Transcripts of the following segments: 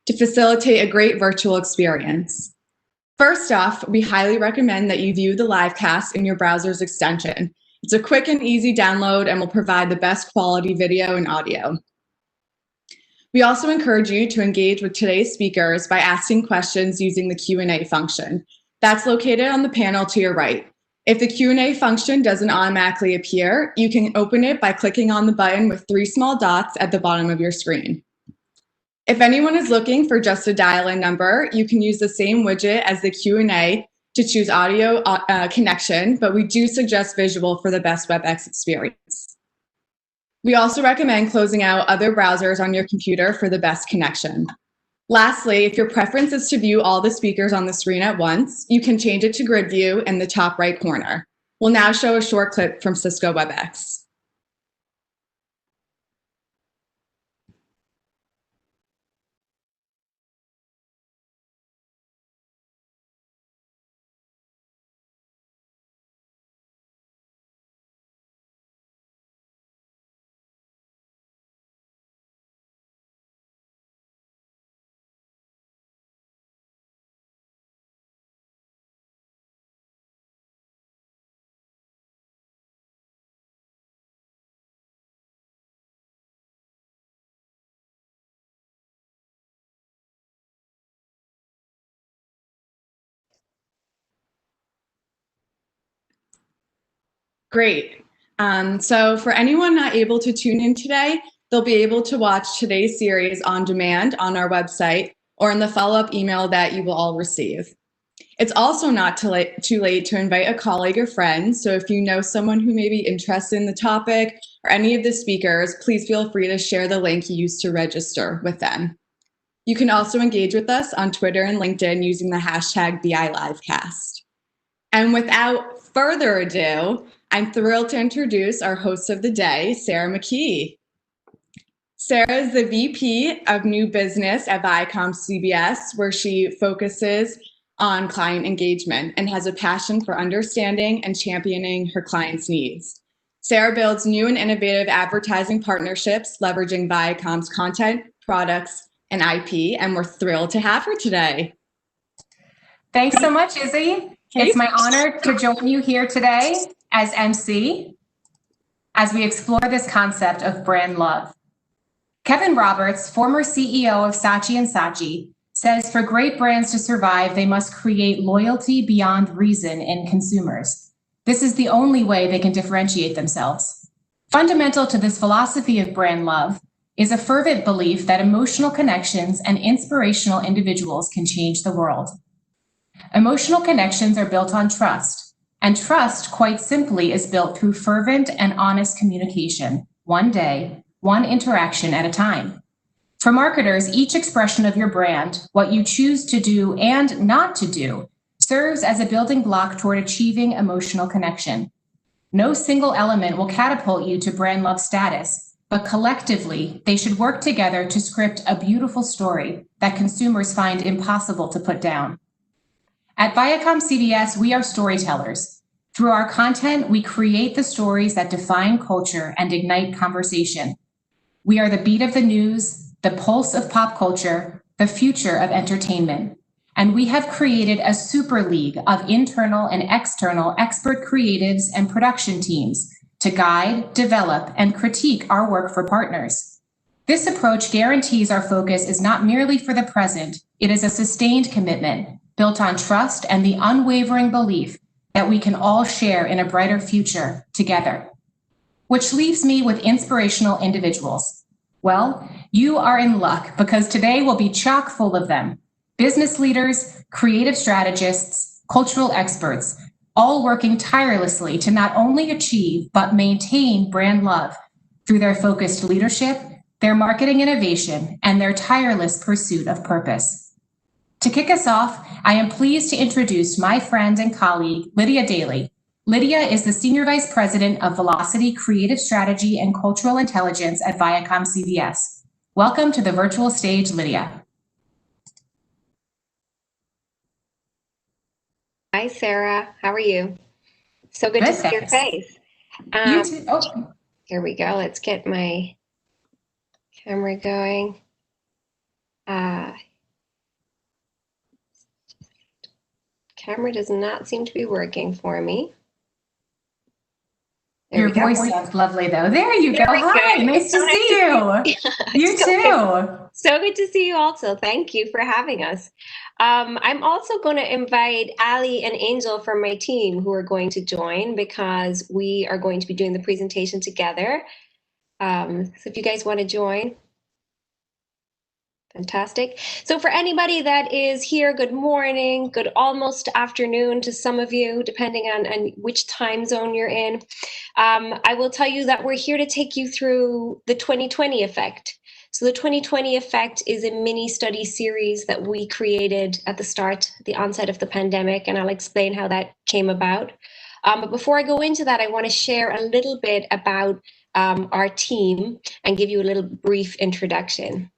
to facilitate a great virtual experience. First off, we highly recommend that you view the live cast in your browser's extension. It's a quick and easy download and will provide the best quality video and audio. We also encourage you to engage with today's speakers by asking questions using the Q&A function. That's located on the panel to your right. If the Q&A function doesn't automatically appear, you can open it by clicking on the button with 3 small dots at the bottom of your screen. If anyone is looking for just a dial-in number, you can use the same widget as the Q&A to choose audio connection, but we do suggest visual for the best WebEx experience. We also recommend closing out other browsers on your computer for the best connection. Lastly, if your preference is to view all the speakers on the screen at once, you can change it to grid view in the top right corner. We'll now show a short clip from Cisco WebEx. Great. So for anyone not able to tune in today, they'll be able to watch today's series on demand on our website or in the follow-up email that you will all receive. It's also not too late to invite a colleague or friend, so if you know someone who may be interested in the topic or any of the speakers, please feel free to share the link you used to register with them. You can also engage with us on Twitter and LinkedIn using the hashtag BILivecast. And without further ado, I'm thrilled to introduce our host of the day, Sarah McKee. Sarah is the VP of New Business at Viacom CBS, where she focuses on client engagement and has a passion for understanding and championing her clients' needs. Sarah builds new and innovative advertising partnerships, leveraging Viacom's content, products, and IP, and we're thrilled to have her today. Thanks so much, Izzy. It's my honor to join you here today as MC as we explore this concept of brand love. Kevin Roberts, former CEO of Saatchi & Saatchi, says for great brands to survive, they must create loyalty beyond reason in consumers. This is the only way they can differentiate themselves. Fundamental to this philosophy of brand love is a fervent belief that emotional connections and inspirational individuals can change the world. Emotional connections are built on trust, and trust, quite simply, is built through fervent and honest communication, one day, one interaction at a time. For marketers, each expression of your brand, what you choose to do and not to do, serves as a building block toward achieving emotional connection. No single element will catapult you to brand love status, but collectively, they should work together to script a beautiful story that consumers find impossible to put down. At Viacom CBS, we are storytellers. Through our content, we create the stories that define culture and ignite conversation. We are the beat of the news, the pulse of pop culture, the future of entertainment. And we have created a super league of internal and external expert creatives and production teams to guide, develop, and critique our work for partners. This approach guarantees our focus is not merely for the present, it is a sustained commitment built on trust and the unwavering belief that we can all share in a brighter future together. Which leaves me with inspirational individuals. Well, you are in luck because today will be chock full of them. Business leaders, creative strategists, cultural experts, all working tirelessly to not only achieve, but maintain brand love through their focused leadership, their marketing innovation, and their tireless pursuit of purpose. To kick us off, I am pleased to introduce my friend and colleague, Lydia Daly. Lydia is the Senior Vice President of Velocity Creative Strategy and Cultural Intelligence at Viacom CBS. Welcome to the virtual stage, Lydia. Hi, Sarah. How are you? So good to see your face. You too. Oh. Here we go. Let's get my camera going. camera does not seem to be working for me. Your voice sounds lovely, though. There you go. Hi, nice to see you. You too. So good to see you also. Thank you for having us. I'm also going to invite Ali and Angel from my team who are going to join because we are going to be doing the presentation together. So if you guys want to join. Fantastic. So for anybody that is here, good morning, good almost afternoon to some of you, depending on which time zone you're in. I will tell you that we're here to take you through the 2020 effect. So the 2020 effect is a mini study series that we created at the onset of the pandemic, and I'll explain how that came about. But before I go into that, I want to share a little bit about our team and give you a little brief introduction.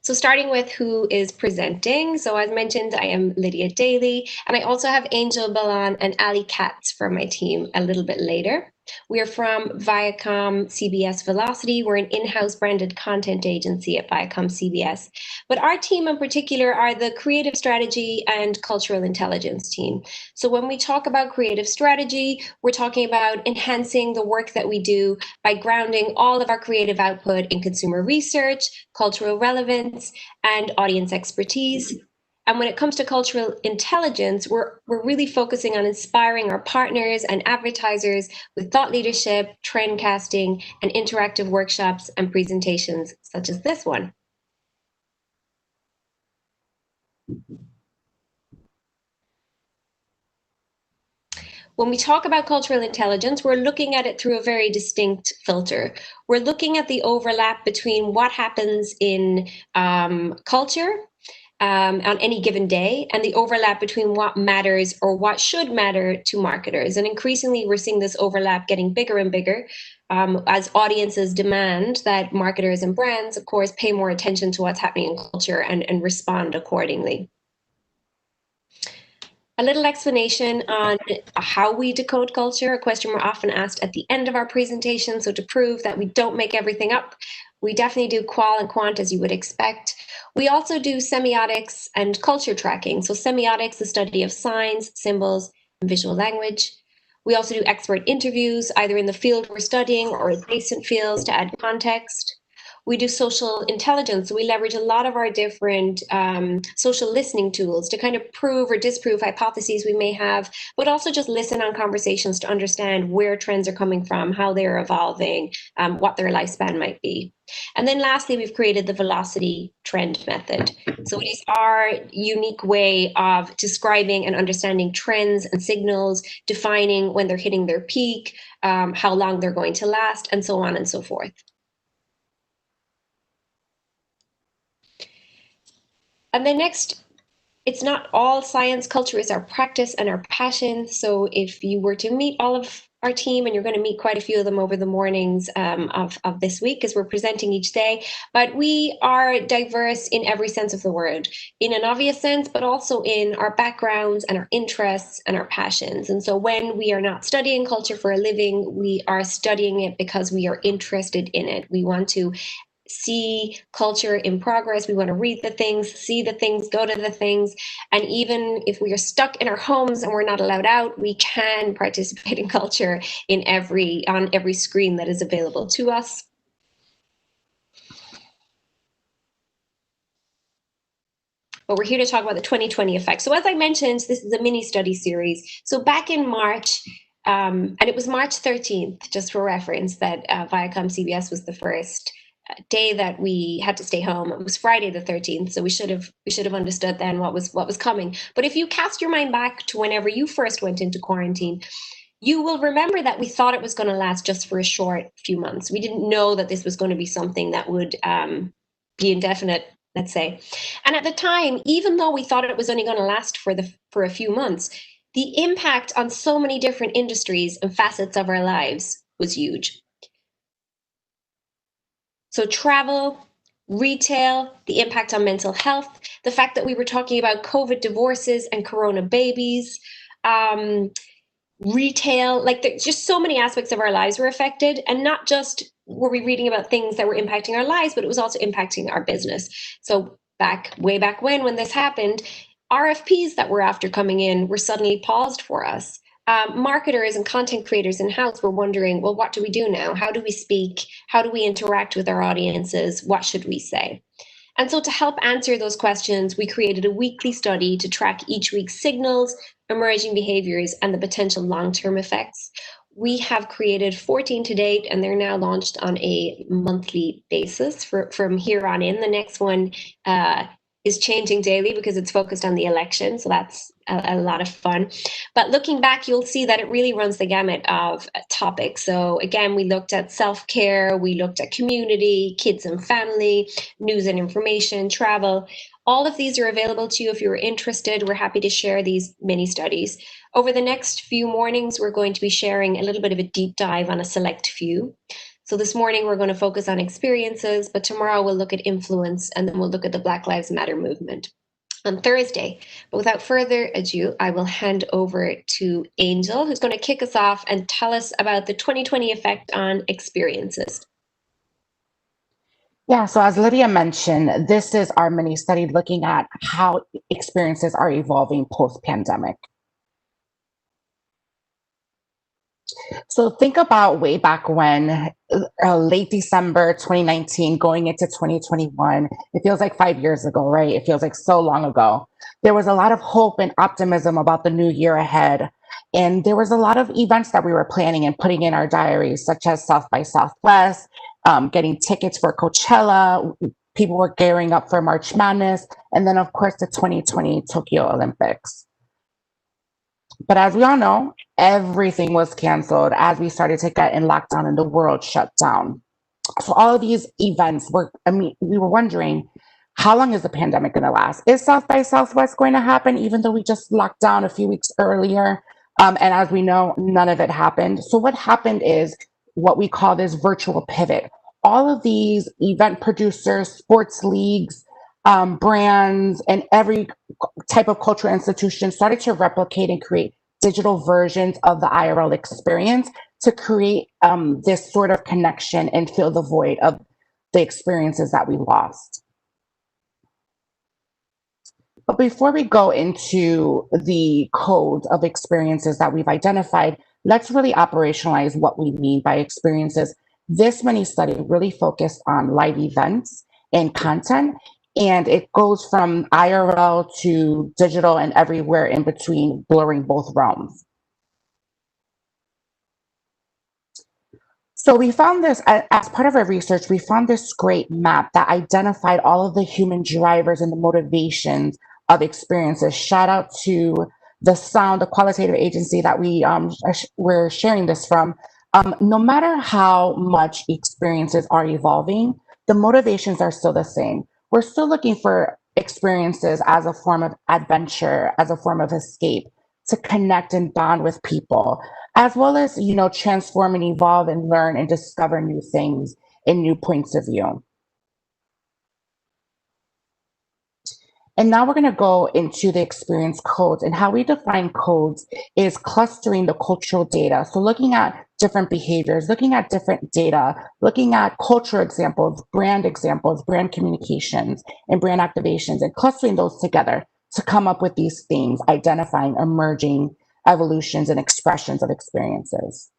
So starting with who is presenting. So as mentioned, I am Lydia Daly, and I also have Angel Balan and Ali Katz from my team a little bit later. We are from Viacom CBS Velocity. We're an in-house branded content agency at Viacom CBS. But our team in particular are the creative strategy and cultural intelligence team. So when we talk about creative strategy, we're talking about enhancing the work that we do by grounding all of our creative output in consumer research, cultural relevance, and audience expertise. And when it comes to cultural intelligence, we're really focusing on inspiring our partners and advertisers with thought leadership, trend casting, and interactive workshops and presentations such as this one. When we talk about cultural intelligence, we're looking at it through a very distinct filter. We're looking at the overlap between what happens in culture on any given day and the overlap between what matters or what should matter to marketers. And increasingly, we're seeing this overlap getting bigger and bigger as audiences demand that marketers and brands, of course, pay more attention to what's happening in culture and respond accordingly. A little explanation on how we decode culture, a question we're often asked at the end of our presentation. So to prove that we don't make everything up, we definitely do qual and quant as you would expect. We also do semiotics and culture tracking. So semiotics, the study of signs, symbols, and visual language. We also do expert interviews, either in the field we're studying or adjacent fields to add context. We do social intelligence. We leverage a lot of our different social listening tools to kind of prove or disprove hypotheses we may have, but also just listen on conversations to understand where trends are coming from, how they're evolving, what their lifespan might be. And then lastly, we've created the velocity trend method. So it is our unique way of describing and understanding trends and signals, defining when they're hitting their peak, how long they're going to last, and so on and so forth. And then next, it's not all science. Culture is our practice and our passion. So if you were to meet all of our team, and you're going to meet quite a few of them over the mornings of this week as we're presenting each day, but we are diverse in every sense of the word, in an obvious sense, but also in our backgrounds and our interests and our passions. And so when we are not studying culture for a living, we are studying it because we are interested in it. We want to see culture in progress. We want to read the things, see the things, go to the things. And even if we are stuck in our homes and we're not allowed out, we can participate in culture on every screen that is available to us. But we're here to talk about the 2020 effect. So as I mentioned, this is a mini study series. So back in March, and it was March 13th, just for reference, that Viacom CBS was the first day that we had to stay home. It was Friday the 13th, so we should have understood then what was coming. But if you cast your mind back to whenever you first went into quarantine, you will remember that we thought it was going to last just for a short few months. We didn't know that this was going to be something that would be indefinite, let's say. And at the time, even though we thought it was only going to last for a few months, the impact on so many different industries and facets of our lives was huge. So travel, retail, the impact on mental health, the fact that we were talking about COVID divorces and Corona babies, retail, like there's just so many aspects of our lives were affected. And not just were we reading about things that were impacting our lives, but it was also impacting our business. So way back when this happened, RFPs that were after coming in were suddenly paused for us. Marketers and content creators in-house were wondering, well, what do we do now? How do we speak? How do we interact with our audiences? What should we say? And so to help answer those questions, we created a weekly study to track each week's signals, emerging behaviors, and the potential long-term effects. We have created 14 to date, and they're now launched on a monthly basis from here on in. The next one is changing daily because it's focused on the election. So that's a lot of fun. But looking back, you'll see that it really runs the gamut of topics. So again, we looked at self-care, we looked at community, kids and family, news and information, travel. All of these are available to you if you're interested. We're happy to share these mini studies. Over the next few mornings, we're going to be sharing a little bit of a deep dive on a select few. So this morning, we're going to focus on experiences, but tomorrow we'll look at influence, and then we'll look at the Black Lives Matter movement on Thursday. But without further ado, I will hand over to Angel, who's going to kick us off and tell us about the 2020 effect on experiences. Yeah, so as Lydia mentioned, this is our mini study looking at how experiences are evolving post-pandemic. So think about way back when, late December 2019, going into 2021. It feels like 5 years ago, right? It feels like so long ago. There was a lot of hope and optimism about the new year ahead. And there was a lot of events that we were planning and putting in our diaries, such as South by Southwest, getting tickets for Coachella. People were gearing up for March Madness. And then, of course, the 2020 Tokyo Olympics. But as we all know, everything was canceled as we started to get in lockdown and the world shut down. So all of these events we were wondering, how long is the pandemic going to last? Is South by Southwest going to happen, even though we just locked down a few weeks earlier? And as we know, none of it happened. So what happened is what we call this virtual pivot. All of these event producers, sports leagues, brands, and every type of cultural institution started to replicate and create digital versions of the IRL experience to create this sort of connection and fill the void of the experiences that we lost. But before we go into the code of experiences that we've identified, let's really operationalize what we mean by experiences. This mini study really focused on live events and content, and it goes from IRL to digital and everywhere in between, blurring both realms. So we found this, as part of our research, we found this great map that identified all of the human drivers and the motivations of experiences. Shout out to the Sound, the qualitative agency that we're sharing this from. No matter how much experiences are evolving, the motivations are still the same. We're still looking for experiences as a form of adventure, as a form of escape, to connect and bond with people, as well as, transform and evolve and learn and discover new things and new points of view. And now we're going to go into the experience codes, and how we define codes is clustering the cultural data. So looking at different behaviors, looking at different data, looking at cultural examples, brand communications, and brand activations, and clustering those together to come up with these themes, identifying emerging evolutions and expressions of experiences.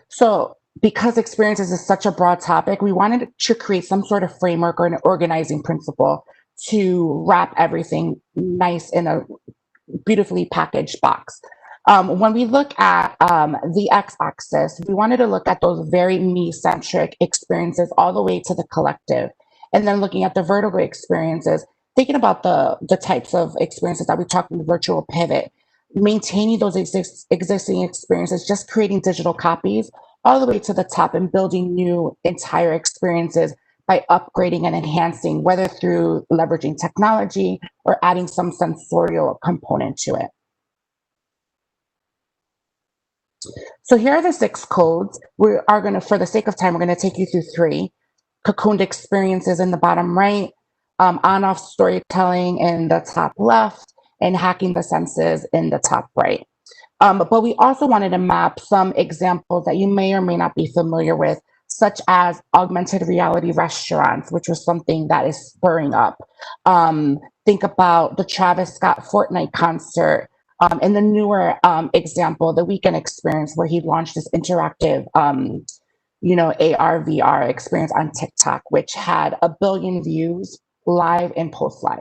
So because experiences is such a broad topic, we wanted to create some sort of framework or an organizing principle to wrap everything nice in a beautifully packaged box. When we look at the x-axis, we wanted to look at those very me-centric experiences all the way to the collective. And then looking at the vertical experiences, thinking about the types of experiences that we talked in the virtual pivot, maintaining those existing experiences, just creating digital copies, all the way to the top and building new entire experiences by upgrading and enhancing, whether through leveraging technology or adding some sensorial component to it. So here are the 6 codes. We are going to, for the sake of time, we're going to take you through 3. Cocooned experiences in the bottom right, on-off storytelling in the top left, and hacking the senses in the top right. But we also wanted to map some examples that you may or may not be familiar with, such as augmented reality restaurants, which was something that is spurring up. Think about the Travis Scott Fortnite concert, and the newer example, the Weekend Experience, where he launched this interactive, AR, VR experience on TikTok, which had 1 billion views live and post live.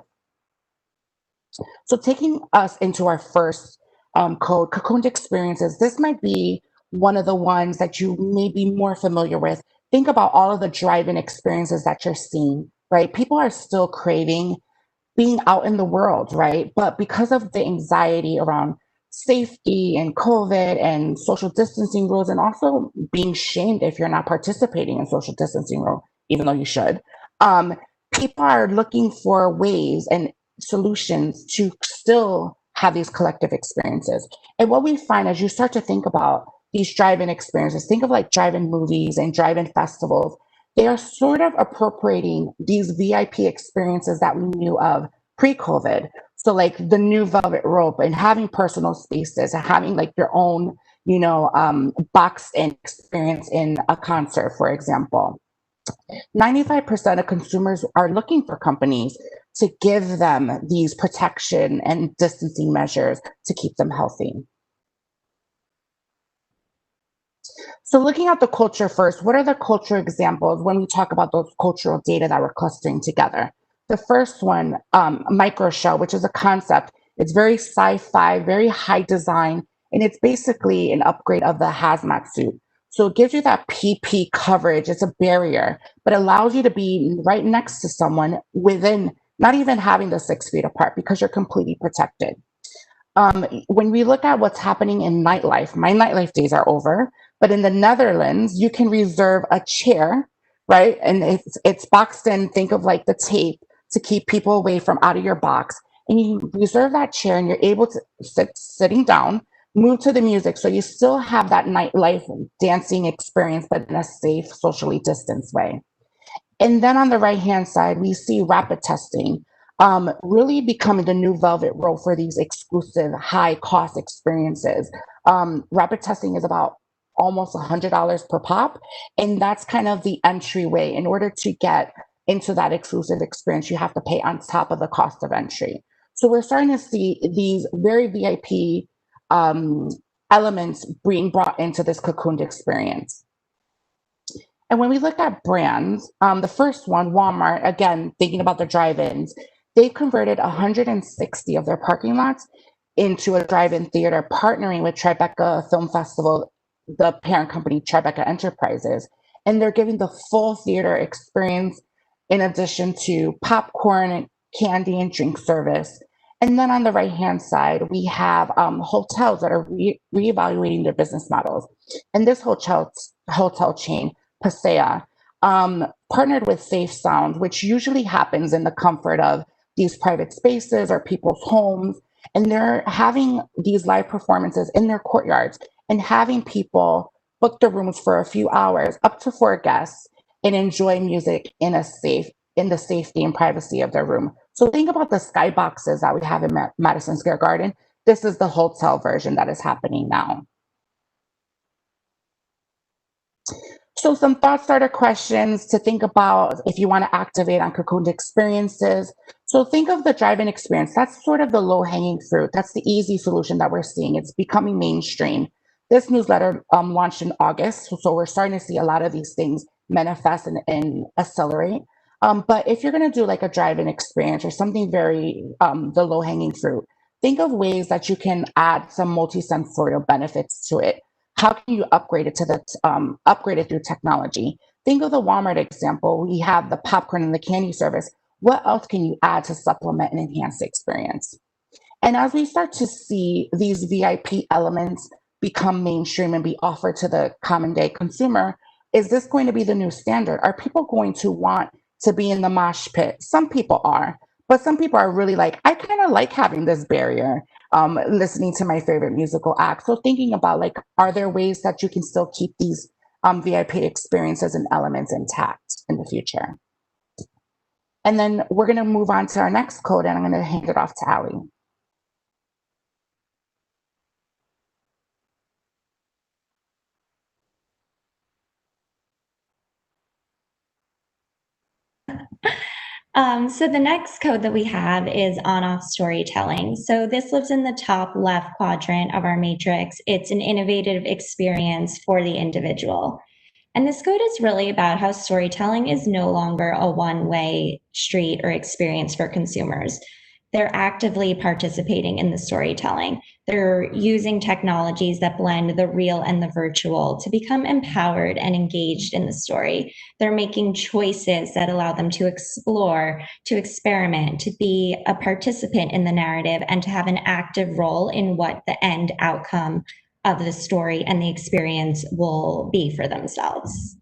So taking us into our first code, cocooned experiences, this might be one of the ones that you may be more familiar with. Think about all of the drive-in experiences that you're seeing, right? People are still craving being out in the world, right? But because of the anxiety around safety and COVID and social distancing rules, and also being shamed if you're not participating in social distancing rule, even though you should, um, people are looking for ways and solutions to still have these collective experiences. And what we find as you start to think about these drive-in experiences, think of like drive-in movies and drive-in festivals, they are sort of appropriating these VIP experiences that we knew of pre-COVID. So like the new velvet rope and having personal spaces and having like your own, boxed in experience in a concert, for example. 95% of consumers are looking for companies to give them these protection and distancing measures to keep them healthy. So looking at the culture first, what are the culture examples when we talk about those cultural data that we're clustering together? The first one, micro shell, which is a concept. It's very sci-fi, very high design, and it's basically an upgrade of the hazmat suit. So it gives you that PP coverage. It's a barrier, but allows you to be right next to someone within, not even having the 6 feet apart, because you're completely protected. When we look at what's happening in nightlife, my nightlife days are over, but in the Netherlands, you can reserve a chair, right? And it's boxed in, think of like the tape to keep people away from out of your box. And you reserve that chair and you're able to sitting down, move to the music. So you still have that nightlife dancing experience, but in a safe, socially distanced way. And then on the right-hand side, we see rapid testing really becoming the new velvet rope for these exclusive high-cost experiences. Rapid testing is about almost $100 per pop, and that's kind of the entryway. In order to get into that exclusive experience, you have to pay on top of the cost of entry. So we're starting to see these very VIP elements being brought into this cocooned experience. And when we look at brands, the first one, Walmart, again, thinking about the drive-ins, they've converted 160 of their parking lots into a drive-in theater, partnering with Tribeca Film Festival, the parent company, Tribeca Enterprises. And they're giving the full theater experience in addition to popcorn and candy and drink service. And then on the right-hand side, we have hotels that are reevaluating their business models. And this hotel chain, Pasea, partnered with Safe Sound, which usually happens in the comfort of these private spaces or people's homes. And they're having these live performances in their courtyards and having people book their rooms for a few hours, up to 4 guests, and enjoy music in the safety and privacy of their room. So think about the skyboxes that we have in Madison Square Garden. This is the hotel version that is happening now. So some thought starter questions to think about if you want to activate on cocooned experiences. So think of the drive-in experience. That's sort of the low-hanging fruit. That's the easy solution that we're seeing. It's becoming mainstream. This newsletter launched in August, so we're starting to see a lot of these things manifest and accelerate. But if you're going to do like a drive-in experience or something very the low-hanging fruit, think of ways that you can add some multisensorial benefits to it. How can you upgrade it upgrade it through technology? Think of the Walmart example. We have the popcorn and the candy service. What else can you add to supplement and enhance the experience? And as we start to see these VIP elements become mainstream and be offered to the common day consumer, is this going to be the new standard? Are people going to want to be in the mosh pit? Some people are, but some people are really like, I kind of like having this barrier, listening to my favorite musical act. So thinking about like, are there ways that you can still keep these VIP experiences and elements intact in the future? And then we're going to move on to our next code, and I'm going to hand it off to Ali. So the next code that we have is on-off storytelling. So this lives in the top left quadrant of our matrix. It's an innovative experience for the individual. And this code is really about how storytelling is no longer a one-way street or experience for consumers. They're actively participating in the storytelling. They're using technologies that blend the real and the virtual to become empowered and engaged in the story. They're making choices that allow them to explore, to experiment, to be a participant in the narrative, and to have an active role in what the end outcome of the story and the experience will be for themselves.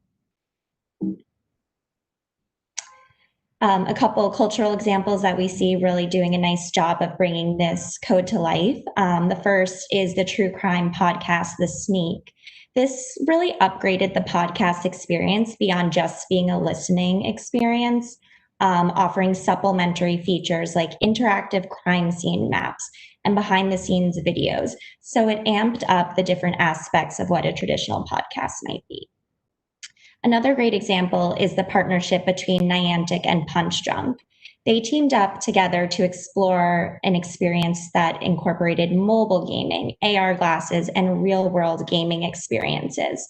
A couple cultural examples that we see really doing a nice job of bringing this code to life. The first is the true crime podcast, The Sneak. This really upgraded the podcast experience beyond just being a listening experience, offering supplementary features like interactive crime scene maps and behind the scenes videos. So it amped up the different aspects of what a traditional podcast might be. Another great example is the partnership between Niantic and Punch Drunk. They teamed up together to explore an experience that incorporated mobile gaming, AR glasses, and real-world gaming experiences.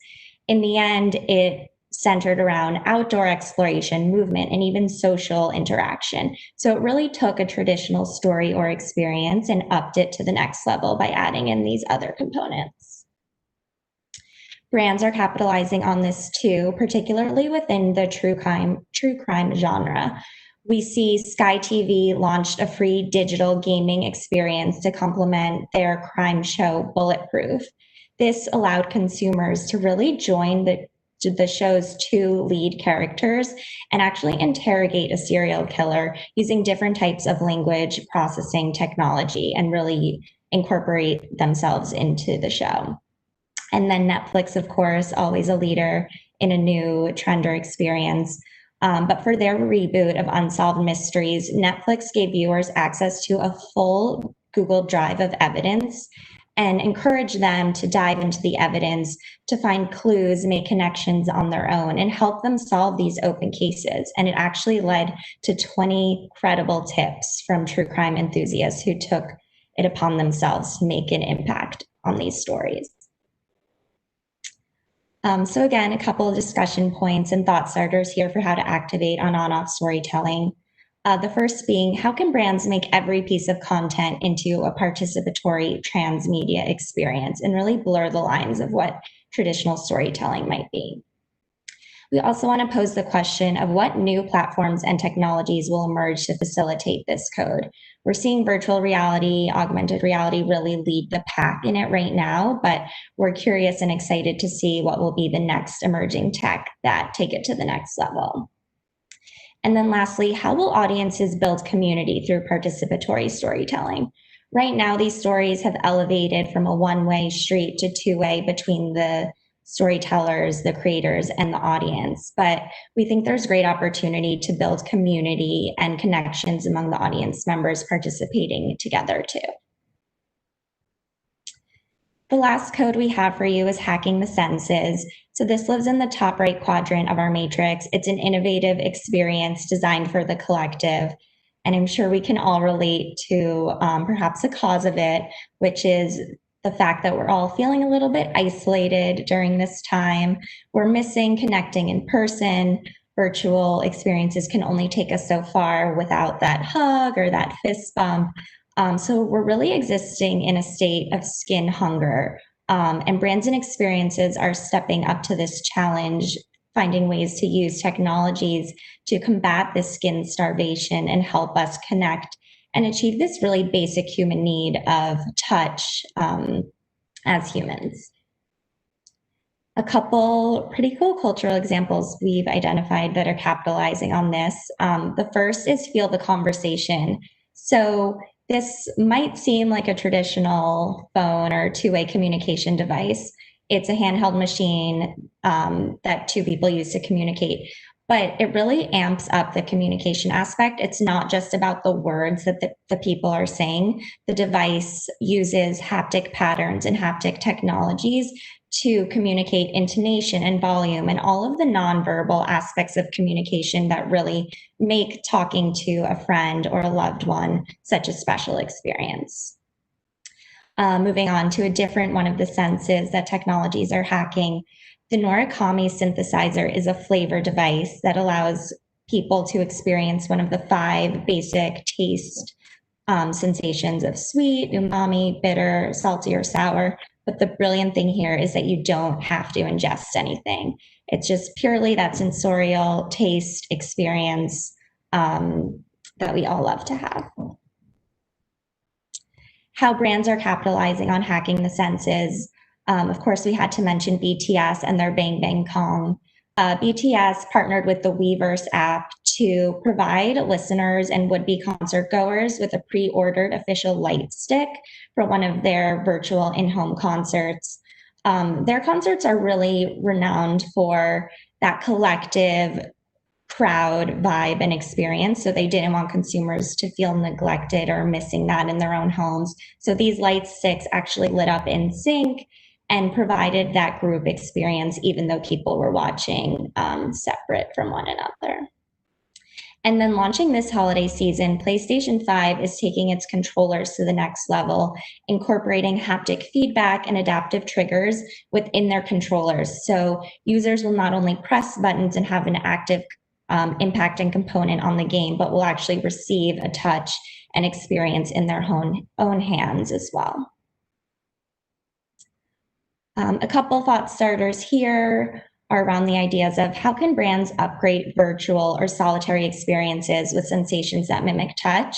In the end, it centered around outdoor exploration, movement, and even social interaction. So it really took a traditional story or experience and upped it to the next level by adding in these other components. Brands are capitalizing on this too, particularly within the true crime genre. We see Sky TV launched a free digital gaming experience to complement their crime show Bulletproof. This allowed consumers to really join the show's two lead characters and actually interrogate a serial killer using different types of language processing technology and really incorporate themselves into the show. And then Netflix, of course, always a leader in a new trend or experience. But for their reboot of Unsolved Mysteries, Netflix gave viewers access to a full Google Drive of evidence and encouraged them to dive into the evidence to find clues, make connections on their own, and help them solve these open cases. And it actually led to 20 credible tips from true crime enthusiasts who took it upon themselves to make an impact on these stories. So again, a couple of discussion points and thought starters here for how to activate on-off storytelling. The first being, how can brands make every piece of content into a participatory transmedia experience and really blur the lines of what traditional storytelling might be? We also want to pose the question of what new platforms and technologies will emerge to facilitate this code. We're seeing virtual reality, augmented reality really lead the pack in it right now, but we're curious and excited to see what will be the next emerging tech that take it to the next level. And then lastly, how will audiences build community through participatory storytelling? Right now, these stories have elevated from a one-way street to two-way between the storytellers, the creators, and the audience. But we think there's great opportunity to build community and connections among the audience members participating together too. The last code we have for you is hacking the senses. So this lives in the top right quadrant of our matrix. It's an innovative experience designed for the collective. And I'm sure we can all relate to perhaps the cause of it, which is the fact that we're all feeling a little bit isolated during this time. We're missing connecting in person. Virtual experiences can only take us so far without that hug or that fist bump. So we're really existing in a state of skin hunger. And brands and experiences are stepping up to this challenge, finding ways to use technologies to combat this skin starvation and help us connect and achieve this really basic human need of touch as humans. A couple pretty cool cultural examples we've identified that are capitalizing on this. The first is feel the conversation. So this might seem like a traditional phone or two-way communication device. It's a handheld machine that two people use to communicate, but it really amps up the communication aspect. It's not just about the words that the people are saying. The device uses haptic patterns and haptic technologies to communicate intonation and volume and all of the nonverbal aspects of communication that really make talking to a friend or a loved one such a special experience. Moving on to a different one of the senses that technologies are hacking, the Norikami synthesizer is a flavor device that allows people to experience one of the 5 basic taste sensations of sweet, umami, bitter, salty, or sour. But the brilliant thing here is that you don't have to ingest anything. It's just purely that sensorial taste experience that we all love to have. How brands are capitalizing on hacking the senses. Of course, we had to mention BTS and their Bang Bang Kong. BTS partnered with the Weverse app to provide listeners and would-be concert goers with a pre-ordered official light stick for one of their virtual in-home concerts. Their concerts are really renowned for that collective crowd vibe and experience. So they didn't want consumers to feel neglected or missing that in their own homes. So these light sticks actually lit up in sync and provided that group experience, even though people were watching separate from one another. And then launching this holiday season, PlayStation 5 is taking its controllers to the next level, incorporating haptic feedback and adaptive triggers within their controllers. So users will not only press buttons and have an active impact and component on the game, but will actually receive a touch and experience in their own hands as well. A couple thought starters here are around the ideas of how can brands upgrade virtual or solitary experiences with sensations that mimic touch.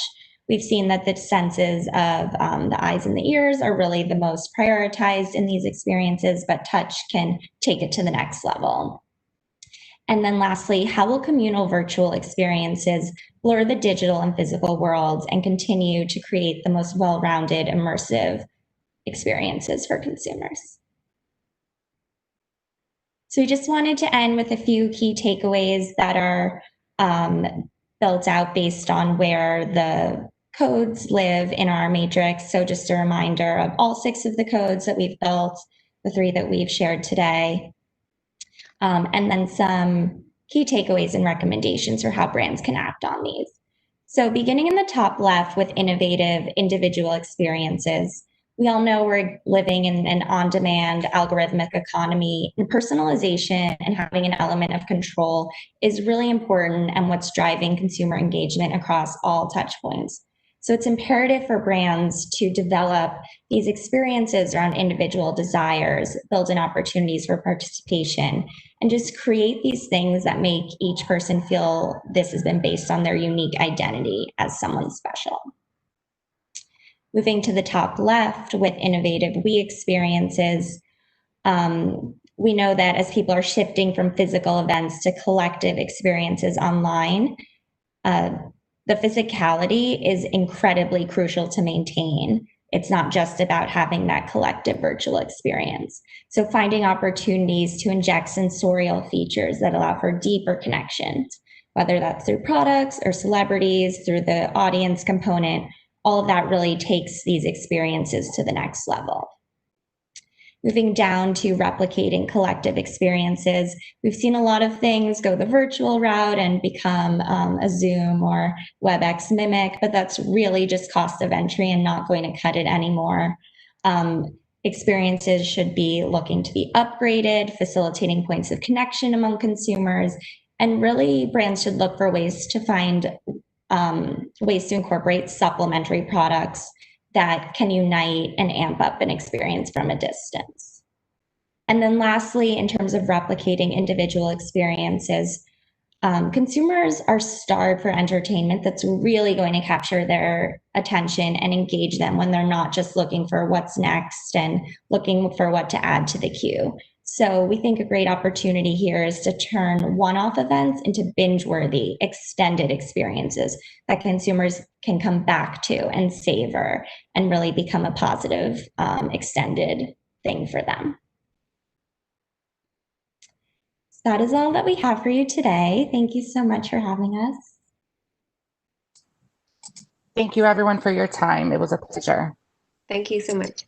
We've seen that the senses of the eyes and the ears are really the most prioritized in these experiences, but touch can take it to the next level. And then lastly, how will communal virtual experiences blur the digital and physical worlds and continue to create the most well-rounded, immersive experiences for consumers? So we just wanted to end with a few key takeaways that are built out based on where the codes live in our matrix. So just a reminder of all 6 of the codes that we've built, the 3 that we've shared today, and then some key takeaways and recommendations for how brands can act on these. So beginning in the top left with innovative individual experiences, we all know we're living in an on-demand algorithmic economy, and personalization and having an element of control is really important and what's driving consumer engagement across all touch points. So it's imperative for brands to develop these experiences around individual desires, build in opportunities for participation, and just create these things that make each person feel this has been based on their unique identity as someone special. Moving to the top left with innovative we experiences, we know that as people are shifting from physical events to collective experiences online, the physicality is incredibly crucial to maintain. It's not just about having that collective virtual experience. So finding opportunities to inject sensorial features that allow for deeper connections, whether that's through products or celebrities, through the audience component, all of that really takes these experiences to the next level. Moving down to replicating collective experiences, we've seen a lot of things go the virtual route and become a Zoom or WebEx mimic, but that's really just cost of entry and not going to cut it anymore. Experiences should be looking to be upgraded, facilitating points of connection among consumers, and really brands should look for ways to find ways to incorporate supplementary products that can unite and amp up an experience from a distance. And then lastly, in terms of replicating individual experiences, consumers are starved for entertainment that's really going to capture their attention and engage them when they're not just looking for what's next and looking for what to add to the queue. So we think a great opportunity here is to turn one-off events into binge-worthy, extended experiences that consumers can come back to and savor and really become a positive, extended thing for them. So that is all that we have for you today. Thank you so much for having us. Thank you, everyone, for your time. It was a pleasure. Thank you so much.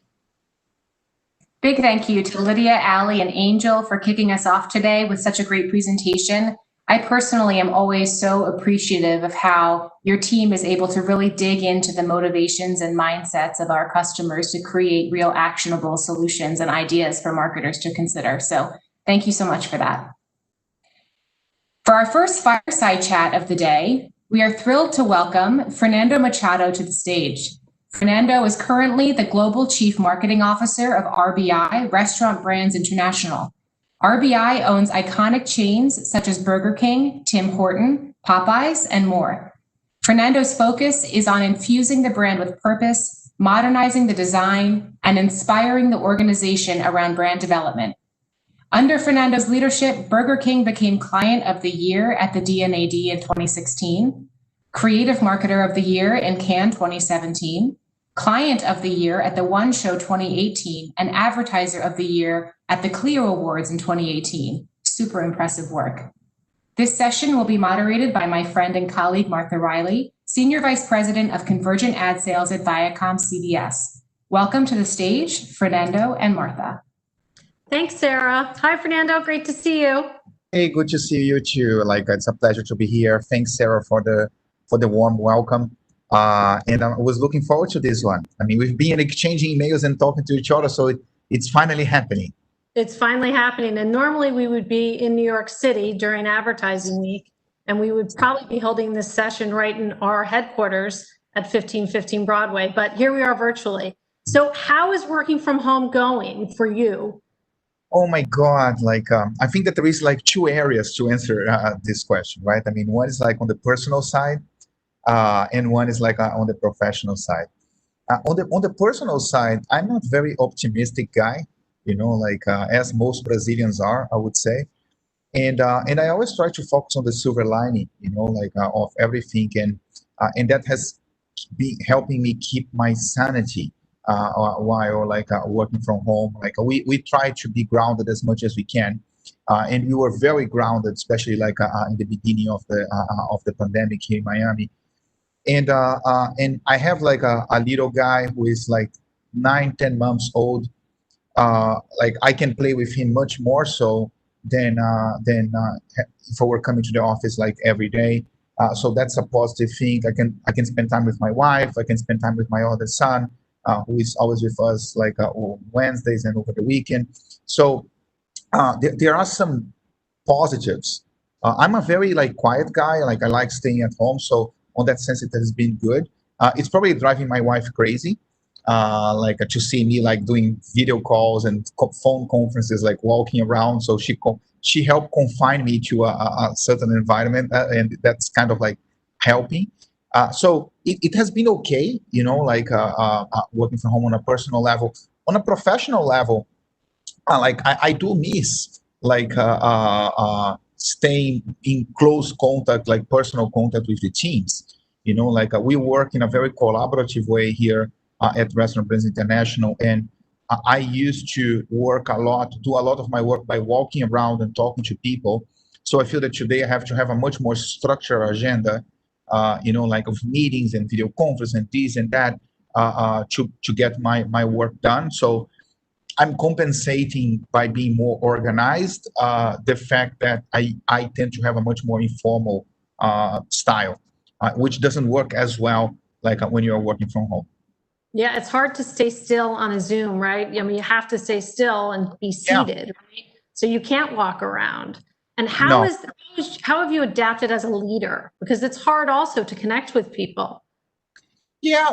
Big thank you to Lydia, Allie, and Angel for kicking us off today with such a great presentation. I personally am always so appreciative of how your team is able to really dig into the motivations and mindsets of our customers to create real actionable solutions and ideas for marketers to consider. So thank you so much for that. For our first fireside chat of the day, we are thrilled to welcome Fernando Machado to the stage. Fernando is currently the Global Chief Marketing Officer of RBI, Restaurant Brands International. RBI owns iconic chains such as Burger King, Tim Horton, Popeyes, and more. Fernando's focus is on infusing the brand with purpose, modernizing the design, and inspiring the organization around brand development. Under Fernando's leadership, Burger King became Client of the Year at the DNAD in 2016, Creative Marketer of the Year in Cannes 2017, Client of the Year at the One Show 2018, and Advertiser of the Year at the Clio Awards in 2018. Super impressive work. This session will be moderated by my friend and colleague, Martha Riley, Senior Vice President of Convergent Ad Sales at Viacom CBS. Welcome to the stage, Fernando and Martha. Thanks, Sarah. Hi, Fernando. Great to see you. Hey, good to see you too. It's a pleasure to be here. Thanks, Sarah, for the warm welcome. And I was looking forward to this one. I mean, we've been exchanging emails and talking to each other, so it's finally happening. It's finally happening. And normally we would be in New York City during advertising week, and we would probably be holding this session right in our headquarters at 1515 Broadway. But here we are virtually. So how is working from home going for you? Oh my God, I think that there is two areas to answer this question, right? I mean, one is on the personal side, and one is on the professional side. On the personal side, I'm not very optimistic guy, as most Brazilians are, I would say. And I always try to focus on the silver lining, of everything, and that has been helping me keep my sanity while working from home. We try to be grounded as much as we can, and we were very grounded, especially in the beginning of the pandemic here in Miami. And I have a little guy who is 9-10 months old. I can play with him much more so than if I were coming to the office every day. So that's a positive thing. I can spend time with my wife. I can spend time with my other son, who is always with us on Wednesdays and over the weekend. So there are some positives. I'm a very quiet guy. I like staying at home. So on that sense, it has been good. It's probably driving my wife crazy, to see me doing video calls and phone conferences, walking around. So she helped confine me to a certain environment, and that's kind of helping. So it has been okay, working from home on a personal level. On a professional level, I do miss staying in close contact, personal contact with the teams. We work in a very collaborative way here at Restaurant Brands International, and I used to do a lot of my work by walking around and talking to people. So I feel that today I have to have a much more structured agenda, of meetings and video conference and this and that, to get my work done. So I'm compensating by being more organized, the fact that I tend to have a much more informal style, which doesn't work as well when you're working from home. Yeah, it's hard to stay still on a Zoom, right? I mean, you have to stay still and be seated, right? So you can't walk around. And how have you adapted as a leader? Because it's hard also to connect with people. Yeah,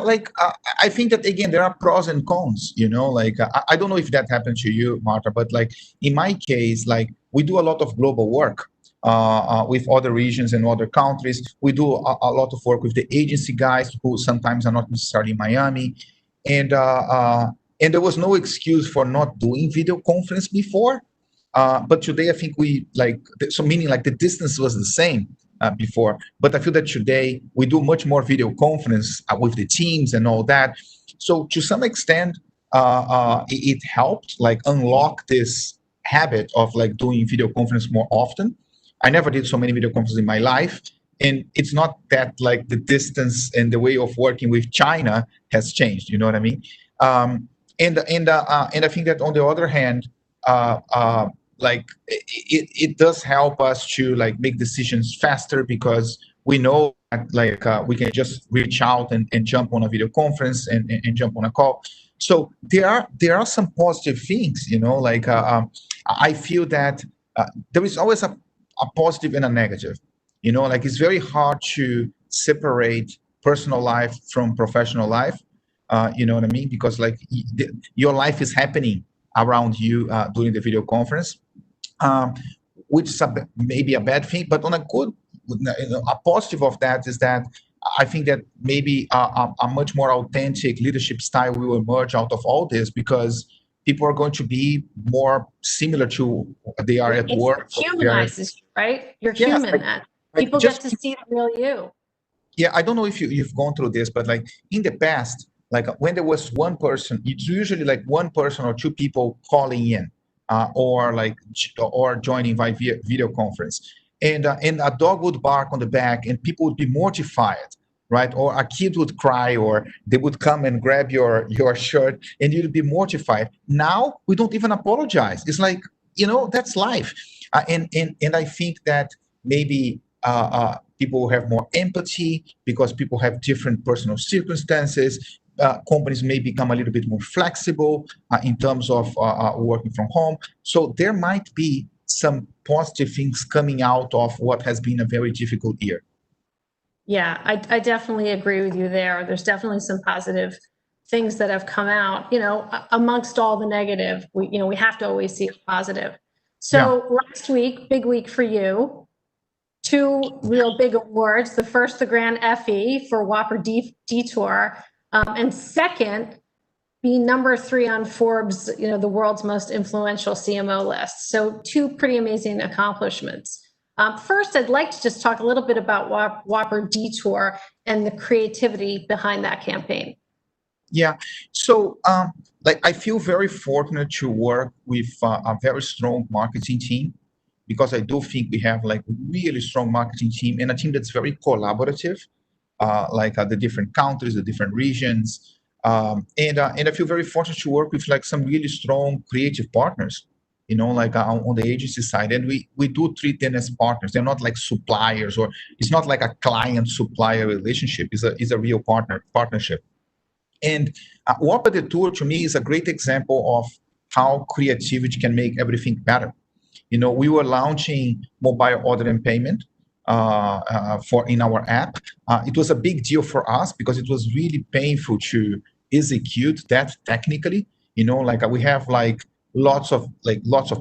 I think that again there are pros and cons. I don't know if that happened to you, Martha, but in my case, we do a lot of global work with other regions and other countries. We do a lot of work with the agency guys who sometimes are not necessarily in Miami, and there was no excuse for not doing video conference before. But today I think meaning the distance was the same before, but I feel that today we do much more video conference with the teams and all that. So to some extent, it helped unlock this habit of doing video conference more often. I never did so many video conferences in my life, and it's not that the distance and the way of working with China has changed. You know what I mean? and I think that on the other hand, like it does help us to like make decisions faster because we know that like we can just reach out and jump on a video conference and jump on a call. So there are some positive things, you know, like I feel that there is always a positive and a negative, you know, like it's very hard to separate personal life from professional life. You know what I mean? Because like your life is happening around you during the video conference, um, which is maybe a bad thing. But on a good, you know, a positive of that is that I think that maybe a much more authentic leadership style will emerge out of all this because people are going to be more similar to they are at work. It humanizes you, right? You're Yes, human then. like People just get to see the real you. yeah, I don't know if you've gone through this, but like in the past, like when there was one person, it's usually like one person or two people calling in, or like or joining via video conference, and a dog would bark on the back, and people would be mortified, right? Or a kid would cry, or they would come and grab your shirt, and you'd be mortified. Now we don't even apologize. It's like, you know, that's life, and I think that maybe. People have more empathy because people have different personal circumstances. Companies may become a little bit more flexible in terms of working from home. So there might be some positive things coming out of what has been a very difficult year. Yeah, I definitely agree with you there. There's definitely some positive things that have come out, you know, amongst all the negative. We have to always see the positive. So last week, big week for you. Two real big awards. The first, the Grand FE for Whopper Detour, and second, being number 3 on Forbes, you know, the world's most influential CMO list. So two pretty amazing accomplishments. First, I'd like to just talk a little bit about Whopper Detour and the creativity behind that campaign. Yeah. So, like, I feel very fortunate to work with a very strong marketing team because I do think we have like a really strong marketing team and a team that's very collaborative, like the different countries, the different regions, and I feel very fortunate to work with like some really strong creative partners. You know, like on the agency side, and we do treat them as partners. They're not like suppliers, or it's not like a client supplier relationship. It's a real partnership. And Whopper the Tour to me is a great example of how creativity can make everything better. You know, we were launching mobile order and payment for in our app. It was a big deal for us because it was really painful to execute that technically. You know, like we have like lots of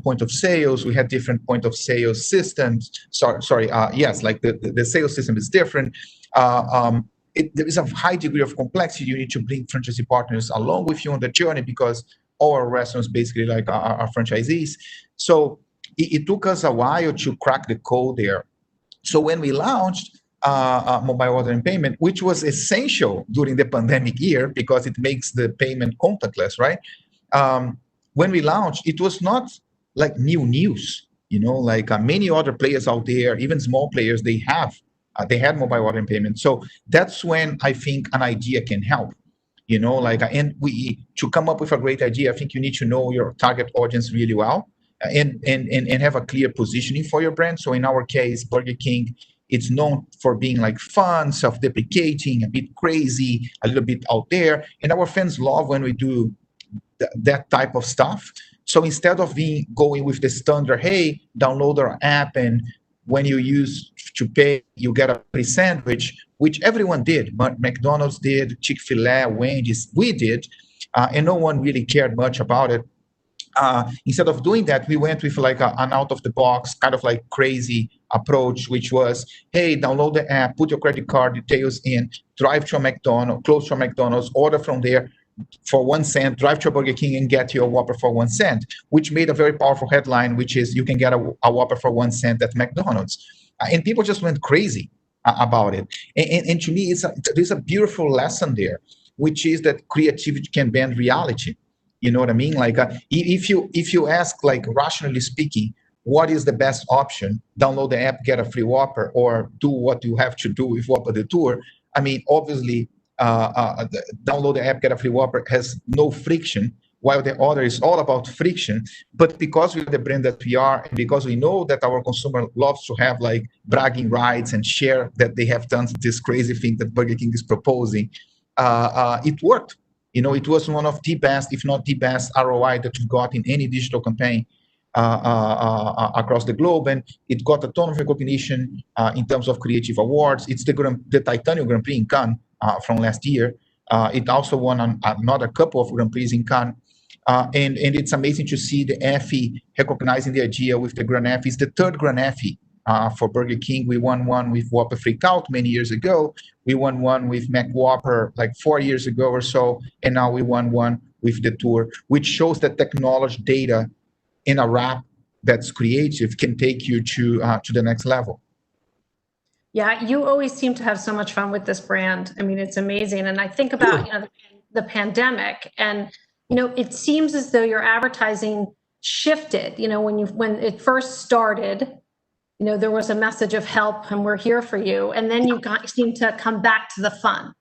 point of sales. We had different point of sales systems. Sorry. Yes, like the sales system is different. There is a high degree of complexity. You need to bring franchisee partners along with you on the journey because all our restaurants basically like are franchisees. So it took us a while to crack the code there. So when we launched mobile order and payment, which was essential during the pandemic year because it makes the payment contactless, right? When we launched, it was not like new news. You know, like many other players out there, even small players, they had mobile order and payment. So that's when I think an idea can help. You know, like and to come up with a great idea, I think you need to know your target audience really well and have a clear positioning for your brand. So in our case, Burger King, it's known for being like fun, self-deprecating, a bit crazy, a little bit out there. And our fans love when we do that type of stuff. So instead of going with the standard, hey, download our app and when you use to pay, you get a free sandwich, which everyone did. McDonald's did, Chick-fil-A, Wendy's, we did, and no one really cared much about it. Instead of doing that, we went with like an out-of-the-box kind of like crazy approach, which was, hey, download the app, put your credit card details in, drive to a McDonald's, close to a McDonald's, order from there for 1 cent, drive to a Burger King and get your Whopper for 1 cent, which made a very powerful headline, which is you can get a Whopper for 1 cent at McDonald's. And people just went crazy about it. And to me, there's a beautiful lesson there, which is that creativity can bend reality. You know what I mean? Like if you ask, like rationally speaking, what is the best option? Download the app, get a free Whopper, or do what you have to do with Whopper the Tour. I mean, obviously, download the app, get a free Whopper, has no friction, while the other is all about friction. But because we're the brand that we are, and because we know that our consumer loves to have like bragging rights and share that they have done this crazy thing that Burger King is proposing, it worked. It was one of the best, if not the best, ROI that we got in any digital campaign across the globe, and it got a ton of recognition in terms of creative awards. It's the Titanium Grand Prix in Cannes from last year. It also won another couple of Grand Prix in Cannes. And it's amazing to see the Effie recognizing the idea with the Grand Effie. It's the third Grand Effie for Burger King. We won one with Whopper Freakout many years ago. We won one with Mac Whopper like 4 years ago or so. And now we won one with the tour, which shows that technology data in a wrap that's creative can take you to the next level. Yeah, you always seem to have so much fun with this brand. I mean, it's amazing. And I think about the pandemic, and it seems as though your advertising shifted. When it first started, there was a message of help and we're here for you, and then you seem to come back to the fun.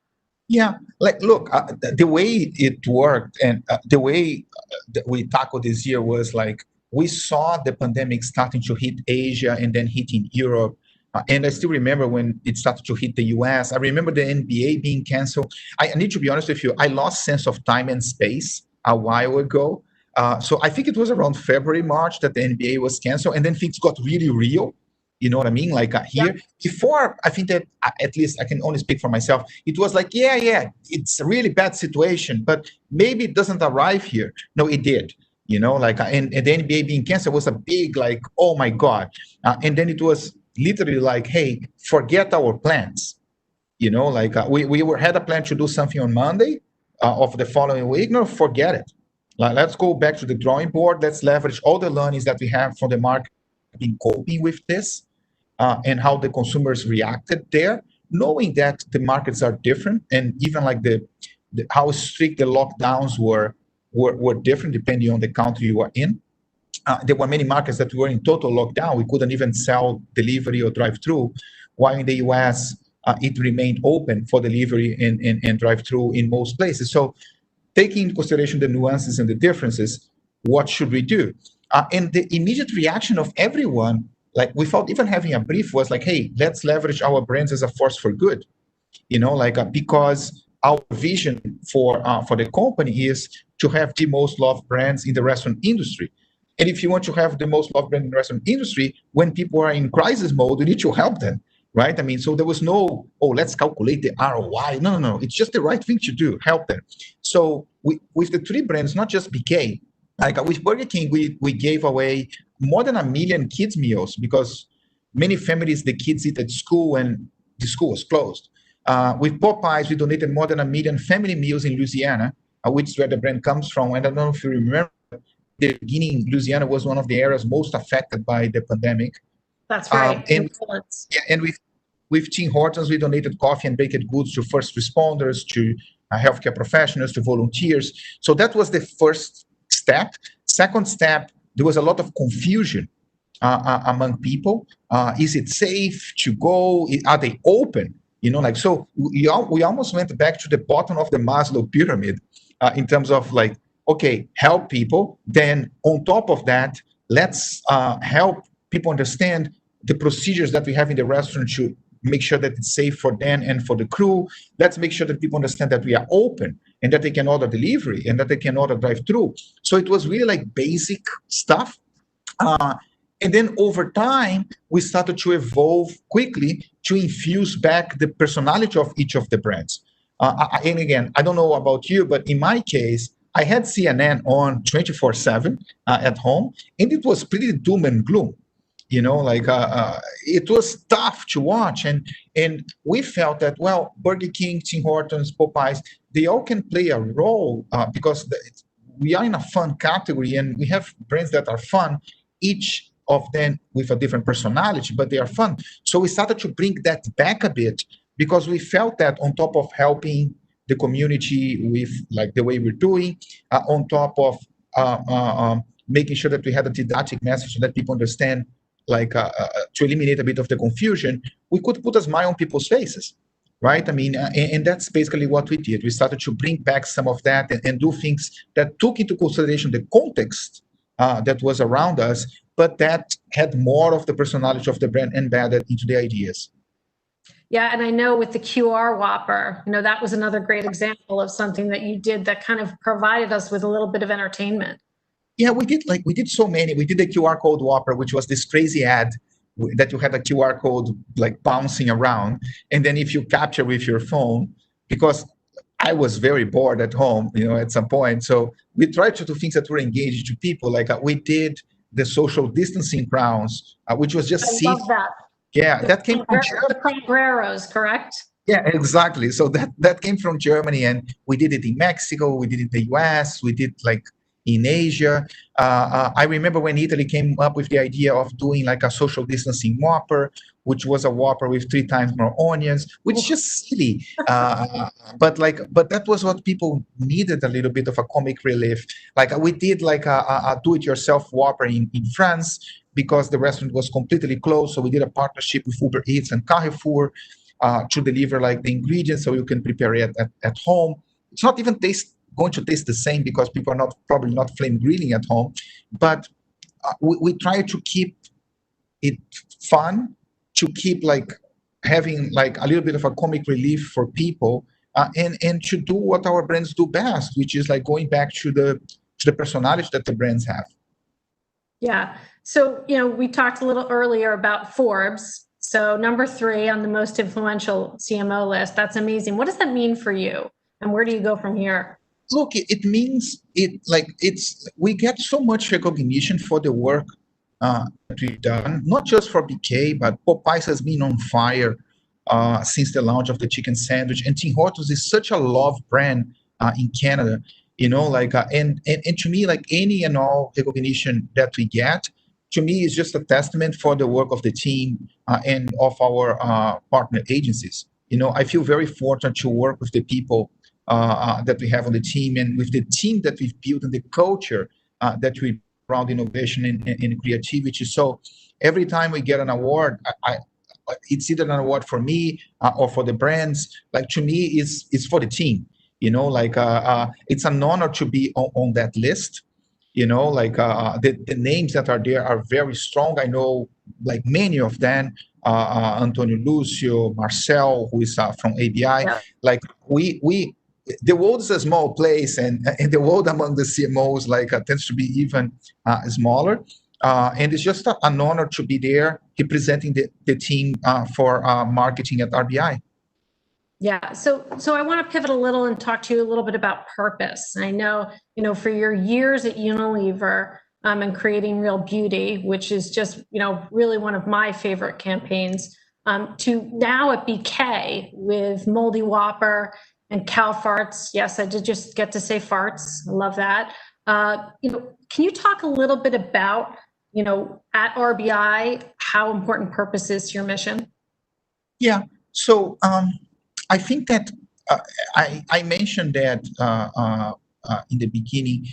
Yeah, look, the way it worked and the way that we tackled this year was like we saw the pandemic starting to hit Asia and then hitting Europe. And I still remember when it started to hit the US. I remember the NBA being canceled. I need to be honest with you, I lost sense of time and space a while ago. So I think it was around February, March that the NBA was canceled, and then things got really real. You know what I mean? Like here, before, I think that at least I can only speak for myself. It was like, yeah, it's a really bad situation, but maybe it doesn't arrive here. No, it did. And the NBA being canceled was a big, like, oh my God. And then it was literally like, hey, forget our plans. We had a plan to do something on Monday of the following week. No, forget it. Let's go back to the drawing board. Let's leverage all the learnings that we have from the market in coping with this. And how the consumers reacted there, knowing that the markets are different, and even like how strict the lockdowns were different depending on the country you are in. There were many markets that were in total lockdown. We couldn't even sell delivery or drive-through, while in the US, it remained open for delivery and drive-through in most places. So taking into consideration the nuances and the differences, what should we do? And the immediate reaction of everyone, like without even having a brief, was like, hey, let's leverage our brands as a force for good. Because our vision for the company is to have the most loved brands in the restaurant industry. And if you want to have the most loved brand in the restaurant industry, when people are in crisis mode, you need to help them, right? I mean, so there was no, let's calculate the ROI. No. It's just the right thing to do, help them. So with the three brands, not just BK, like with Burger King, we gave away more than 1 million kids meals because many families, the kids eat at school and the school was closed. With Popeyes, we donated more than 1 million family meals in Louisiana, which is where the brand comes from. And I don't know if you remember, the beginning, Louisiana was one of the areas most affected by the pandemic. That's right. And with Tim Hortons, we donated coffee and baked goods to first responders, to healthcare professionals, to volunteers. So that was the first step. Second step, there was a lot of confusion among people. Is it safe to go? Are they open? So we almost went back to the bottom of the Maslow pyramid in terms of like, okay, help people. Then on top of that, let's help people understand the procedures that we have in the restaurant to make sure that it's safe for them and for the crew. Let's make sure that people understand that we are open and that they can order delivery and that they can order drive-through. So it was really like basic stuff. And then over time, we started to evolve quickly to infuse back the personality of each of the brands. And again, I don't know about you, but in my case, I had CNN on 24/7 at home, and it was pretty doom and gloom. It was tough to watch. And we felt that, well, Burger King, Tim Hortons, Popeyes, they all can play a role because we are in a fun category and we have brands that are fun, each of them with a different personality, but they are fun. So we started to bring that back a bit because we felt that on top of helping the community with like the way we're doing, on top of making sure that we had a didactic message so that people understand, like to eliminate a bit of the confusion, we could put a smile on people's faces. right? I mean, and that's basically what we did. We started to bring back some of that and do things that took into consideration the context that was around us, but that had more of the personality of the brand embedded into the ideas. Yeah, and I know with the QR Whopper, that was another great example of something that you did that kind of provided us with a little bit of entertainment. Yeah, we did so many. We did the QR code Whopper, which was this crazy ad that you had a QR code like bouncing around, and then if you capture with your phone, because I was very bored at home, at some point. So we tried to do things that were engaging to people. Like we did the social distancing crowns, which was just I love that. Yeah, that came from The Sombreros, correct? Yeah, exactly. So that came from Germany, and we did it in Mexico, we did it in the US, we did like in Asia. I remember when Italy came up with the idea of doing like a social distancing Whopper, which was a Whopper with 3 times more onions, which is just silly. But that was what people needed, a little bit of a comic relief. Like we did like a do-it-yourself Whopper in France because the restaurant was completely closed. So we did a partnership with Uber Eats and Carrefour to deliver like the ingredients so you can prepare it at home. It's not even going to taste the same because people are probably not flame grilling at home, but we try to keep it fun, to keep like having like a little bit of a comic relief for people, and to do what our brands do best, which is like going back to the personality that the brands have. Yeah. So, we talked a little earlier about Forbes. So number 3 on the most influential CMO list. That's amazing. What does that mean for you? And where do you go from here? Look, it means we get so much recognition for the work that we've done, not just for BK, but Popeyes has been on fire since the launch of the chicken sandwich, and Tim Hortons is such a loved brand in Canada. And to me, like any and all recognition that we get, to me is just a testament for the work of the team and of our partner agencies. I feel very fortunate to work with the people that we have on the team and with the team that we've built and the culture that we around innovation and creativity. So every time we get an award, it's either an award for me or for the brands. Like to me, it's for the team. It's an honor to be on that list. The names that are there are very strong. I know like many of them, Antonio Lucio, Marcel, who is from ABI. Yeah. Like the world is a small place, and the world among the CMOs tends to be even smaller. And it's just an honor to be there representing the team for marketing at RBI. Yeah. So I want to pivot a little and talk to you a little bit about purpose. I know, for your years at Unilever and creating real beauty, which is just, really one of my favorite campaigns, to now at BK with Moldy Whopper and Cow Farts. Yes, I did just get to say farts. I love that. Can you talk a little bit about, at RBI, how important purpose is to your mission? Yeah. So, I think that I mentioned that in the beginning,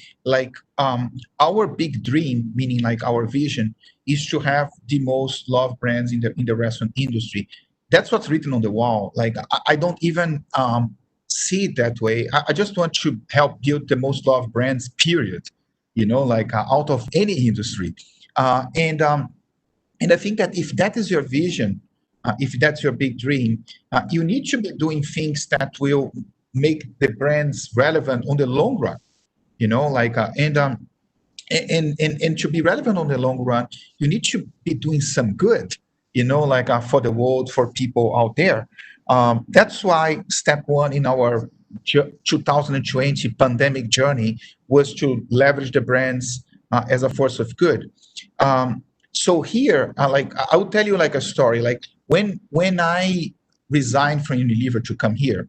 our big dream, meaning like our vision, is to have the most loved brands in the restaurant industry. That's what's written on the wall. Like I don't even see it that way. I just want to help build the most loved brands, period. Out of any industry, and I think that if that is your vision, if that's your big dream, you need to be doing things that will make the brands relevant on the long run. And to be relevant on the long run, you need to be doing some good. For the world, for people out there. That's why step 1 in our 2020 pandemic journey was to leverage the brands as a force of good. So here, I will tell you like a story. Like when I resigned from Unilever to come here,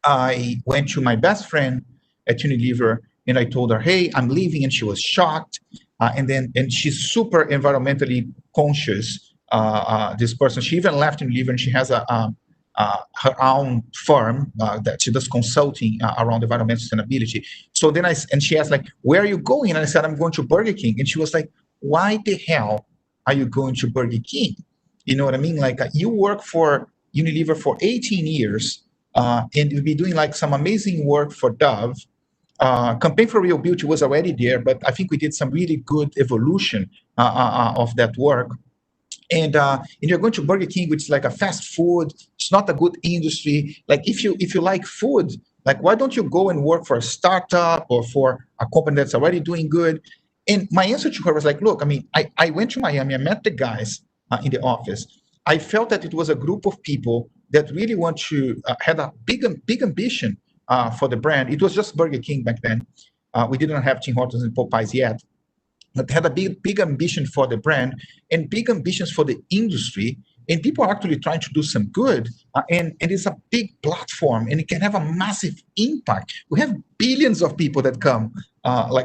I went to my best friend at Unilever and I told her, "Hey, I'm leaving," and she was shocked. And she's super environmentally conscious. This person, she even left Unilever, and she has her own firm that she does consulting around environmental sustainability. So then she asked like, "Where are you going?" And I said, "I'm going to Burger King." And she was like, "Why the hell are you going to Burger King?" You know what I mean? Like you work for Unilever for 18 years, and we've been doing like some amazing work for Dove. Campaign for Real Beauty was already there, but I think we did some really good evolution of that work. And you're going to Burger King, which is like a fast food. It's not a good industry. Like if you like food, like why don't you go and work for a startup or for a company that's already doing good? And my answer to her was like, look, I mean, I went to Miami, I met the guys in the office. I felt that it was a group of people that really want to had a big ambition for the brand. It was just Burger King back then. We didn't have Tim Hortons and Popeyes yet, but had a big ambition for the brand and big ambitions for the industry. And people are actually trying to do some good, and it's a big platform, and it can have a massive impact. We have billions of people that come.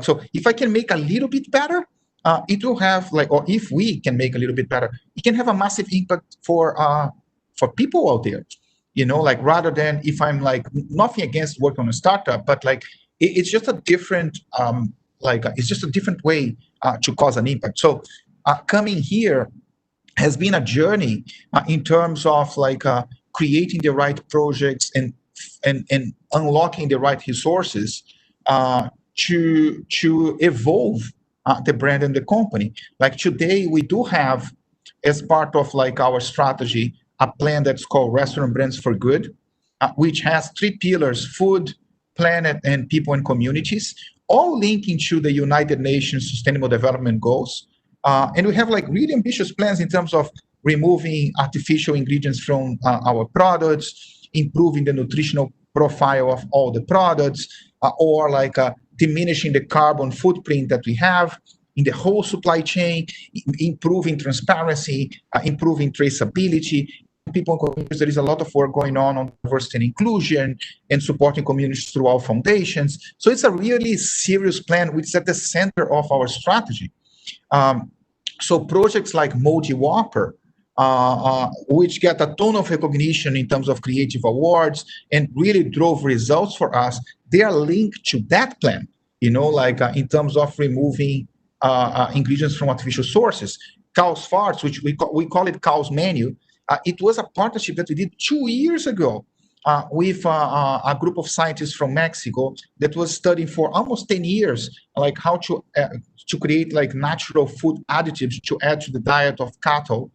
So if I can make a little bit better, it will have or if we can make a little bit better, it can have a massive impact for people out there. Rather than if I'm like nothing against working on a startup, but like it's just a different it's just a different way to cause an impact. So coming here has been a journey in terms of creating the right projects and unlocking the right resources to evolve the brand and the company. Like today, we do have, as part of our strategy, a plan that's called Restaurant Brands for Good, which has 3 pillars: food, planet, and people and communities, all linking to the United Nations Sustainable Development Goals. And we have really ambitious plans in terms of removing artificial ingredients from our products, improving the nutritional profile of all the products, or diminishing the carbon footprint that we have in the whole supply chain, improving transparency, improving traceability. People and communities, there is a lot of work going on diversity and inclusion and supporting communities through our foundations. So it's a really serious plan, which is at the center of our strategy. So projects like Moldy Whopper, which get a ton of recognition in terms of creative awards and really drove results for us, they are linked to that plan, in terms of removing ingredients from artificial sources. Cow's Farts, which we call it Cow's Menu, it was a partnership that we did 2 years ago with a group of scientists from Mexico that was studying for almost 10 years, how to create natural food additives to add to the diet of cattle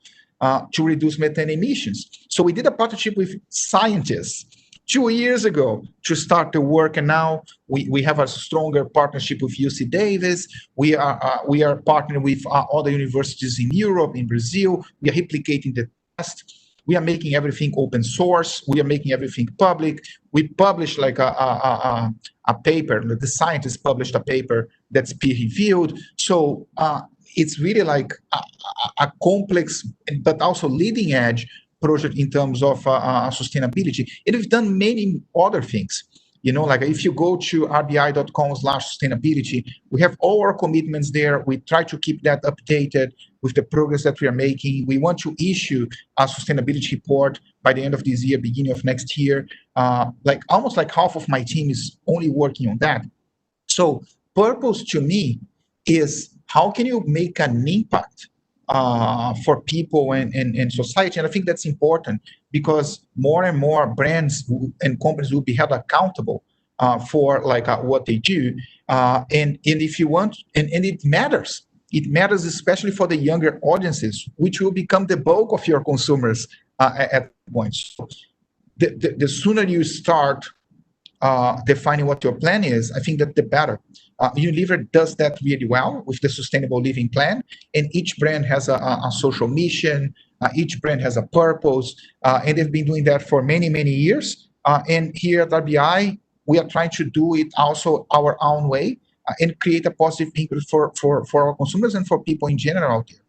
to reduce methane emissions. So we did a partnership with scientists 2 years ago to start the work, and now we have a stronger partnership with UC Davis. We are partnering with other universities in Europe, in Brazil. We are replicating the test. We are making everything open source. We are making everything public. We published a paper. The scientists published a paper that's peer-reviewed. So it's really a complex but also leading edge project in terms of sustainability. And we've done many other things. If you go to rbi.com/sustainability, we have all our commitments there. We try to keep that updated with the progress that we are making. We want to issue a sustainability report by the end of this year, beginning of next year. Almost half of my team is only working on that. So purpose to me is how can you make an impact for people and society? And I think that's important because more and more brands and companies will be held accountable for what they do. And if you want, and it matters. It matters especially for the younger audiences, which will become the bulk of your consumers at that point. So the sooner you start defining what your plan is, I think that the better. Unilever does that really well with the Sustainable Living Plan, and each brand has a social mission, each brand has a purpose, and they've been doing that for many, many years. And here at RBI, we are trying to do it also our own way and create a positive impact for our consumers and for people in general out there.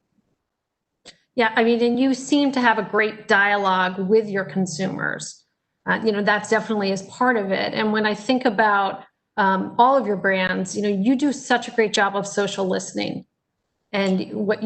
Yeah, I mean, and you seem to have a great dialogue with your consumers. That's definitely is part of it. And when I think about all of your brands, you do such a great job of social listening. And what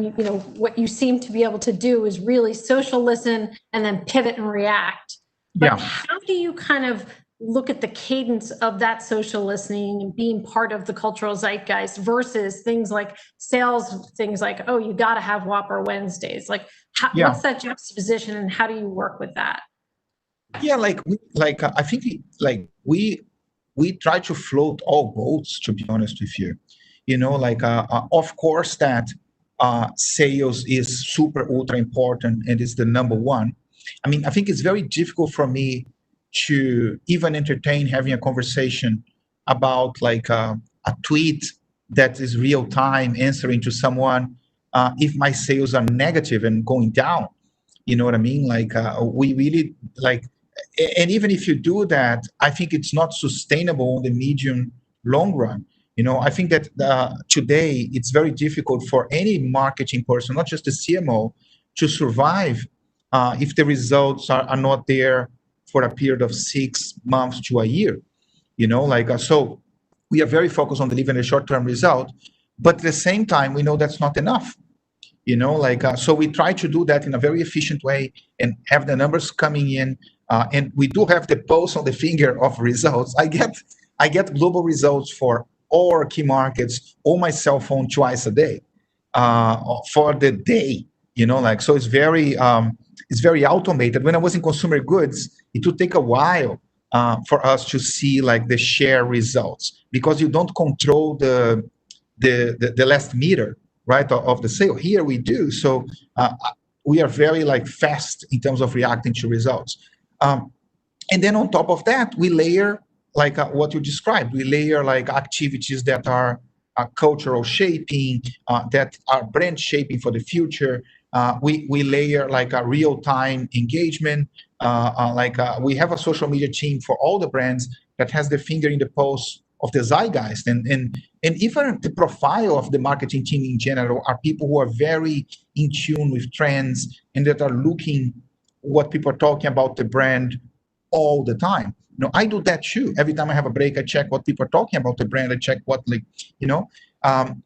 you seem to be able to do is really social listen and then pivot and react. But how do you kind of look at the cadence of that social listening and being part of the cultural zeitgeist versus things like sales, things like, oh, you got to have Whopper Wednesdays. What's that juxtaposition and how do you work with that? Yeah, I think we try to float all boats, to be honest with you. Of course that sales is super ultra important and is the number one. I mean, I think it's very difficult for me to even entertain having a conversation about a tweet that is real time answering to someone if my sales are negative and going down. You know what I mean? We really and even if you do that, I think it's not sustainable in the medium long run. I think that today it's very difficult for any marketing person, not just the CMO, to survive if the results are not there for a period of 6 months to a year. So we are very focused on delivering a short-term result, but at the same time, we know that's not enough. So we try to do that in a very efficient way and have the numbers coming in, and we do have the pulse on the finger of results. I get global results for all our key markets on my cell phone twice a day for the day. So it's very automated. When I was in consumer goods, it would take a while for us to see the share results, because you don't control the last meter, right, of the sale. Here we do. So we are very fast in terms of reacting to results. And then on top of that, we layer what you described. We layer activities that are cultural shaping, that are brand shaping for the future. We layer a real-time engagement. We have a social media team for all the brands that has their finger in the pulse of the zeitgeist, and even the profile of the marketing team in general are people who are very in tune with trends and that are looking what people are talking about the brand all the time. I do that too. Every time I have a break, I check what people are talking about the brand. I check what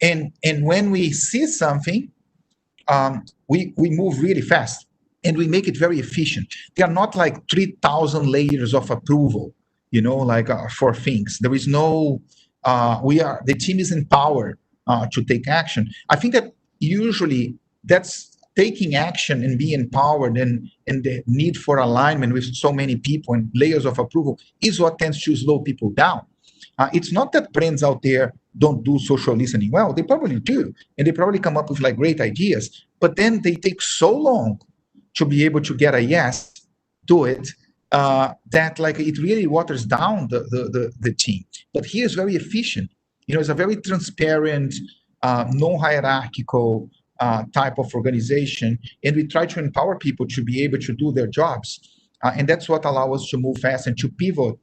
and when we see something, we move really fast and we make it very efficient. There are not 3,000 layers of approval, for things. There is no, the team is empowered to take action. I think that usually that's taking action and being empowered, and the need for alignment with so many people and layers of approval is what tends to slow people down. It's not that brands out there don't do social listening well. They probably do, and they probably come up with great ideas, but then they take so long to be able to get a yes to it that it really waters down the team. But he is very efficient. It's a very transparent, non-hierarchical type of organization, and we try to empower people to be able to do their jobs, and that's what allows us to move fast and to pivot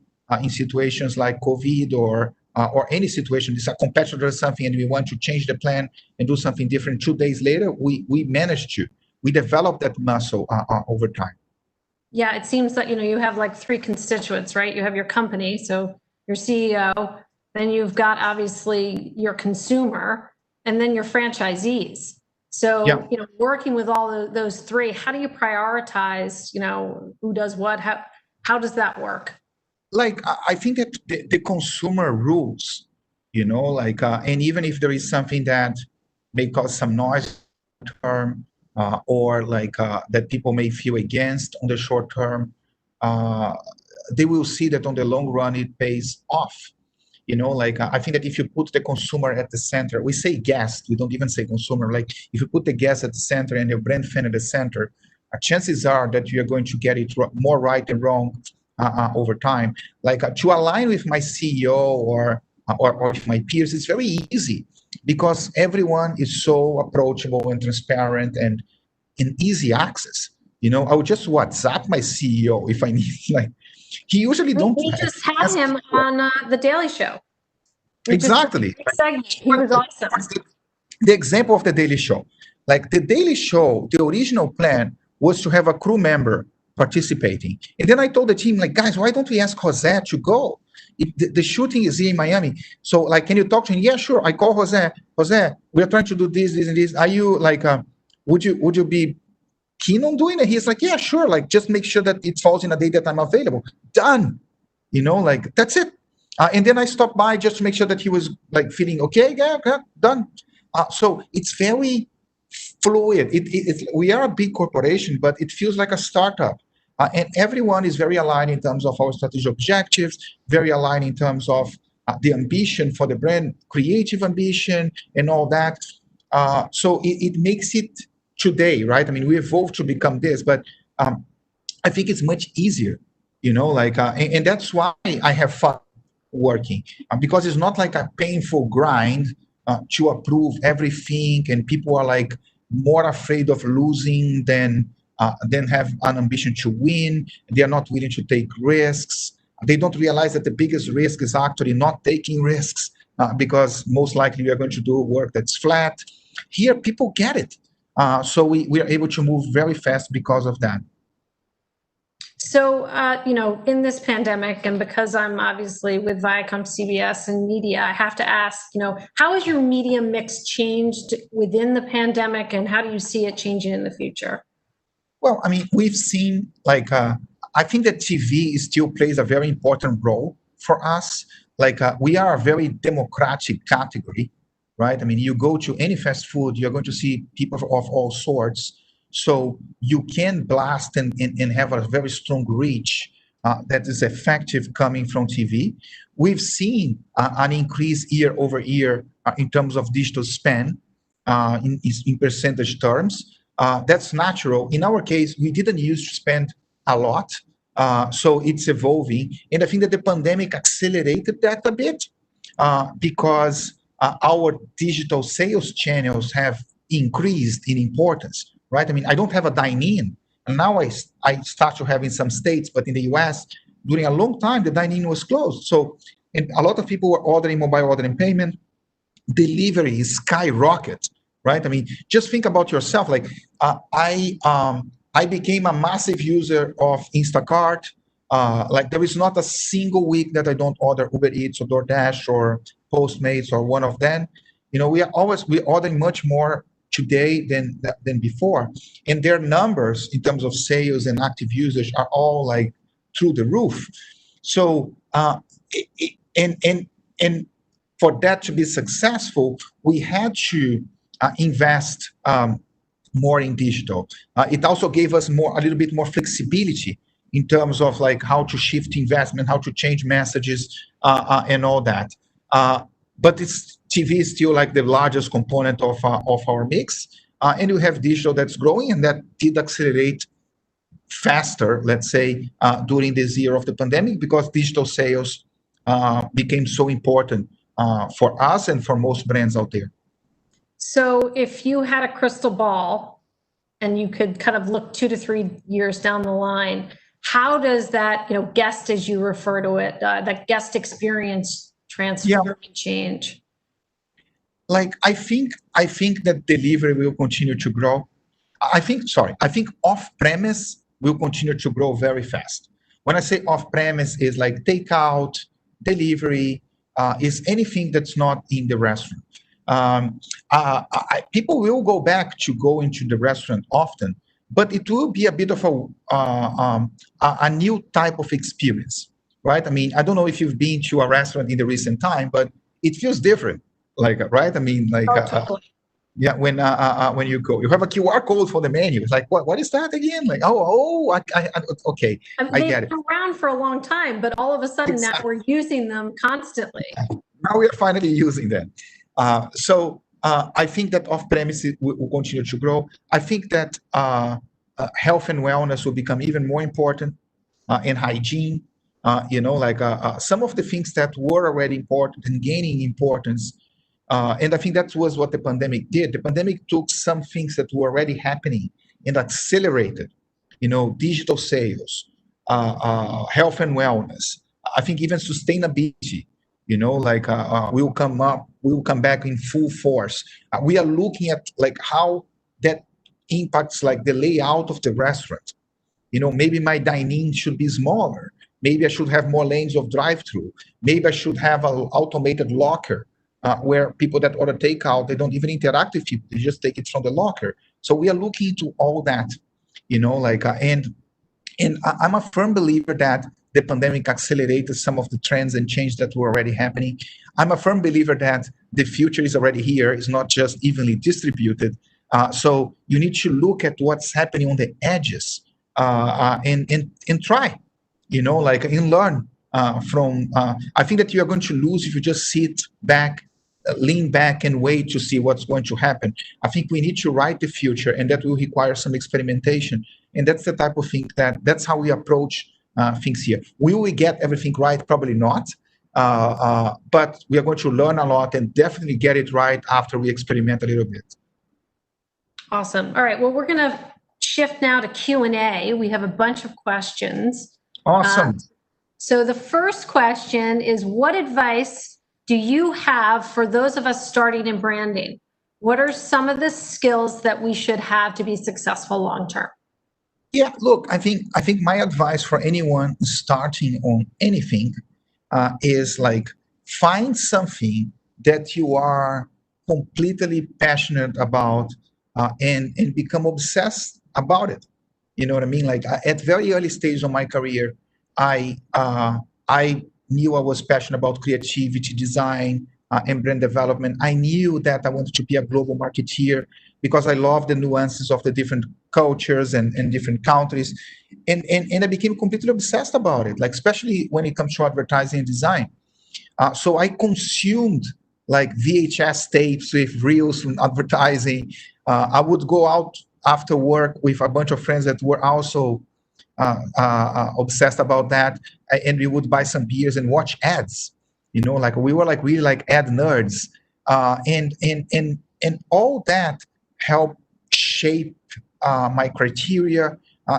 in situations like COVID or any situation. This is a competitor does something and we want to change the plan and do something different. 2 days later, we managed to. We developed that muscle over time. Yeah, it seems that you have three constituents, right? You have your company, so your CEO, then you've got obviously your consumer, and then your franchisees. So, Yeah. Working with all those three, how do you prioritize, who does what? How does that work? I think that the consumer rules, and even if there is something that may cause some noise term, or that people may feel against on the short term, they will see that on the long run it pays off. I think that if you put the consumer at the center, we say guest, we don't even say consumer. If you put the guest at the center and your brand fan at the center, chances are that you're going to get it more right than wrong over time. To align with my CEO or with my peers, it's very easy because everyone is so approachable and transparent and in easy access. I would just WhatsApp my CEO if I need. He usually don't. We just had him on The Daily Show. Exactly. He was awesome. The example of The Daily Show. The Daily Show, the original plan was to have a crew member participating. And then I told the team, guys, why don't we ask Jose to go? The shooting is here in Miami. So, can you talk to him? Yeah, sure. I call Jose. Jose, we are trying to do this, and this. Are you, would you be keen on doing it? He's like, yeah, sure. Just make sure that it falls in a day that I'm available. Done. That's it. And then I stopped by just to make sure that he was feeling okay. Yeah, done. So it's very fluid. We are a big corporation, but it feels like a startup. And everyone is very aligned in terms of our strategic objectives, very aligned in terms of the ambition for the brand, creative ambition, and all that. So it makes it today, right? I mean, we evolved to become this, but I think it's much easier, and that's why I have fun working, because it's not like a painful grind to approve everything, and people are like more afraid of losing than have an ambition to win. They are not willing to take risks. They don't realize that the biggest risk is actually not taking risks, because most likely we are going to do work that's flat. Here, people get it. So we are able to move very fast because of that. So, in this pandemic, and because I'm obviously with Viacom CBS and media, I have to ask, how has your media mix changed within the pandemic, and how do you see it changing in the future? Well, I mean, we've seen I think that TV still plays a very important role for us. We are a very democratic category, right? I mean, you go to any fast food, you're going to see people of all sorts. So you can blast and have a very strong reach that is effective coming from TV. We've seen an increase year over year in terms of digital spend in percentage terms. That's natural. In our case, we didn't used to spend a lot. So it's evolving. And I think that the pandemic accelerated that a bit because our digital sales channels have increased in importance, right? I mean, I don't have a dine-in. And now I start to have in some states, but in the US, during a long time, the dine-in was closed. So and a lot of people were ordering mobile ordering payment. Delivery skyrocket, right? I mean, just think about yourself. I became a massive user of Instacart. There is not a single week that I don't order Uber Eats or DoorDash or Postmates or one of them. We're ordering much more today than before, and their numbers in terms of sales and active usage are all like through the roof. So and for that to be successful, we had to invest more in digital. It also gave us a little bit more flexibility in terms of how to shift investment, how to change messages, and all that. But TV is still the largest component of our mix, and we have digital that's growing, and that did accelerate faster, let's say, during this year of the pandemic, because digital sales became so important for us and for most brands out there. So if you had a crystal ball and you could kind of look 2 to 3 years down the line, how does that, guest, as you refer to it, that guest experience transform and change? I think that delivery will continue to grow. I think off-premise will continue to grow very fast. When I say off-premise, is like takeout, delivery, is anything that's not in the restaurant. People will go back to go into the restaurant often, but it will be a bit of a new type of experience, right? I mean, I don't know if you've been to a restaurant in the recent time, but it feels different, right? I mean, totally. Yeah, when you go, you have a QR code for the menu. It's like, what is that again? Okay, I get it. They've been around for a long time, but all of a sudden now we're using them constantly. Now we are finally using them. So I think that off-premise will continue to grow. I think that health and wellness will become even more important, and hygiene. Some of the things that were already important and gaining importance. And I think that was what the pandemic did. The pandemic took some things that were already happening and accelerated, digital sales, health and wellness. I think even sustainability, will come back in full force. We are looking at how that impacts the layout of the restaurant. Maybe my dining should be smaller. Maybe I should have more lanes of drive-through. Maybe I should have an automated locker where people that order takeout, they don't even interact with people. They just take it from the locker. So we are looking into all that, and I'm a firm believer that the pandemic accelerated some of the trends and change that were already happening. I'm a firm believer that the future is already here. It's not just evenly distributed. So you need to look at what's happening on the edges and try, like, and learn from. I think that you are going to lose if you just sit back, lean back, and wait to see what's going to happen. I think we need to write the future, and that will require some experimentation. And that's the type of thing that's how we approach things here. Will we get everything right? Probably not. But we are going to learn a lot and definitely get it right after we experiment a little bit. Awesome. All right. Well, we're going to shift now to Q&A. We have a bunch of questions. Awesome. So the first question is, what advice do you have for those of us starting in branding? What are some of the skills that we should have to be successful long-term? Yeah, look, I think my advice for anyone starting on anything is like, find something that you are completely passionate about and become obsessed about it. You know what I mean? Like, at very early stage of my career, I knew I was passionate about creativity, design, and brand development. I knew that I wanted to be a global marketeer because I love the nuances of the different cultures and different countries. And I became completely obsessed about it, like, especially when it comes to advertising and design. So I consumed like VHS tapes with reels from advertising. I would go out after work with a bunch of friends that were also obsessed about that, and we would buy some beers and watch ads. Like, we were like really like ad nerds, and all that helped shape my criteria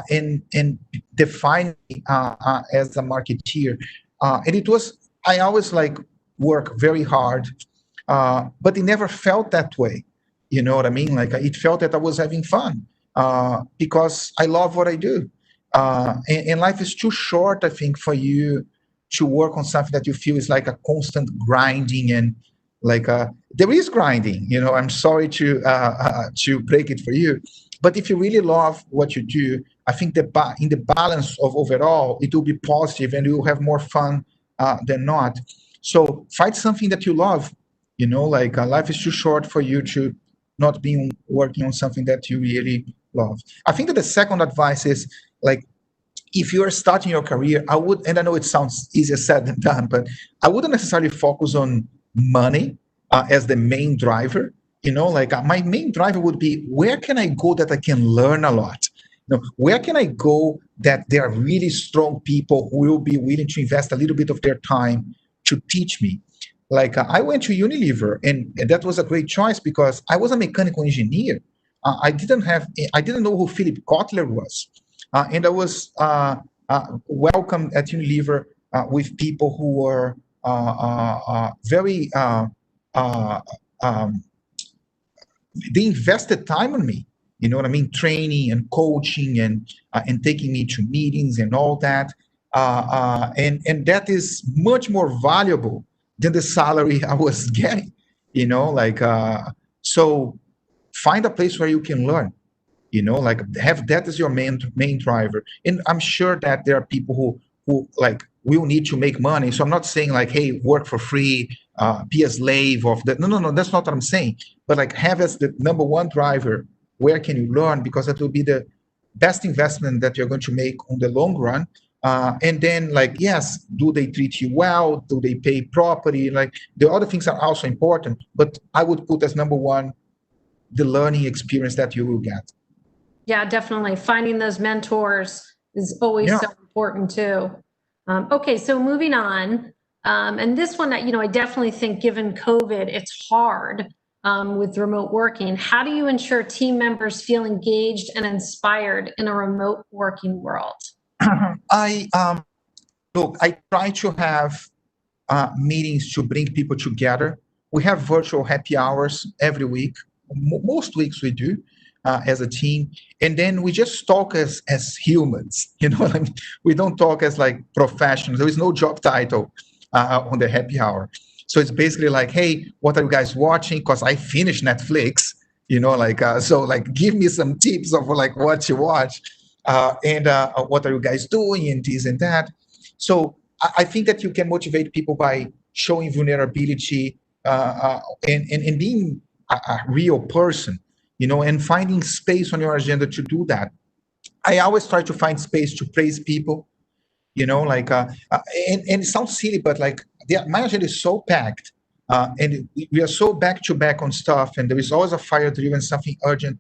and define me as a marketeer. And it was, I always like work very hard, but it never felt that way. You know what I mean? Like, it felt that I was having fun because I love what I do. And life is too short, I think, for you to work on something that you feel is like a constant grinding, and like there is grinding. I'm sorry to break it for you, but if you really love what you do, I think in the balance of overall, it will be positive and you will have more fun than not. So find something that you love. Like, life is too short for you to not be working on something that you really love. I think that the second advice is, like, if you are starting your career, I would, and I know it sounds easier said than done, but I wouldn't necessarily focus on money as the main driver. Like, my main driver would be, where can I go that I can learn a lot? Where can I go that there are really strong people who will be willing to invest a little bit of their time to teach me? Like, I went to Unilever, and that was a great choice because I was a mechanical engineer. I didn't know who Philip Kotler was. And I was welcomed at Unilever with people who were very, they invested time on me, you know what I mean? Training and coaching and taking me to meetings and all that. And that is much more valuable than the salary I was getting, like, so find a place where you can learn. Like, have that as your main driver. And I'm sure that there are people who like will need to make money. So I'm not saying like, hey, work for free, be a slave of that. No, that's not what I'm saying. But like, have as the number one driver, where can you learn? Because that will be the best investment that you're going to make on the long run. And then, like, yes, do they treat you well? Do they pay properly? Like, the other things are also important, but I would put as number one the learning experience that you will get. Yeah, definitely. Finding those mentors is always so important too. Okay, so moving on. And this one, I definitely think, given COVID, it's hard with remote working. How do you ensure team members feel engaged and inspired in a remote working world? I try to have meetings to bring people together. We have virtual happy hours every week. Most weeks we do. As a team, and then we just talk as humans. You know what I mean? We don't talk as like professionals. There is no job title on the happy hour. So it's basically like, hey, what are you guys watching? Because I finished Netflix. So like, give me some tips of like what you watch, and what are you guys doing, and this and that. So I think that you can motivate people by showing vulnerability and being a real person. And finding space on your agenda to do that. I always try to find space to praise people, and it sounds silly, but like my agenda is so packed, and we are so back to back on stuff, and there is always a fire driven, something urgent,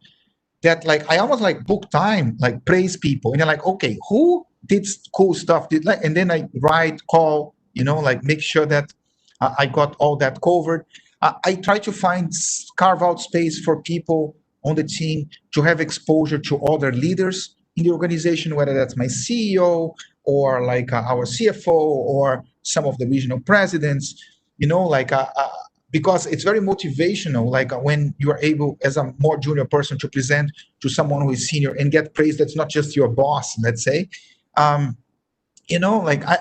that like I almost like book time, like praise people, and they're like, okay, who did cool stuff, and then I write, call, like make sure that I got all that covered. I try to carve out space for people on the team to have exposure to other leaders in the organization, whether that's my CEO or like our CFO or some of the regional presidents, because it's very motivational, like when you are able as a more junior person to present to someone who is senior and get praise that's not just your boss, let's say. I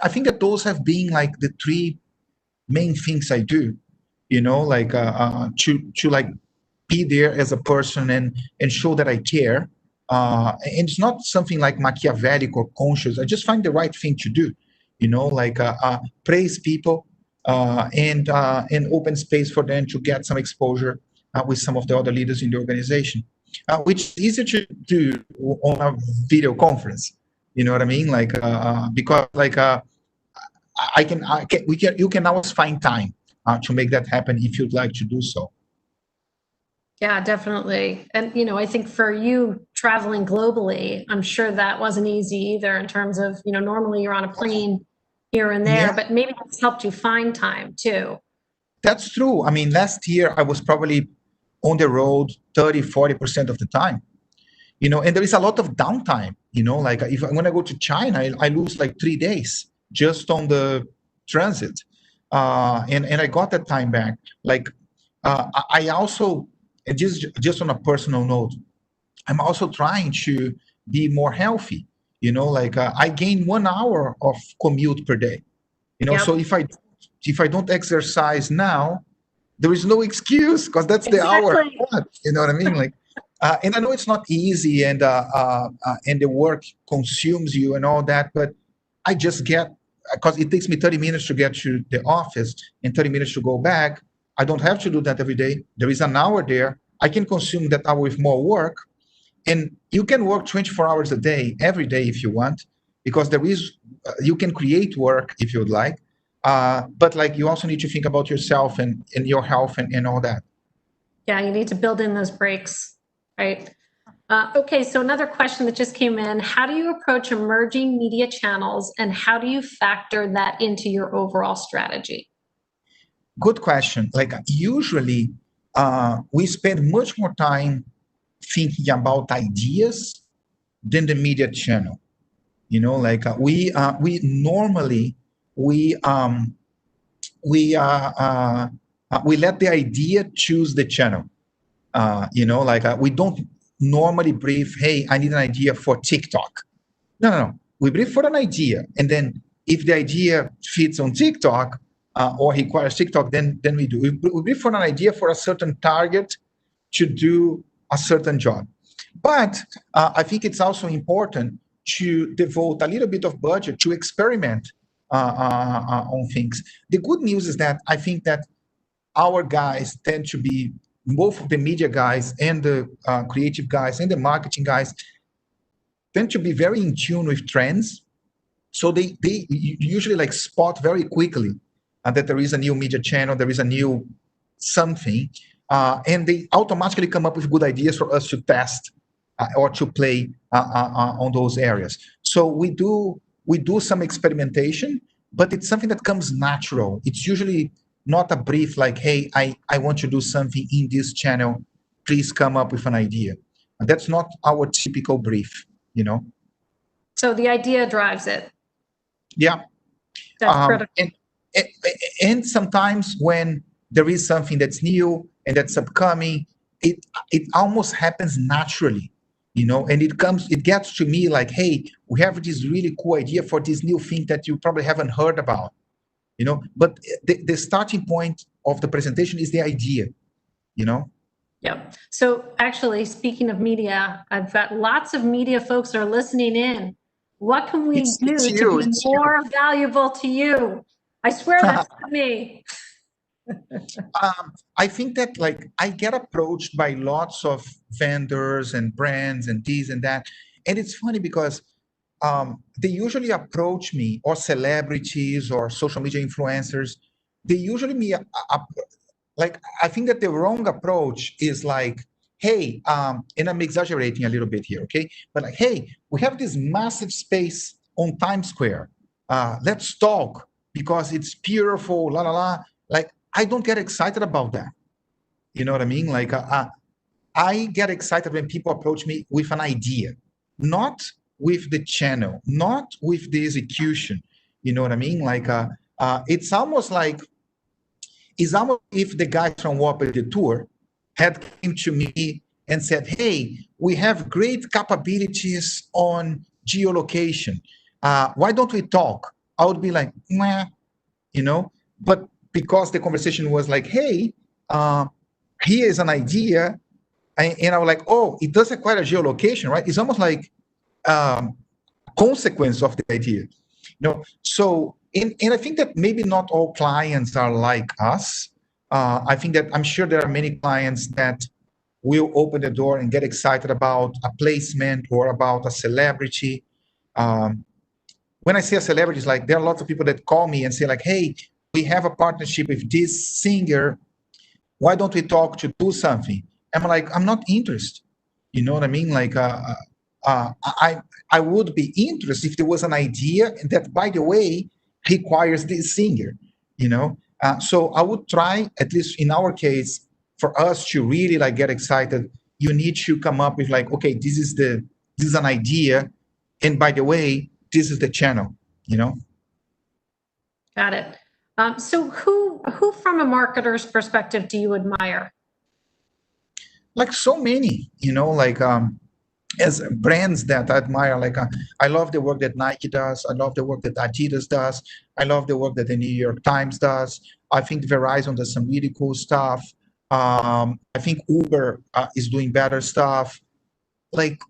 think that those have been like the three main things I do, to like be there as a person and show that I care. And it's not something like Machiavellic or conscious. I just find the right thing to do, praise people, and open space for them to get some exposure with some of the other leaders in the organization, which is easier to do on a video conference. You know what I mean? Like because like you can always find time to make that happen if you'd like to do so. Yeah, definitely. And, I think for you traveling globally, I'm sure that wasn't easy either in terms of, normally you're on a plane here and there, but maybe it's helped you find time too. That's true. I mean, last year I was probably on the road 30-40% of the time, and there is a lot of downtime, like when I go to China, I lose like 3 days just on the transit. And I got that time back. Like I also, and just on a personal note, I'm also trying to be more healthy. I gain 1 hour of commute per day. Yep. So if I don't exercise now, there is no excuse because that's the hour. You know what I mean? Like, and I know it's not easy, and the work consumes you and all that, but I just get, because it takes me 30 minutes to get to the office and 30 minutes to go back. I don't have to do that every day. There is an hour there. I can consume that hour with more work. And you can work 24 hours a day, every day if you want, because you can create work if you'd like. But like you also need to think about yourself and your health and all that. Yeah, you need to build in those breaks, right? Okay, so another question that just came in. How do you approach emerging media channels and how do you factor that into your overall strategy? Good question. Like usually we spend much more time thinking about ideas than the media channel. Like we normally we let the idea choose the channel. Like we don't normally brief, hey, I need an idea for TikTok. No. We brief for an idea, and then if the idea fits on TikTok or requires TikTok, then we do. We brief for an idea for a certain target to do a certain job. But I think it's also important to devote a little bit of budget to experiment on things. The good news is that I think that our guys tend to be, both the media guys and the creative guys and the marketing guys tend to be very in tune with trends. So they usually like spot very quickly that there is a new media channel, there is a new something, and they automatically come up with good ideas for us to test or to play on those areas. So we do some experimentation, but it's something that comes natural. It's usually not a brief like, hey, I want to do something in this channel. Please come up with an idea. And that's not our typical brief, So the idea drives it. Yeah. That's critical. And sometimes when there is something that's new and that's upcoming, it almost happens naturally, and it gets to me like, hey, we have this really cool idea for this new thing that you probably haven't heard about, but the starting point of the presentation is the idea, Yep. So actually, speaking of media, I've got lots of media folks that are listening in. What can we do to be more valuable to you? I swear that's not me. I think that like I get approached by lots of vendors and brands and this and that, and it's funny because they usually approach me, or celebrities or social media influencers. They usually like, I think that the wrong approach is like, hey, and I'm exaggerating a little bit here, okay? But like, hey, we have this massive space on Times Square. Let's talk because it's beautiful, la la la. Like, I don't get excited about that. You know what I mean? Like, I get excited when people approach me with an idea, not with the channel, not with the execution. You know what I mean? Like, it's almost if the guy from Whopper the Tour had came to me and said, hey, we have great capabilities on geolocation. Why don't we talk? I would be like, meh, you know, but because the conversation was like, hey, here is an idea. And I was like, oh, it does require a geolocation, right? It's almost like consequence of the idea. So and I think that maybe not all clients are like us. I think that I'm sure there are many clients that will open the door and get excited about a placement or about a celebrity. When I say a celebrity, it's like there are lots of people that call me and say like, hey, we have a partnership with this singer. Why don't we talk to do something? I'm like, I'm not interested. You know what I mean? Like, I would be interested if there was an idea that, by the way, requires this singer, you know? So I would try, at least in our case, for us to really like get excited, you need to come up with like, okay, this is an idea. And by the way, this is the channel, you know? Got it. So who from a marketer's perspective do you admire? Like so many, you know, like as brands that I admire, like I love the work that Nike does. I love the work that Adidas does. I love the work that the New York Times does. I think Verizon does some really cool stuff. I think Uber is doing better stuff. Like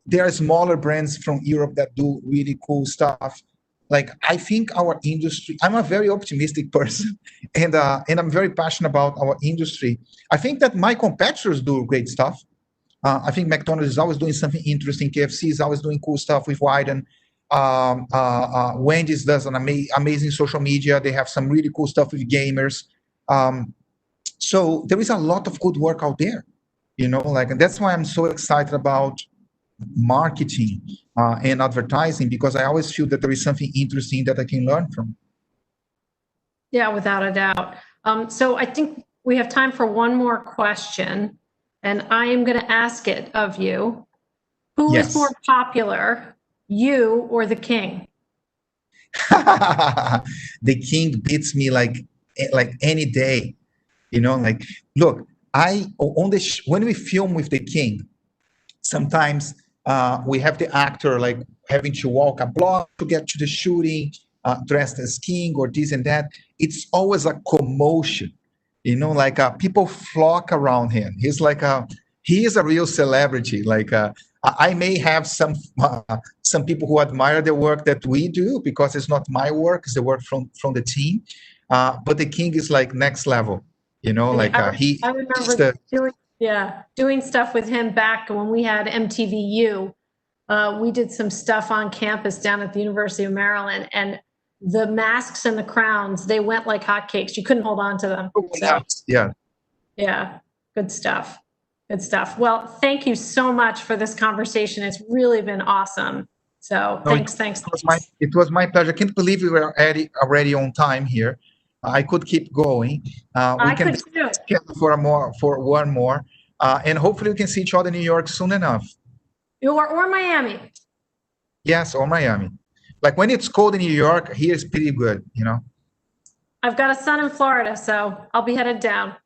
there are smaller brands from Europe that do really cool stuff. Like I think our industry, I'm a very optimistic person and I'm very passionate about our industry. I think that my competitors do great stuff. I think McDonald's is always doing something interesting. KFC is always doing cool stuff with Wyden. Wendy's does an amazing social media. They have some really cool stuff with gamers. So there is a lot of good work out there, you know, like, and that's why I'm so excited about marketing and advertising, because I always feel that there is something interesting that I can learn from. Yeah, without a doubt. So I think we have time for one more question, and I am going to ask it of you. Who is more popular, you or the king? The king beats me like any day, you know. Like, look, when we film with the king, sometimes we have the actor like having to walk a block to get to the shooting, dressed as king or this and that. It's always a commotion, you know, like people flock around him. He is a real celebrity. Like I may have some people who admire the work that we do because it's not my work, it's the work from the team. But the king is like next level, you know, like I remember doing stuff with him back when we had MTVU. We did some stuff on campus down at the University of Maryland, and the masks and the crowns, they went like hotcakes. You couldn't hold on to them. So, yeah, good stuff. Good stuff. Well, thank you so much for this conversation. It's really been awesome. So thanks. It was my pleasure. I can't believe we were already on time here. I could keep going. We can schedule for one more. And hopefully we can see each other in New York soon enough. Or Miami. Yes, or Miami. Like when it's cold in New York, here is pretty good, you know. I've got a son in Florida, so I'll be headed down.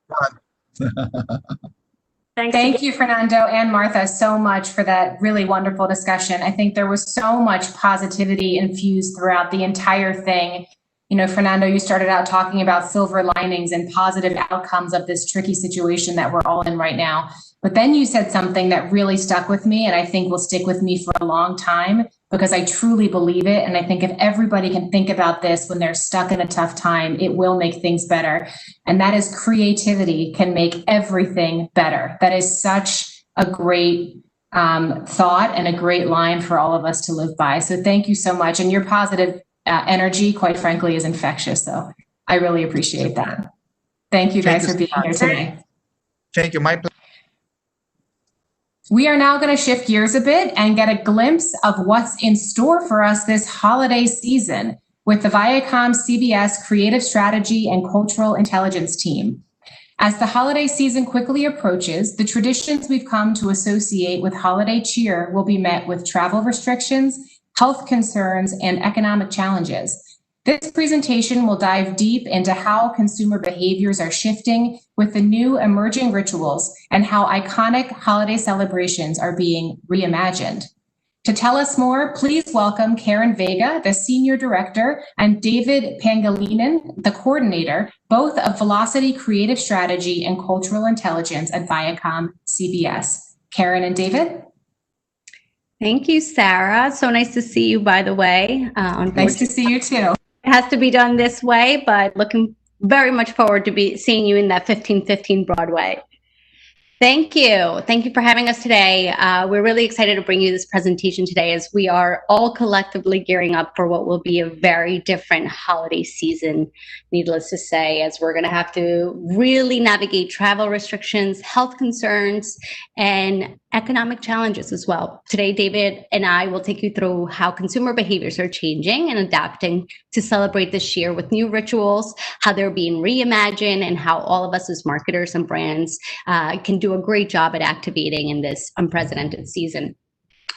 Thank you, Fernando and Martha, so much for that really wonderful discussion. I think there was so much positivity infused throughout the entire thing. You know, Fernando, you started out talking about silver linings and positive outcomes of this tricky situation that we're all in right now. But then you said something that really stuck with me, and I think will stick with me for a long time, because I truly believe it. And I think if everybody can think about this when they're stuck in a tough time, it will make things better. And that is creativity can make everything better. That is such a great thought and a great line for all of us to live by. So thank you so much. And your positive energy, quite frankly, is infectious. So I really appreciate that. Thank you guys for being here today. Thank you. My pleasure. We are now going to shift gears a bit and get a glimpse of what's in store for us this holiday season with the Viacom CBS Creative Strategy and Cultural Intelligence team. As the holiday season quickly approaches, the traditions we've come to associate with holiday cheer will be met with travel restrictions, health concerns, and economic challenges. This presentation will dive deep into how consumer behaviors are shifting with the new emerging rituals and how iconic holiday celebrations are being reimagined. To tell us more, please welcome Karen Vega, the Senior Director, and David Pangilinan, the Coordinator, both of Velocity Creative Strategy and Cultural Intelligence at Viacom CBS. Karen and David? Thank you, Sarah. So nice to see you, by the way. Nice to see you too. It has to be done this way, but looking very much forward to seeing you in that 1515 Broadway. Thank you. Thank you for having us today. We're really excited to bring you this presentation today as we are all collectively gearing up for what will be a very different holiday season, needless to say, as we're going to have to really navigate travel restrictions, health concerns, and economic challenges as well. Today, David and I will take you through how consumer behaviors are changing and adapting to celebrate this year with new rituals, how they're being reimagined, and how all of us as marketers and brands can do a great job at activating in this unprecedented season.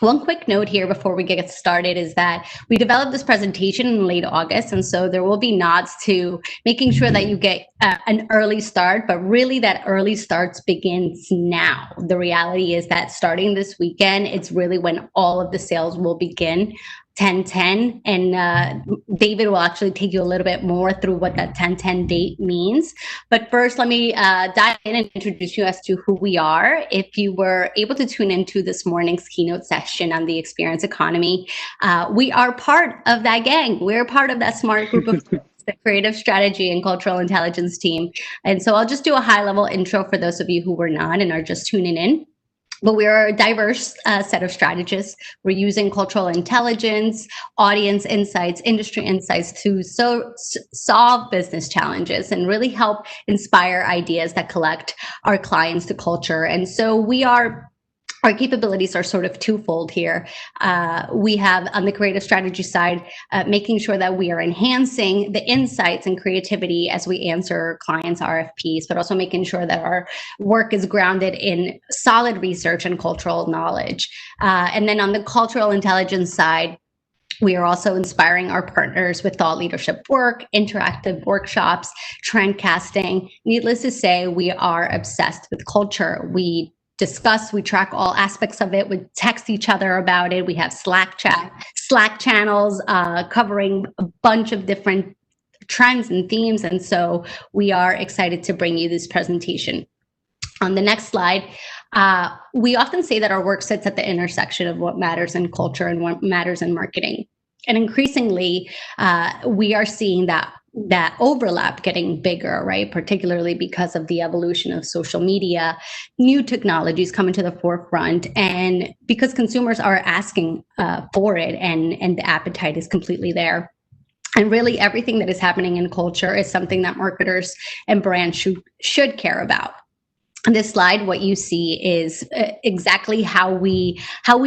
One quick note here before we get started is that we developed this presentation in late August, and so there will be nods to making sure that you get an early start, but really that early starts begins now. The reality is that starting this weekend, it's really when all of the sales will begin. 10/10, and David will actually take you a little bit more through what that 10/10 date means. But first, let me dive in and introduce you as to who we are. If you were able to tune into this morning's keynote session on the experience economy, we are part of that gang. We're part of that smart group of the Creative Strategy and Cultural Intelligence team. And so I'll just do a high-level intro for those of you who were not and are just tuning in. But we are a diverse set of strategists. We're using cultural intelligence, audience insights, industry insights to solve business challenges and really help inspire ideas that collect our clients to culture. And so our capabilities are sort of twofold here. We have on the creative strategy side, making sure that we are enhancing the insights and creativity as we answer clients' RFPs, but also making sure that our work is grounded in solid research and cultural knowledge. And then on the cultural intelligence side, we are also inspiring our partners with thought leadership work, interactive workshops, trend casting. Needless to say, we are obsessed with culture. We track all aspects of it. We text each other about it. We have Slack channels covering a bunch of different trends and themes. And so we are excited to bring you this presentation. On the next slide, we often say that our work sits at the intersection of what matters in culture and what matters in marketing. And increasingly, we are seeing that overlap getting bigger, right? Particularly because of the evolution of social media, new technologies coming to the forefront, and because consumers are asking for it, and the appetite is completely there. And really, everything that is happening in culture is something that marketers and brands should care about. On this slide, what you see is exactly how we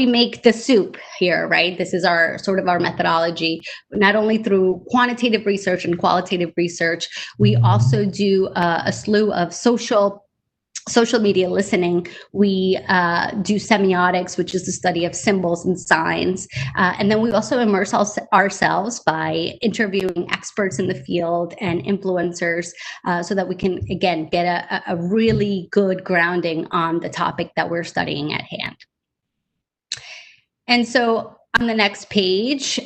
make the soup here, right? This is our methodology, not only through quantitative research and qualitative research. We also do a slew of social media listening. We do semiotics, which is the study of symbols and signs. And then we also immerse ourselves by interviewing experts in the field and influencers so that we can, again, get a really good grounding on the topic that we're studying at hand. And so on the next page,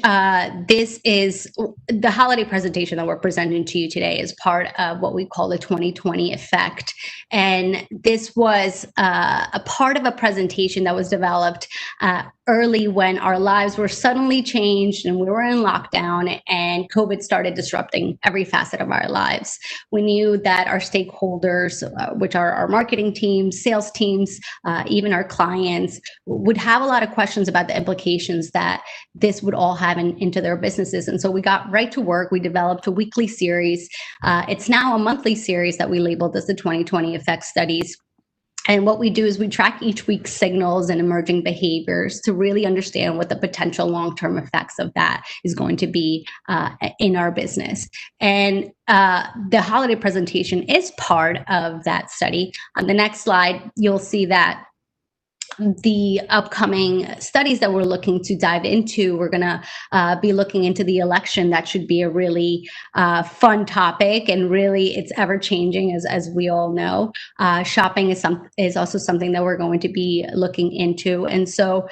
this is the holiday presentation that we're presenting to you today is part of what we call the 2020 effect. And this was a part of a presentation that was developed early when our lives were suddenly changed and we were in lockdown and COVID started disrupting every facet of our lives. We knew that our stakeholders, which are our marketing teams, sales teams, even our clients, would have a lot of questions about the implications that this would all have into their businesses. And so we got right to work. We developed a weekly series. It's now a monthly series that we labeled as the 2020 Effect Studies. And what we do is we track each week's signals and emerging behaviors to really understand what the potential long-term effects of that is going to be in our business. And the holiday presentation is part of that study. On the next slide, you'll see that the upcoming studies that we're looking to dive into, we're going to be looking into the election. That should be a really fun topic, and really it's ever changing, as we all know. Shopping is also something that we're going to be looking into, and so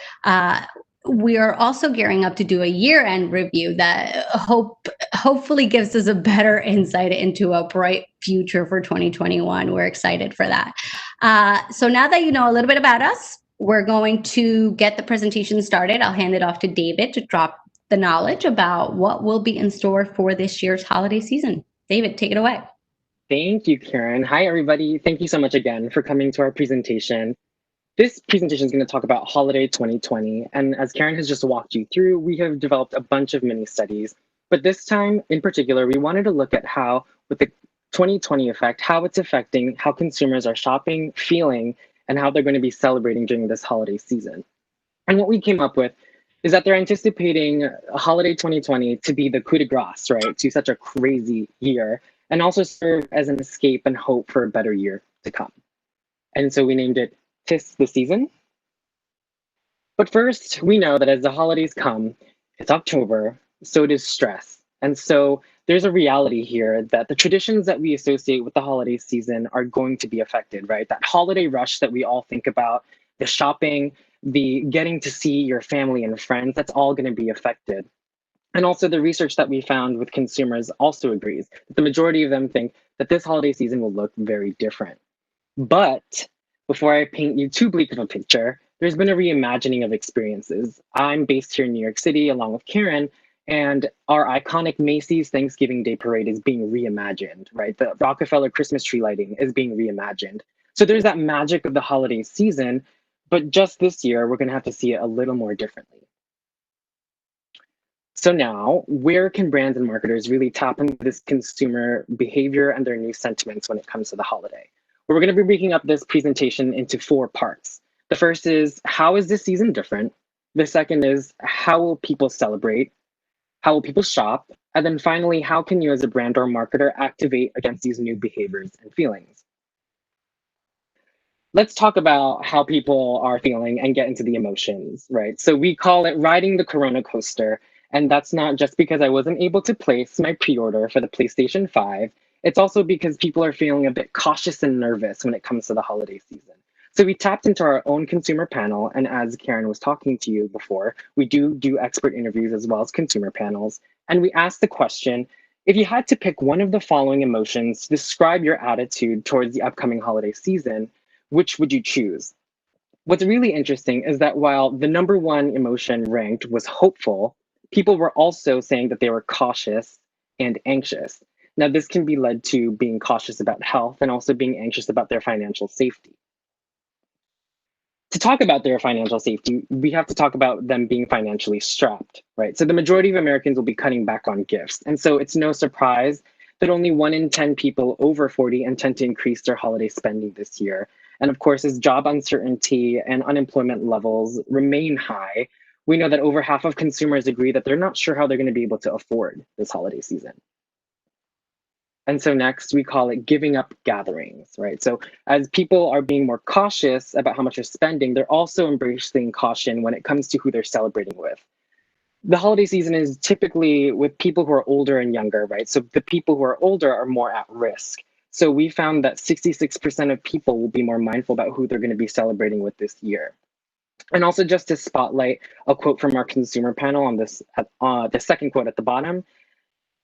we are also gearing up to do a year-end review that hopefully gives us a better insight into a bright future for 2021. We're excited for that. So now that you know a little bit about us, we're going to get the presentation started. I'll hand it off to David to drop the knowledge about what will be in store for this year's holiday season. David, take it away. Thank you, Karen. Hi, everybody. Thank you so much again for coming to our presentation. This presentation is going to talk about holiday 2020. And as Karen has just walked you through, we have developed a bunch of mini studies. But this time in particular, we wanted to look at how, with the 2020 effect, how it's affecting how consumers are shopping, feeling, and how they're going to be celebrating during this holiday season. And what we came up with is that they're anticipating holiday 2020 to be the coup de grace, right, to such a crazy year, and also serve as an escape and hope for a better year to come. And so we named it "'Tis the Season." But first, we know that as the holidays come, it's October, so does stress. And so there's a reality here that the traditions that we associate with the holiday season are going to be affected, right? That holiday rush that we all think about, the shopping, the getting to see your family and friends, that's all going to be affected. And also the research that we found with consumers also agrees that the majority of them think that this holiday season will look very different. But before I paint you too bleak of a picture, there's been a reimagining of experiences. I'm based here in New York City along with Karen, and our iconic Macy's Thanksgiving Day Parade is being reimagined, right? The Rockefeller Christmas tree lighting is being reimagined. So there's that magic of the holiday season, but just this year, we're gonna have to see it a little more differently. So now, where can brands and marketers really tap into this consumer behavior and their new sentiments when it comes to the holiday? Well, we're gonna be breaking up this presentation into 4 parts. The first is, how is this season different? The second is, how will people celebrate? How will people shop? And then finally, how can you as a brand or marketer activate against these new behaviors and feelings? Let's talk about how people are feeling and get into the emotions, right? So we call it riding the Corona coaster. And that's not just because I wasn't able to place my pre-order for the PlayStation 5. It's also because people are feeling a bit cautious and nervous when it comes to the holiday season. So we tapped into our own consumer panel, and as Karen was talking to you before, we do expert interviews as well as consumer panels. And we asked the question, if you had to pick one of the following emotions to describe your attitude towards the upcoming holiday season, which would you choose? What's really interesting is that while the #1 emotion ranked was hopeful, people were also saying that they were cautious and anxious. Now, this can be led to being cautious about health and also being anxious about their financial safety. To talk about their financial safety, we have to talk about them being financially strapped, right? So the majority of Americans will be cutting back on gifts. And so it's no surprise that only 1 in 10 people over 40 intend to increase their holiday spending this year. And of course, as job uncertainty and unemployment levels remain high, we know that over half of consumers agree that they're not sure how they're going to be able to afford this holiday season. And so next, we call it giving up gatherings, right? So as people are being more cautious about how much they're spending, they're also embracing caution when it comes to who they're celebrating with. The holiday season is typically with people who are older and younger, right? So the people who are older are more at risk. So we found that 66% of people will be more mindful about who they're going to be celebrating with this year. And also just to spotlight a quote from our consumer panel on this, the second quote at the bottom,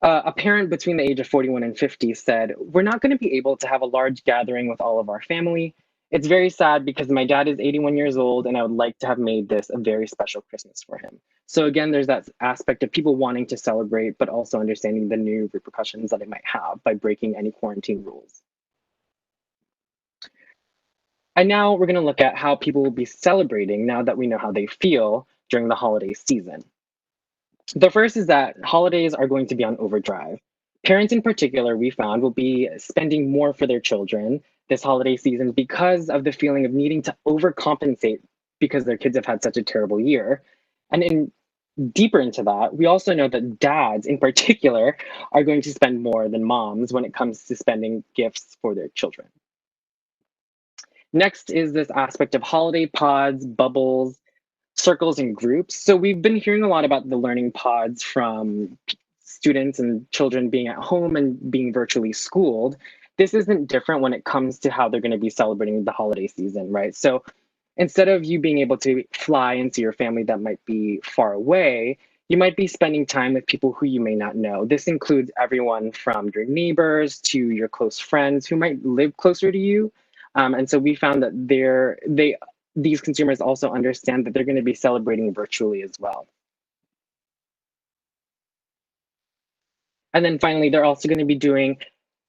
a parent between the age of 41 and 50 said, "We're not going to be able to have a large gathering with all of our family. It's very sad because my dad is 81 years old and I would like to have made this a very special Christmas for him. So again, there's that aspect of people wanting to celebrate, but also understanding the new repercussions that it might have by breaking any quarantine rules. And now we're going to look at how people will be celebrating now that we know how they feel during the holiday season. The first is that holidays are going to be on overdrive. Parents in particular, we found, will be spending more for their children this holiday season because of the feeling of needing to overcompensate because their kids have had such a terrible year. And deeper into that, we also know that dads in particular are going to spend more than moms when it comes to spending gifts for their children. Next is this aspect of holiday pods, bubbles, circles, and groups. So we've been hearing a lot about the learning pods from students and children being at home and being virtually schooled. This isn't different when it comes to how they're going to be celebrating the holiday season, right? So instead of you being able to fly and see your family that might be far away, you might be spending time with people who you may not know. This includes everyone from your neighbors to your close friends who might live closer to you. And so we found that these consumers also understand that they're going to be celebrating virtually as well. And then finally, they're also going to be doing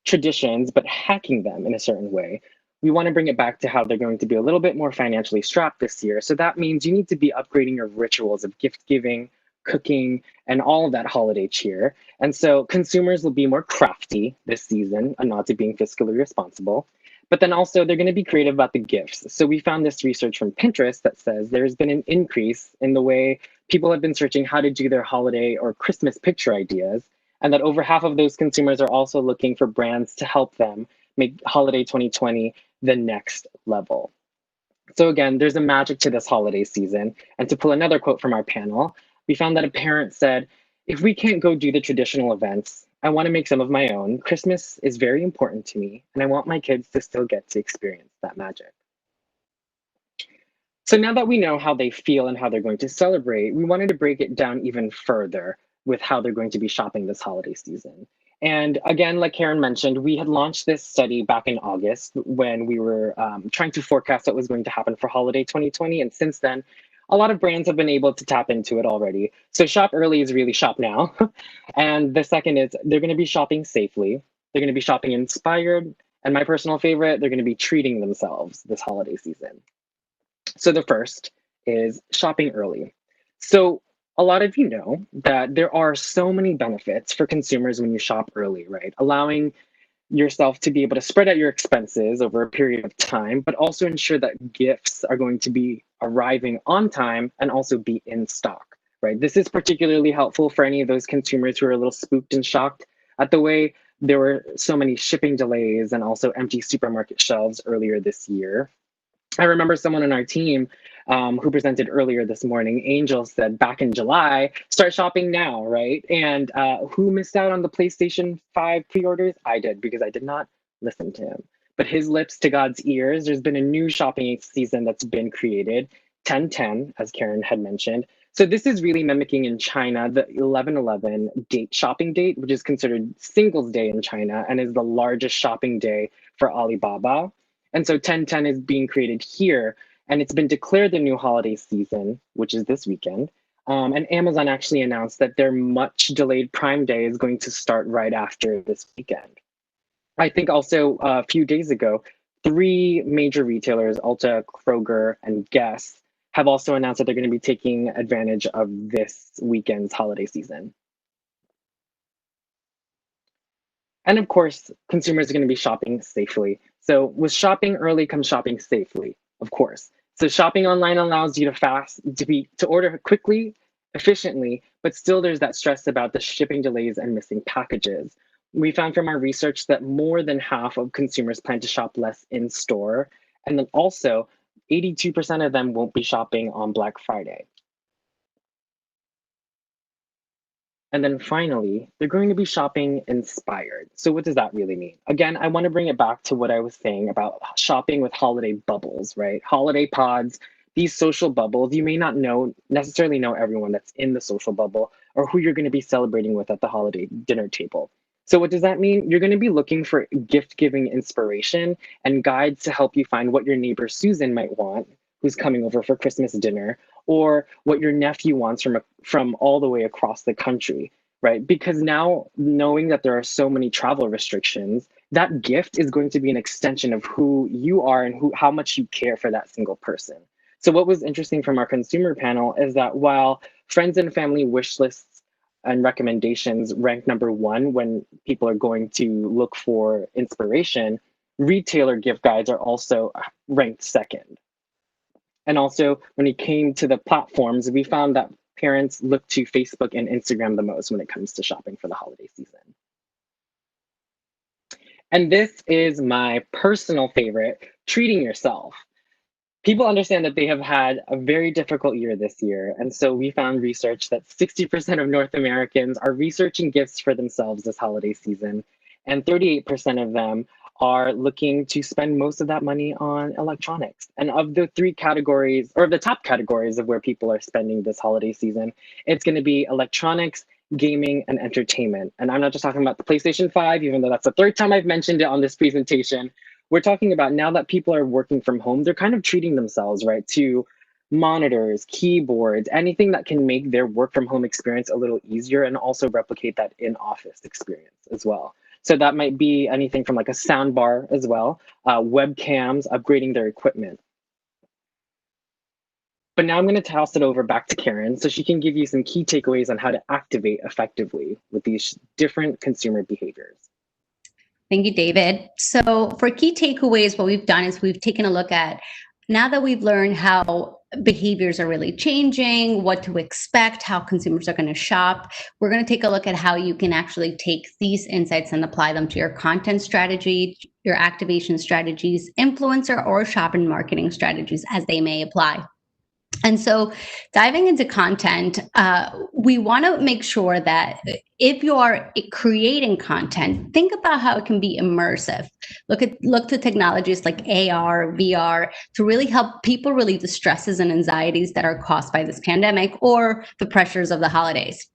traditions, but hacking them in a certain way. We want to bring it back to how they're going to be a little bit more financially strapped this year. So that means you need to be upgrading your rituals of gift giving, cooking, and all of that holiday cheer. And so consumers will be more crafty this season, a nod to being fiscally responsible. But then also they're going to be creative about the gifts. So we found this research from Pinterest that says there's been an increase in the way people have been searching how to do their holiday or Christmas picture ideas, and that over half of those consumers are also looking for brands to help them make holiday 2020 the next level. So again, there's a magic to this holiday season. And to pull another quote from our panel, we found that a parent said, "If we can't go do the traditional events, I want to make some of my own. Christmas is very important to me, and I want my kids to still get to experience that magic." So now that we know how they feel and how they're going to celebrate, we wanted to break it down even further with how they're going to be shopping this holiday season. And again, like Karen mentioned, we had launched this study back in August when we were trying to forecast what was going to happen for holiday 2020. And since then, a lot of brands have been able to tap into it already. So shop early is really shop now. And the second is they're going to be shopping safely. They're going to be shopping inspired. And my personal favorite, they're going to be treating themselves this holiday season. So the first is shopping early. So a lot of you know that there are so many benefits for consumers when you shop early, right? Allowing yourself to be able to spread out your expenses over a period of time, but also ensure that gifts are going to be arriving on time and also be in stock, right? This is particularly helpful for any of those consumers who are a little spooked and shocked at the way there were so many shipping delays and also empty supermarket shelves earlier this year. I remember someone on our team who presented earlier this morning, Angel, said back in July, start shopping now, right? And who missed out on the PlayStation 5 pre-orders? I did, because I did not listen to him. But his lips to God's ears, there's been a new shopping season that's been created, 10/10, as Karen had mentioned. So this is really mimicking in China the 11/11 shopping date, which is considered Singles Day in China and is the largest shopping day for Alibaba. And so 10/10 is being created here, and it's been declared the new holiday season, which is this weekend. And Amazon actually announced that their much delayed Prime Day is going to start right after this weekend. I think also a few days ago, 3 major retailers, Ulta, Kroger, and Guess, have also announced that they're going to be taking advantage of this weekend's holiday season. And of course, consumers are going to be shopping safely. So with shopping early comes shopping safely, of course. So shopping online allows you to order quickly, efficiently, but still there's that stress about the shipping delays and missing packages. We found from our research that more than half of consumers plan to shop less in store. And then also 82% of them won't be shopping on Black Friday. And then finally, they're going to be shopping inspired. So what does that really mean? Again, I want to bring it back to what I was saying about shopping with holiday bubbles, right? Holiday pods, these social bubbles. You may not necessarily know everyone that's in the social bubble or who you're going to be celebrating with at the holiday dinner table. So what does that mean? You're going to be looking for gift-giving inspiration and guides to help you find what your neighbor Susan might want, who's coming over for Christmas dinner, or what your nephew wants from all the way across the country, right? Because now, knowing that there are so many travel restrictions, that gift is going to be an extension of who you are and how much you care for that single person. So what was interesting from our consumer panel is that while friends and family wish lists and recommendations rank number one when people are going to look for inspiration, retailer gift guides are also ranked second. And also, when it came to the platforms, we found that parents look to Facebook and Instagram the most when it comes to shopping for the holiday season. And this is my personal favorite, treating yourself. People understand that they have had a very difficult year this year. And so we found research that 60% of North Americans are researching gifts for themselves this holiday season. And 38% of them are looking to spend most of that money on electronics. And of the three categories, or the top categories of where people are spending this holiday season, it's going to be electronics, gaming, and entertainment. And I'm not just talking about the PlayStation 5, even though that's the third time I've mentioned it on this presentation. We're talking about now that people are working from home, they're kind of treating themselves, right, to monitors, keyboards, anything that can make their work from home experience a little easier and also replicate that in-office experience as well. So that might be anything from like a sound bar as well, webcams, upgrading their equipment. But now I'm going to toss it over back to Karen so she can give you some key takeaways on how to activate effectively with these different consumer behaviors. Thank you, David. So for key takeaways, what we've done is we've taken a look at, now that we've learned how behaviors are really changing, what to expect, how consumers are going to shop, we're going to take a look at how you can actually take these insights and apply them to your content strategy, your activation strategies, influencer or shop and marketing strategies as they may apply. And so diving into content, we want to make sure that if you are creating content, think about how it can be immersive. Look to technologies like AR, VR to really help people relieve the stresses and anxieties that are caused by this pandemic or the pressures of the holidays.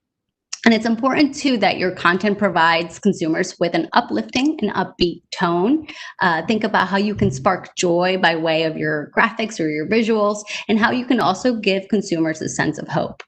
And it's important too that your content provides consumers with an uplifting and upbeat tone. Think about how you can spark joy by way of your graphics or your visuals, and how you can also give consumers a sense of hope.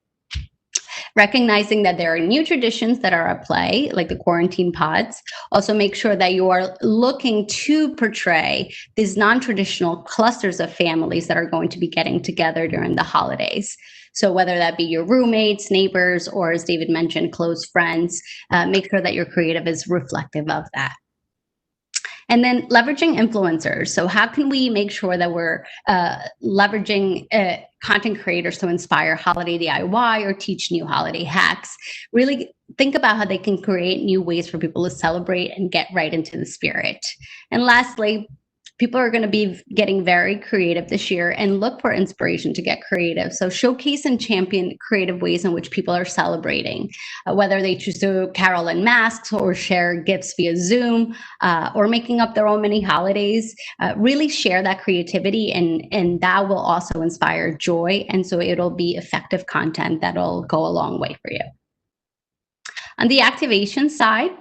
Recognizing that there are new traditions that are at play, like the quarantine pods. Also make sure that you are looking to portray these non-traditional clusters of families that are going to be getting together during the holidays. So whether that be your roommates, neighbors, or as David mentioned, close friends, make sure that your creative is reflective of that. And then leveraging influencers. So how can we make sure that we're leveraging content creators to inspire holiday DIY or teach new holiday hacks? Really think about how they can create new ways for people to celebrate and get right into the spirit. And lastly, people are going to be getting very creative this year and look for inspiration to get creative. So showcase and champion creative ways in which people are celebrating, whether they choose to carol in masks or share gifts via Zoom or making up their own mini holidays. Really share that creativity, and that will also inspire joy. And so it'll be effective content that'll go a long way for you. On the activation side,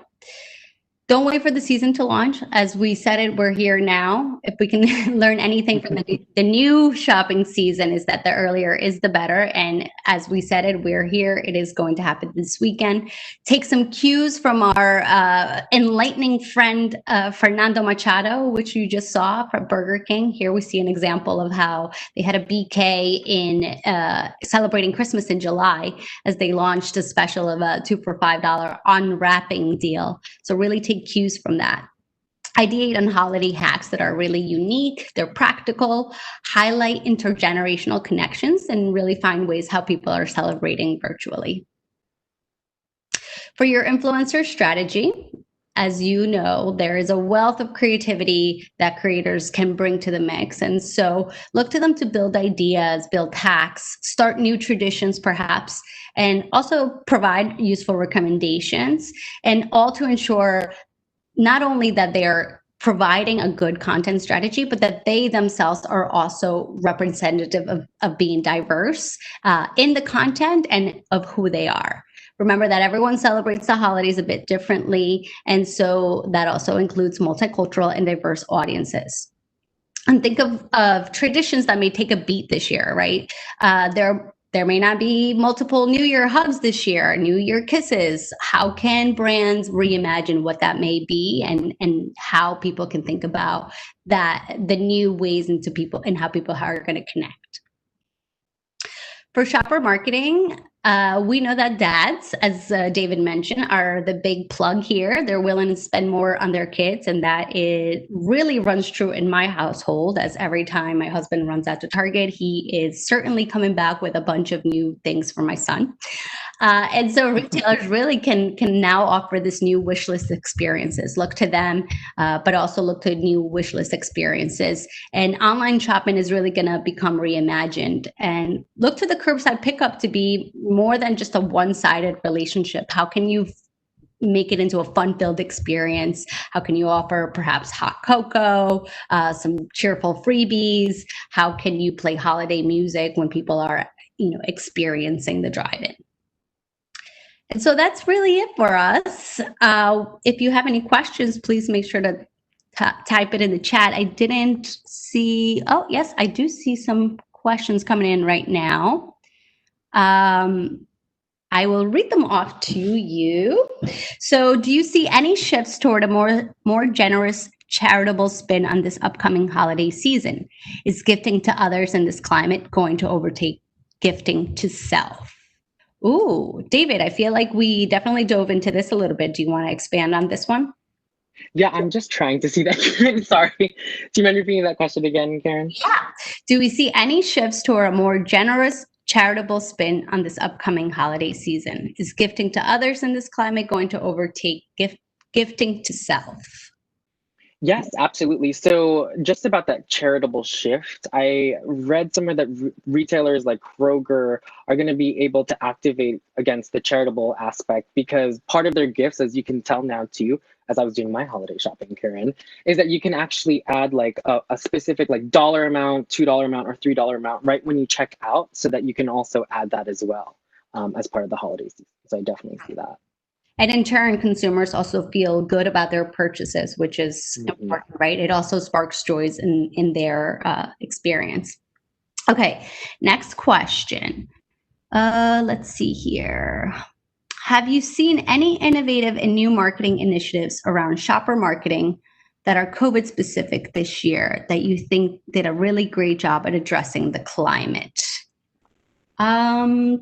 don't wait for the season to launch. As we said it, we're here now. If we can learn anything from the new shopping season, is that the earlier is the better. And as we said it, we're here. It is going to happen this weekend. Take some cues from our enlightening friend, Fernando Machado, which you just saw from Burger King. Here we see an example of how they had a BK in celebrating Christmas in July as they launched a special of a 2 for $5 unwrapping deal. So really take cues from that. Ideate on holiday hacks that are really unique, they're practical, highlight intergenerational connections, and really find ways how people are celebrating virtually. For your influencer strategy, as you know, there is a wealth of creativity that creators can bring to the mix. And so look to them to build ideas, build hacks, start new traditions perhaps, and also provide useful recommendations, and all to ensure not only that they're providing a good content strategy, but that they themselves are also representative of being diverse in the content and of who they are. Remember that everyone celebrates the holidays a bit differently, and so that also includes multicultural and diverse audiences. And think of traditions that may take a beat this year, right? There may not be multiple New Year hugs this year, New Year kisses. How can brands reimagine what that may be, and how people can think about that, the new ways into people and how people are going to connect? For shopper marketing, we know that dads, as David mentioned, are the big plug here. They're willing to spend more on their kids, and that it really runs true in my household, as every time my husband runs out to Target, he is certainly coming back with a bunch of new things for my son. And so retailers really can now offer this new wish list experiences. Look to them, but also look to new wish list experiences. And online shopping is really going to become reimagined. And look to the curbside pickup to be more than just a one-sided relationship. How can you make it into a fun-filled experience? How can you offer perhaps hot cocoa, some cheerful freebies? How can you play holiday music when people are, experiencing the drive-in? And so that's really it for us. If you have any questions, please make sure to type it in the chat. I didn't see, oh, yes, I do see some questions coming in right now. I will read them off to you. So do you see any shifts toward a more generous charitable spin on this upcoming holiday season? Is gifting to others in this climate going to overtake gifting to self? Ooh, David, I feel like we definitely dove into this a little bit. Do you want to expand on this one? Yeah, I'm just trying to see that. Sorry. Do you mind repeating that question again, Karen? Yeah. Do we see any shifts toward a more generous charitable spin on this upcoming holiday season? Is gifting to others in this climate going to overtake gifting to self? Yes, absolutely. So just about that charitable shift, I read somewhere that retailers like Kroger are going to be able to activate against the charitable aspect, because part of their gifts, as you can tell now too, as I was doing my holiday shopping, Karen, is that you can actually add like a specific like dollar amount, $2 amount, or $3 amount right when you check out, so that you can also add that as well as part of the holiday season. So I definitely see that. And in turn, consumers also feel good about their purchases, which is important, right? It also sparks joys in their experience. Okay, next question. Let's see here. Have you seen any innovative and new marketing initiatives around shopper marketing that are COVID specific this year that you think did a really great job at addressing the climate? I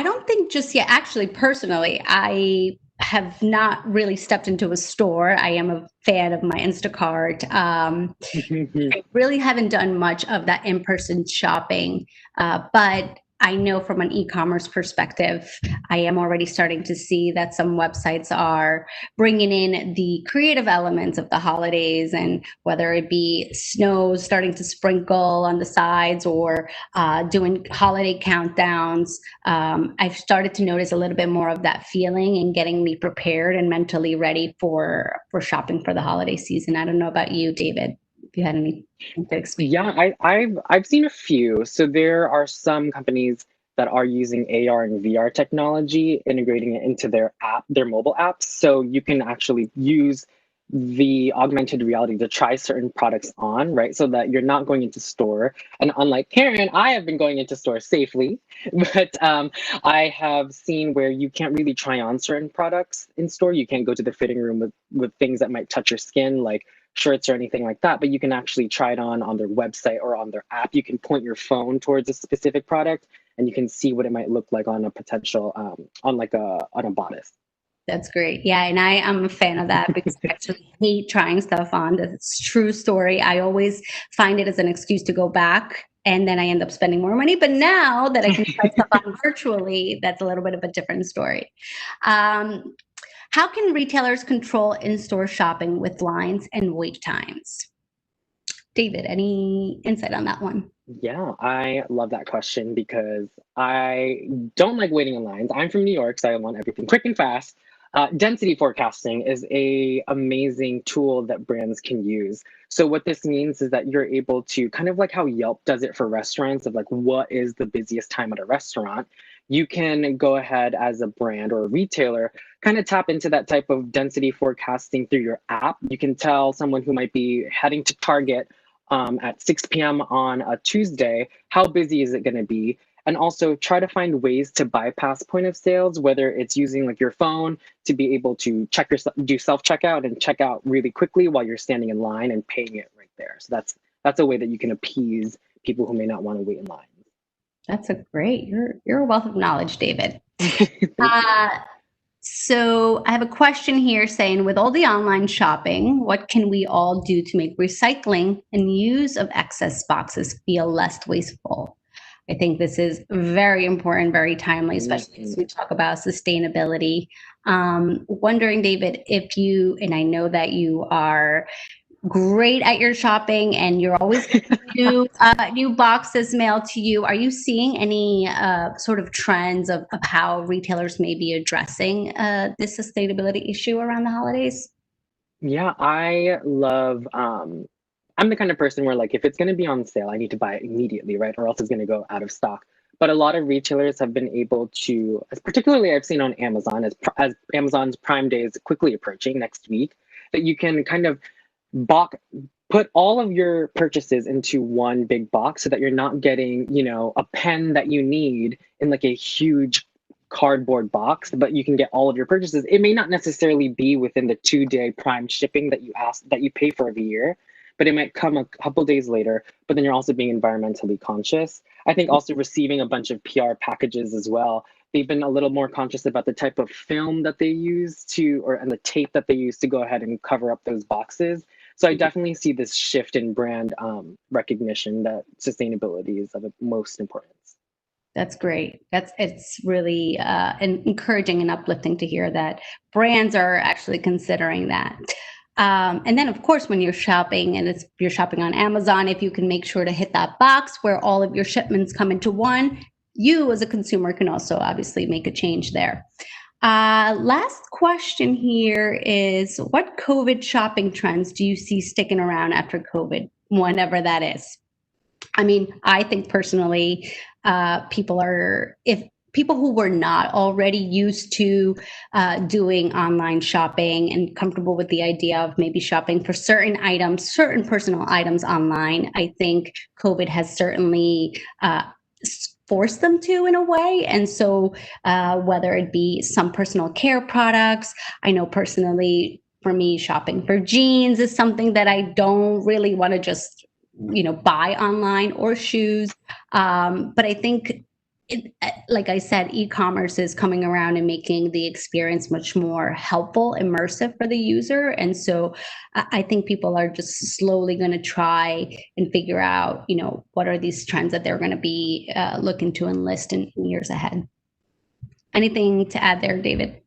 don't think just yet. Actually, personally, I have not really stepped into a store. I am a fan of my Instacart. I really haven't done much of that in-person shopping, but I know from an e-commerce perspective, I am already starting to see that some websites are bringing in the creative elements of the holidays, and whether it be snow starting to sprinkle on the sides or doing holiday countdowns. I've started to notice a little bit more of that feeling and getting me prepared and mentally ready for shopping for the holiday season. I don't know about you, David. If you had any to explain. Yeah, I've seen a few. So there are some companies that are using AR and VR technology, integrating it into their mobile apps. So you can actually use the augmented reality to try certain products on, right? So that you're not going into store. And unlike Karen, I have been going into stores safely, but I have seen where you can't really try on certain products in store. You can't go to the fitting room with things that might touch your skin, like shirts or anything like that, but you can actually try it on their website or on their app. You can point your phone towards a specific product and you can see what it might look like on a potential, on a bodice. That's great. Yeah, and I am a fan of that because I actually hate trying stuff on. That's true story. I always find it as an excuse to go back, and then I end up spending more money. But now that I can try stuff on virtually, that's a little bit of a different story. How can retailers control in-store shopping with lines and wait times? David, any insight on that one? Yeah, I love that question because I don't like waiting in lines. I'm from New York, so I want everything quick and fast. Density forecasting is an amazing tool that brands can use. So what this means is that you're able to, kind of like how Yelp does it for restaurants, of like what is the busiest time at a restaurant, you can go ahead as a brand or a retailer, kind of tap into that type of density forecasting through your app. You can tell someone who might be heading to Target at 6 p.m. on a Tuesday, how busy is it going to be? And also try to find ways to bypass point of sales, whether it's using like your phone to be able to do self-checkout and check out really quickly while you're standing in line and paying it right there. So that's a way that you can appease people who may not want to wait in line. That's a great, you're a wealth of knowledge, David. So I have a question here saying, with all the online shopping, what can we all do to make recycling and use of excess boxes feel less wasteful? I think this is very important, very timely, especially as we talk about sustainability. Wondering, David, if you, and I know that you are great at your shopping and you're always new boxes mailed to you. Are you seeing any sort of trends of how retailers may be addressing this sustainability issue around the holidays? Yeah, I love, I'm the kind of person where like, if it's going to be on sale, I need to buy it immediately, right? Or else it's going to go out of stock. But a lot of retailers have been able to, particularly I've seen on Amazon, as Amazon's Prime Day is quickly approaching next week, that you can kind of put all of your purchases into one big box so that you're not getting, you know, a pen that you need in like a huge cardboard box, but you can get all of your purchases. It may not necessarily be within the 2-day Prime shipping that you pay for every year, but it might come a couple days later, but then you're also being environmentally conscious. I think also receiving a bunch of PR packages as well. They've been a little more conscious about the type of film that they use and the tape that they use to go ahead and cover up those boxes. So I definitely see this shift in brand recognition that sustainability is of the most importance. That's great. It's really encouraging and uplifting to hear that brands are actually considering that. And then, of course, when you're shopping and you're shopping on Amazon, if you can make sure to hit that box where all of your shipments come into one, you as a consumer can also obviously make a change there. Last question here is, what COVID shopping trends do you see sticking around after COVID, whenever that is? I mean, I think personally, people who were not already used to doing online shopping and comfortable with the idea of maybe shopping for certain items, certain personal items online, I think COVID has certainly forced them to, in a way. And so whether it be some personal care products, I know personally for me, shopping for jeans is something that I don't really want to just buy online, or shoes. But I think, like I said, e-commerce is coming around and making the experience much more helpful, immersive for the user. And so I think people are just slowly going to try and figure out, what are these trends that they're going to be looking to enlist in years ahead. Anything to add there, David?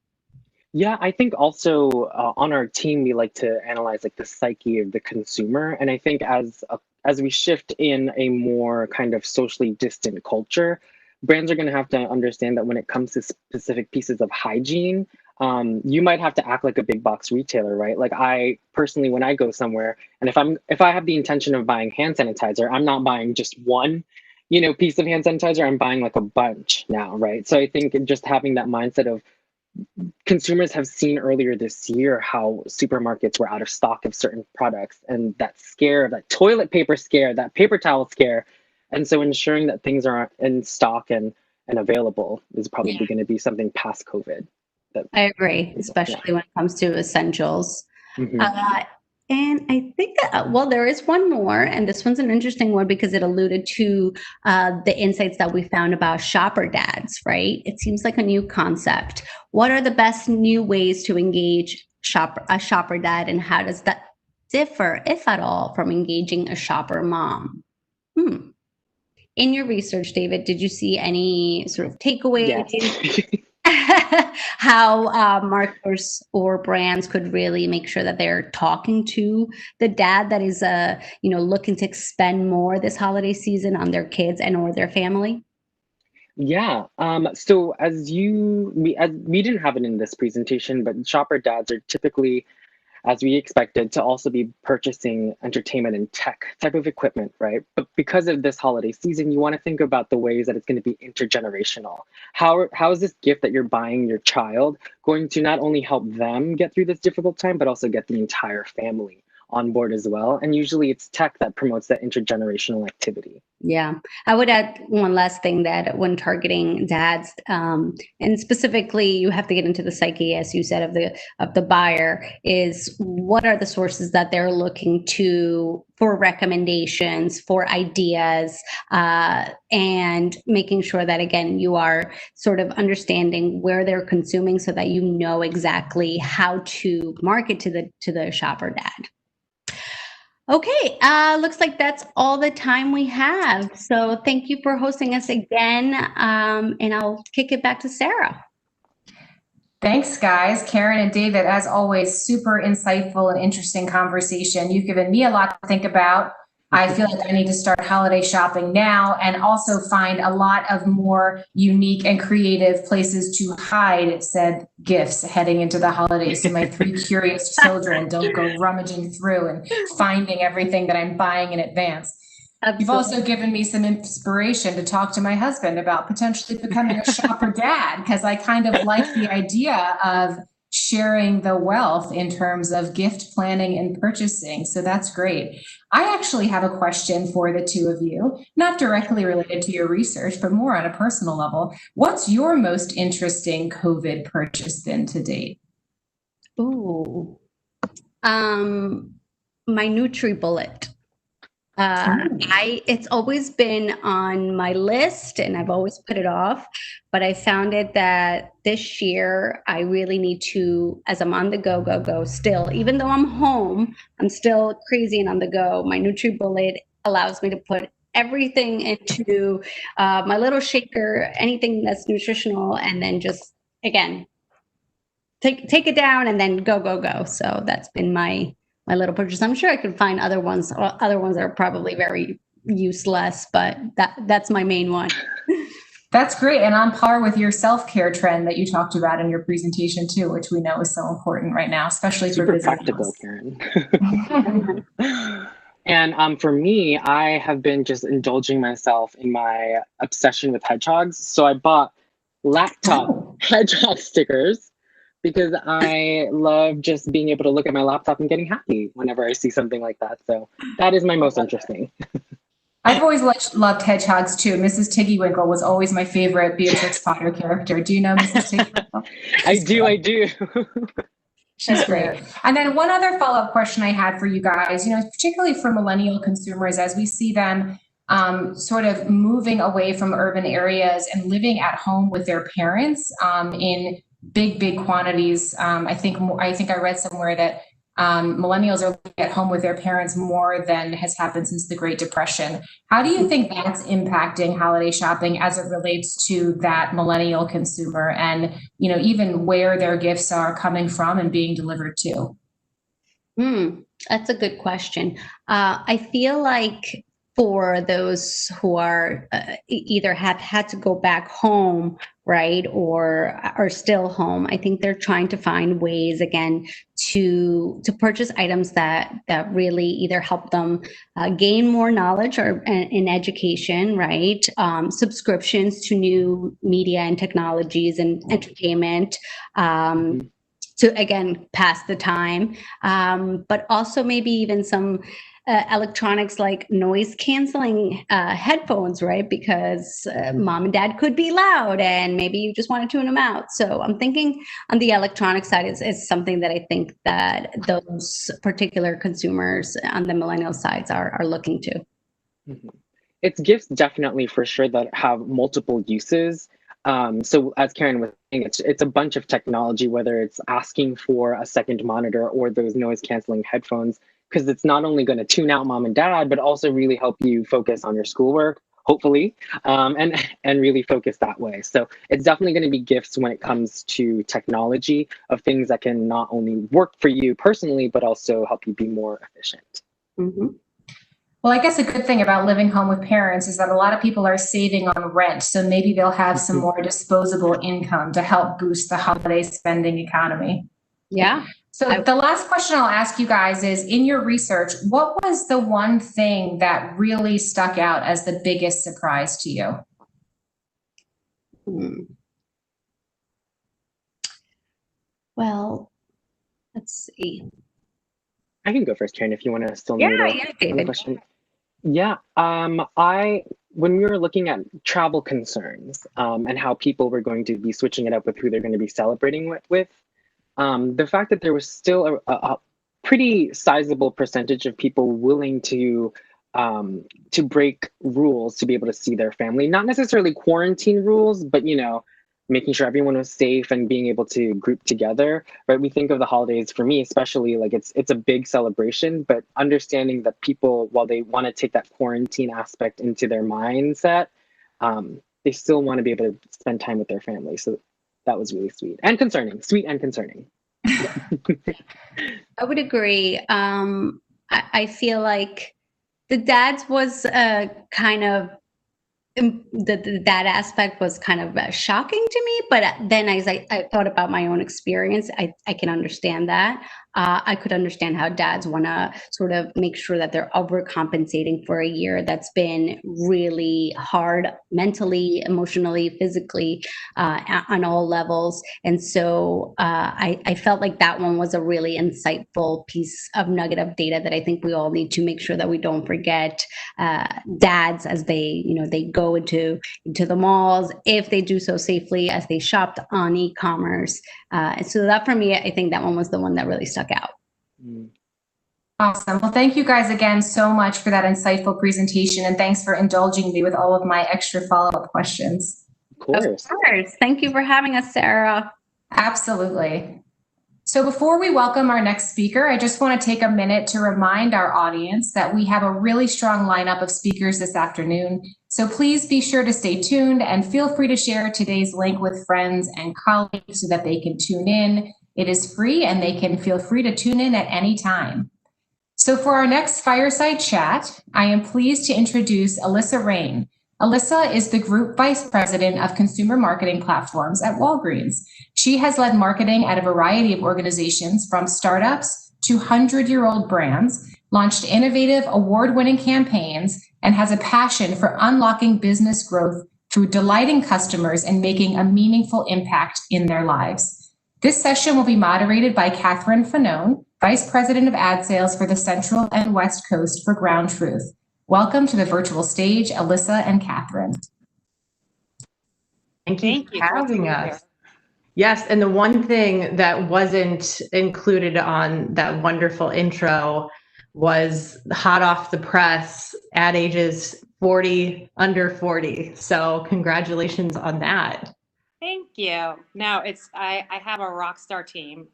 Yeah, I think also on our team, we like to analyze like the psyche of the consumer. And I think as we shift in a more kind of socially distant culture, brands are going to have to understand that when it comes to specific pieces of hygiene, you might have to act like a big box retailer, right? Like I personally, when I go somewhere, and if I have the intention of buying hand sanitizer, I'm not buying just one, piece of hand sanitizer. I'm buying like a bunch now, right? So I think just having that mindset of, consumers have seen earlier this year how supermarkets were out of stock of certain products, and that scare, that toilet paper scare, that paper towel scare. And so ensuring that things are in stock and available is probably going to be something past COVID. I agree, especially when it comes to essentials. Mm-hmm. And I think that, there is one more, and this one's an interesting one because it alluded to the insights that we found about shopper dads, right? It seems like a new concept. What are the best new ways to engage a shopper dad, and how does that differ, if at all, from engaging a shopper mom? In your research, David, did you see any sort of takeaways? Yes. How marketers or brands could really make sure that they're talking to the dad that is looking to expend more this holiday season on their kids and or their family? Yeah. So we didn't have it in this presentation, but shopper dads are typically, as we expected, to also be purchasing entertainment and tech type of equipment, right? But because of this holiday season, you want to think about the ways that it's going to be intergenerational. How is this gift that you're buying your child going to not only help them get through this difficult time, but also get the entire family on board as well? And usually it's tech that promotes that intergenerational activity. Yeah, I would add one last thing, that when targeting dads, and specifically, you have to get into the psyche, as you said, of the buyer, is what are the sources that they're looking to for recommendations, for ideas, and making sure that, again, you are sort of understanding where they're consuming so that you know exactly how to market to the shopper dad. Okay, looks like that's all the time we have. So thank you for hosting us again, and I'll kick it back to Sarah. Thanks, guys. Karen and David, as always, super insightful and interesting conversation. You've given me a lot to think about. I feel like I need to start holiday shopping now and also find a lot of more unique and creative places to hide said gifts heading into the holidays, so my 3 curious children don't go rummaging through and finding everything that I'm buying in advance. Absolutely. You've also given me some inspiration to talk to my husband about potentially becoming a shopper dad, because I kind of like the idea of sharing the wealth in terms of gift planning and purchasing. So that's great. I actually have a question for the two of you, not directly related to your research, but more on a personal level. What's your most interesting COVID purchase been to date? Ooh, my NutriBullet. It's always been on my list and I've always put it off, but I found it that this year I really need to, as I'm on the go still, even though I'm home, I'm still crazy and on the go. My NutriBullet allows me to put everything into my little shaker, anything that's nutritional, and then just, again, take it down and then go. So that's been my little purchase. I'm sure I could find other ones that are probably very useless, but that's my main one. That's great. And on par with your self-care trend that you talked about in your presentation too, which we know is so important right now, especially for busy practical, Karen. And for me, I have been just indulging myself in my obsession with hedgehogs. So I bought laptop hedgehog stickers, because I love just being able to look at my laptop and getting happy whenever I see something like that. So that is my most interesting. I've always loved hedgehogs too. Mrs. Tiggywinkle was always my favorite Beatrix Potter character. Do you know Mrs. Tiggywinkle? I do. She's great. And then one other follow-up question I had for you guys, particularly for millennial consumers, as we see them sort of moving away from urban areas and living at home with their parents in big quantities. I think I read somewhere that millennials are living at home with their parents more than has happened since the Great Depression. How do you think that's impacting holiday shopping as it relates to that millennial consumer, and even where their gifts are coming from and being delivered to? That's a good question. I feel like for those who are either have had to go back home, right, or are still home, I think they're trying to find ways again to purchase items that really either help them gain more knowledge or in education, right? Subscriptions to new media and technologies and entertainment. To again pass the time, but also maybe even some electronics like noise canceling headphones, right? Because mom and dad could be loud and maybe you just want to tune them out. So I'm thinking on the electronic side is something that I think that those particular consumers on the millennial sides are looking to. Mm-hmm. It's gifts definitely for sure that have multiple uses. So as Karen was saying, it's a bunch of technology, whether it's asking for a second monitor or those noise canceling headphones, because it's not only going to tune out mom and dad, but also really help you focus on your schoolwork, hopefully, and really focus that way. So it's definitely going to be gifts when it comes to technology of things that can not only work for you personally, but also help you be more efficient. Mm-hmm. Well, I guess a good thing about living home with parents is that a lot of people are saving on rent. So maybe they'll have some more disposable income to help boost the holiday spending economy. Yeah. So the last question I'll ask you guys is, in your research, what was the one thing that really stuck out as the biggest surprise to you? Well, let's see. I can go first, Karen, if you want to still noodle on the David. question. Yeah, when we were looking at travel concerns and how people were going to be switching it up with who they're going to be celebrating with, the fact that there was still a pretty sizable percentage of people willing to break rules to be able to see their family, not necessarily quarantine rules, but making sure everyone was safe and being able to group together, right? We think of the holidays, for me especially, like it's a big celebration, but understanding that people, while they want to take that quarantine aspect into their mindset, they still want to be able to spend time with their family. So that was really sweet and concerning, sweet and concerning. I would agree. I feel like the dad's was kind of, that aspect was kind of shocking to me, but then as I thought about my own experience, I can understand that. I could understand how dads want to sort of make sure that they're overcompensating for a year that's been really hard mentally, emotionally, physically, on all levels. And so I felt like that one was a really insightful piece of nugget of data that I think we all need to make sure that we don't forget. Dads, as they go into the malls, if they do so safely, as they shopped on e-commerce. And so that, for me, I think that one was the one that really stuck out. Awesome. Well, thank you guys again so much for that insightful presentation, and thanks for indulging me with all of my extra follow-up questions. Of course. Thank you for having us, Sarah. Absolutely. So before we welcome our next speaker, I just want to take a minute to remind our audience that we have a really strong lineup of speakers this afternoon. So please be sure to stay tuned and feel free to share today's link with friends and colleagues so that they can tune in. It is free and they can feel free to tune in at any time. So for our next fireside chat, I am pleased to introduce Alyssa Rain. Alyssa is the Group Vice President of Consumer Marketing Platforms at Walgreens. She has led marketing at a variety of organizations, from startups to 100-year-old brands, launched innovative, award-winning campaigns, and has a passion for unlocking business growth through delighting customers and making a meaningful impact in their lives. This session will be moderated by Catherine Fanone, Vice President of Ad Sales for the Central and West Coast for Ground Truth. Welcome to the virtual stage, Alyssa and Catherine. Thank you for having us. Yes, and the one thing that wasn't included on that wonderful intro was hot off the press, ad ages 40, under 40. So congratulations on that. Thank you. No, I have a rock star team.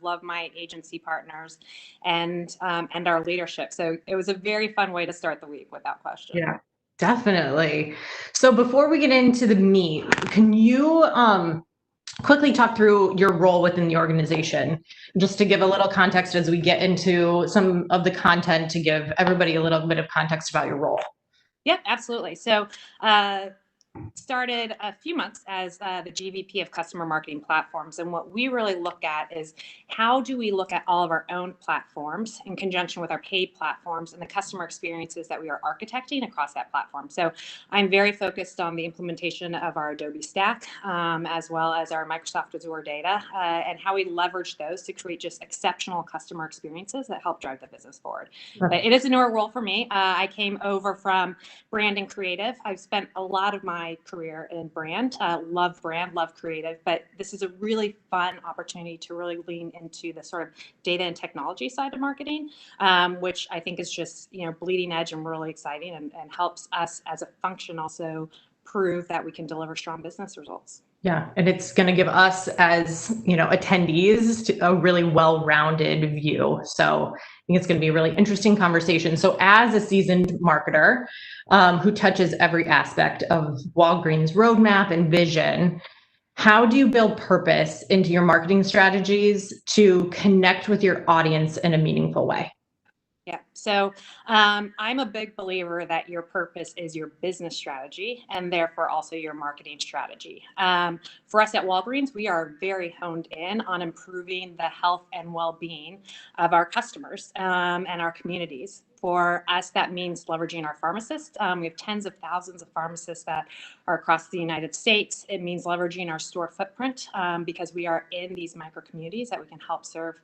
Love my agency partners and our leadership. So it was a very fun way to start the week, without question. Yeah, definitely. So before we get into the meat, can you quickly talk through your role within the organization, just to give a little context as we get into some of the content, to give everybody a little bit of context about your role? Yep, absolutely. So started a few months as the GVP of Customer Marketing Platforms. And what we really look at is, how do we look at all of our own platforms in conjunction with our paid platforms and the customer experiences that we are architecting across that platform. So I'm very focused on the implementation of our Adobe Stack, as well as our Microsoft Azure data, and how we leverage those to create just exceptional customer experiences that help drive the business forward. But it is a newer role for me. I came over from brand and creative. I've spent a lot of my career in brand, love creative, but this is a really fun opportunity to really lean into the sort of data and technology side of marketing, which I think is just, bleeding edge and really exciting, and helps us as a function also prove that we can deliver strong business results. Yeah, and it's going to give us, as attendees, a really well-rounded view. So I think it's going to be a really interesting conversation. So as a seasoned marketer who touches every aspect of Walgreens' roadmap and vision, how do you build purpose into your marketing strategies to connect with your audience in a meaningful way? Yeah. So I'm a big believer that your purpose is your business strategy and therefore also your marketing strategy. For us at Walgreens, we are very honed in on improving the health and well-being of our customers and our communities. For us, that means leveraging our pharmacists. We have tens of thousands of pharmacists that are across the United States. It means leveraging our store footprint because we are in these micro communities that we can help serve.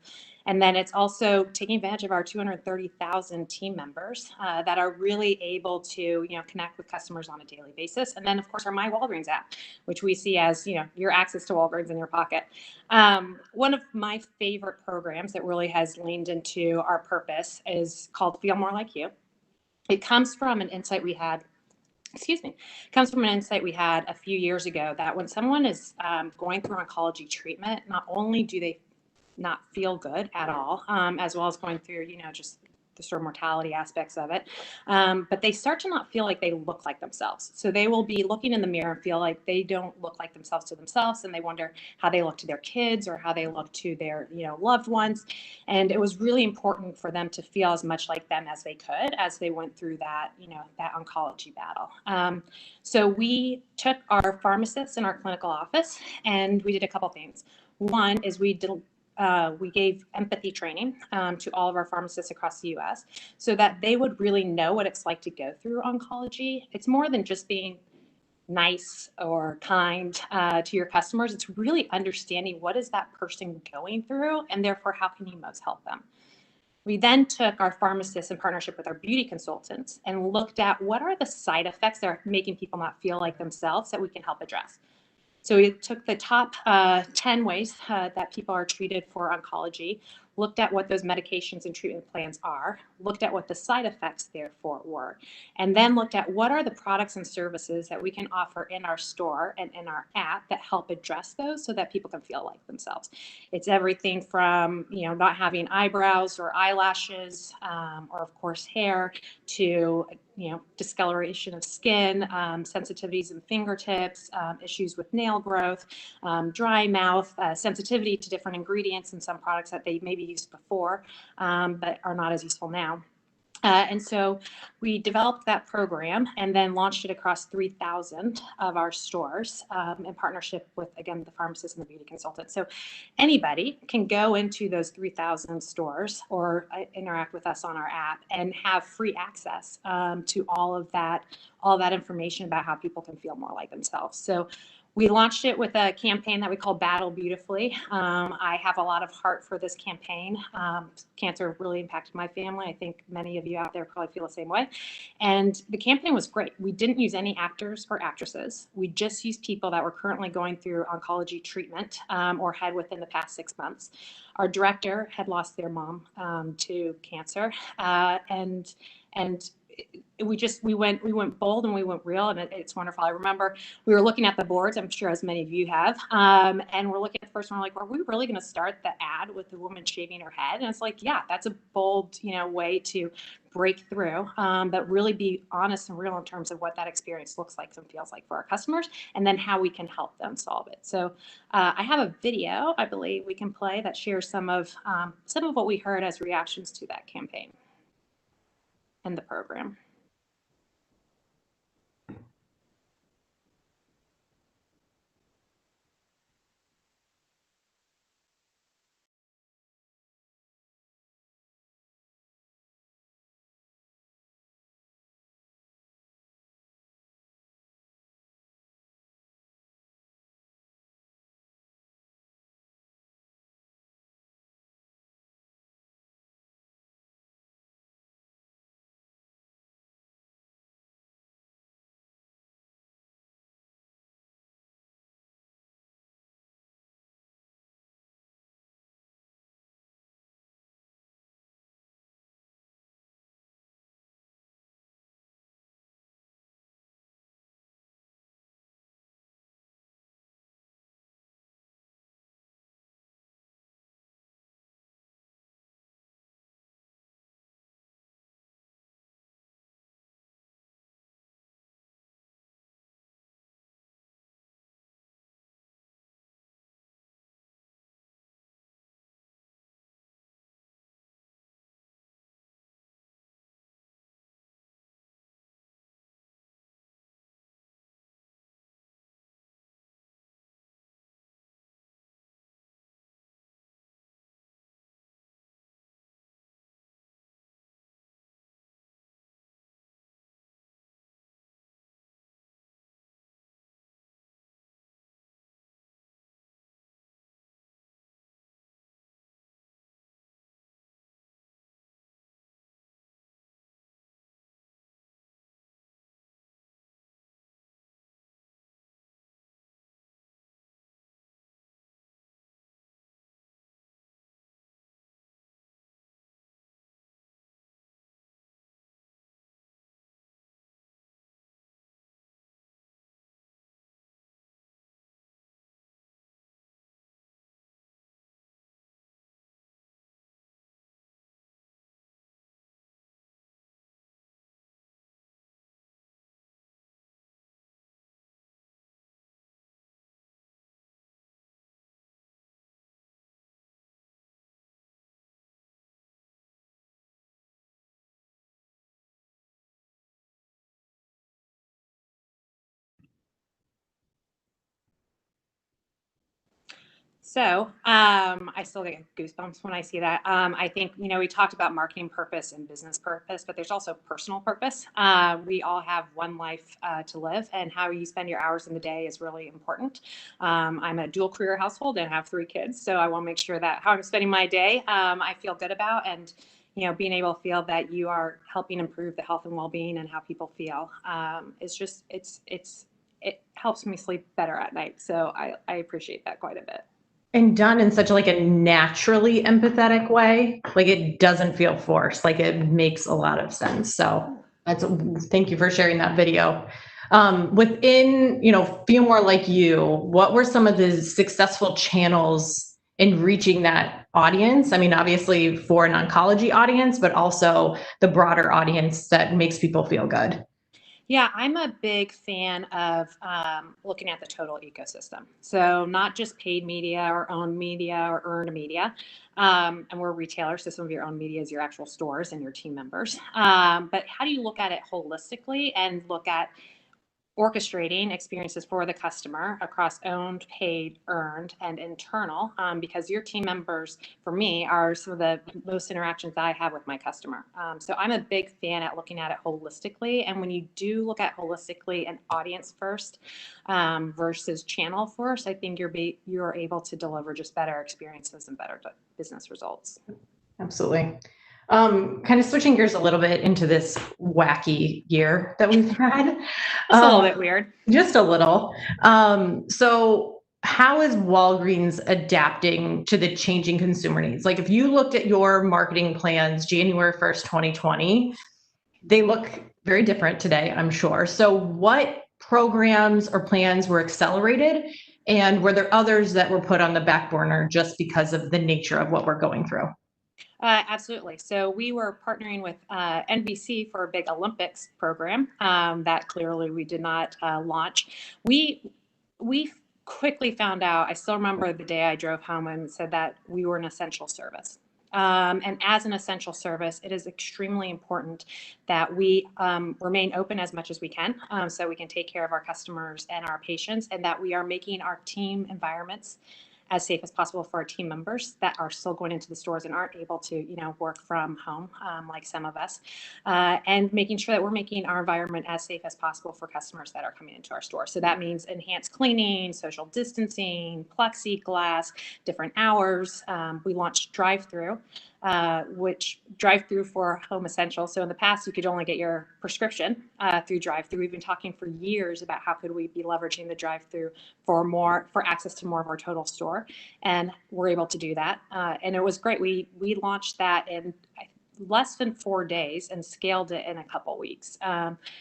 And then it's also taking advantage of our 230,000 team members that are really able to, connect with customers on a daily basis. And then, of course, our My Walgreens app, which we see as, your access to Walgreens in your pocket. One of my favorite programs that really has leaned into our purpose is called Feel More Like You. It comes from an insight we had a few years ago that when someone is going through oncology treatment, not only do they not feel good at all, as well as going through, just the sort of mortality aspects of it. But they start to not feel like they look like themselves. So they will be looking in the mirror and feel like they don't look like themselves to themselves. And they wonder how they look to their kids or how they look to their, loved ones. And it was really important for them to feel as much like them as they could as they went through that, that oncology battle. So we took our pharmacists in our clinical office and we did a couple things. One is we gave empathy training to all of our pharmacists across the U.S. so that they would really know what it's like to go through oncology. It's more than just being nice or kind to your customers. It's really understanding what is that person going through and therefore how can you most help them. We then took our pharmacists in partnership with our beauty consultants and looked at what are the side effects that are making people not feel like themselves that we can help address. So we took the top 10 ways that people are treated for oncology, looked at what those medications and treatment plans are, looked at what the side effects therefore were, and then looked at what are the products and services that we can offer in our store and in our app that help address those so that people can feel like themselves. It's everything from, not having eyebrows or eyelashes or of course hair to discoloration of skin, sensitivities in fingertips, issues with nail growth, dry mouth, sensitivity to different ingredients in some products that they maybe used before, but are not as useful now. And so we developed that program and then launched it across 3,000 of our stores in partnership with, again, the pharmacist and the beauty consultant. So anybody can go into those 3,000 stores or interact with us on our app and have free access to all that information about how people can feel more like themselves. So we launched it with a campaign that we call Battle Beautifully. I have a lot of heart for this campaign. Cancer really impacted my family. I think many of you out there probably feel the same way. And the campaign was great. We didn't use any actors or actresses. We just used people that were currently going through oncology treatment or had within the past 6 months. Our director had lost their mom to cancer, and we went bold and we went real, and it's wonderful. I remember we were looking at the boards, I'm sure as many of you have, and we're looking at the first one, we're like, are we really going to start the ad with the woman shaving her head? And it's like, yeah, that's a bold, way to break through, but really be honest and real in terms of what that experience looks like and feels like for our customers, and then how we can help them solve it. So I have a video, I believe we can play that shares some of what we heard as reactions to that campaign and the program. So I still get goosebumps when I see that. I think, we talked about marketing purpose and business purpose, but there's also personal purpose. We all have one life to live, and how you spend your hours in the day is really important. I'm a dual career household and have 3 kids, so I want to make sure that how I'm spending my day, I feel good about, and being able to feel that you are helping improve the health and well-being and how people feel it helps me sleep better at night. So I appreciate that quite a bit. And done in such like a naturally empathetic way, like it doesn't feel forced, like it makes a lot of sense. So thank you for sharing that video. Within, Feel More Like You, what were some of the successful channels in reaching that audience? I mean, obviously for an oncology audience, but also the broader audience that makes people feel good. Yeah, I'm a big fan of looking at the total ecosystem. So not just paid media or owned media or earned media. And we're retailers, so some of your own media is your actual stores and your team members. But how do you look at it holistically and look at orchestrating experiences for the customer across owned, paid, earned, and internal, because your team members, for me, are some of the most interactions I have with my customer. So I'm a big fan at looking at it holistically. And when you do look at holistically and audience first versus channel first, I think you're able to deliver just better experiences and better business results. Absolutely. Kind of switching gears a little bit into this wacky year that we've had. It's a little bit weird. Just a little. So how is Walgreens adapting to the changing consumer needs? Like if you looked at your marketing plans January 1st, 2020, they look very different today, I'm sure. So what programs or plans were accelerated, and were there others that were put on the back burner just because of the nature of what we're going through? Absolutely. So we were partnering with NBC for a big Olympics program that clearly we did not launch. We quickly found out. I still remember the day I drove home and said that we were an essential service. And as an essential service, it is extremely important that we remain open as much as we can, so we can take care of our customers and our patients, and that we are making our team environments as safe as possible for our team members that are still going into the stores and aren't able to, work from home like some of us, and making sure that we're making our environment as safe as possible for customers that are coming into our store. So that means enhanced cleaning, social distancing, plexiglass, different hours. We launched drive-through, which drive-through for home essentials. So in the past, you could only get your prescription through drive-through. We've been talking for years about how could we be leveraging the drive-through for access to more of our total store, and we're able to do that. And it was great. We launched that in less than 4 days and scaled it in a couple weeks.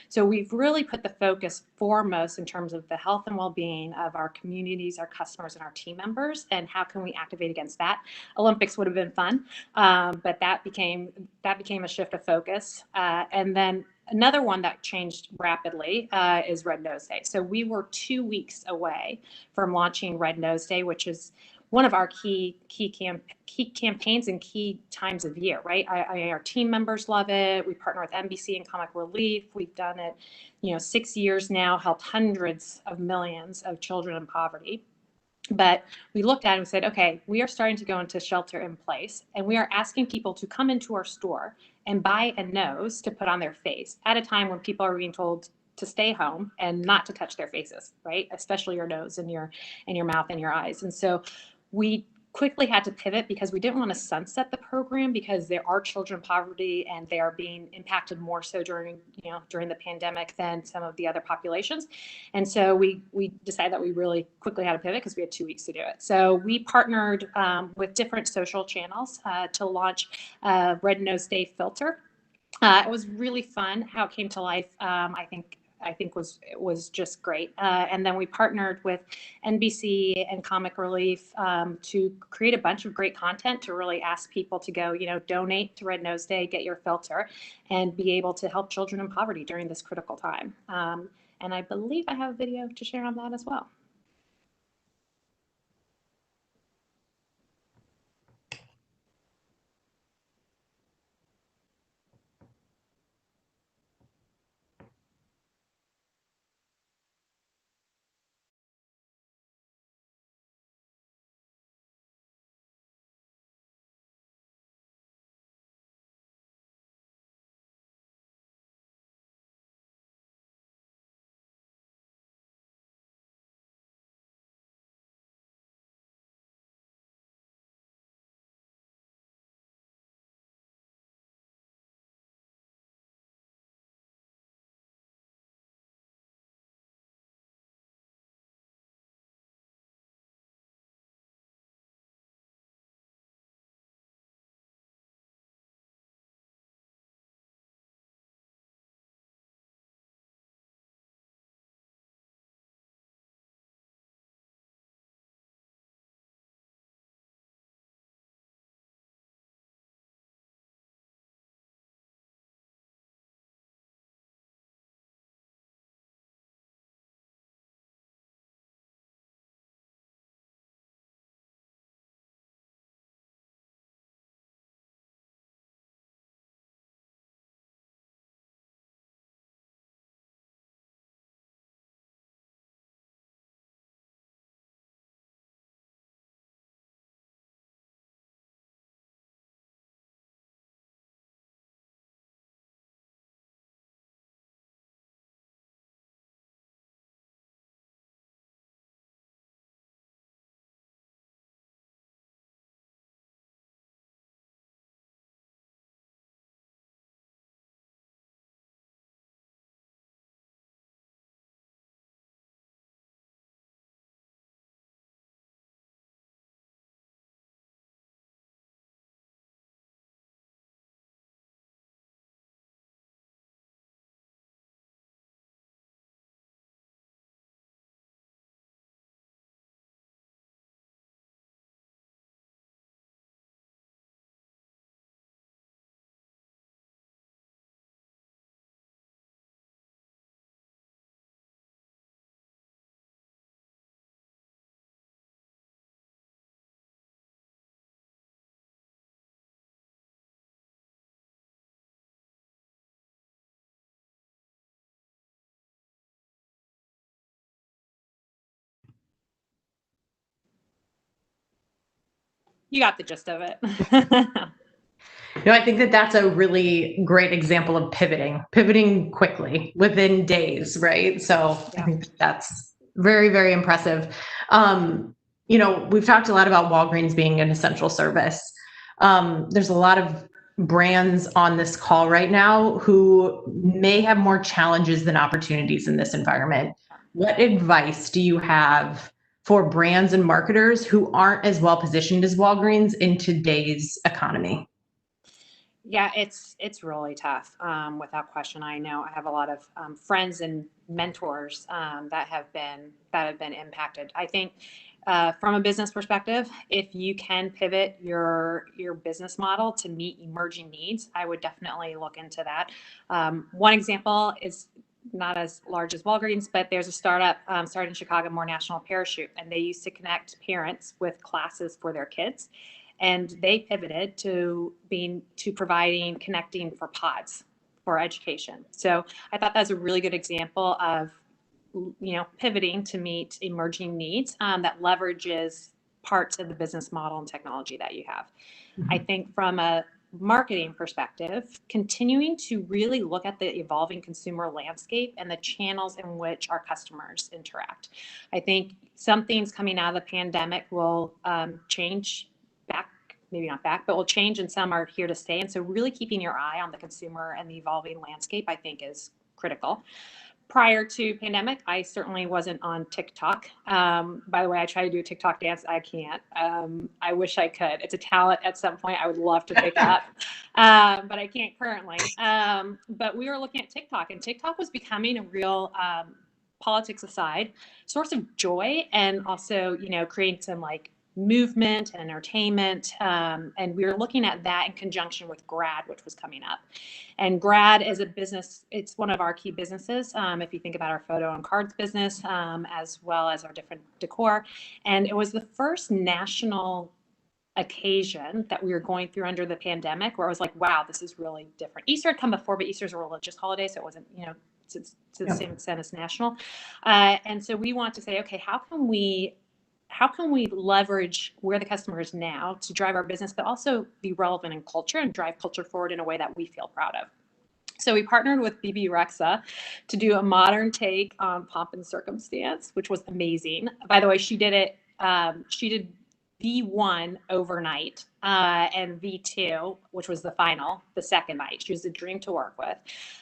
So we've really put the focus foremost in terms of the health and well-being of our communities, our customers, and our team members, and how can we activate against that. Olympics would have been fun, but that became a shift of focus. And then another one that changed rapidly is Red Nose Day. So we were 2 weeks away from launching Red Nose Day, which is one of our key campaigns and key times of year, right? Our team members love it. We partner with NBC and Comic Relief. We've done it, 6 years now, helped hundreds of millions of children in poverty. But we looked at it and said, okay, we are starting to go into shelter in place, and we are asking people to come into our store and buy a nose to put on their face at a time when people are being told to stay home and not to touch their faces, right? Especially your nose and your mouth and your eyes. And so we quickly had to pivot because we didn't want to sunset the program, because there are children in poverty and they are being impacted more so during the pandemic than some of the other populations. And so we decided that we really quickly had to pivot because we had 2 weeks to do it. So we partnered with different social channels to launch Red Nose Day filter. It was really fun how it came to life. I think was just great. And then we partnered with NBC and Comic Relief to create a bunch of great content to really ask people to go, donate to Red Nose Day, get your filter, and be able to help children in poverty during this critical time. And I believe I have a video to share on that as well. You got the gist of it. No, I think that that's a really great example of pivoting quickly within days, right? So I think that's very, very impressive. We've talked a lot about Walgreens being an essential service. There's a lot of brands on this call right now who may have more challenges than opportunities in this environment. What advice do you have for brands and marketers who aren't as well positioned as Walgreens in today's economy? Yeah, it's really tough, without question. I know I have a lot of friends and mentors that have been impacted. I think from a business perspective, if you can pivot your business model to meet emerging needs, I would definitely look into that. One example is not as large as Walgreens, but there's a startup started in Chicago, More National Parachute, and they used to connect parents with classes for their kids. And they pivoted to providing connecting for pods for education. So I thought that's a really good example of, pivoting to meet emerging needs that leverages parts of the business model and technology that you have. I think from a marketing perspective, continuing to really look at the evolving consumer landscape and the channels in which our customers interact. I think some things coming out of the pandemic will change back, maybe not back, but will change, and some are here to stay. And so really keeping your eye on the consumer and the evolving landscape, I think, is critical. Prior to pandemic, I certainly wasn't on TikTok. By the way, I try to do a TikTok dance. I can't. I wish I could. It's a talent at some point I would love to pick up, but I can't currently. But we were looking at TikTok, and TikTok was becoming a real, politics aside, source of joy, and also, creating some movement and entertainment. And we were looking at that in conjunction with Grad, which was coming up. And Grad is a business, it's one of our key businesses. If you think about our photo and cards business, as well as our different decor. And it was the first national occasion that we were going through under the pandemic where I was like, wow, this is really different. Easter had come before, but Easter's a religious holiday. So it wasn't, to the same extent as national. And so we want to say, okay, how can we leverage where the customer is now to drive our business, but also be relevant in culture and drive culture forward in a way that we feel proud of? So we partnered with BB Rexa to do a modern take on Pomp and Circumstance, which was amazing. By the way, she did V1 overnight and V2, which was the final, the second night. She was a dream to work with.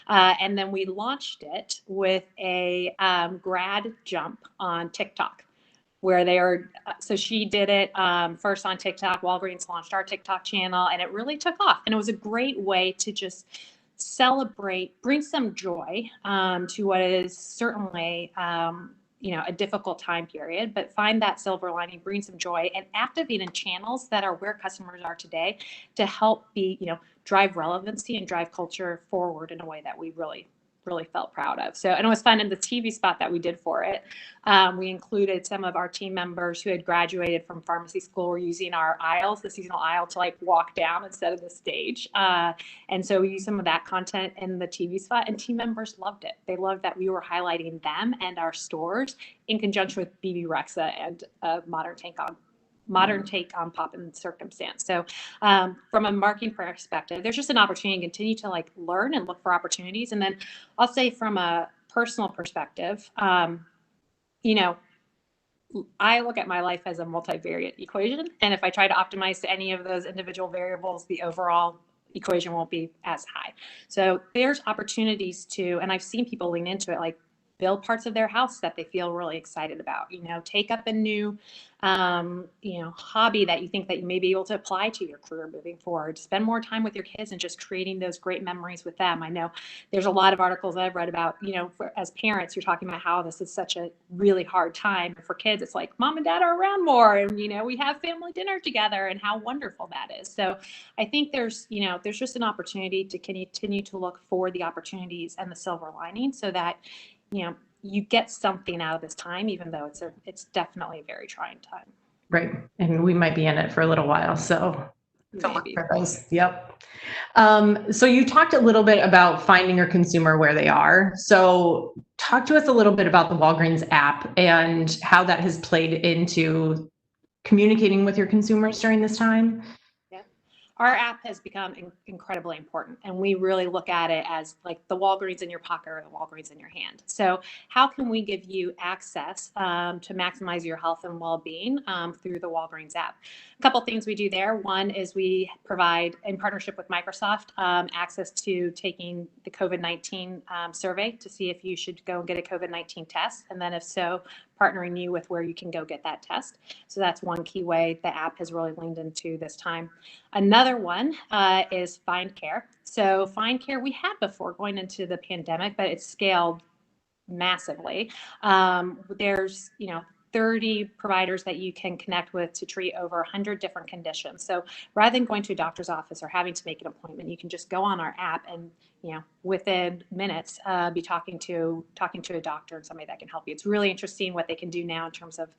And then we launched it with a grad jump on TikTok, where they are, so she did it first on TikTok. Walgreens launched our TikTok channel, and it really took off. And it was a great way to just celebrate, bring some joy to what is certainly, a difficult time period, but find that silver lining, bring some joy, and activate in channels that are where customers are today to help drive relevancy and drive culture forward in a way that we really felt proud of. So, and it was fun in the TV spot that we did for it. We included some of our team members who had graduated from pharmacy school were using our aisles, the seasonal aisle, to walk down instead of the stage. And so we used some of that content in the TV spot, and team members loved it. They loved that we were highlighting them and our stores in conjunction with BB Rexa and Modern Take on Pop and Circumstance. So from a marketing perspective, there's just an opportunity to continue to learn and look for opportunities. And then I'll say from a personal perspective, I look at my life as a multivariate equation. And if I try to optimize to any of those individual variables, the overall equation won't be as high. So there's opportunities to, and I've seen people lean into it, build parts of their house that they feel really excited about, take up a new, hobby that you think that you may be able to apply to your career moving forward, spend more time with your kids and just creating those great memories with them. I know there's a lot of articles I've read about, as parents, you're talking about how this is such a really hard time. For kids, it's like mom and dad are around more and, we have family dinner together and how wonderful that is. So I think there's just an opportunity to continue to look for the opportunities and the silver lining so that, you get something out of this time, even though it's definitely a very trying time. Right. And we might be in it for a little while. So maybe. Yep. So you talked a little bit about finding your consumer where they are. So talk to us a little bit about the Walgreens app and how that has played into communicating with your consumers during this time? Our app has become incredibly important, and we really look at it as like the Walgreens in your pocket or the Walgreens in your hand. So how can we give you access to maximize your health and well-being through the Walgreens app? A couple things we do there. One is we provide, in partnership with Microsoft, access to taking the COVID-19 survey to see if you should go and get a COVID-19 test, and then if so, partnering you with where you can go get that test. So that's one key way the app has really leaned into this time. Another one is Find Care. So Find Care we had before going into the pandemic, but it's scaled massively. There's 30 providers that you can connect with to treat over 100 different conditions. So rather than going to a doctor's office or having to make an appointment, you can just go on our app and within minutes be talking to a doctor and somebody that can help you. It's really interesting what they can do now in terms of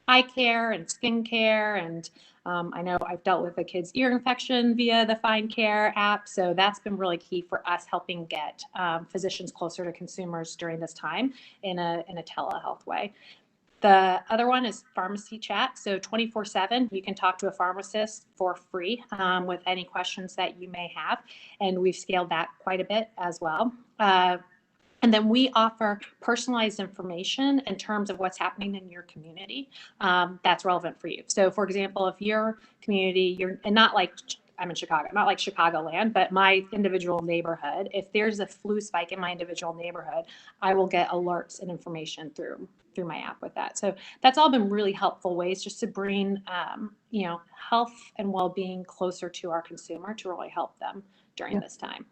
eye care and skin care. And I know I've dealt with a kid's ear infection via the Find Care app. So that's been really key for us helping get physicians closer to consumers during this time in a telehealth way. The other one is pharmacy chat. So 24/7, you can talk to a pharmacist for free with any questions that you may have. And we've scaled that quite a bit as well. And then we offer personalized information in terms of what's happening in your community that's relevant for you. So for example, if your community, and not like, I'm in Chicago, not like Chicagoland, but my individual neighborhood, if there's a flu spike in my individual neighborhood, I will get alerts and information through my app with that. So that's all been really helpful ways just to bring, health and well-being closer to our consumer to really help them during this time.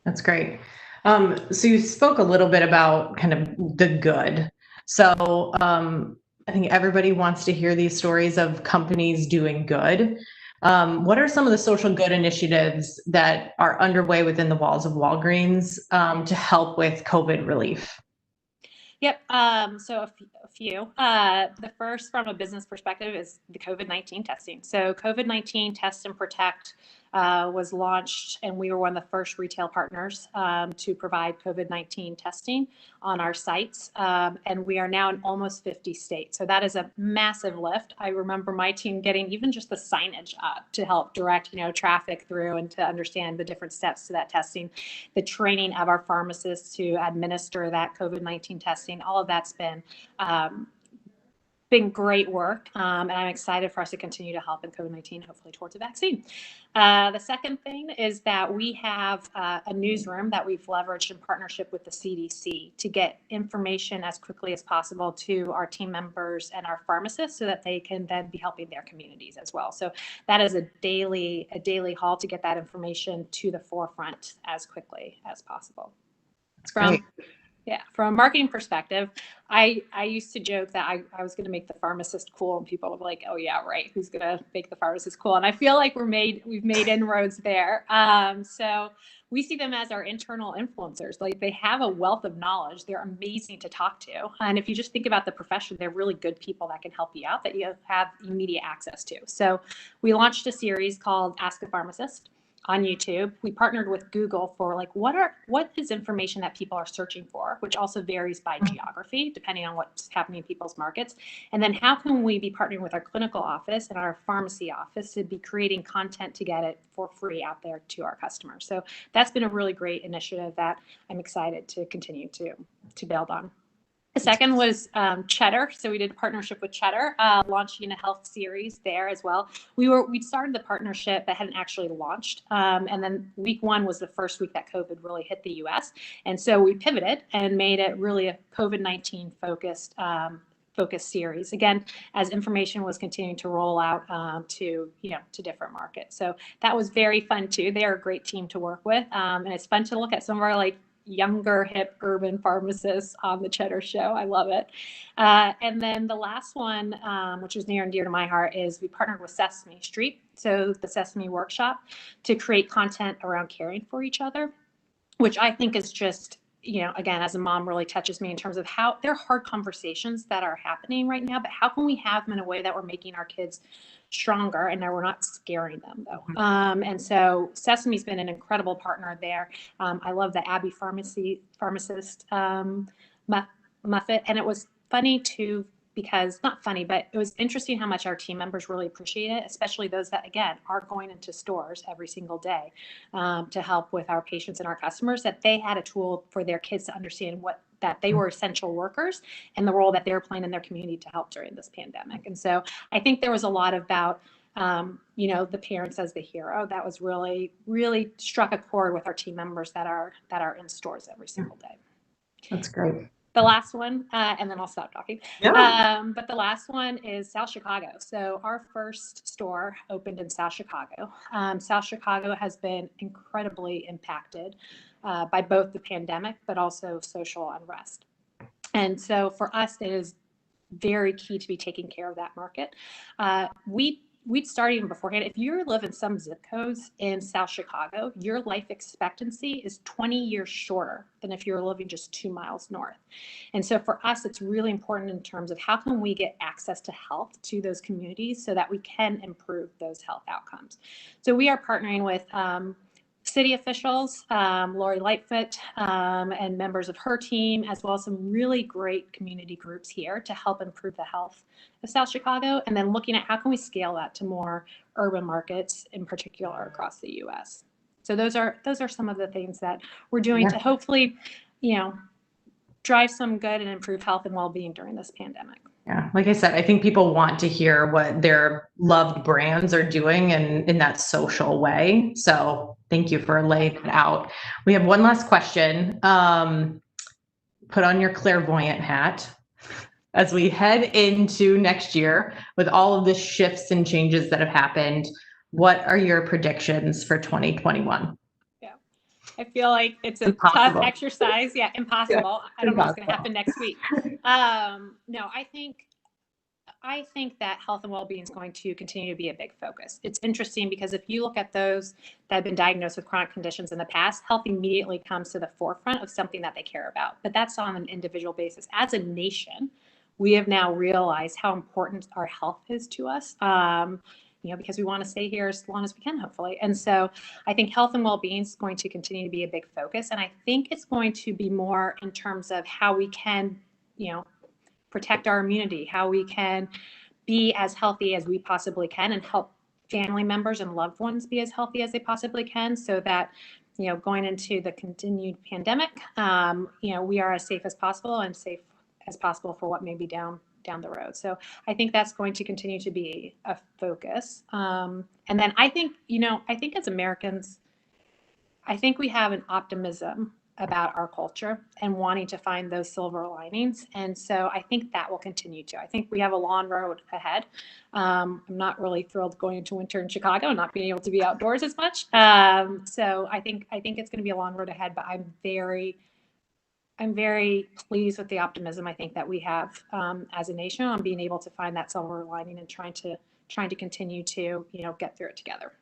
That's great. So you spoke a little bit about kind of the good. So I think everybody wants to hear these stories of companies doing good. What are some of the social good initiatives that are underway within the walls of Walgreens to help with COVID relief? Yep. So a few. The first, from a business perspective, is the COVID-19 testing. So COVID-19 Test and Protect was launched, and we were one of the first retail partners to provide COVID-19 testing on our sites. And we are now in almost 50 states. So that is a massive lift. I remember my team getting even just the signage up to help direct, traffic through and to understand the different steps to that testing, the training of our pharmacists to administer that COVID-19 testing. All of that's been great work, and I'm excited for us to continue to help in COVID-19, hopefully towards a vaccine. The second thing is that we have a newsroom that we've leveraged in partnership with the CDC to get information as quickly as possible to our team members and our pharmacists so that they can then be helping their communities as well. So that is a daily haul to get that information to the forefront as quickly as possible. From a marketing perspective, I used to joke that I was going to make the pharmacist cool, and people were like, "Oh yeah, right. Who's going to make the pharmacist cool?" And I feel like we've made inroads there. So we see them as our internal influencers. Like, they have a wealth of knowledge. They're amazing to talk to. And if you just think about the profession, they're really good people that can help you out, that you have immediate access to. So we launched a series called Ask a Pharmacist on YouTube. We partnered with Google for what is information that people are searching for, which also varies by geography, depending on what's happening in people's markets. And then how can we be partnering with our clinical office and our pharmacy office to be creating content to get it for free out there to our customers. So that's been a really great initiative that I'm excited to continue to build on. The second was Cheddar. So we did a partnership with Cheddar, launching a health series there as well. We'd started the partnership but hadn't actually launched. And then week one was the first week that COVID really hit the US. And so we pivoted and made it really a COVID-19 focused series, again, as information was continuing to roll out to different markets. So that was very fun too. They are a great team to work with. And it's fun to look at some of our younger, hip, urban pharmacists on the Cheddar show. I love it. And then the last one, which is near and dear to my heart, is we partnered with Sesame Street, so the Sesame Workshop, to create content around caring for each other, which I think is just, again, as a mom, really touches me in terms of how there are hard conversations that are happening right now, but how can we have them in a way that we're making our kids stronger and that we're not scaring them, though. And so Sesame's been an incredible partner there. I love the Abby pharmacist Muffet, and it was funny to because not funny, but it was interesting how much our team members really appreciate it, especially those that, again, are going into stores every single day to help with our patients and our customers, that they had a tool for their kids to understand that they were essential workers and the role that they're playing in their community to help during this pandemic. And so I think there was a lot about, the parents as the hero that was really, really struck a chord with our team members that are in stores every single day. That's great. The last one, and then I'll stop talking. Yeah. But the last one is South Chicago. So our first store opened in South Chicago. South Chicago has been incredibly impacted by both the pandemic, but also social unrest. And so for us, it is very key to be taking care of that market. We'd start even beforehand. If you live in some zip codes in South Chicago, your life expectancy is 20 years shorter than if you're living just 2 miles north. And so for us, it's really important in terms of how can we get access to health to those communities so that we can improve those health outcomes. So we are partnering with city officials, Lori Lightfoot, and members of her team, as well as some really great community groups here to help improve the health of South Chicago, and then looking at how can we scale that to more urban markets, in particular across the U.S. So those are some of the things that we're doing to hopefully, drive some good and improve health and well-being during this pandemic. Yeah, like I said, I think people want to hear what their loved brands are doing and in that social way. So thank you for laying it out. We have one last question. Put on your clairvoyant hat. As we head into next year with all of the shifts and changes that have happened, what are your predictions for 2021? I feel like it's a tough exercise. Yeah, impossible. I don't know what's going to happen next week. No, I think that health and well-being is going to continue to be a big focus. It's interesting because if you look at those that have been diagnosed with chronic conditions in the past, health immediately comes to the forefront of something that they care about. But that's on an individual basis. As a nation, we have now realized how important our health is to us. Because we want to stay here as long as we can, hopefully. And so I think health and well-being is going to continue to be a big focus. And I think it's going to be more in terms of how we can, protect our immunity, how we can be as healthy as we possibly can and help family members and loved ones be as healthy as they possibly can so that, going into the continued pandemic, we are as safe as possible and safe as possible for what may be down the road. So I think that's going to continue to be a focus. And then I think as Americans, I think we have an optimism about our culture and wanting to find those silver linings. And so I think that will continue to. I think we have a long road ahead. I'm not really thrilled going into winter in Chicago and not being able to be outdoors as much. So I think it's going to be a long road ahead, but I'm very pleased with the optimism I think that we have as a nation on being able to find that silver lining and trying to continue to get through it together.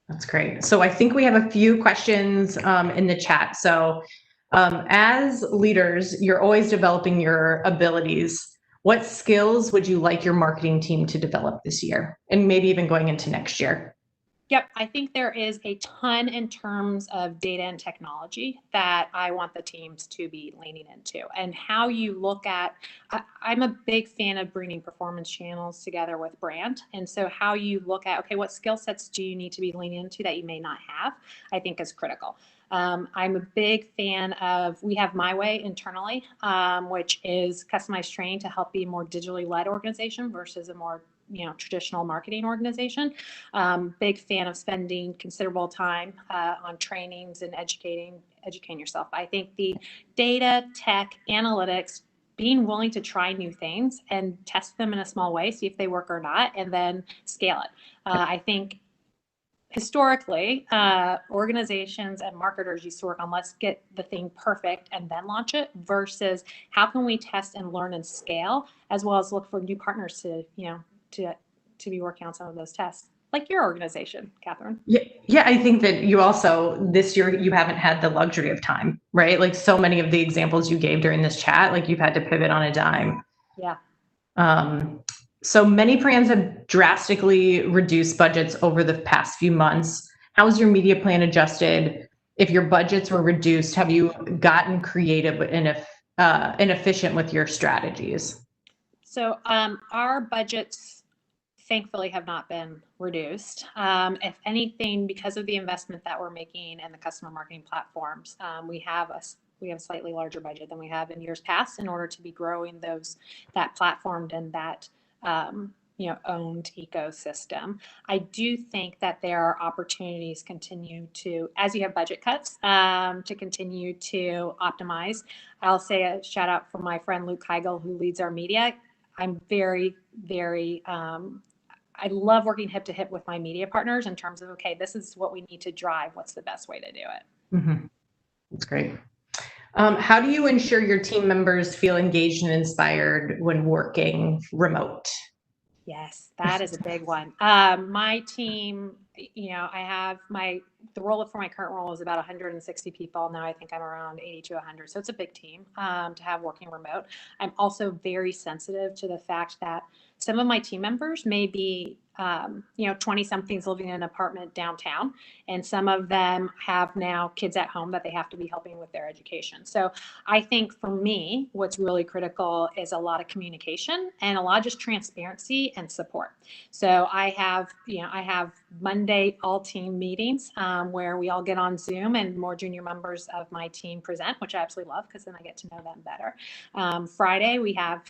That's great. So I think we have a few questions in the chat. So as leaders, you're always developing your abilities. What skills would you like your marketing team to develop this year and maybe even going into next year? Yep, I think there is a ton in terms of data and technology that I want the teams to be leaning into, and how you look at, I'm a big fan of bringing performance channels together with brand. And so how you look at, okay, what skill sets do you need to be leaning into that you may not have, I think is critical. I'm a big fan of, we have My Way internally, which is customized training to help be a more digitally led organization versus a more traditional marketing organization. Big fan of spending considerable time on trainings and educating yourself. I think the data, tech, analytics, being willing to try new things and test them in a small way, see if they work or not, and then scale it. I think historically, organizations and marketers used to work on let's get the thing perfect and then launch it versus how can we test and learn and scale, as well as look for new partners to be working on some of those tests, like your organization, Catherine. Yeah, I think that you also, this year, you haven't had the luxury of time, right? Like so many of the examples you gave during this chat, like you've had to pivot on a dime. Yeah. So many brands have drastically reduced budgets over the past few months. How has your media plan adjusted? If your budgets were reduced, have you gotten creative and efficient with your strategies? So our budgets thankfully have not been reduced. If anything, because of the investment that we're making in the customer marketing platforms, we have a slightly larger budget than we have in years past in order to be growing that platform and that owned ecosystem. I do think that there are opportunities continue to, as you have budget cuts, to continue to optimize. I'll say a shout out for my friend Luke Heigl, who leads our media. I'm very, very, I love working hip to hip with my media partners in terms of, okay, this is what we need to drive. What's the best way to do it? Mm-hmm. That's great. How do you ensure your team members feel engaged and inspired when working remote? Yes, that is a big one. My team, I have the role for my current role is about 160 people. Now I think I'm around 80 to 100. So it's a big team to have working remote. I'm also very sensitive to the fact that some of my team members may be 20 somethings living in an apartment downtown, and some of them have now kids at home that they have to be helping with their education. So I think for me, what's really critical is a lot of communication and a lot of just transparency and support. So I have Monday all team meetings where we all get on Zoom and more junior members of my team present, which I absolutely love because then I get to know them better. Friday we have,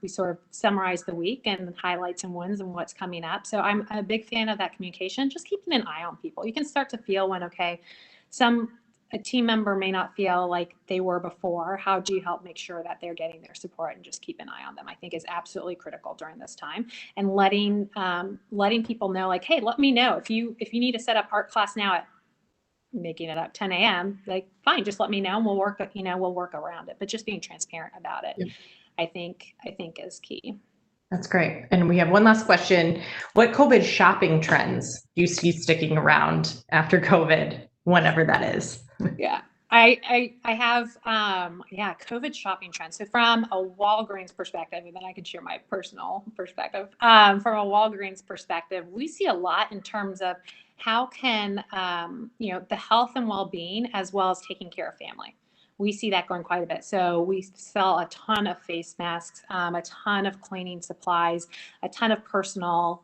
we sort of summarize the week and highlights and wins and what's coming up. So I'm a big fan of that communication, just keeping an eye on people. You can start to feel when, okay, a team member may not feel like they were before. How do you help make sure that they're getting their support and just keep an eye on them? I think is absolutely critical during this time, and letting people know, like, hey, let me know if you need to set up art class now at, making it up, 10 a.m. Like, fine, just let me know and we'll work around it. But just being transparent about it, yeah. I think is key. That's great. And we have one last question. What COVID shopping trends do you see sticking around after COVID, whenever that is? Yeah, I have, COVID shopping trends. So from a Walgreens perspective, and then I can share my personal perspective. From a Walgreens perspective, we see a lot in terms of how can, the health and well-being as well as taking care of family. We see that going quite a bit. So we sell a ton of face masks, a ton of cleaning supplies, a ton of personal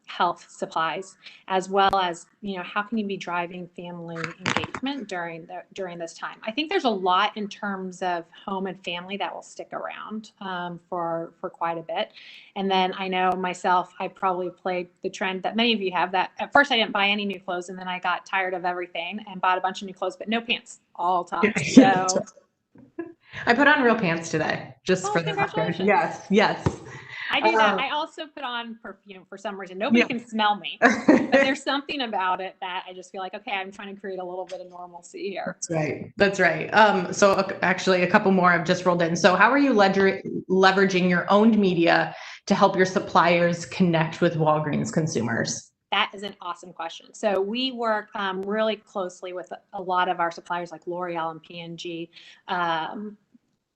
health supplies, as well as, how can you be driving family engagement during this time? I think there's a lot in terms of home and family that will stick around for quite a bit. And then I know myself, I probably played the trend that many of you have, that at first I didn't buy any new clothes, and then I got tired of everything and bought a bunch of new clothes, but no pants, all tops. So I put on real pants today, just for the record. Yes. I do that. I also put on perfume for some reason. Nobody can smell me, but there's something about it that I just feel like, okay, I'm trying to create a little bit of normalcy here. That's right. So actually a couple more have just rolled in. So how are you leveraging your owned media to help your suppliers connect with Walgreens consumers? That is an awesome question. So we work really closely with a lot of our suppliers like L'Oreal and P&G.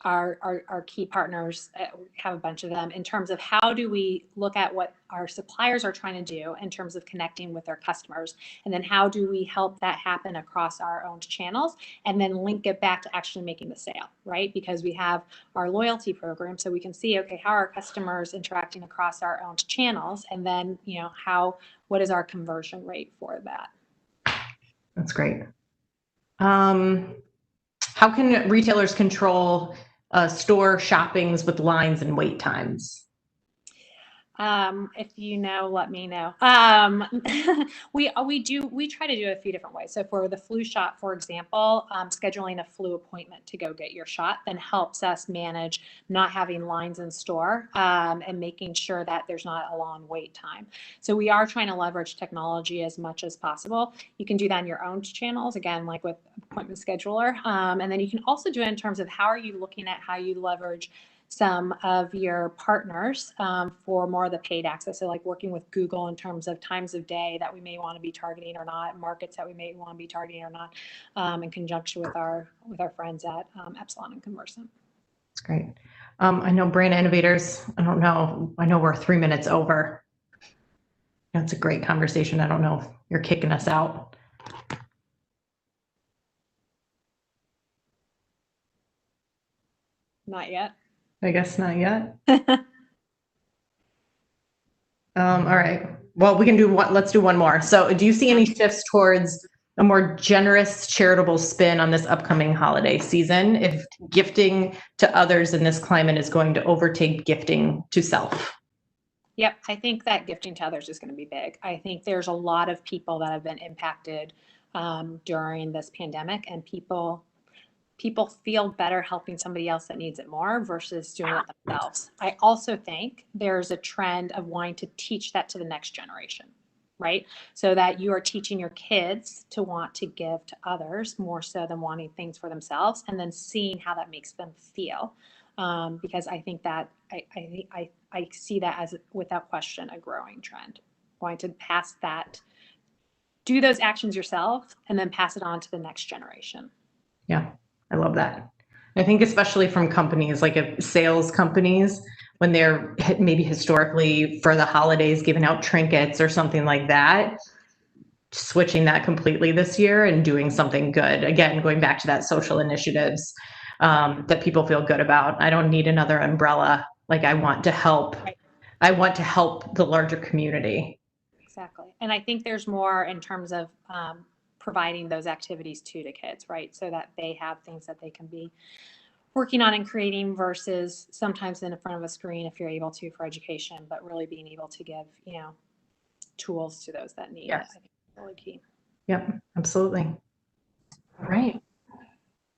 Our key partners, we have a bunch of them, in terms of how do we look at what our suppliers are trying to do in terms of connecting with their customers, and then how do we help that happen across our own channels, and then link it back to actually making the sale, right? Because we have our loyalty program, so we can see, okay, how are our customers interacting across our own channels, and then what is our conversion rate for that? That's great. How can retailers control store shoppings with lines and wait times? If you know, let me know. We try to do it a few different ways. So for the flu shot, for example, scheduling a flu appointment to go get your shot then helps us manage not having lines in store and making sure that there's not a long wait time. So we are trying to leverage technology as much as possible. You can do that in your own channels, again, like with appointment scheduler. And then you can also do it in terms of how are you looking at how you leverage some of your partners for more of the paid access. So like working with Google in terms of times of day that we may want to be targeting or not, markets that we may want to be targeting or not, in conjunction with our friends at Epsilon and Conversant. That's great. I know Brand Innovators, I know we're 3 minutes over. That's a great conversation. I don't know if you're kicking us out. Not yet. I guess not yet. All right. Well, we can do one. Let's do one more. So do you see any shifts towards a more generous charitable spin on this upcoming holiday season if gifting to others in this climate is going to overtake gifting to self? Yep, I think that gifting to others is going to be big. I think there's a lot of people that have been impacted during this pandemic, and people feel better helping somebody else that needs it more versus doing it themselves. I also think there's a trend of wanting to teach that to the next generation, right? So that you are teaching your kids to want to give to others more so than wanting things for themselves, and then seeing how that makes them feel. Because I think that I see that as, without question, a growing trend. Wanting to pass that, do those actions yourself, and then pass it on to the next generation. Yeah, I love that. I think especially from companies, like if sales companies, when they're maybe historically for the holidays giving out trinkets or something like that, switching that completely this year and doing something good. Again, going back to that social initiatives that people feel good about. I don't need another umbrella. Like I want to help. Right. I want to help the larger community. Exactly. And I think there's more in terms of providing those activities to kids, right? So that they have things that they can be working on and creating versus sometimes in front of a screen if you're able to for education, but really being able to give, tools to those that need it. I think it's really key. Yep, absolutely. All right.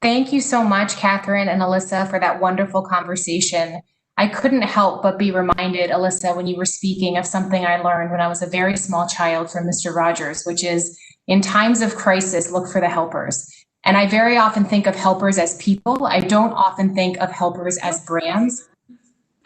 Thank you so much, Catherine and Alyssa, for that wonderful conversation. I couldn't help but be reminded, Alyssa, when you were speaking, of something I learned when I was a very small child from Mr. Rogers, which is in times of crisis, look for the helpers. And I very often think of helpers as people. I don't often think of helpers as brands.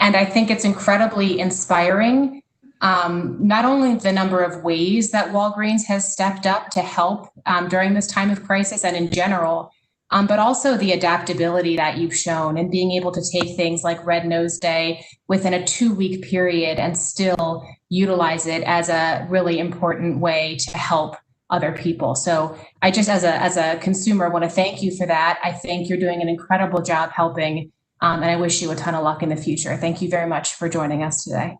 And I think it's incredibly inspiring, not only the number of ways that Walgreens has stepped up to help during this time of crisis and in general, but also the adaptability that you've shown and being able to take things like Red Nose Day within a 2-week period and still utilize it as a really important way to help other people. So I just, as a consumer, want to thank you for that. I think you're doing an incredible job helping, and I wish you a ton of luck in the future. Thank you very much for joining us today.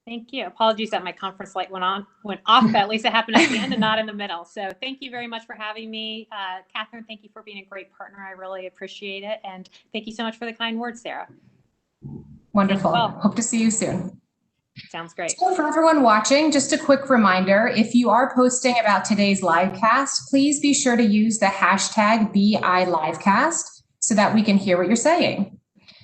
Thank you. Apologies that my conference light went off, but at least it happened at the end and not in the middle. So thank you very much for having me. Catherine, thank you for being a great partner. I really appreciate it. And thank you so much for the kind words, Sarah. Wonderful. Hope to see you soon. Sounds great. So for everyone watching, just a quick reminder, if you are posting about today's livecast, please be sure to use the hashtag #BILivecast so that we can hear what you're saying.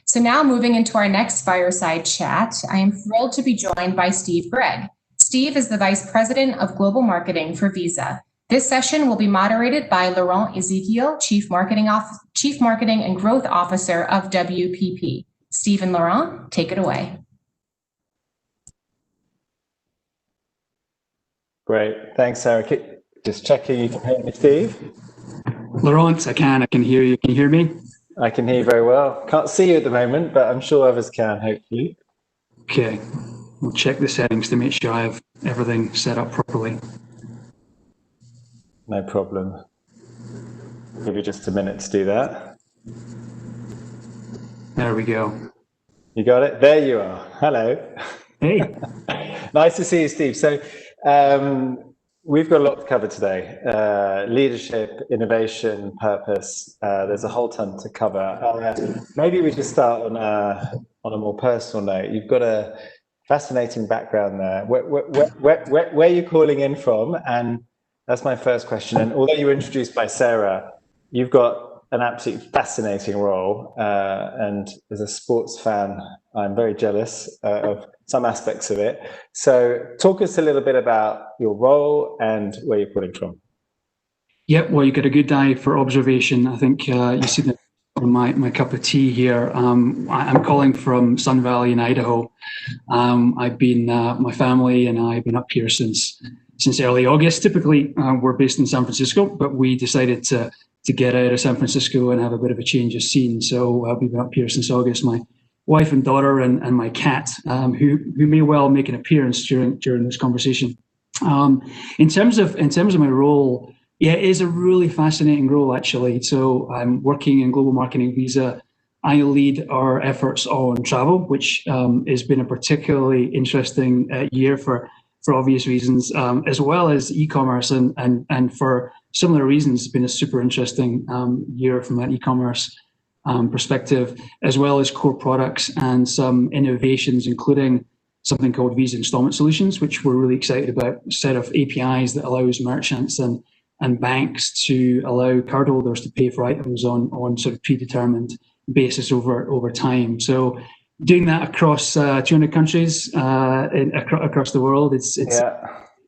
So now moving into our next fireside chat, I am thrilled to be joined by Steve Gregg. Steve is the Vice President of Global Marketing for Visa. This session will be moderated by Laurent Ezekiel, Chief Marketing and Growth Officer of WPP. Steve and Laurent, take it away. Great. Thanks, Sarah. Just checking you can hear me, Steve. Laurent, I can hear you. Can you hear me? I can hear you very well. Can't see you at the moment, but I'm sure others can, hopefully. Okay. We'll check the settings to make sure I have everything set up properly. No problem. Give you just a minute to do that. There we go. You got it? There you are. Hello. Hey. Nice to see you, Steve. So we've got a lot to cover today. Leadership, innovation, purpose. There's a whole ton to cover. Maybe we just start on a more personal note. You've got a fascinating background there. Where are you calling in from? And that's my first question. And although you were introduced by Sarah, you've got an absolutely fascinating role. And as a sports fan, I'm very jealous of some aspects of it. So talk us a little bit about your role and where you're calling from. Yeah, well, you got a good eye for observation. I think you see that on my cup of tea here. I'm calling from Sun Valley in Idaho. I've been, my family and I have been up here since early August. Typically, we're based in San Francisco, but we decided to get out of San Francisco and have a bit of a change of scene. So we've been up here since August. My wife and daughter and my cat, who may well make an appearance during this conversation. In terms of my role, yeah, it is a really fascinating role actually. So I'm working in global marketing Visa. I lead our efforts on travel, which has been a particularly interesting year for obvious reasons, as well as e-commerce, and for similar reasons, it's been a super interesting year from an e-commerce perspective, as well as core products and some innovations, including something called Visa Installment Solutions, which we're really excited about, a set of APIs that allows merchants and banks to allow cardholders to pay for items on sort of predetermined basis over time. So doing that across 200 countries across the world, it's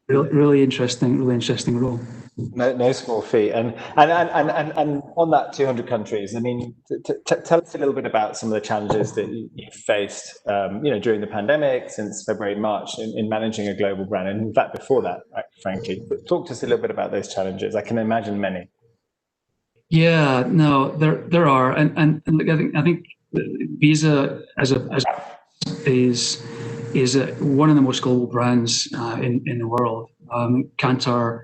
really interesting role. No small feat. And on that 200 countries, I mean, tell us a little bit about some of the challenges that you've faced, during the pandemic since February, March in managing a global brand. And in fact, before that, frankly, talk to us a little bit about those challenges. I can imagine many. Yeah, no, there are. And look, I think Visa is one of the most global brands in the world. Kantar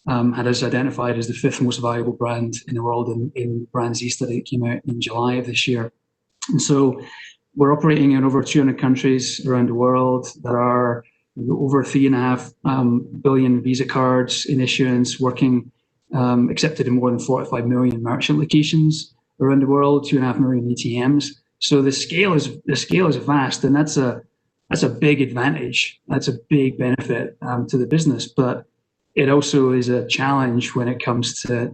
had us identified as the 5th most valuable brand in the world in Brands East study that came out in July of this year. And so we're operating in over 200 countries around the world. There are over 3.5 billion Visa cards in issuance, working accepted in more than 45 million merchant locations around the world, 2.5 million ATMs. So the scale is vast, and that's a big advantage. That's a big benefit to the business, but it also is a challenge when it comes to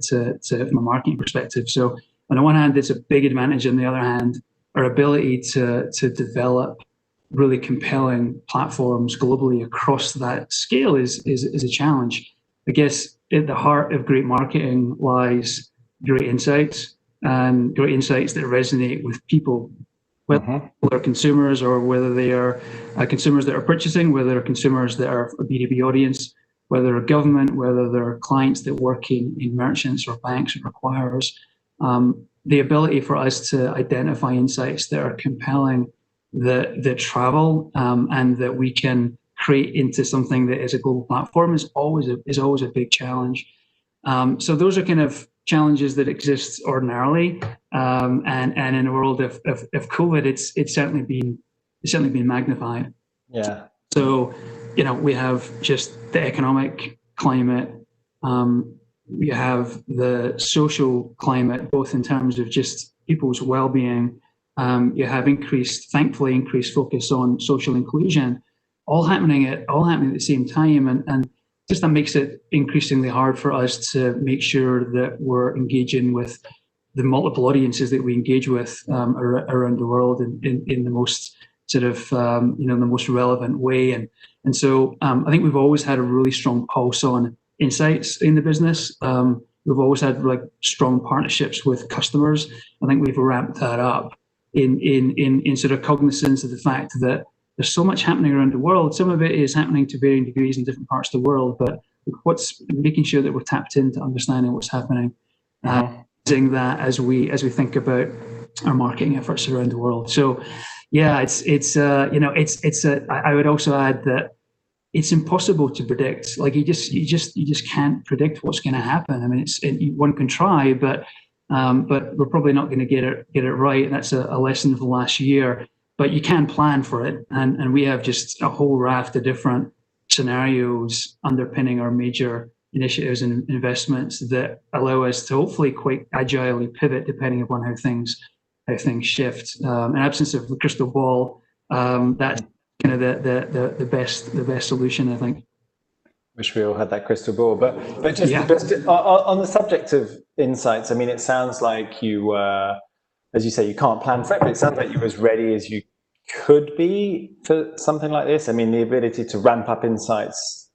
from a marketing perspective. So on the one hand, it's a big advantage. On the other hand, our ability to develop really compelling platforms globally across that scale is a challenge. I guess at the heart of great marketing lies great insights, and great insights that resonate with people, whether they're consumers or whether they are consumers that are purchasing, whether they're consumers that are a B2B audience, whether they're government, whether they're clients that work in merchants or banks or acquirers. The ability for us to identify insights that are compelling, that travel, and that we can create into something that is a global platform is always a big challenge. So those are kind of challenges that exist ordinarily, and in the world of COVID, it's certainly been magnified. Yeah. So we have just the economic climate, we have the social climate, both in terms of just people's well-being. You have thankfully increased focus on social inclusion, all happening at the same time, and just that makes it increasingly hard for us to make sure that we're engaging with the multiple audiences that we engage with around the world in the most sort of the most relevant way. And so I think we've always had a really strong pulse on insights in the business. We've always had strong partnerships with customers. I think we've ramped that up in sort of cognizance of the fact that there's so much happening around the world. Some of it is happening to varying degrees in different parts of the world, but what's making sure that we're tapped into understanding what's happening, using that as we think about our marketing efforts around the world. So yeah, I would also add that it's impossible to predict. Like you just can't predict what's going to happen. I mean, one can try, but we're probably not going to get it right. And that's a lesson of the last year. But you can plan for it, and we have just a whole raft of different scenarios underpinning our major initiatives and investments that allow us to hopefully quite agilely pivot depending upon how things shift. In absence of the crystal ball, that's kind of the best solution, I think. Wish we all had that crystal ball, but just on the subject of insights, I mean, it sounds like you, as you say, you can't plan for it, but it sounds like you're as ready as you could be for something like this. I mean, the ability to ramp up insights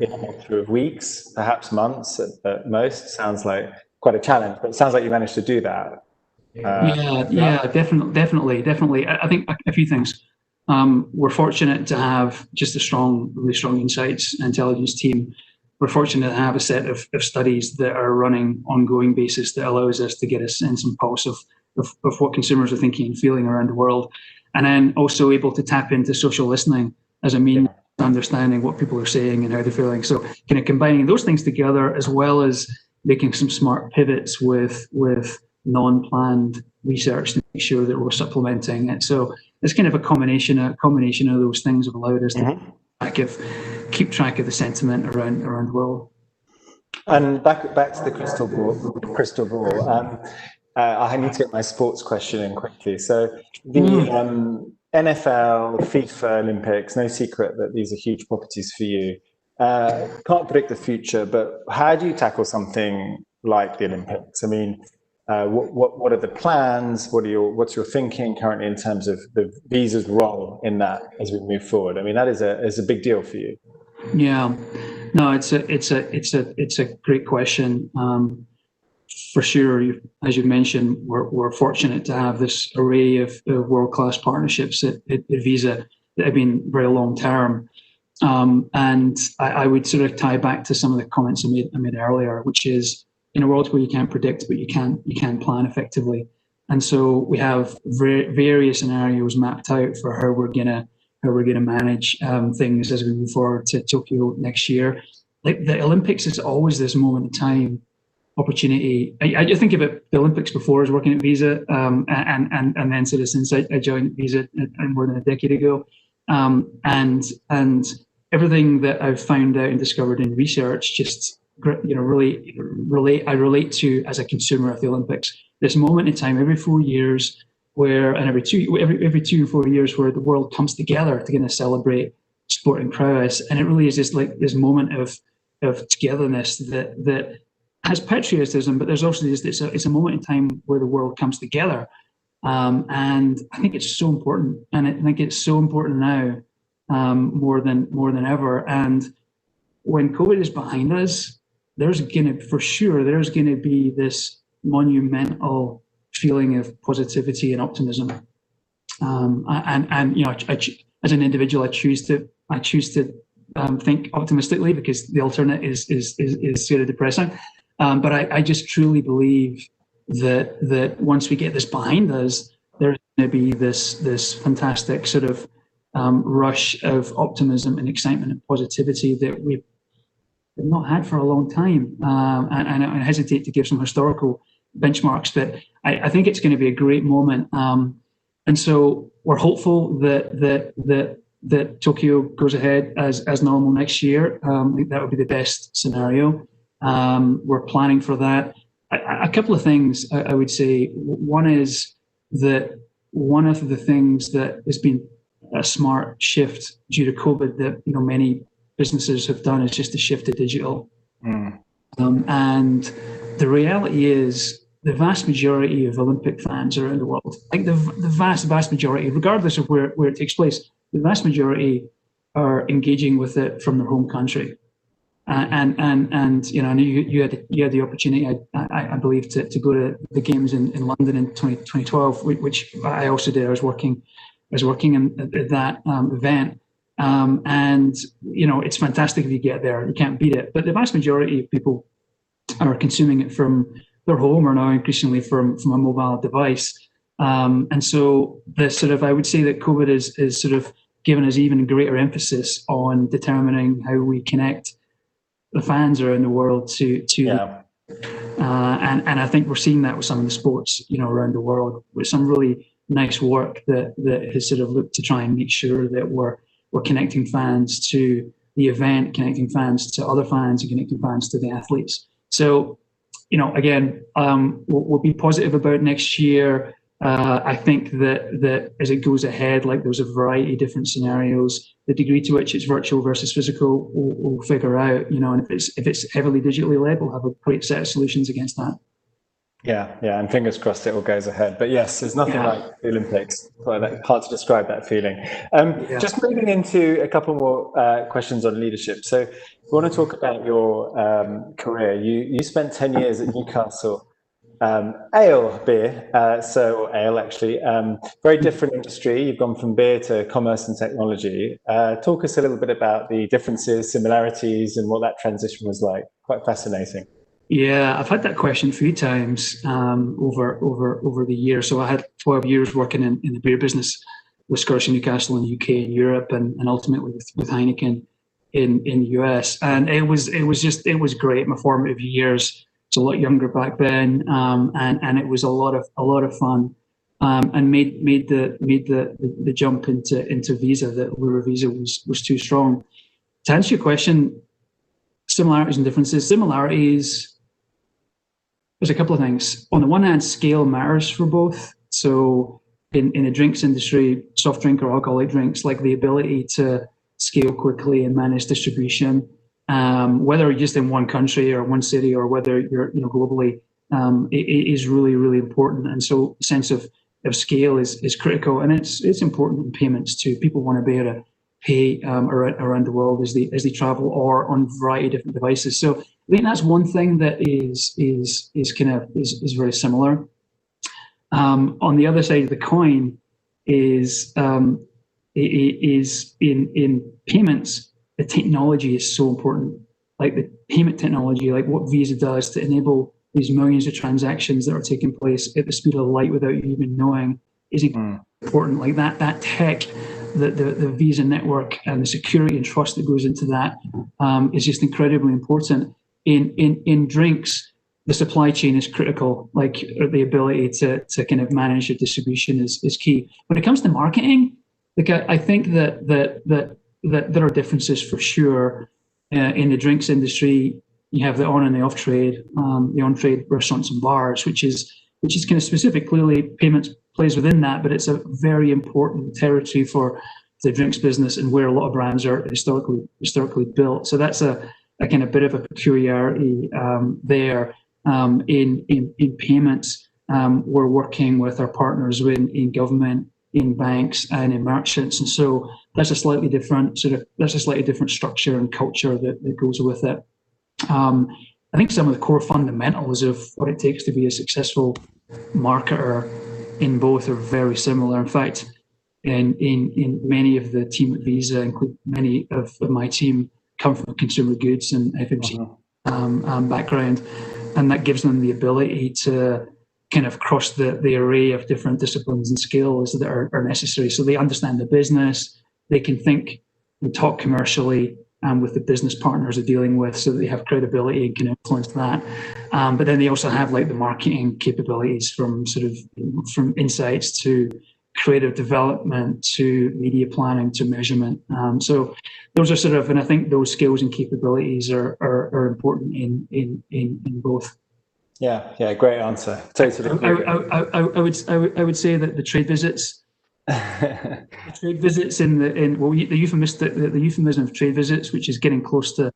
in a matter of weeks, perhaps months at most, sounds like quite a challenge, but it sounds like you managed to do that. Definitely. I think a few things. We're fortunate to have just a really strong insights and intelligence team. We're fortunate to have a set of studies that are running ongoing basis that allows us to get a sense and pulse of what consumers are thinking and feeling around the world. And then also able to tap into social listening as a means of understanding what people are saying and how they're feeling. So kind of combining those things together, as well as making some smart pivots with non-planned research to make sure that we're supplementing it. So it's kind of a combination of those things have allowed us to keep track of the sentiment around the world. And back to the crystal ball. I need to get my sports question in quickly. So the NFL, FIFA, Olympics, no secret that these are huge properties for you. Can't predict the future, but how do you tackle something like the Olympics? I mean, what are the plans? What's your thinking currently in terms of the visa's role in that as we move forward? I mean, that is a big deal for you. Yeah, no, it's a great question. For sure, as you mentioned, we're fortunate to have this array of world-class partnerships at Visa that have been very long-term. And I would sort of tie back to some of the comments I made earlier, which is in a world where you can't predict, but you can plan effectively. And so we have various scenarios mapped out for how we're gonna manage things as we move forward to Tokyo next year. Like the Olympics is always this moment in time opportunity. I think about the Olympics before I was working at Visa, and then sort of since I joined Visa more than a decade ago, and everything that I've found out and discovered in research just really relate to as a consumer of the Olympics. This moment in time every 4 years every 2 or 4 years where the world comes together to kind of celebrate sport and prowess, and it really is just like this moment of togetherness that has patriotism, but there's also it's a moment in time where the world comes together, and I think it's so important, and I think it's so important now more than ever. And when COVID is behind us, there's going to be this monumental feeling of positivity and optimism. And as an individual, I choose to think optimistically because the alternate is sort of depressing. But I just truly believe that once we get this behind us, there's going to be this fantastic sort of rush of optimism and excitement and positivity that we've not had for a long time. And I hesitate to give some historical benchmarks, but I think it's going to be a great moment. And so we're hopeful that Tokyo goes ahead as normal next year. I think that would be the best scenario. We're planning for that. A couple of things I would say. One is that one of the things that has been a smart shift due to COVID that many businesses have done is just to shift to digital. And the reality is the vast majority of Olympic fans around the world, like the vast majority, regardless of where it takes place, the vast majority are engaging with it from their home country. And I know you had the opportunity, I believe, to go to the games in London in 2012, which I also did. I was working at that event, and it's fantastic if you get there. You can't beat it. But the vast majority of people are consuming it from their home or now increasingly from a mobile device. And so I would say that COVID is sort of given us even greater emphasis on determining how we connect the fans around the world to and I think we're seeing that with some of the sports around the world, with some really nice work that has sort of looked to try and make sure that we're connecting fans to the event, connecting fans to other fans, and connecting fans to the athletes. So again, we'll be positive about next year. I think that as it goes ahead, like there's a variety of different scenarios. The degree to which it's virtual versus physical, we'll figure out. And if it's heavily digitally led, we'll have a great set of solutions against that. Yeah, and fingers crossed it all goes ahead. But yes, there's nothing like the Olympics. Hard to describe that feeling. Just moving into a couple more questions on leadership. So we want to talk about your career. You spent 10 years at Newcastle beer, ale actually. Very different industry. You've gone from beer to commerce and technology. Talk us a little bit about the differences, similarities, and what that transition was like. Quite fascinating. Yeah, I've had that question a few times over the years. So I had 12 years working in the beer business with Scottish and Newcastle in the UK and Europe, and ultimately with Heineken in the US. And it was great. My formative years a lot younger back then, and it was a lot of fun, and made the jump into Visa. That Lura Visa was too strong. To answer your question, similarities and differences. Similarities. There's a couple of things. On the one hand, scale matters for both. So in the drinks industry, soft drink or alcoholic drinks, like the ability to scale quickly and manage distribution, whether just in one country or one city or whether you're globally, it is really, really important. And so the sense of scale is critical, and it's important in payments too. People want to be able to pay around the world as they travel or on a variety of different devices. So I think that's one thing that is very similar. On the other side of the coin is in payments, the technology is so important. Like the payment technology, like what Visa does to enable these millions of transactions that are taking place at the speed of light without you even knowing, is important. Like that tech, the Visa network and the security and trust that goes into that is just incredibly important. In drinks, the supply chain is critical. Like the ability to kind of manage your distribution is key. When it comes to marketing, like I think that there are differences for sure. In the drinks industry, you have the on and the off trade, the on trade restaurants and bars, which is kind of specific. Clearly, payments plays within that, but it's a very important territory for the drinks business and where a lot of brands are historically built. So that's a kind of bit of a peculiarity there. In payments, we're working with our partners in government, in banks, and in merchants, and so that's a slightly different structure and culture that goes with it. I think some of the core fundamentals of what it takes to be a successful marketer in both are very similar. In fact, in many of the team at Visa, including many of my team, come from consumer goods and FMCG background, and that gives them the ability to kind of cross the array of different disciplines and skills that are necessary. So they understand the business, they can think and talk commercially with the business partners they're dealing with, so that they have credibility and can influence that. But then they also have like the marketing capabilities from insights to creative development to media planning to measurement. So those are and I think those skills and capabilities are important in both. Yeah, great answer. Totally. I would say that the trade visits, the euphemism of trade visits, which is getting close to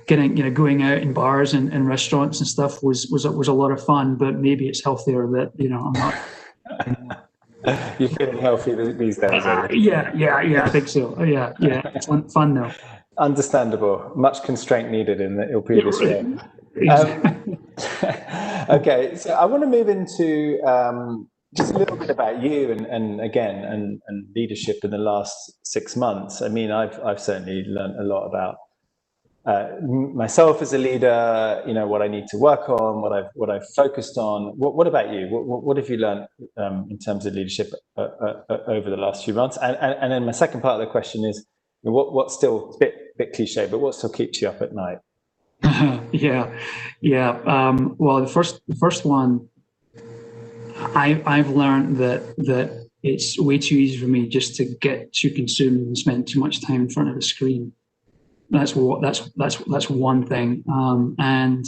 going out in bars and restaurants and stuff, was a lot of fun. But maybe it's healthier that I'm not. You're feeling healthy these days, are you? Yeah, I think so. Yeah, it's fun now. Understandable. Much constraint needed in your previous role. Okay, so I want to move into just a little bit about you and leadership in the last 6 months. I mean, I've certainly learned a lot about myself as a leader. What I need to work on, what I've focused on. What about you? What have you learned in terms of leadership over the last few months? And then my second part of the question is, what still, it's a bit cliche, but what still keeps you up at night? Yeah. Well, the first one, I've learned that it's way too easy for me just to get too consumed and spend too much time in front of the screen. That's one thing. And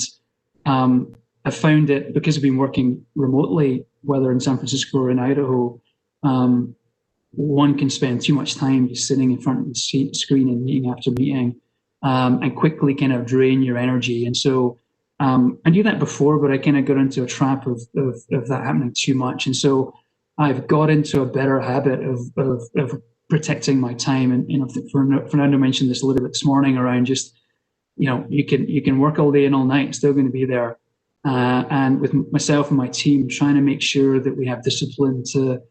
I found it because I've been working remotely, whether in San Francisco or in Idaho. One can spend too much time just sitting in front of the screen and meeting after meeting. And quickly kind of drain your energy. And so I knew that before, but I kind of got into a trap of that happening too much. And so I've got into a better habit of protecting my time. And Fernando mentioned this a little bit this morning around just, you can work all day and all night, still going to be there. And with myself and my team, trying to make sure that we have discipline to,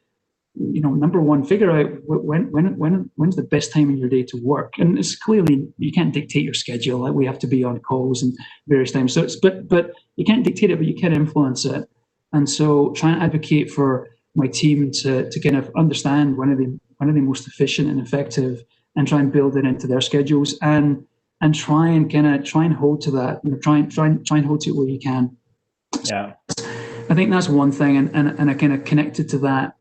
number one, figure out when's the best time in your day to work. And it's clearly, you can't dictate your schedule. Like we have to be on calls and various times. So but you can't dictate it, but you can influence it. And so trying to advocate for my team to kind of understand when are they most efficient and effective, and try and build it into their schedules and try and hold to that, try and hold to it where you can. Yeah. I think that's one thing, and I kind of connected to that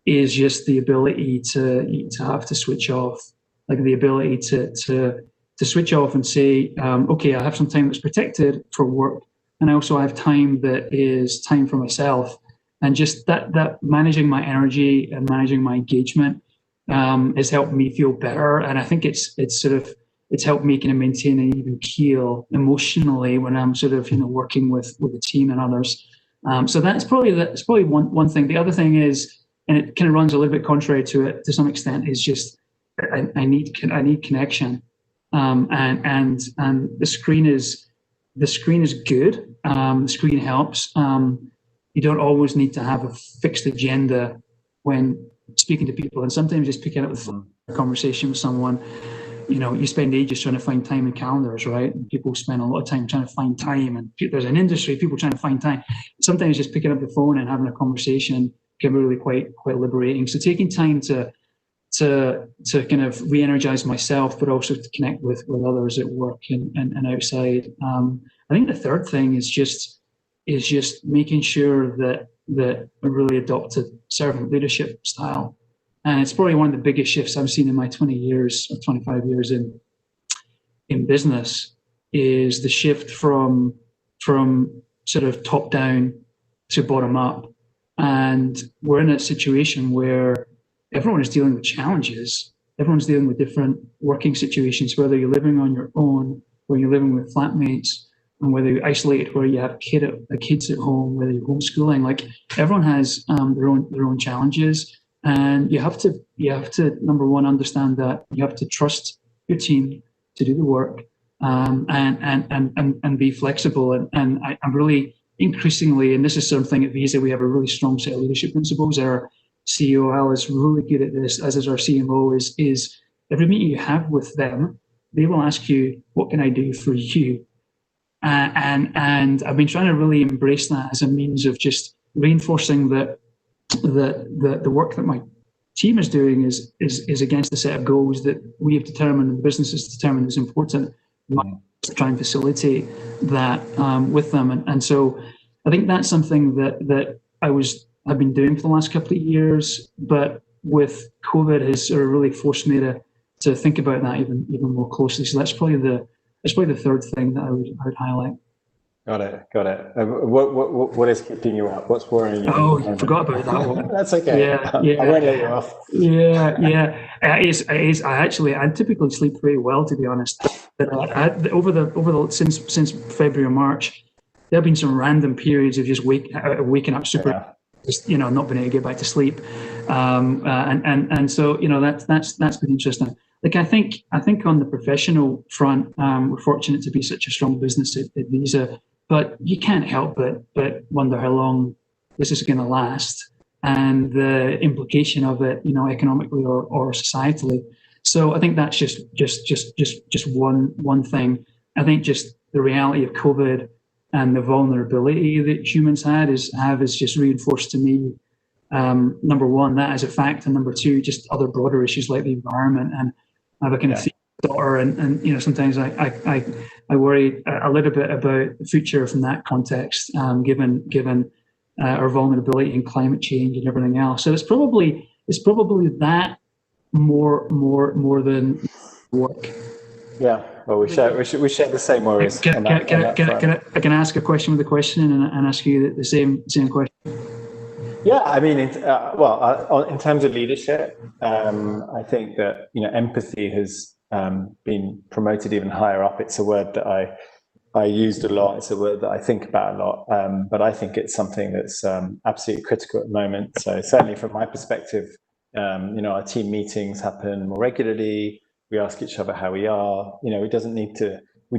is just the ability to have to switch off, like the ability to switch off and say, okay, I have some time that's protected for work, and I also have time that is time for myself, and just that managing my energy and managing my engagement has helped me feel better, and I think it's helped me kind of maintain an even keel emotionally when I'm sort of working with a team and others. So that's probably one thing. The other thing is, and it kind of runs a little bit contrary to it to some extent, is just I need connection, and the screen is good. The screen helps. You don't always need to have a fixed agenda when speaking to people, and sometimes just picking up a conversation with someone. You spend ages trying to find time in calendars, right? And people spend a lot of time trying to find time, and there's an industry, people trying to find time. Sometimes just picking up the phone and having a conversation can be really quite liberating. So taking time to kind of re-energize myself, but also to connect with others at work and outside. I think the third thing is just making sure that I really adopted servant leadership style. And it's probably one of the biggest shifts I've seen in my 20 years or 25 years in business, is the shift from sort of top down to bottom up. And we're in a situation where everyone is dealing with challenges. Everyone's dealing with different working situations, whether you're living on your own, whether you're living with flatmates, and whether you're isolated, where you have kids at home, whether you're homeschooling. Like, everyone has their own challenges. And you have to number one, understand that you have to trust your team to do the work, and be flexible. And I'm really increasingly, and this is something at Visa, we have a really strong set of leadership principles. Our CEO Al is really good at this, as is our CMO. Is every meeting you have with them, they will ask you, "What can I do for you?" And I've been trying to really embrace that as a means of just reinforcing that the work that my team is doing is against the set of goals that we have determined and the business has determined is important. To try and facilitate that with them, and so I think that's something that I've been doing for the last couple of years, but with COVID has sort of really forced me to think about that even more closely. So that's probably the third thing that I would highlight. Got it. What is keeping you up? What's worrying you? Oh, I forgot about that one. That's okay. Yeah. I won't let you off. Yeah. It is. I typically sleep pretty well, to be honest. But since February or March, there have been some random periods of just waking up super, just not being able to get back to sleep, and so that's been interesting. Like, I think on the professional front, we're fortunate to be such a strong business at Visa. But you can't help but wonder how long this is going to last, and the implication of it, economically or societally. So I think that's just one thing. I think just the reality of COVID and the vulnerability that humans have just reinforced to me, number one, that as a fact, and number two, just other broader issues like the environment. And I have a kind of daughter, and sometimes I worry a little bit about the future from that context, given our vulnerability in climate change and everything else. So it's probably that more than work. Yeah, well, we share the same worries. Can I ask a question with a question and ask you the same question? Yeah, I mean, in terms of leadership, I think that empathy has been promoted even higher up. It's a word that I used a lot. It's a word that I think about a lot. But I think it's something that's absolutely critical at the moment. So certainly from my perspective, our team meetings happen more regularly. We ask each other how we are. We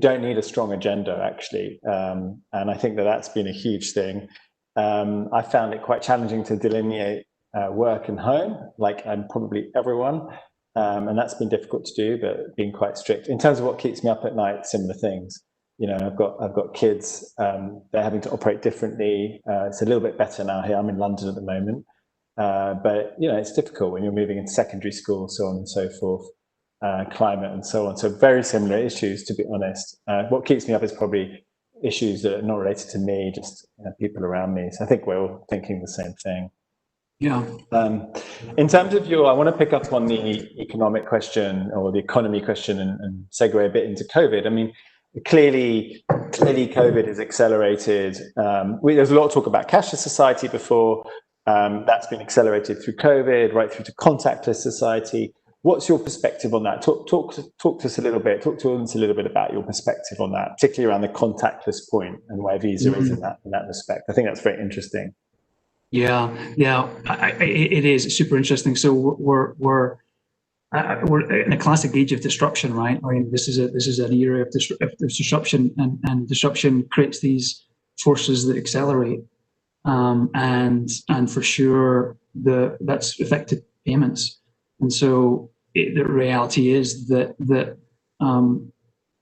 don't need a strong agenda, actually. And I think that that's been a huge thing. I found it quite challenging to delineate work and home, and probably everyone. And that's been difficult to do, but being quite strict. In terms of what keeps me up at night, similar things. I've got kids, they're having to operate differently. It's a little bit better now here. I'm in London at the moment. But it's difficult when you're moving into secondary school, so on and so forth, climate and so on. So very similar issues, to be honest. What keeps me up is probably issues that are not related to me, just people around me. So I think we're all thinking the same thing. Yeah. In terms of I want to pick up on the economic question or the economy question and segue a bit into COVID. I mean, clearly COVID has accelerated. There's a lot of talk about cashless society before. That's been accelerated through COVID, right through to contactless society. What's your perspective on that? Talk to us a little bit. Talk to us a little bit about your perspective on that, particularly around the contactless point and where Visa is in that respect. I think that's very interesting. Yeah, it is super interesting. So we're in a classic age of disruption, right? I mean, this is an era of disruption, and disruption creates these forces that accelerate, and for sure that's affected payments. And so the reality is that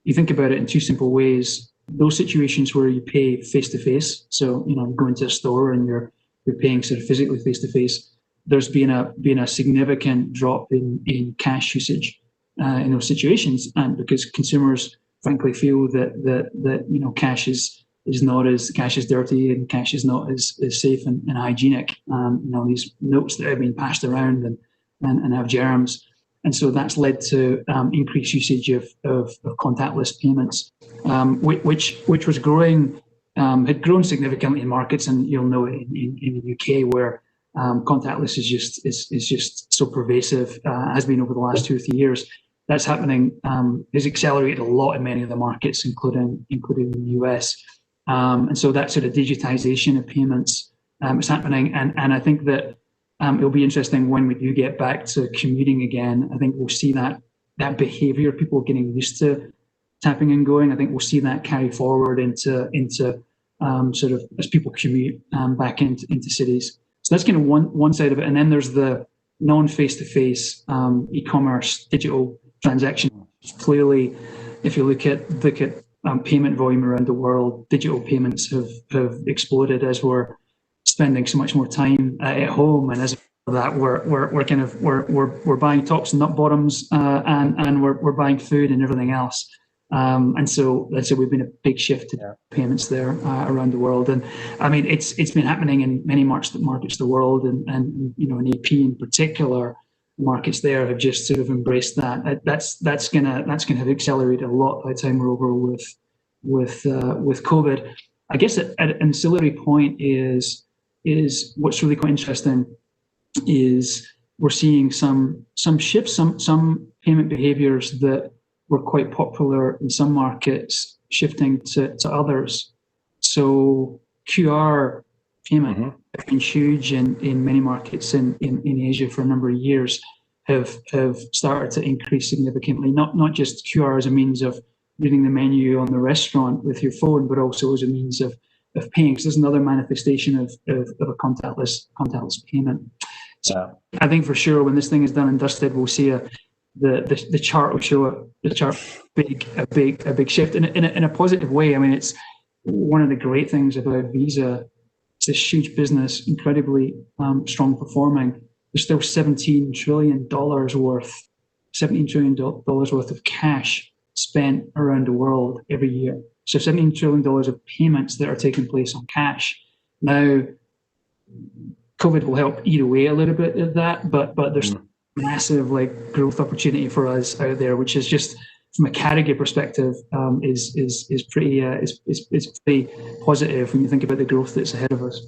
you think about it in two simple ways. Those situations where you pay face to face, so you go into a store and you're paying sort of physically face to face. There's been a significant drop in cash usage in those situations, and because consumers frankly feel that cash is dirty and cash is not as safe and hygienic. These notes that have been passed around and have germs, and so that's led to increased usage of contactless payments, which was growing. Had grown significantly in markets, and you'll know it in the UK where contactless is just so pervasive, has been over the last 2 or 3 years. That's happening, has accelerated a lot in many of the markets, including the US. And so that sort of digitization of payments is happening, and I think that it'll be interesting when we do get back to commuting again. I think we'll see that behavior, people getting used to tapping and going. I think we'll see that carry forward into sort of as people commute back into cities. So that's kind of one side of it. And then there's the non-face-to-face e-commerce digital transaction. Clearly, if you look at payment volume around the world, digital payments have exploded as we're spending so much more time at home, and as of that we're buying tops and not bottoms, and we're buying food and everything else. And so we've been a big shift to payments there around the world. And I mean, it's been happening in many markets of the world, and in AP in particular, markets there have just sort of embraced that. That's gonna have accelerated a lot by the time we're over with COVID. I guess an ancillary point is what's really quite interesting is we're seeing some shifts, some payment behaviors that were quite popular in some markets shifting to others. So QR payment have been huge in many markets in Asia for a number of years, have started to increase significantly, not just QR as a means of reading the menu on the restaurant with your phone, but also as a means of paying. So there's another manifestation of a contactless payment. So I think for sure when this thing is done and dusted, we'll see the chart will show a big shift in a positive way. I mean, it's one of the great things about Visa. It's this huge business, incredibly strong performing. There's still $17 trillion worth of cash spent around the world every year. So $17 trillion of payments that are taking place on cash. Now, COVID will help eat away a little bit of that, but there's massive growth opportunity for us out there, which is just from a category perspective is pretty positive when you think about the growth that's ahead of us.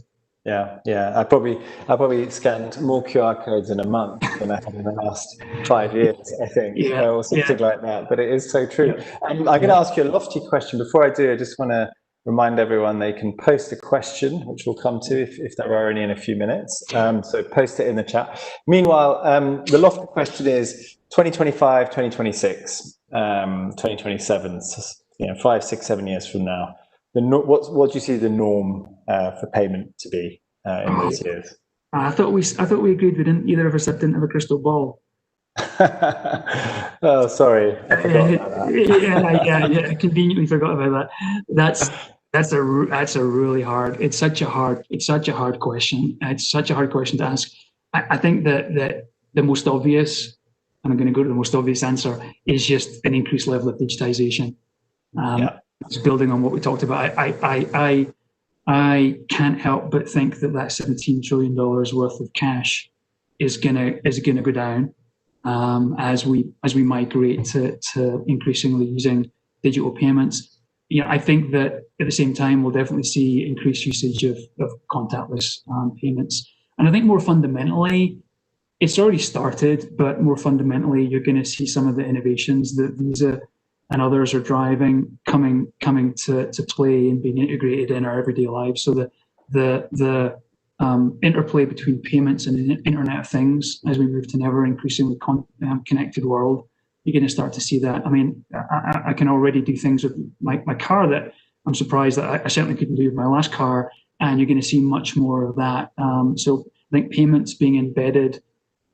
Yeah. I probably scanned more QR codes in a month than I had in the last 5 years, I think, or something like that. But it is so true. I'm going to ask you a lofty question. Before I do, I just want to remind everyone they can post a question, which we'll come to if there are any in a few minutes. So post it in the chat. Meanwhile, the lofty question is 2025, 2026, 2027, 5, 6, 7 years from now. What do you see the norm for payment to be in those years? I thought we agreed we didn't. Either of us didn't have a crystal ball. Oh, sorry. I forgot about that. I conveniently forgot about that. That's a really hard. It's such a hard question. It's such a hard question to ask. I think that the most obvious, and I'm going to go to the most obvious answer, is just an increased level of digitization. just building on what we talked about, I can't help but think that $17 trillion worth of cash is gonna go down as we migrate to increasingly using digital payments. I think that at the same time we'll definitely see increased usage of contactless payments, and I think more fundamentally, it's already started, but more fundamentally, you're going to see some of the innovations that Visa and others are driving coming to play and being integrated in our everyday lives. So the interplay between payments and the Internet of Things as we move to an ever increasingly connected world, you're going to start to see that. I mean, I can already do things with my car that I'm surprised that I certainly couldn't do with my last car, and you're going to see much more of that. So I think payments being embedded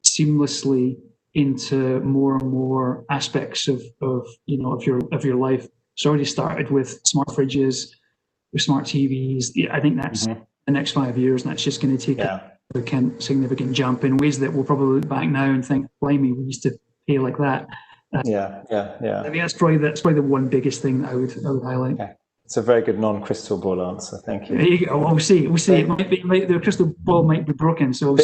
seamlessly into more and more aspects of your life. It's already started with smart fridges, with smart TVs. I think that's the next 5 years, and that's just going to take a significant jump in ways that we'll probably look back now and think, blimey, we used to pay like that. I mean, that's probably the one biggest thing that I would highlight. Okay. It's a very good non-crystal ball answer. Thank you. There you go. Well, we'll see. The crystal ball might be broken. So.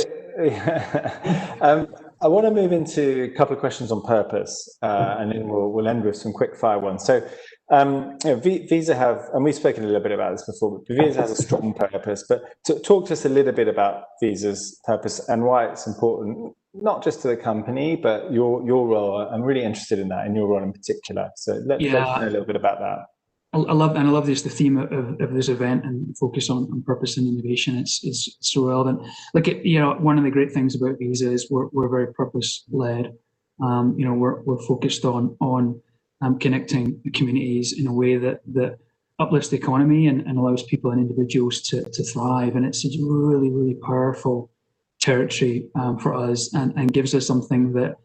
I want to move into a couple of questions on purpose, and then we'll end with some quick fire ones. So, Visa have, and we've spoken a little bit about this before, but Visa has a strong purpose. But talk to us a little bit about Visa's purpose and why it's important, not just to the company, but your role. I'm really interested in that, in your role in particular. So let's know a little bit about that. I love this, the theme of this event and focus on purpose and innovation. It's so relevant. Look, one of the great things about Visa is we're very purpose led. We're focused on connecting communities in a way that uplifts the economy and allows people and individuals to thrive. And it's a really, really powerful territory for us and gives us something that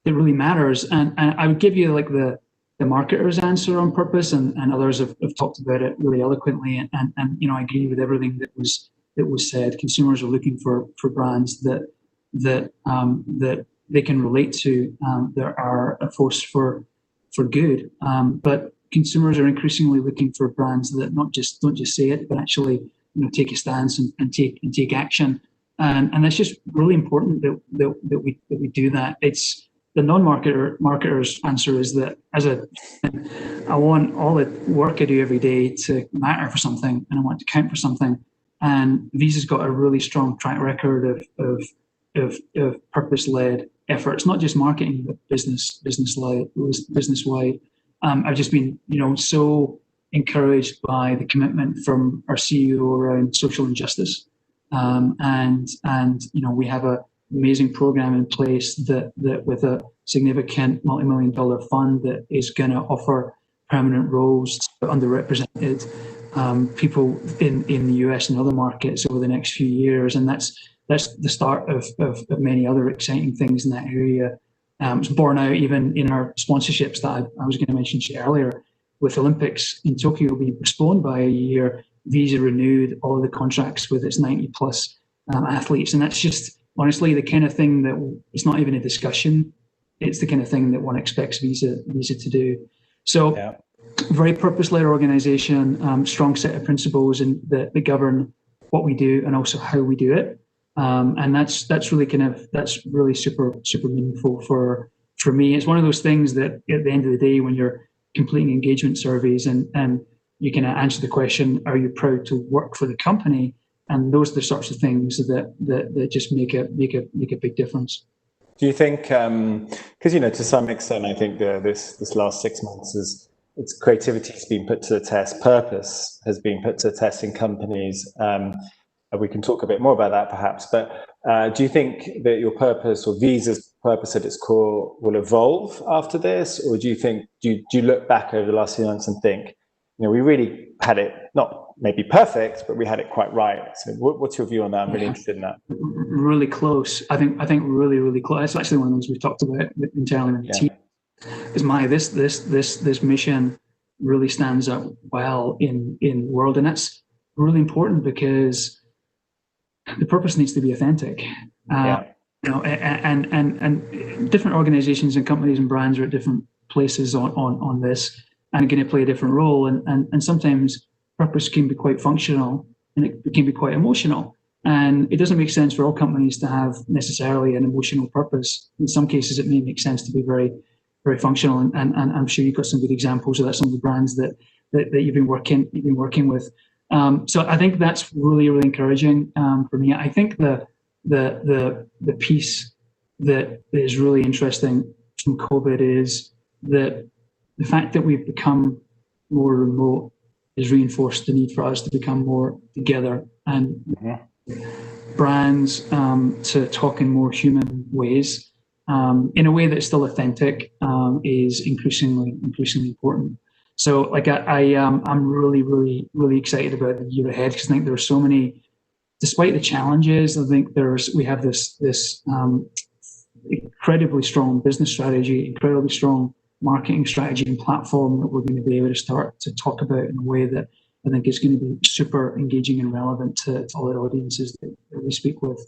really matters. And I would give you like the marketer's answer on purpose, and others have talked about it really eloquently, and I agree with everything that was said. Consumers are looking for brands that they can relate to, that are a force for good. But consumers are increasingly looking for brands that don't just say it, but actually take a stance and take action. And that's just really important that we do that. It's the non-marketer's answer is that I want all the work I do every day to matter for something, and I want to count for something. And Visa's got a really strong track record of purpose-led efforts, not just marketing, but business-wide. I've just been so encouraged by the commitment from our CEO around social injustice, and we have a amazing program in place that with a significant multi-million-dollar fund that is going to offer permanent roles to underrepresented people in the US and other markets over the next few years, and that's the start of many other exciting things in that area. It's borne out even in our sponsorships that I was going to mention earlier. With Olympics in Tokyo being postponed by a year, Visa renewed all of the contracts with its 90+ athletes, and that's just honestly the kind of thing that it's not even a discussion. It's the kind of thing that one expects Visa to do. So, very purpose-led organization, strong set of principles that govern what we do and also how we do it. And that's really super meaningful for me. It's one of those things that at the end of the day, when you're completing engagement surveys and you can answer the question, are you proud to work for the company? And those are the sorts of things that just make a big difference. Do you think, because to some extent, I think this last 6 months its creativity has been put to the test, purpose has been put to the test in companies. We can talk a bit more about that perhaps, but do you think that your purpose or Visa's purpose at its core will evolve after this? Or do you look back over the last few months and think, we really had it, not maybe perfect, but we had it quite right. So what's your view on that? I'm really interested in that. Really close. I think really, really close. That's actually one of the things we've talked about internally in the team. Is this mission really stands up well in the world, and that's really important because the purpose needs to be authentic. And different organizations and companies and brands are at different places on this. and going to play a different role. And sometimes purpose can be quite functional and it can be quite emotional. And it doesn't make sense for all companies to have necessarily an emotional purpose. In some cases, it may make sense to be very, very functional. And I'm sure you've got some good examples of that, some of the brands that you've been working with. So I think that's really, really encouraging for me. I think the piece that is really interesting from COVID is that the fact that we've become more remote has reinforced the need for us to become more together and brands to talk in more human ways in a way that's still authentic is increasingly important. So like I'm really, really, really excited about the year ahead because I think there are so many, despite the challenges, I think we have this incredibly strong business strategy, incredibly strong marketing strategy and platform that we're going to be able to start to talk about in a way that I think is going to be super engaging and relevant to all the audiences that we speak with.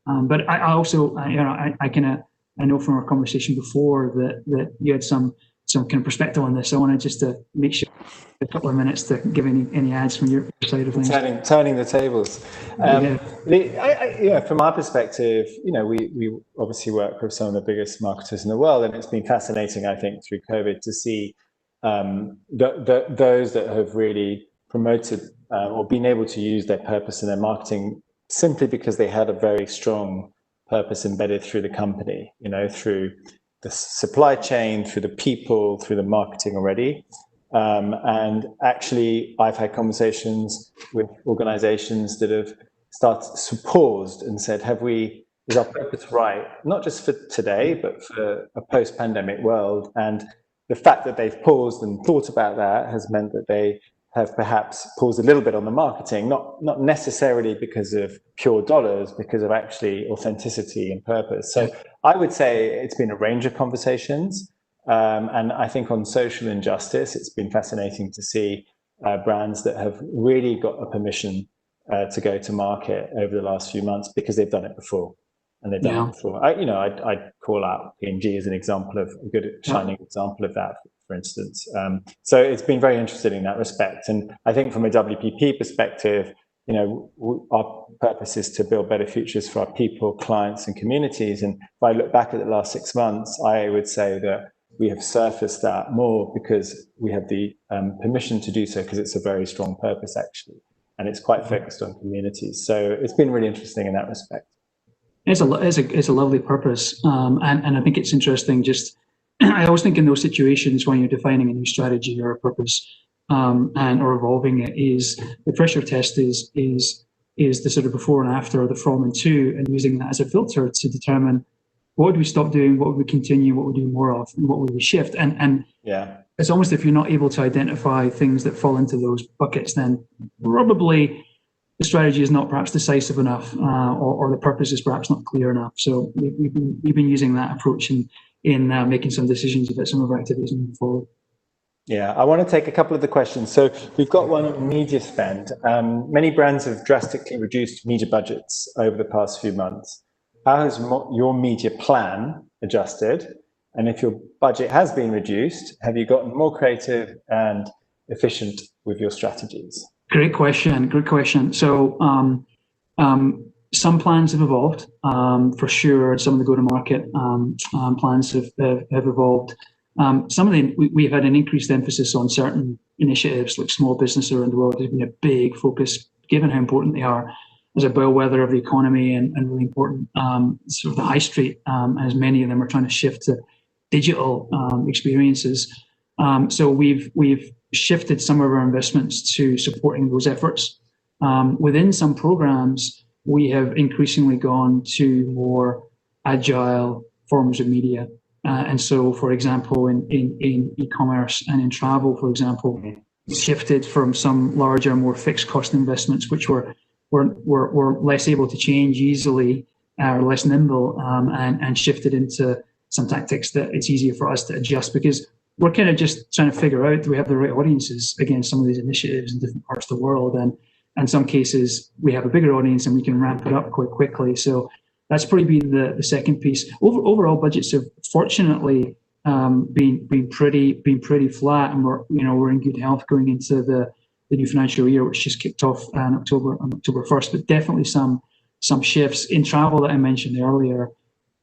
But I also, I know from our conversation before that you had some kind of perspective on this. I wanted just to make sure a couple of minutes to give any ads from your side of things. Turning the tables. From our perspective, we obviously work with some of the biggest marketers in the world, and it's been fascinating, I think, through COVID to see those that have really promoted or been able to use their purpose in their marketing simply because they had a very strong purpose embedded through the company, through the supply chain, through the people, through the marketing already. And actually, I've had conversations with organizations that have paused and said, is our purpose right? Not just for today, but for a post-pandemic world. And the fact that they've paused and thought about that has meant that they have perhaps paused a little bit on the marketing, not necessarily because of pure dollars, because of actually authenticity and purpose. So I would say it's been a range of conversations. And I think on social injustice, it's been fascinating to see brands that have really got a permission to go to market over the last few months because they've done it before. And they've done it before. I'd call out P&G as an example of a good shining example of that, for instance. So it's been very interesting in that respect. And I think from a WPP perspective, our purpose is to build better futures for our people, clients, and communities. And if I look back at the last 6 months, I would say that we have surfaced that more because we have the permission to do so, because it's a very strong purpose, actually. And it's quite focused on communities. So it's been really interesting in that respect. It's a lovely purpose. And I think it's interesting I always think in those situations when you're defining a new strategy or a purpose or evolving it, is the pressure test is the sort of before and after, or the from and to, and using that as a filter to determine what would we stop doing, what would we continue, what would we do more of, and what would we shift. And it's almost, if you're not able to identify things that fall into those buckets, then probably the strategy is not perhaps decisive enough, or the purpose is perhaps not clear enough. So we've been using that approach in making some decisions about some of our activities moving forward. Yeah, I want to take a couple of the questions. So we've got one on media spend. Many brands have drastically reduced media budgets over the past few months. How has your media plan adjusted? And if your budget has been reduced, have you gotten more creative and efficient with your strategies? Great question. So some plans have evolved, for sure. Some of the go-to-market plans have evolved. Some of them, we've had an increased emphasis on certain initiatives like small business around the world. There's been a big focus, given how important they are as a bellwether of the economy and really important, sort of the high street, as many of them are trying to shift to digital experiences. So we've shifted some of our investments to supporting those efforts. Within some programs, we have increasingly gone to more agile forms of media. And so, for example, in e-commerce and in travel, for example, shifted from some larger, more fixed cost investments, which were less able to change easily, or less nimble, and shifted into some tactics that it's easier for us to adjust, because we're kind of just trying to figure out, do we have the right audiences against some of these initiatives in different parts of the world? And in some cases, we have a bigger audience and we can ramp it up quite quickly. So that's probably been the second piece. Overall budgets have fortunately been pretty flat, and we're in good health going into the new financial year, which just kicked off on October 1st. But definitely some shifts in travel that I mentioned earlier,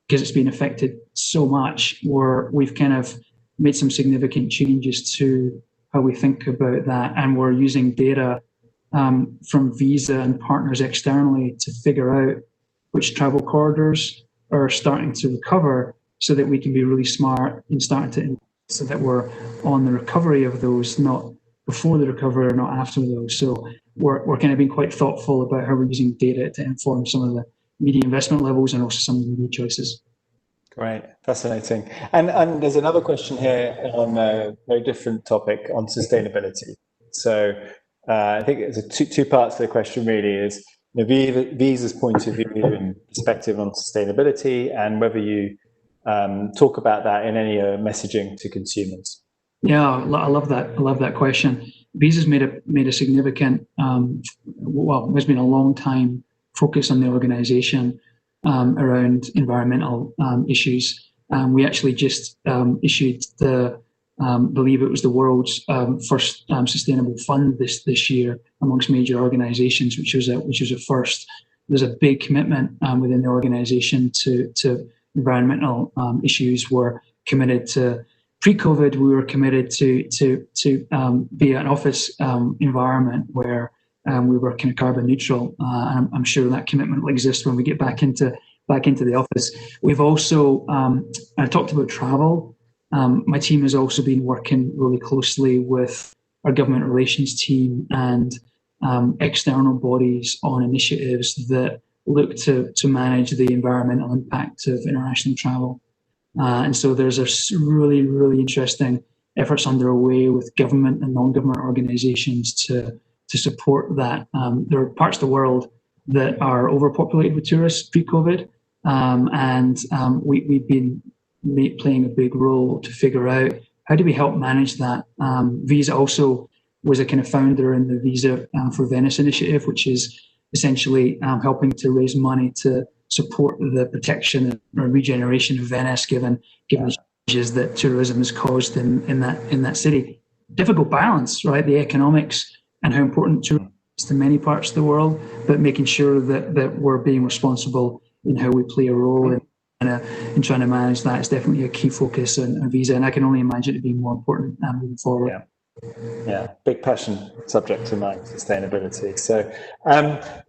because it's been affected so much, where we've kind of made some significant changes to how we think about that, and we're using data from Visa and partners externally to figure out which travel corridors are starting to recover, so that we can be really smart in starting to, so that we're on the recovery of those, not before the recovery or not after those. So we're kind of being quite thoughtful about how we're using data to inform some of the media investment levels and also some of the media choices. Great, fascinating. And there's another question here on a very different topic on sustainability. So I think it's two parts to the question really is Visa's point of view and perspective on sustainability, and whether you talk about that in any messaging to consumers. Yeah, I love that. I love that question. Visa's made a significant, well, there's been a long time focus on the organization around environmental issues. We actually just issued the, believe it was the world's first sustainable fund this year amongst major organizations, which was a first. There's a big commitment within the organization to environmental issues. We're committed to, pre-COVID, we were committed to be an office environment where we were kind of carbon neutral. And I'm sure that commitment will exist when we get back into the office. We've also, I talked about travel. My team has also been working really closely with our government relations team and external bodies on initiatives that look to manage the environmental impact of international travel. And so there's a really, really interesting efforts underway with government and non-government organizations to support that. There are parts of the world that are overpopulated with tourists pre-COVID, and we've been playing a big role to figure out how do we help manage that. Visa also was a kind of founder in the Visa for Venice initiative, which is essentially helping to raise money to support the protection and regeneration of Venice, given the changes that tourism has caused in that city. Difficult balance, right? The economics and how important tourism is to many parts of the world, but making sure that we're being responsible in how we play a role in trying to manage that is definitely a key focus on Visa, and I can only imagine it being more important moving forward. Yeah, big passion subject to mine, sustainability. So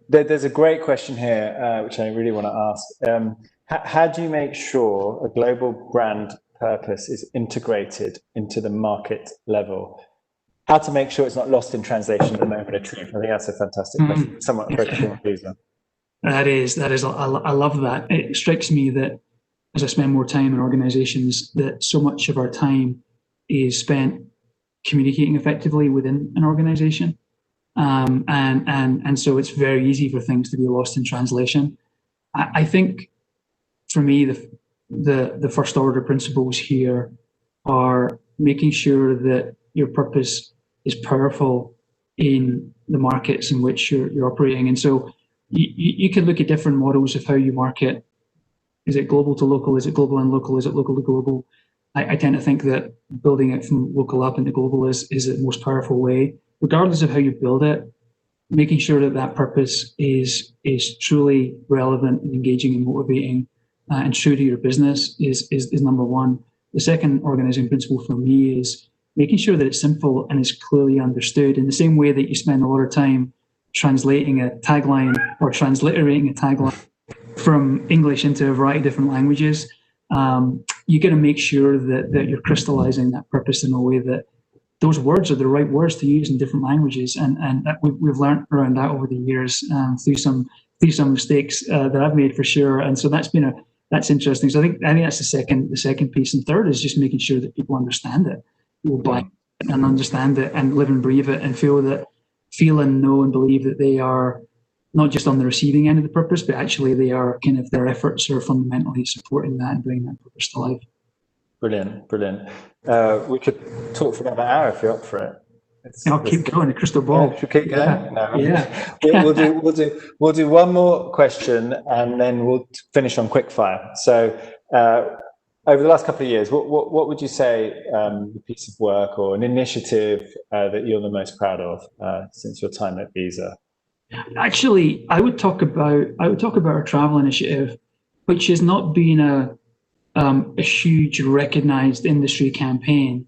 there's a great question here, which I really want to ask. How do you make sure a global brand purpose is integrated into the market level? How to make sure it's not lost in translation at the moment of truth? I think that's a fantastic question. Somewhat focusing on Visa. That is. I love that. It strikes me that as I spend more time in organizations, that so much of our time is spent communicating effectively within an organization. And so it's very easy for things to be lost in translation. I think for me, the first order principles here are making sure that your purpose is powerful in the markets in which you're operating. And so you can look at different models of how you market. Is it global to local? Is it global and local? Is it local to global? I tend to think that building it from local up into global is the most powerful way. Regardless of how you build it, making sure that purpose is truly relevant and engaging and motivating and true to your business is number one. The second organizing principle for me is making sure that it's simple and is clearly understood, in the same way that you spend a lot of time translating a tagline or transliterating a tagline from English into a variety of different languages. You got to make sure that you're crystallizing that purpose in a way that those words are the right words to use in different languages, and that we've learned around that over the years through some mistakes that I've made for sure. And so that's interesting. So I think that's the second piece, and third is just making sure that people understand it, will buy it and understand it and live and breathe it and feel and know and believe that they are not just on the receiving end of the purpose, but actually they are kind of, their efforts are fundamentally supporting that and bringing that purpose to life. Brilliant. We could talk for another hour if you're up for it. I'll keep going. The crystal ball. Should we keep going? Yeah. We'll do one more question and then we'll finish on quickfire. So over the last couple of years, what would you say the piece of work or an initiative that you're the most proud of since your time at Visa? Actually, I would talk about our travel initiative, which has not been a huge recognized industry campaign.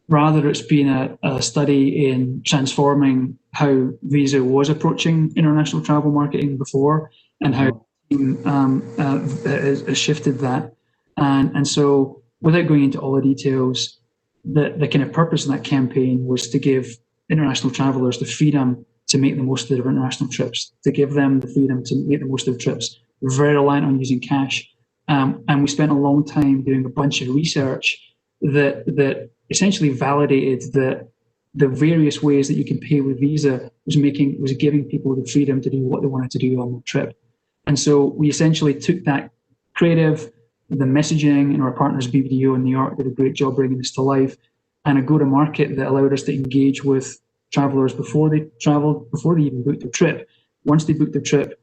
Rather, it's been a study in transforming how Visa was approaching international travel marketing before, and how has shifted that. And so, without going into all the details, the kind of purpose of that campaign was to give international travelers the freedom to make the most of their international trips, to give them the freedom to make the most of their trips. We're very reliant on using cash. And we spent a long time doing a bunch of research that essentially validated that the various ways that you can pay with Visa was giving people the freedom to do what they wanted to do on the trip. And so we essentially took that creative, the messaging, and our partners BBDO in New York did a great job bringing this to life, and a go-to-market that allowed us to engage with travelers before they traveled, before they even booked their trip, once they booked their trip,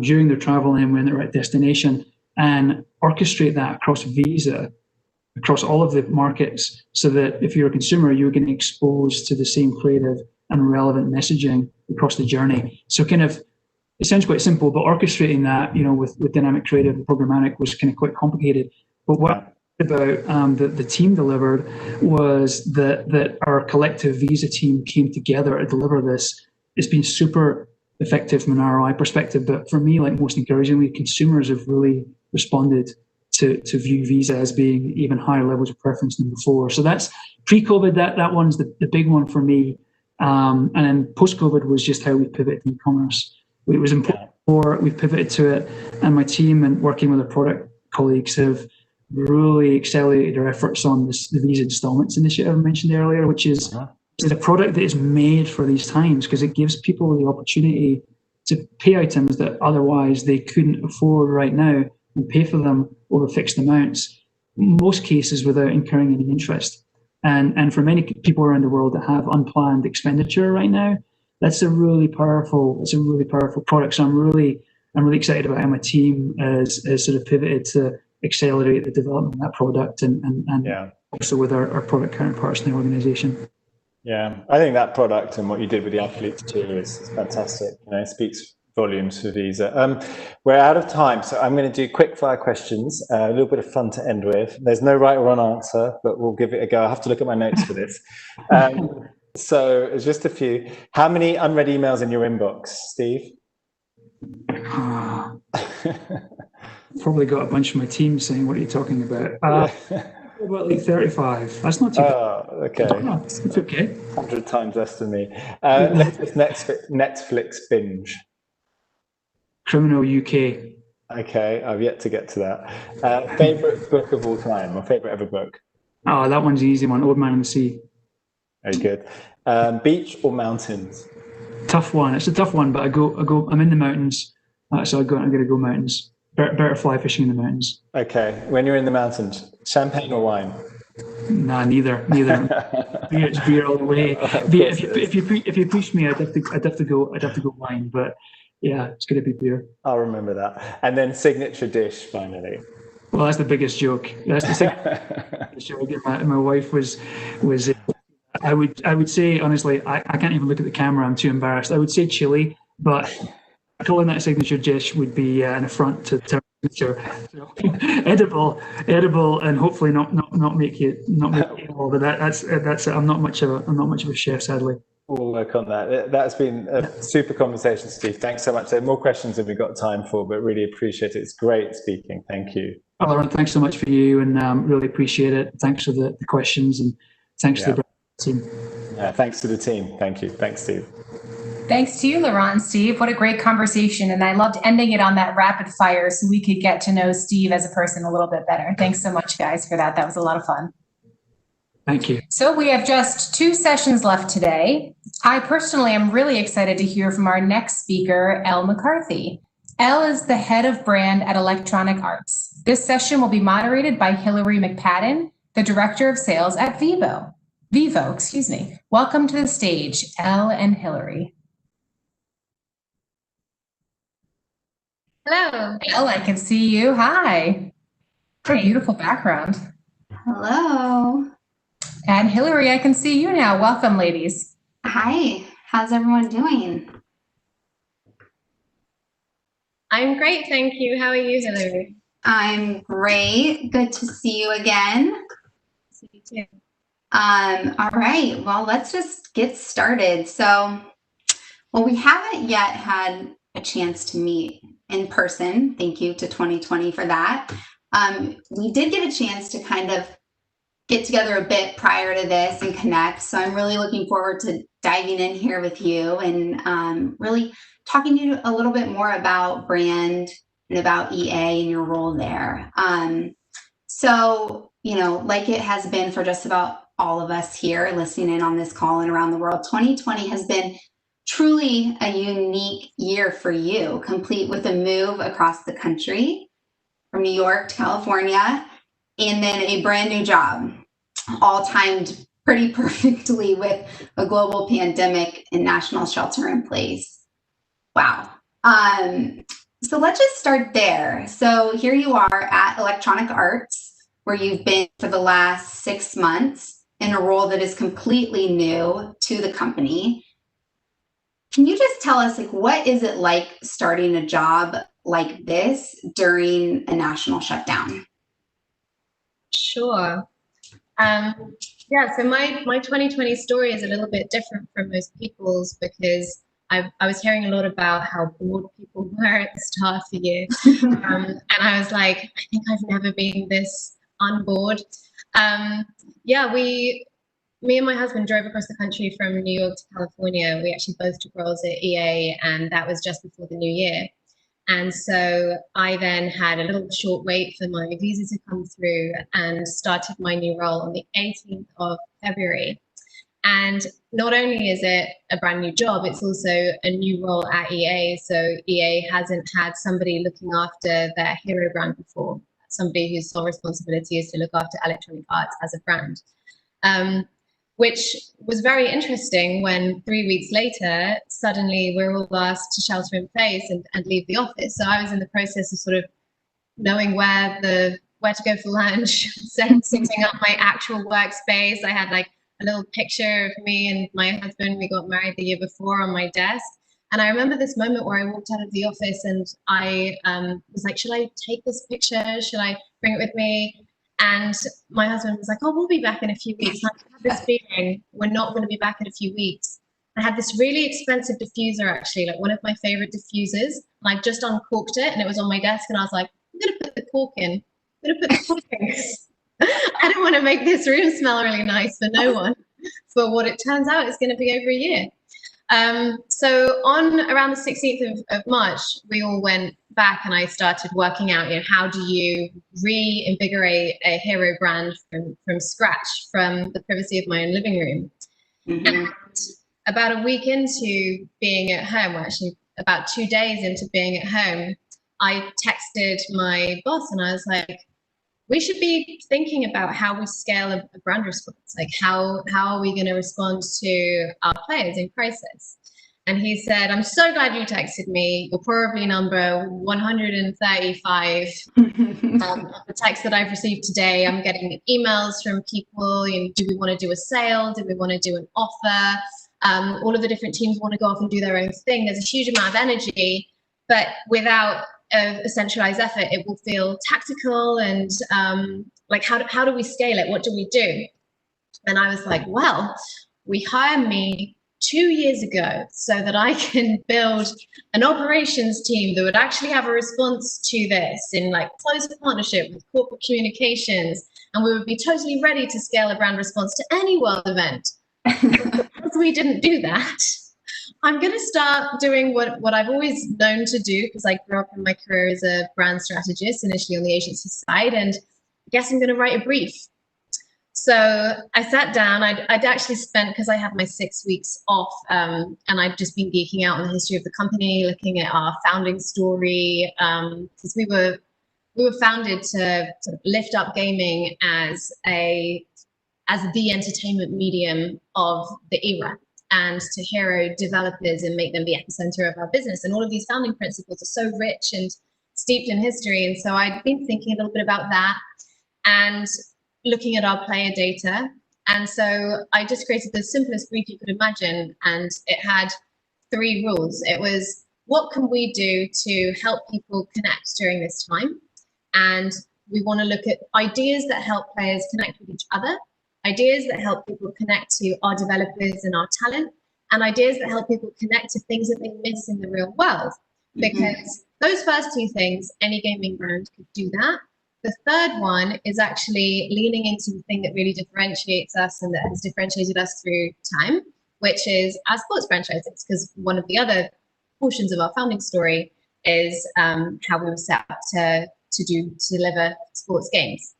during their travel, and when they're at destination, and orchestrate that across Visa, across all of the markets, so that if you're a consumer, you're getting exposed to the same creative and relevant messaging across the journey. So kind of, it sounds quite simple, but orchestrating that, with dynamic creative and programmatic was kind of quite complicated. But what about the team delivered was that our collective Visa team came together to deliver this. It's been super effective from an ROI perspective, but for me, like most encouragingly, consumers have really responded to view Visa as being even higher levels of preference than before. So that's pre-COVID, that one's the big one for me. And then post-COVID was just how we pivoted to e-commerce. It was important before, we've pivoted to it, and my team and working with our product colleagues have really accelerated our efforts on the Visa Installments initiative I mentioned earlier, which is a product that is made for these times, because it gives people the opportunity to pay items that otherwise they couldn't afford right now and pay for them over fixed amounts, most cases without incurring any interest. And for many people around the world that have unplanned expenditure right now, that's a really powerful product. So I'm really excited about how my team has sort of pivoted to accelerate the development of that product, and also with our product counterparts in the organization. Yeah, I think that product and what you did with the athletes too is fantastic. It speaks volumes for Visa. We're out of time, so I'm going to do quick fire questions, a little bit of fun to end with. There's no right or wrong answer, but we'll give it a go. I have to look at my notes for this. So it's just a few. How many unread emails in your inbox, Steve? Probably got a bunch of my team saying, "What are you talking about?" About like 35. That's not too bad. Okay. It's okay. 100 times less than me. Latest Netflix binge. Criminal UK. Okay, I've yet to get to that. Favorite book of all time, or favorite ever book? Oh, that one's an easy one. Old Man and the Sea. Very good. Beach or mountains? Tough one. It's a tough one, but I'm in the mountains, so I'm going to go mountains. Better fly fishing in the mountains. Okay. When you're in the mountains, champagne or wine? Nah, neither. It's beer all the way. If you push me, I'd have to go wine. But yeah, it's going to be beer. I'll remember that. And then signature dish, finally. Well, that's the biggest joke. That's the joke. My wife was. I would say honestly, I can't even look at the camera. I'm too embarrassed. I would say chili, but calling that a signature dish would be an affront to signature. So, edible, and hopefully not make you ill. But that's it. I'm not much of a chef, sadly. We'll work on that. That's been a super conversation, Steve. Thanks so much. There are more questions than we've got time for, but really appreciate it. It's great speaking. Thank you. Well, Laurent, thanks so much for you, and really appreciate it. Thanks for the questions, and thanks to the team. Yeah, thanks to the team. Thank you. Thanks, Steve. Thanks to you, Laurent and Steve. What a great conversation. And I loved ending it on that rapid fire so we could get to know Steve as a person a little bit better. Thanks so much, guys, for that. That was a lot of fun. Thank you. So we have just 2 sessions left today. I personally am really excited to hear from our next speaker, Elle McCarthy. Elle is the head of brand at Electronic Arts. This session will be moderated by Hillary McPadden, the director of sales at Vivo. Welcome to the stage, Elle and Hillary. Hello. Elle, I can see you. Hi. What a beautiful background. Hello. And Hillary, I can see you now. Welcome, ladies. Hi. How's everyone doing? I'm great, thank you. How are you, Hillary? I'm great. Good to see you again. See you too. All right. Well, let's just get started. So, well, we haven't yet had a chance to meet in person. Thank you to 2020 for that. We did get a chance to kind of get together a bit prior to this and connect. So I'm really looking forward to diving in here with you and really talking to you a little bit more about brand and about EA and your role there. So, you know, like it has been for just about all of us here listening in on this call and around the world, 2020 has been truly a unique year for you, complete with a move across the country from New York to California, and then a brand new job, all timed pretty perfectly with a global pandemic and national shelter in place. Wow. So let's just start there. So here you are at Electronic Arts, where you've been for the last 6 months in a role that is completely new to the company. Can you just tell us, like, what is it like starting a job like this during a national shutdown? Sure. Yeah, so my 2020 story is a little bit different from most people's because I was hearing a lot about how bored people were at the start of the year. And I was like, I think I've never been this unbored. Yeah, me and my husband drove across the country from New York to California. We actually both took roles at EA, and that was just before the new year. And so I then had a little short wait for my visa to come through and started my new role on the 18th of February. And not only is it a brand new job, it's also a new role at EA. So EA hasn't had somebody looking after their hero brand before, somebody whose sole responsibility is to look after Electronic Arts as a brand. Which was very interesting when 3 weeks later, suddenly we're all asked to shelter in place and leave the office. So I was in the process of sort of knowing where to go for lunch, setting up my actual workspace. I had like a little picture of me and my husband. We got married the year before on my desk. And I remember this moment where I walked out of the office and I was like, should I take this picture? Should I bring it with me? And my husband was like, oh, we'll be back in a few weeks. I had this feeling we're not going to be back in a few weeks. I had this really expensive diffuser, actually, like one of my favorite diffusers. And I just uncorked it and it was on my desk. And I was like, I'm going to put the cork in. I'm going to put the cork in. I don't want to make this room smell really nice for no one. For what it turns out, it's going to be over a year. So on around the 16th of March, we all went back and I started working out, how do you reinvigorate a hero brand from scratch, from the privacy of my own living room. Mm-hmm. And about a week into being at home, well, actually about 2 days into being at home, I texted my boss and I was like, we should be thinking about how we scale a brand response. Like how are we going to respond to our players in crisis? And he said, I'm so glad you texted me. You're probably number 135 of the texts that I've received today. I'm getting emails from people. Do we want to do a sale? Do we want to do an offer? All of the different teams want to go off and do their own thing. There's a huge amount of energy, but without a centralized effort, it will feel tactical and like how do we scale it? What do we do? And I was like, well, we hired me 2 years ago so that I can build an operations team that would actually have a response to this in like close partnership with corporate communications, and we would be totally ready to scale a brand response to any world event. Because we didn't do that, I'm going to start doing what I've always known to do, because I grew up in my career as a brand strategist, initially on the agency side, and I guess I'm going to write a brief. So I sat down. I'd actually spent, because I had my 6 weeks off, and I'd just been geeking out on the history of the company, looking at our founding story, because we were founded to sort of lift up gaming as the entertainment medium of the era, and to hero developers and make them the epicenter of our business. And all of these founding principles are so rich and steeped in history. And so I'd been thinking a little bit about that and looking at our player data. And so I just created the simplest brief you could imagine. And it had 3 rules. It was, what can we do to help people connect during this time? And we want to look at ideas that help players connect with each other, ideas that help people connect to our developers and our talent, and ideas that help people connect to things that they miss in the real world. Because those first 2 things, any gaming brand could do that. The third one is actually leaning into the thing that really differentiates us and that has differentiated us through time, which is our sports franchises. Because one of the other portions of our founding story is how we were set up to deliver sports games.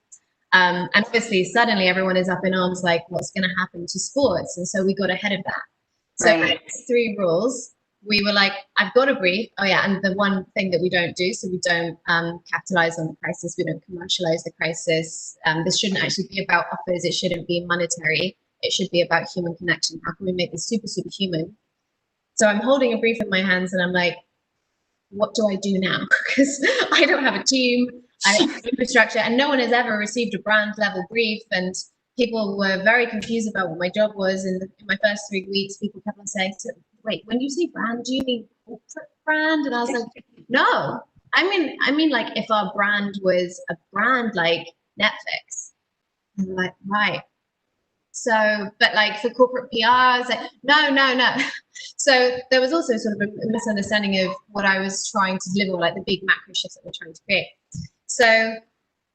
And obviously, suddenly everyone is up in arms, like, what's going to happen to sports? And so we got ahead of that. So Right. 3 rules. We were like, I've got a brief. Oh yeah, and the one thing that we don't do, so we don't capitalize on the crisis. We don't commercialize the crisis. This shouldn't actually be about offers. It shouldn't be monetary. It should be about human connection. How can we make this super, super human? So I'm holding a brief in my hands and I'm like, what do I do now? Because I don't have a team, I don't have infrastructure, and no one has ever received a brand level brief. And people were very confused about what my job was. In my first 3 weeks, people kept on saying, so, wait, when you say brand, do you mean corporate brand? And I was like, no, I mean like if our brand was a brand like Netflix. And I'm like, right. So, but like for corporate PR, I was like, no. So there was also sort of a misunderstanding of what I was trying to deliver, like the big macro shifts that we're trying to create. So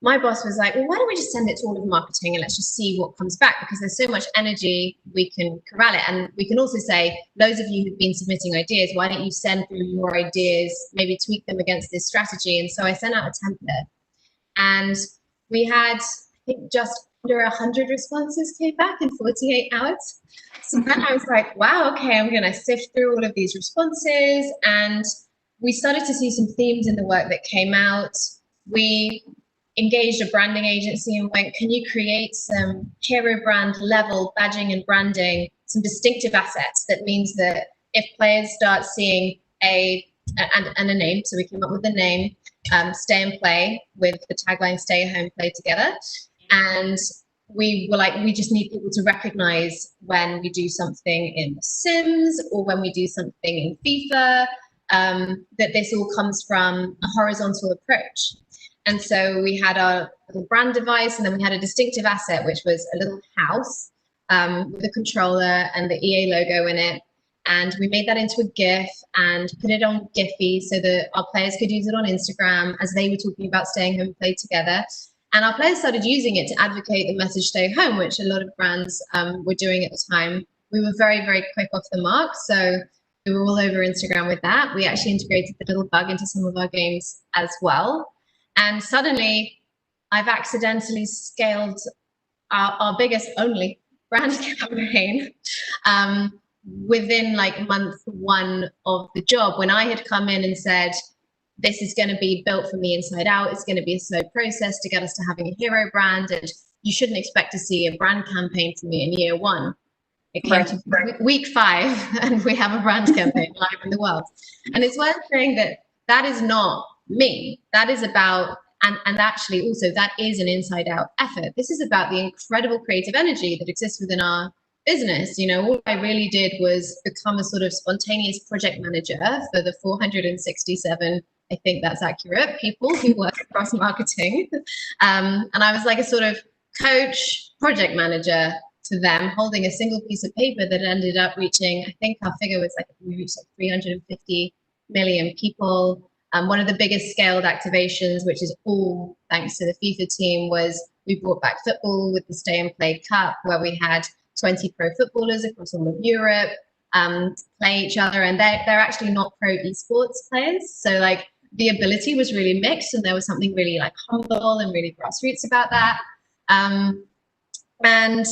my boss was like, well, why don't we just send it to all of marketing and let's just see what comes back, because there's so much energy, we can corral it. And we can also say, those of you who've been submitting ideas, why don't you send through your ideas, maybe tweak them against this strategy? And so I sent out a template, and we had, I think, just under 100 responses came back in 48 hours. So then I was like, wow, okay, I'm going to sift through all of these responses. And we started to see some themes in the work that came out. We engaged a branding agency and went, can you create some hero brand level badging and branding, some distinctive assets that means that if players start seeing a name, so we came up with a name, Stay and Play, with the tagline Stay Home, Play Together. And we were like, we just need people to recognize when we do something in The Sims or when we do something in FIFA, that this all comes from a horizontal approach. And so we had our little brand device, and then we had a distinctive asset, which was a little house with a controller and the EA logo in it. And we made that into a GIF and put it on Giphy so that our players could use it on Instagram as they were talking about staying home, play together. And our players started using it to advocate the message stay home, which a lot of brands were doing at the time. We were very, very quick off the mark. So we were all over Instagram with that. We actually integrated the little bug into some of our games as well. And suddenly I've accidentally scaled our biggest only brand campaign within like month 1 of the job, when I had come in and said, this is going to be built from the inside out. It's going to be a slow process to get us to having a hero brand. And you shouldn't expect to see a brand campaign from me in year 1. It came to week 5 and we have a brand campaign live in the world. And it's worth saying that that is not me. That is about, and actually also that is an inside out effort. This is about the incredible creative energy that exists within our business. You know, all I really did was become a sort of spontaneous project manager for the 467, I think that's accurate, people who work across marketing. And I was like a sort of coach, project manager to them, holding a single piece of paper that ended up reaching, I think our figure was like, we reached like 350 million people. One of the biggest scaled activations, which is all thanks to the FIFA team, was we brought back football with the Stay and Play Cup, where we had 20 pro footballers across all of Europe play each other. And they're actually not pro esports players. So like the ability was really mixed, and there was something really like humble and really grassroots about that. And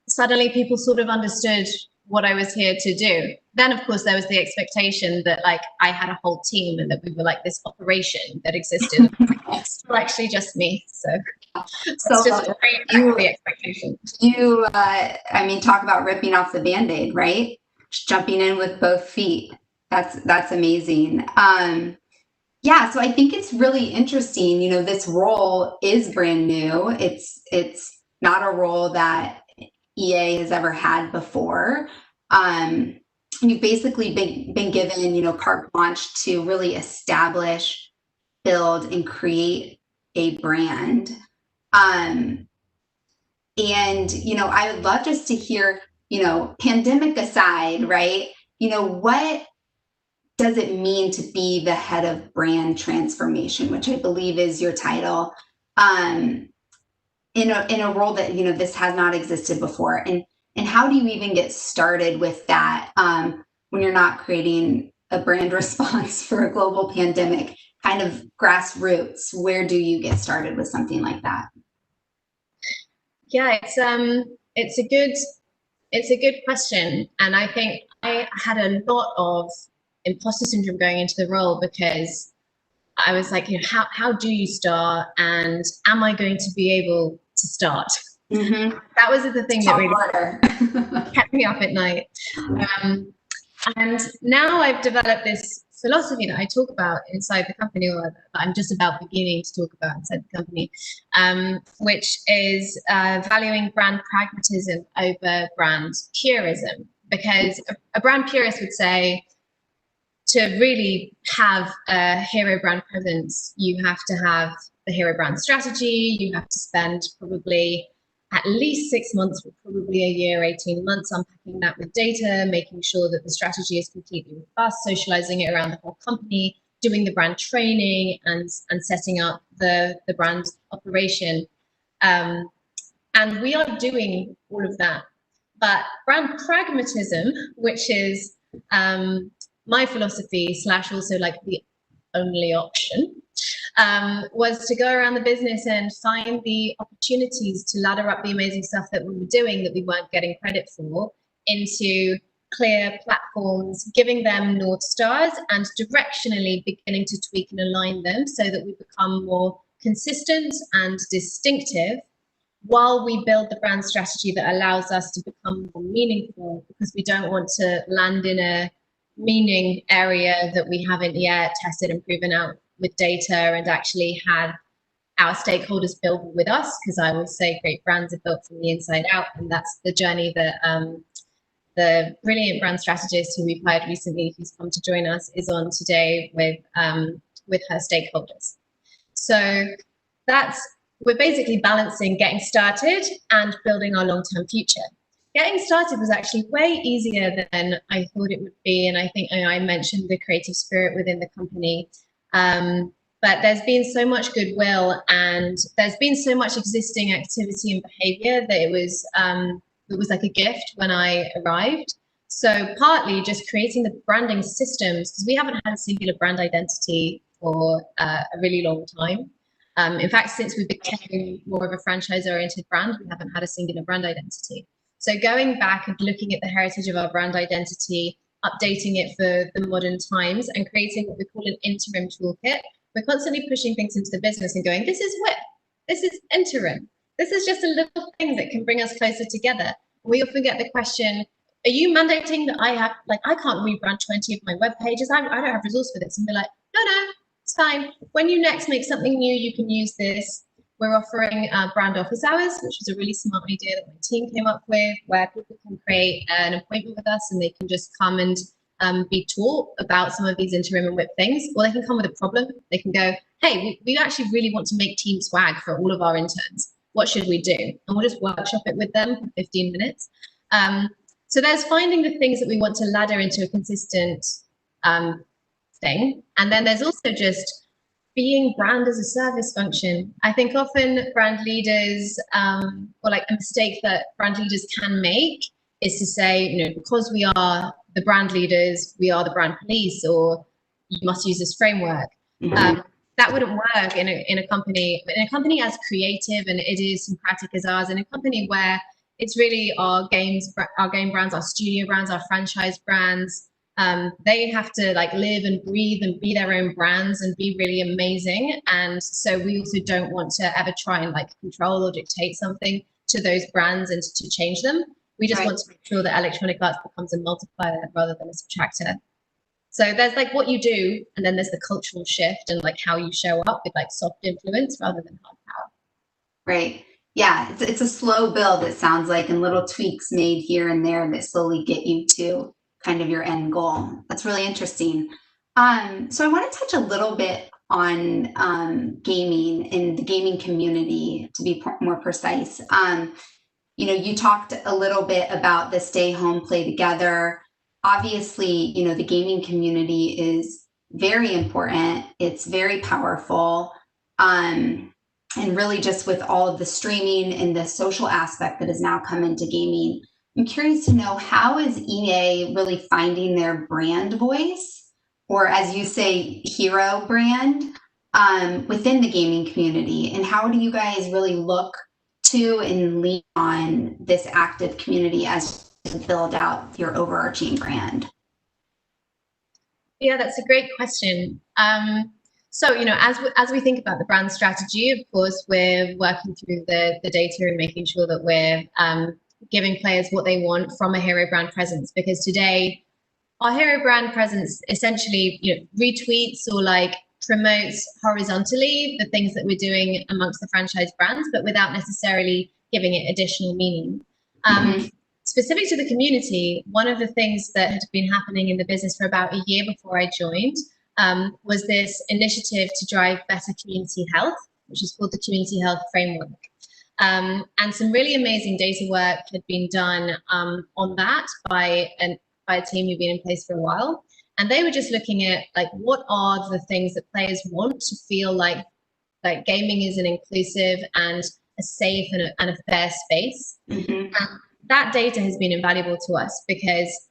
suddenly people sort of understood what I was here to do. Then, of course, there was the expectation that like I had a whole team and that we were like this operation that existed. It's still actually just me. So it's just the expectation. I mean, talk about ripping off the Band-Aid, right? Just jumping in with both feet. That's amazing. Yeah, so I think it's really interesting. You know, this role is brand new. It's not a role that EA has ever had before. You've basically been given, you know, carte blanche to really establish, build, and create a brand. And, you know, I would love just to hear, you know, pandemic aside, right? You know, what does it mean to be the head of brand transformation, which I believe is your title, in a role that, you know, this has not existed before? And how do you even get started with that when you're not creating a brand response for a global pandemic, kind of grassroots? Where do you get started with something like that? Yeah, it's a good question, and I think I had a lot of imposter syndrome going into the role, because I was like, you know, how do you start, and am I going to be able to start? Mm-hmm. That was the thing that really kept me up at night. And now I've developed this philosophy that I talk about inside the company, or that I'm just about beginning to talk about inside the company, which is valuing brand pragmatism over brand purism. Because a brand purist would say, to really have a hero brand presence, you have to have the hero brand strategy. You have to spend probably at least 6 months, or probably a year, 18 months, unpacking that with data, making sure that the strategy is completely robust, socializing it around the whole company, doing the brand training, and setting up the brand operation. And we are doing all of that. But brand pragmatism, which is my philosophy / also like the only option, was to go around the business and find the opportunities to ladder up the amazing stuff that we were doing that we weren't getting credit for into clear platforms, giving them North Stars, and directionally beginning to tweak and align them so that we become more consistent and distinctive, while we build the brand strategy that allows us to become more meaningful, because we don't want to land in a meaning area that we haven't yet tested and proven out with data and actually had our stakeholders build with us. Because I always say great brands are built from the inside out, and that's the journey that the brilliant brand strategist who we've hired recently, who's come to join us, is on today with her stakeholders. So we're basically balancing getting started and building our long-term future. Getting started was actually way easier than I thought it would be. And I think I mentioned the creative spirit within the company. But there's been so much goodwill, and there's been so much existing activity and behavior that it was like a gift when I arrived. So partly just creating the branding systems, because we haven't had a singular brand identity for a really long time. In fact, since we became more of a franchise-oriented brand, we haven't had a singular brand identity. So going back and looking at the heritage of our brand identity, updating it for the modern times, and creating what we call an interim toolkit. We're constantly pushing things into the business and going, this is WIP, this is interim, this is just a little thing that can bring us closer together. We often get the question, are you mandating that I can't rebrand 20 of my web pages? I don't have resource for this. And we're like, no, it's fine. When you next make something new, you can use this. We're offering brand office hours, which is a really smart idea that my team came up with, where people can create an appointment with us and they can just come and be taught about some of these interim and WIP things, or they can come with a problem. They can go, hey, we actually really want to make team swag for all of our interns. What should we do? And we'll just workshop it with them for 15 minutes. So there's finding the things that we want to ladder into a consistent thing. And then there's also just being brand as a service function. I think often brand leaders, or like a mistake that brand leaders can make, is to say, you know, because we are the brand leaders, we are the brand police, or you must use this framework. Mm-hmm. That wouldn't work in a company as creative and idiosyncratic as ours, in a company where it's really our game brands, our studio brands, our franchise brands. They have to like live and breathe and be their own brands and be really amazing. And so we also don't want to ever try and like control or dictate something to those brands and to change them. We just want to make sure that Electronic Arts becomes a multiplier rather than a subtractor. So there's like what you do, and then there's the cultural shift and like how you show up with like soft influence rather than hard power. Right. Yeah, it's a slow build, it sounds like, and little tweaks made here and there that slowly get you to kind of your end goal. That's really interesting. So I want to touch a little bit on gaming and the gaming community, to be more precise. You talked a little bit about the stay home, play together. Obviously, the gaming community is very important. It's very powerful. And really just with all of the streaming and the social aspect that has now come into gaming, I'm curious to know, how is EA really finding their brand voice, or as you say, hero brand, within the gaming community? And how do you guys really look to and lean on this active community as you build out your overarching brand? Yeah, that's a great question. So, as we think about the brand strategy, of course, we're working through the data and making sure that we're giving players what they want from a hero brand presence. Because today, our hero brand presence essentially, retweets or like promotes horizontally the things that we're doing amongst the franchise brands, but without necessarily giving it additional meaning. Specific to the community, one of the things that had been happening in the business for about a year before I joined was this initiative to drive better community health, which is called the Community Health Framework. And some really amazing data work had been done on that by a team who've been in place for a while. And they were just looking at like, what are the things that players want to feel like gaming is an inclusive and a safe and a fair space. And that data has been invaluable to us because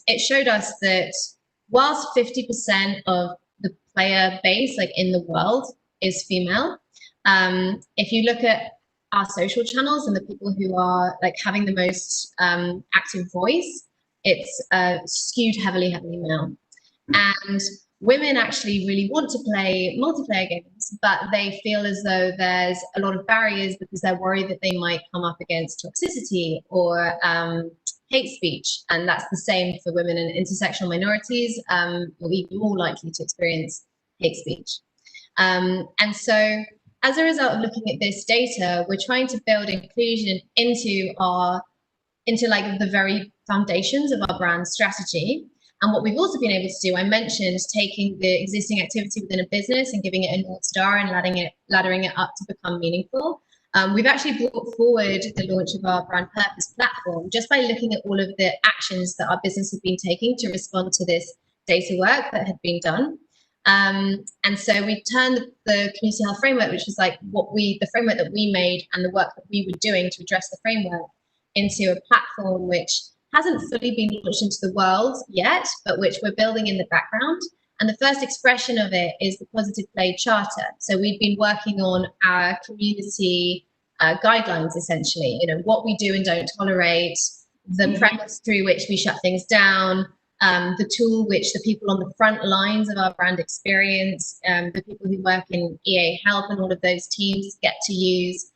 it showed us that whilst 50% of the player base in the world is female, if you look at our social channels and the people who are having the most active voice, it's skewed heavily male. And women actually really want to play multiplayer games, but they feel as though there's a lot of barriers because they're worried that they might come up against toxicity or hate speech. And that's the same for women and intersectional minorities, will even more likely to experience hate speech. And so as a result of looking at this data, we're trying to build inclusion into the very foundations of our brand strategy. And what we've also been able to do, I mentioned taking the existing activity within a business and giving it a North Star and laddering it up to become meaningful. We've actually brought forward the launch of our brand purpose platform just by looking at all of the actions that our business has been taking to respond to this data work that had been done. And so we turned the Community Health Framework, which was the framework that we made and the work that we were doing to address the framework, into a platform which hasn't fully been launched into the world yet, but which we're building in the background. And the first expression of it is the Positive Play Charter. So we've been working on our community guidelines, essentially, what we do and don't tolerate, the premise through which we shut things down, the tool which the people on the front lines of our brand experience, the people who work in EA Help and all of those teams get to use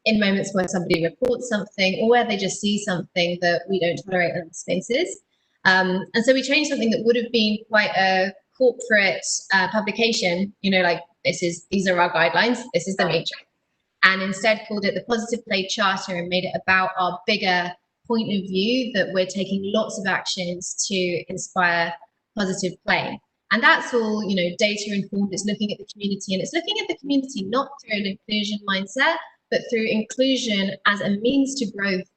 in moments where somebody reports something or where they just see something that we don't tolerate in other spaces. And so we changed something that would have been quite a corporate publication, these are our guidelines, this is the matrix, and instead called it the Positive Play Charter and made it about our bigger point of view that we're taking lots of actions to inspire positive play. And that's all, data informed. It's looking at the community, and it's looking at the community not through an inclusion mindset, but through inclusion as a means to growth.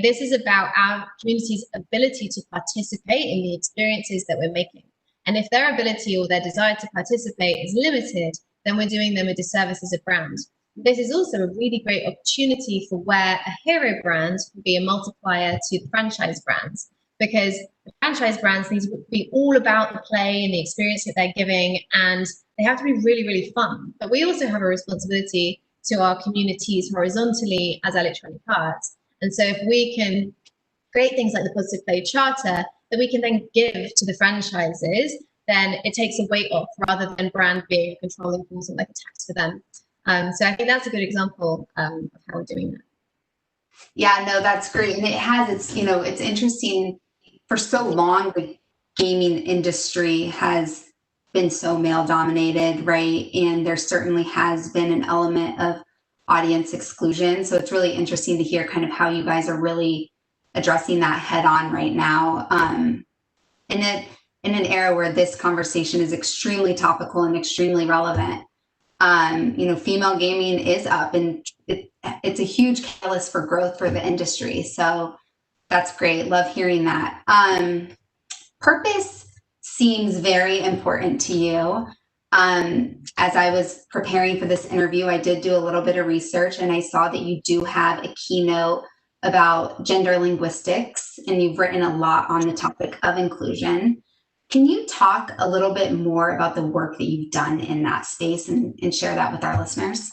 This is about our community's ability to participate in the experiences that we're making. And if their ability or their desire to participate is limited, then we're doing them a disservice as a brand. This is also a really great opportunity for where a hero brand can be a multiplier to the franchise brands, because the franchise brands need to be all about the play and the experience that they're giving, and they have to be really, really fun. But we also have a responsibility to our communities horizontally as Electronic Arts. And so if we can create things like the Positive Play Charter that we can then give to the franchises, then it takes a weight off rather than brand being a controlling force and a tax for them. So I think that's a good example of how we're doing that. Yeah, no, that's great. And it's interesting, for so long, gaming industry has been so male dominated, right? And there certainly has been an element of audience exclusion. So it's really interesting to hear kind of how you guys are really addressing that head on right now. In an era where this conversation is extremely topical and extremely relevant. Female gaming is up, and it's a huge catalyst for growth for the industry. So that's great. Love hearing that. Purpose seems very important to you. As I was preparing for this interview, I did do a little bit of research, and I saw that you do have a keynote about gender linguistics, and you've written a lot on the topic of inclusion. Can you talk a little bit more about the work that you've done in that space and share that with our listeners?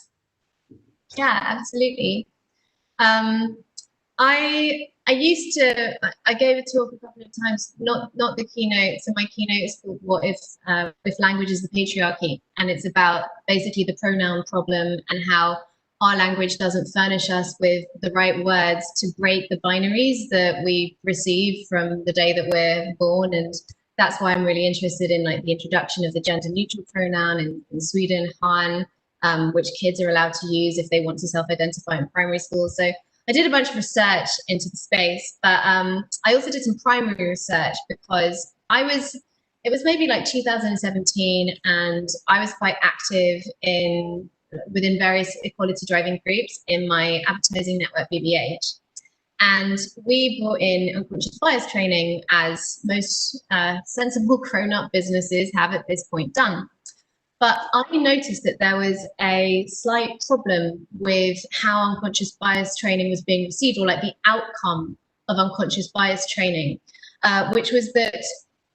Yeah, absolutely. I gave a talk a couple of times, not the keynote. So my keynote is called "What If Language is the Patriarchy?" And it's about basically the pronoun problem and how our language doesn't furnish us with the right words to break the binaries that we receive from the day that we're born. And that's why I'm really interested in like the introduction of the gender neutral pronoun in Sweden, han, which kids are allowed to use if they want to self-identify in primary school. So I did a bunch of research into the space, but I also did some primary research because it was maybe like 2017, and I was quite active within various equality driving groups in my advertising network, BBH. And we brought in unconscious bias training, as most sensible grown-up businesses have at this point done. But I noticed that there was a slight problem with how unconscious bias training was being received, or like the outcome of unconscious bias training, which was that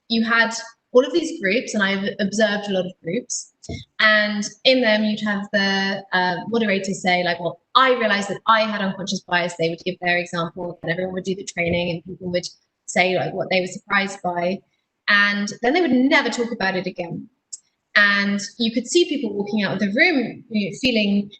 you had all of these groups, and I've observed a lot of groups, and in them you'd have the moderators say like, well, I realized that I had unconscious bias. They would give their example, and everyone would do the training, and people would say like what they were surprised by, and then they would never talk about it again. And you could see people walking out of the room, feeling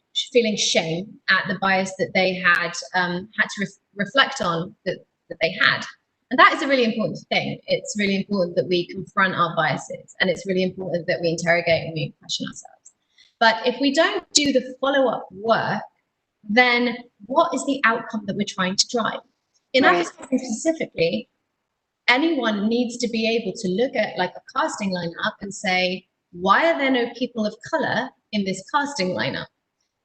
shame at the bias that they had to reflect on that they had. And that is a really important thing. It's really important that we confront our biases, and it's really important that we interrogate and we question ourselves. But if we don't do the follow-up work, then what is the outcome that we're trying to drive? In advertising specifically, anyone needs to be able to look at like a casting lineup and say, why are there no people of color in this casting lineup?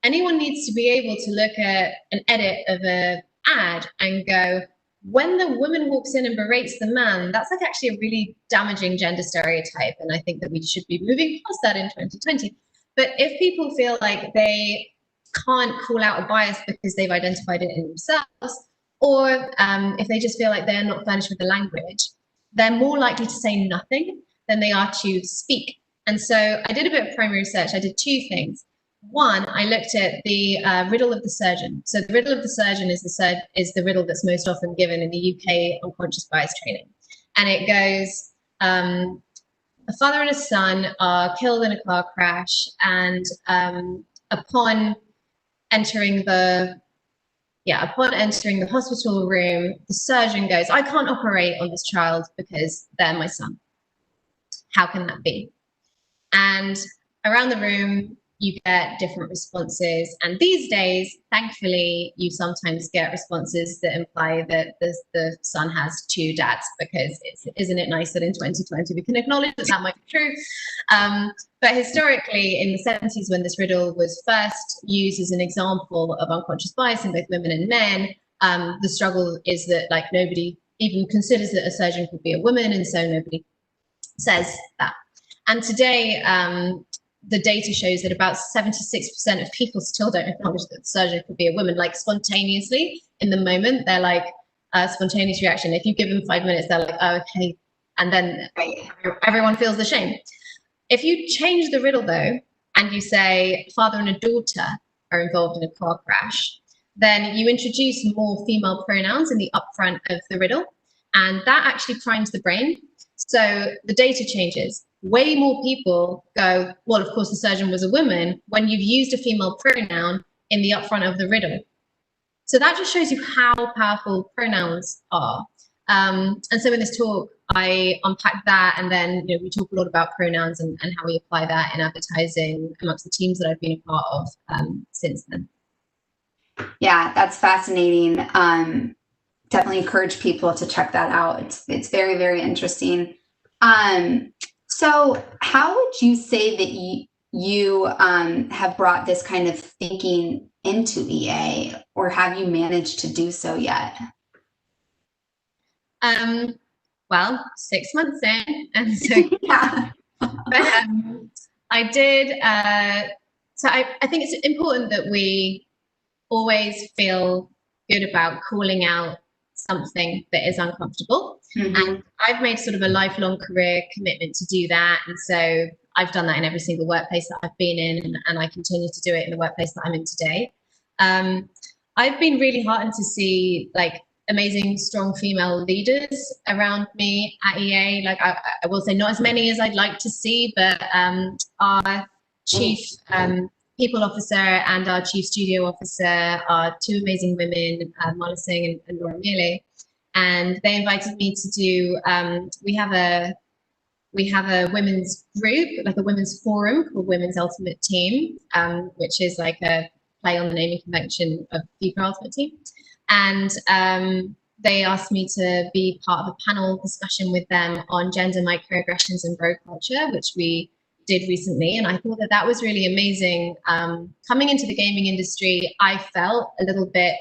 Anyone needs to be able to look at an edit of an ad and go, when the woman walks in and berates the man, that's like actually a really damaging gender stereotype. And I think that we should be moving past that in 2020. But if people feel like they can't call out a bias because they've identified it in themselves, or if they just feel like they're not furnished with the language, they're more likely to say nothing than they are to speak. And so I did a bit of primary research. I did two things. One, I looked at the riddle of the surgeon. So the riddle of the surgeon is the riddle that's most often given in the UK unconscious bias training. And it goes, a father and a son are killed in a car crash, and upon entering the hospital room, the surgeon goes, I can't operate on this child because they're my son. How can that be? And around the room, you get different responses. And these days, thankfully, you sometimes get responses that imply that the son has two dads, because isn't it nice that in 2020 we can acknowledge that might be true? But historically, in the 70s, when this riddle was first used as an example of unconscious bias in both women and men, the struggle is that like nobody even considers that a surgeon could be a woman, and so nobody says that. And today, the data shows that about 76% of people still don't acknowledge that the surgeon could be a woman, like spontaneously in the moment. They're like a spontaneous reaction. If you give them 5 minutes, they're like, oh, okay. And then everyone feels the shame. If you change the riddle though, and you say father and a daughter are involved in a car crash, then you introduce more female pronouns in the upfront of the riddle. And that actually primes the brain. So the data changes. Way more people go, well, of course, the surgeon was a woman, when you've used a female pronoun in the upfront of the riddle. So that just shows you how powerful pronouns are. And so in this talk, I unpack that, and then we talk a lot about pronouns and how we apply that in advertising amongst the teams that I've been a part of since then. Yeah, that's fascinating. Definitely encourage people to check that out. It's very, very interesting. So how would you say that you have brought this kind of thinking into EA, or have you managed to do so yet? Well, 6 months in, and so yeah. But I did. So I think it's important that we always feel good about calling out something that is uncomfortable. And I've made sort of a lifelong career commitment to do that. And so I've done that in every single workplace that I've been in, and I continue to do it in the workplace that I'm in today. I've been really heartened to see like amazing, strong female leaders around me at EA. Like I will say not as many as I'd like to see, but our chief people officer and our chief studio officer are two amazing women, Marla Singh and Laura Mealy. And they invited me to do, we have a women's group, like a women's forum called Women's Ultimate Team, which is like a play on the naming convention of FIFA Ultimate Team. And they asked me to be part of a panel discussion with them on gender microaggressions and bro culture, which we did recently. And I thought that that was really amazing. Coming into the gaming industry, I felt a little bit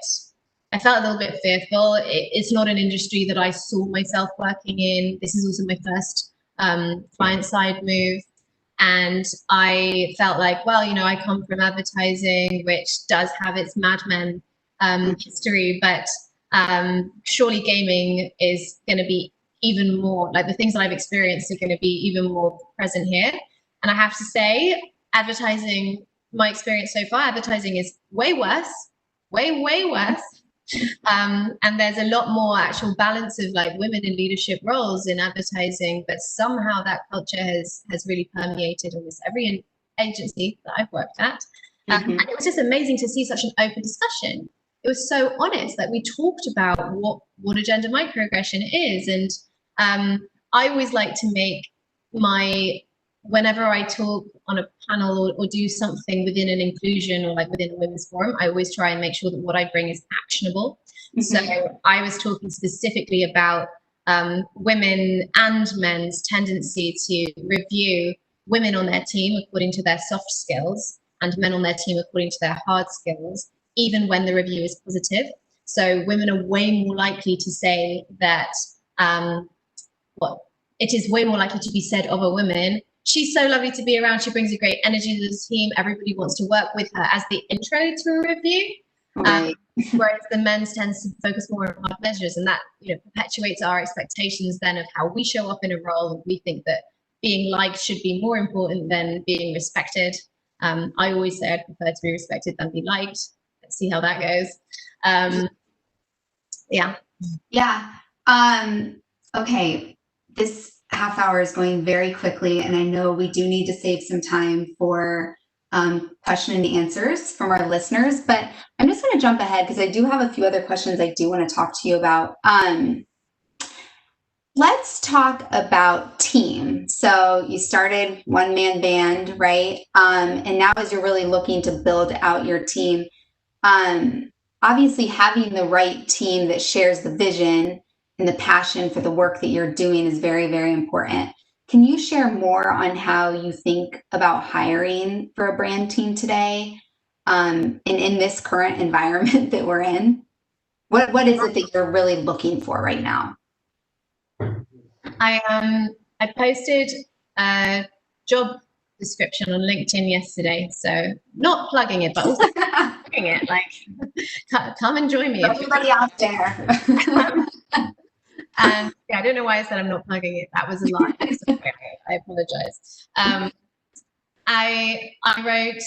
fearful. It's not an industry that I saw myself working in. This is also my first client side move. And I felt like, well, I come from advertising, which does have its Mad Men history, but surely gaming is going to be even more, like the things that I've experienced are going to be even more present here. And I have to say, advertising, my experience so far, advertising is way worse, way worse. And there's a lot more actual balance of like women in leadership roles in advertising, but somehow that culture has really permeated almost every agency that I've worked at. And it was just amazing to see such an open discussion. It was so honest that we talked about what a gender microaggression is. And I always like to make whenever I talk on a panel or do something within an inclusion or like within a women's forum, I always try and make sure that what I bring is actionable. So I was talking specifically about women and men's tendency to review women on their team according to their soft skills and men on their team according to their hard skills, even when the review is positive. So women are way more likely to say that it is way more likely to be said of a woman, she's so lovely to be around, she brings a great energy to the team, everybody wants to work with her, as the intro to a review. Whereas the men's tends to focus more on hard measures, and that perpetuates our expectations then of how we show up in a role. And we think that being liked should be more important than being respected. I always say I'd prefer to be respected than be liked. Let's see how that goes. Okay, this half hour is going very quickly, and I know we do need to save some time for question and answers from our listeners, but I'm just going to jump ahead because I do have a few other questions I do want to talk to you about. Let's talk about team. So you started one-man band, right? And now as you're really looking to build out your team, obviously having the right team that shares the vision and the passion for the work that you're doing is very, very important. Can you share more on how you think about hiring for a brand team today, and in this current environment that we're in? What is it that you're really looking for right now? I posted a job description on LinkedIn yesterday, so not plugging it, but also plugging it. Like, come and join me. Everybody out there. And I don't know why I said I'm not plugging it. That was a lie. I apologize. I wrote,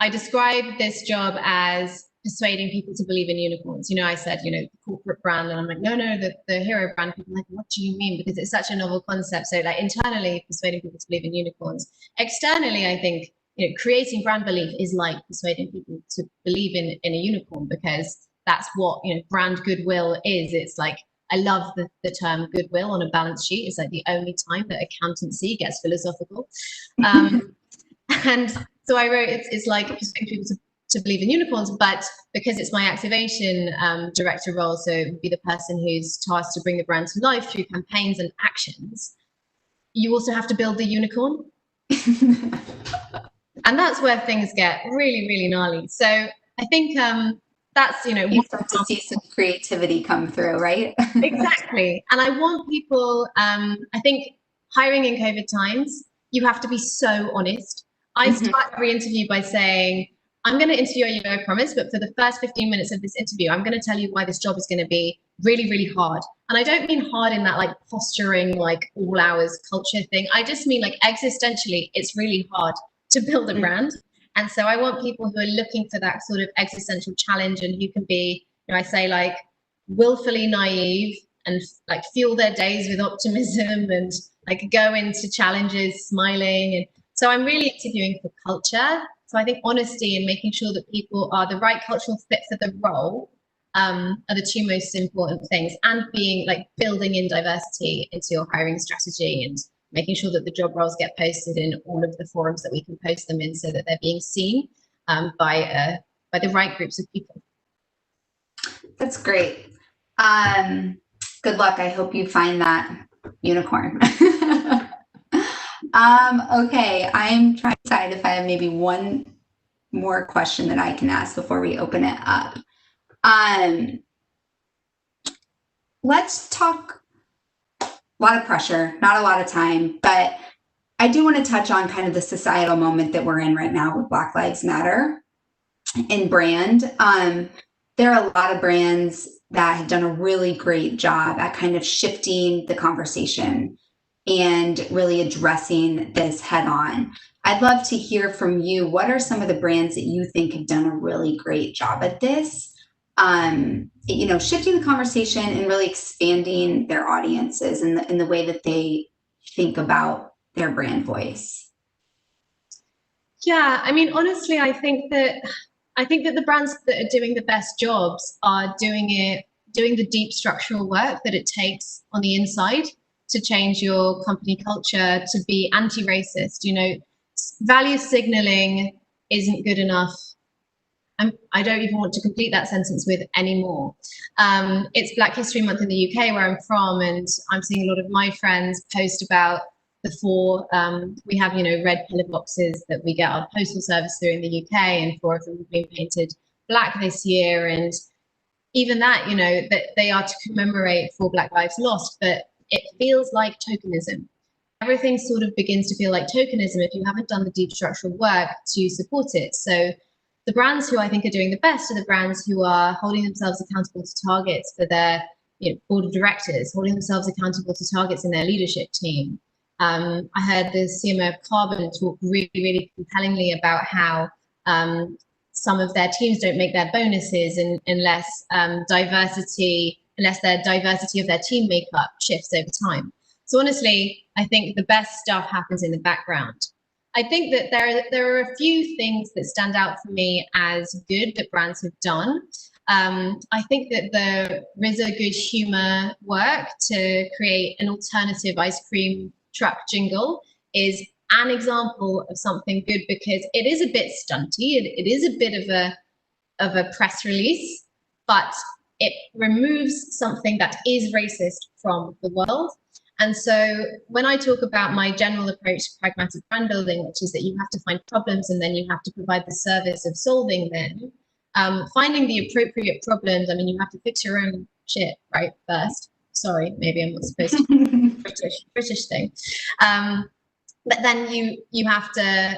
I described this job as persuading people to believe in unicorns. I said, the corporate brand, and I'm like, no, the hero brand. People are like, what do you mean? Because it's such a novel concept. So like internally persuading people to believe in unicorns. Externally, I think, creating brand belief is like persuading people to believe in a unicorn, because that's what, brand goodwill is. It's like I love the term goodwill on a balance sheet. It's like the only time that accountancy gets philosophical. And so I wrote, it's like persuading people to believe in unicorns, but because it's my activation director role, so it would be the person who's tasked to bring the brand to life through campaigns and actions, you also have to build the unicorn. And that's where things get really, really gnarly. So I think that's, you start to see some creativity come through, right? Exactly. And I want people, I think hiring in COVID times, you have to be so honest. I start every interview by saying, I'm going to interview you, I promise, but for the first 15 minutes of this interview, I'm going to tell you why this job is going to be really, really hard. And I don't mean hard in that like posturing, like all hours culture thing. I just mean like existentially, it's really hard to build a brand. And so I want people who are looking for that sort of existential challenge and who can be, I say like willfully naive and like fuel their days with optimism and like go into challenges smiling. And so I'm really interviewing for culture. So I think honesty and making sure that people are the right cultural fit for the role are the two most important things, and being like building in diversity into your hiring strategy and making sure that the job roles get posted in all of the forums that we can post them in so that they're being seen by the right groups of people. That's great. Good luck. I hope you find that unicorn. Okay, I'm trying to decide if I have maybe one more question that I can ask before we open it up. Let's talk, a lot of pressure, not a lot of time, but I do want to touch on kind of the societal moment that we're in right now with Black Lives Matter and brand. There are a lot of brands that have done a really great job at kind of shifting the conversation and really addressing this head on. I'd love to hear from you. What are some of the brands that you think have done a really great job at this? Shifting the conversation and really expanding their audiences in the way that they think about their brand voice. Yeah, I mean, honestly, I think that the brands that are doing the best jobs are doing the deep structural work that it takes on the inside to change your company culture, to be anti-racist. Value signaling isn't good enough. I don't even want to complete that sentence with anymore. It's Black History Month in the UK, where I'm from, and I'm seeing a lot of my friends post about the four, we have, red pillar boxes that we get our postal service through in the UK, and 4 of them have been painted black this year. And even that, that they are to commemorate 4 Black lives lost, but it feels like tokenism. Everything sort of begins to feel like tokenism if you haven't done the deep structural work to support it. So the brands who I think are doing the best are the brands who are holding themselves accountable to targets for their board of directors, holding themselves accountable to targets in their leadership team. I heard the CMO of Carbon talk really, really compellingly about how some of their teams don't make their bonuses unless their diversity of their team makeup shifts over time. So honestly, I think the best stuff happens in the background. I think that there are a few things that stand out for me as good that brands have done. I think that the Rizzo Good Humor work to create an alternative ice cream truck jingle is an example of something good, because it is a bit stunty. It is a bit of a press release, but it removes something that is racist from the world. And so when I talk about my general approach to pragmatic brand building, which is that you have to find problems and then you have to provide the service of solving them, finding the appropriate problems, I mean, you have to fix your own shit, right, first. Sorry, maybe I'm not supposed to, British thing. But then you have to,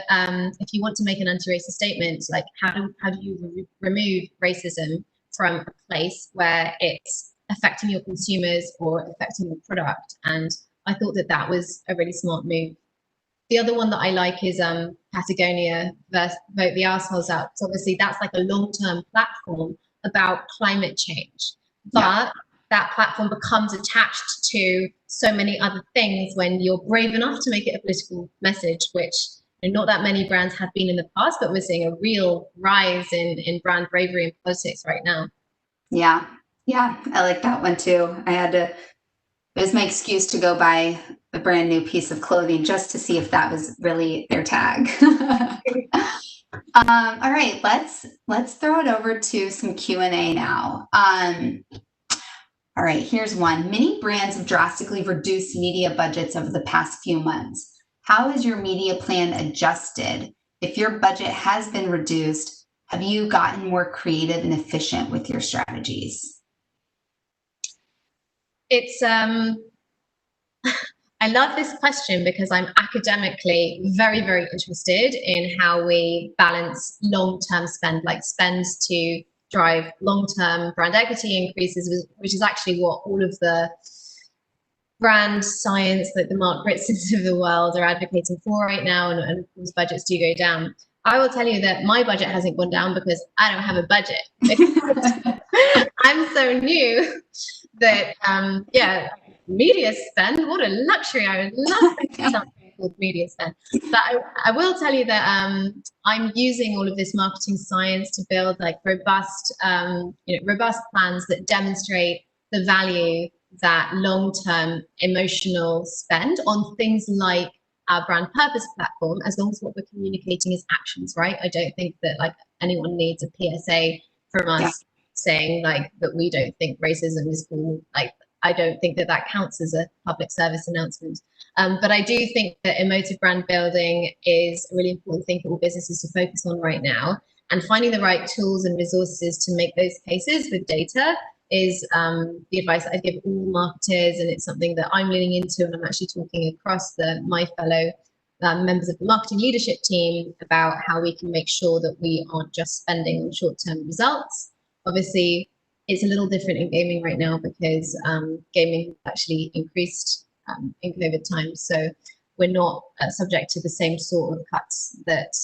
if you want to make an anti-racist statement, like how do you remove racism from a place where it's affecting your consumers or affecting your product? And I thought that was a really smart move. The other one that I like is Patagonia versus Vote the Arseholes Out. So obviously that's like a long-term platform about climate change. But that platform becomes attached to so many other things when you're brave enough to make it a political message, which not that many brands have been in the past, but we're seeing a real rise in brand bravery in politics right now. Yeah, Yeah, I like that one too. It was my excuse to go buy a brand new piece of clothing just to see if that was really their tag. All right, let's throw it over to some Q&A now. All right, here's one. Many brands have drastically reduced media budgets over the past few months. How has your media plan adjusted? If your budget has been reduced, have you gotten more creative and efficient with your strategies? It's I love this question because I'm academically very, very interested in how we balance long-term spend, like spends to drive long-term brand equity increases, which is actually what all of the brand science, like the Mark Ritzens of the world, are advocating for right now, and of course budgets do go down. I will tell you that my budget hasn't gone down because I don't have a budget. I'm so new that, yeah, media spend, what a luxury. I would love to do something called media spend. But I will tell you that I'm using all of this marketing science to build like robust, robust plans that demonstrate the value that long-term emotional spend on things like our brand purpose platform, as long as what we're communicating is actions, right? I don't think that like anyone needs a PSA from us saying like that we don't think racism is cool. Like, I don't think that that counts as a public service announcement. But I do think that emotive brand building is a really important thing for all businesses to focus on right now. And finding the right tools and resources to make those cases with data is the advice I give all marketers, and it's something that I'm leaning into, and I'm actually talking across my fellow members of the marketing leadership team about how we can make sure that we aren't just spending on short-term results. Obviously, it's a little different in gaming right now because gaming actually increased in COVID times, so we're not subject to the same sort of cuts that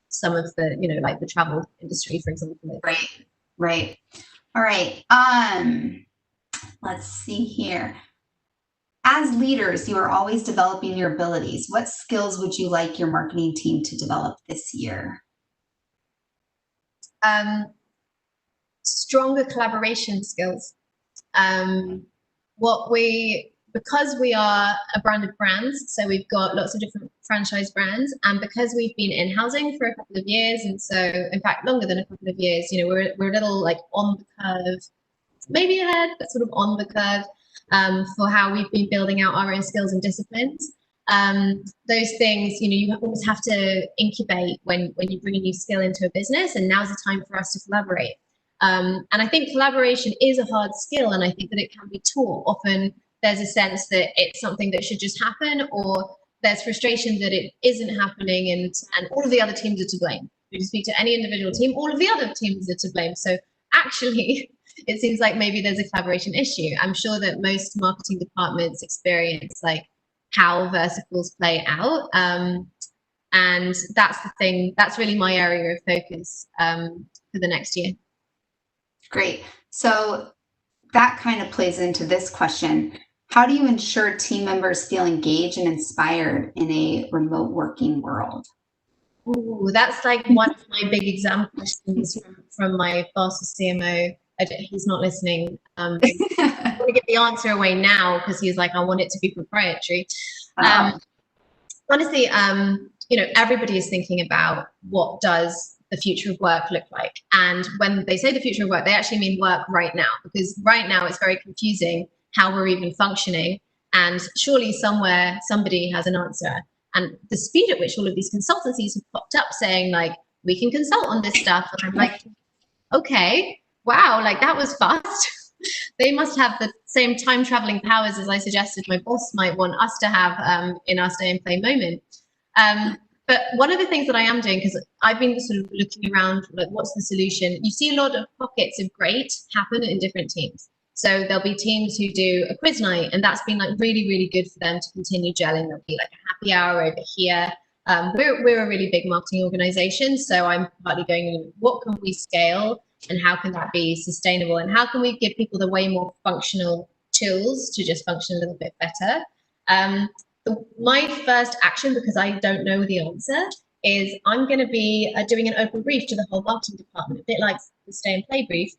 some of the, like the travel industry, for example. Right. All right. Let's see here. As leaders, you are always developing your abilities. What skills would you like your marketing team to develop this year? Stronger collaboration skills. Because we are a brand of brands, so we've got lots of different franchise brands, and because we've been in housing for a couple of years, and so in fact longer than a couple of years, we're a little like on the curve, maybe ahead, but sort of on the curve for how we've been building out our own skills and disciplines. Those things, you always have to incubate when you bring a new skill into a business, and now's the time for us to collaborate. And I think collaboration is a hard skill, and I think that it can be taught. Often there's a sense that it's something that should just happen, or there's frustration that it isn't happening, and all of the other teams are to blame. If you speak to any individual team, all of the other teams are to blame. So actually, it seems like maybe there's a collaboration issue. I'm sure that most marketing departments experience like how verticals play out. And that's the thing, that's really my area of focus for the next year. Great. So that kind of plays into this question. How do you ensure team members feel engaged and inspired in a remote working world? Ooh, that's like one of my big exam questions from my boss, the CMO. He's not listening. I'm going to get the answer away now because he's like, I want it to be proprietary. Honestly, everybody is thinking about what does the future of work look like. And when they say the future of work, they actually mean work right now, because right now it's very confusing how we're even functioning. And surely somewhere somebody has an answer. And the speed at which all of these consultancies have popped up saying like, we can consult on this stuff. And I'm like, okay, wow, like that was fast. They must have the same time traveling powers as I suggested my boss might want us to have in our stay and play moment. But one of the things that I am doing, because I've been sort of looking around, like what's the solution? You see a lot of pockets of great happen in different teams. So there'll be teams who do a quiz night, and that's been like really, really good for them to continue gelling. There'll be like a happy hour over here. We're a really big marketing organization, so I'm partly going, what can we scale and how can that be sustainable? And how can we give people the way more functional tools to just function a little bit better? My first action, because I don't know the answer, is I'm going to be doing an open brief to the whole marketing department, a bit like the stay and play brief,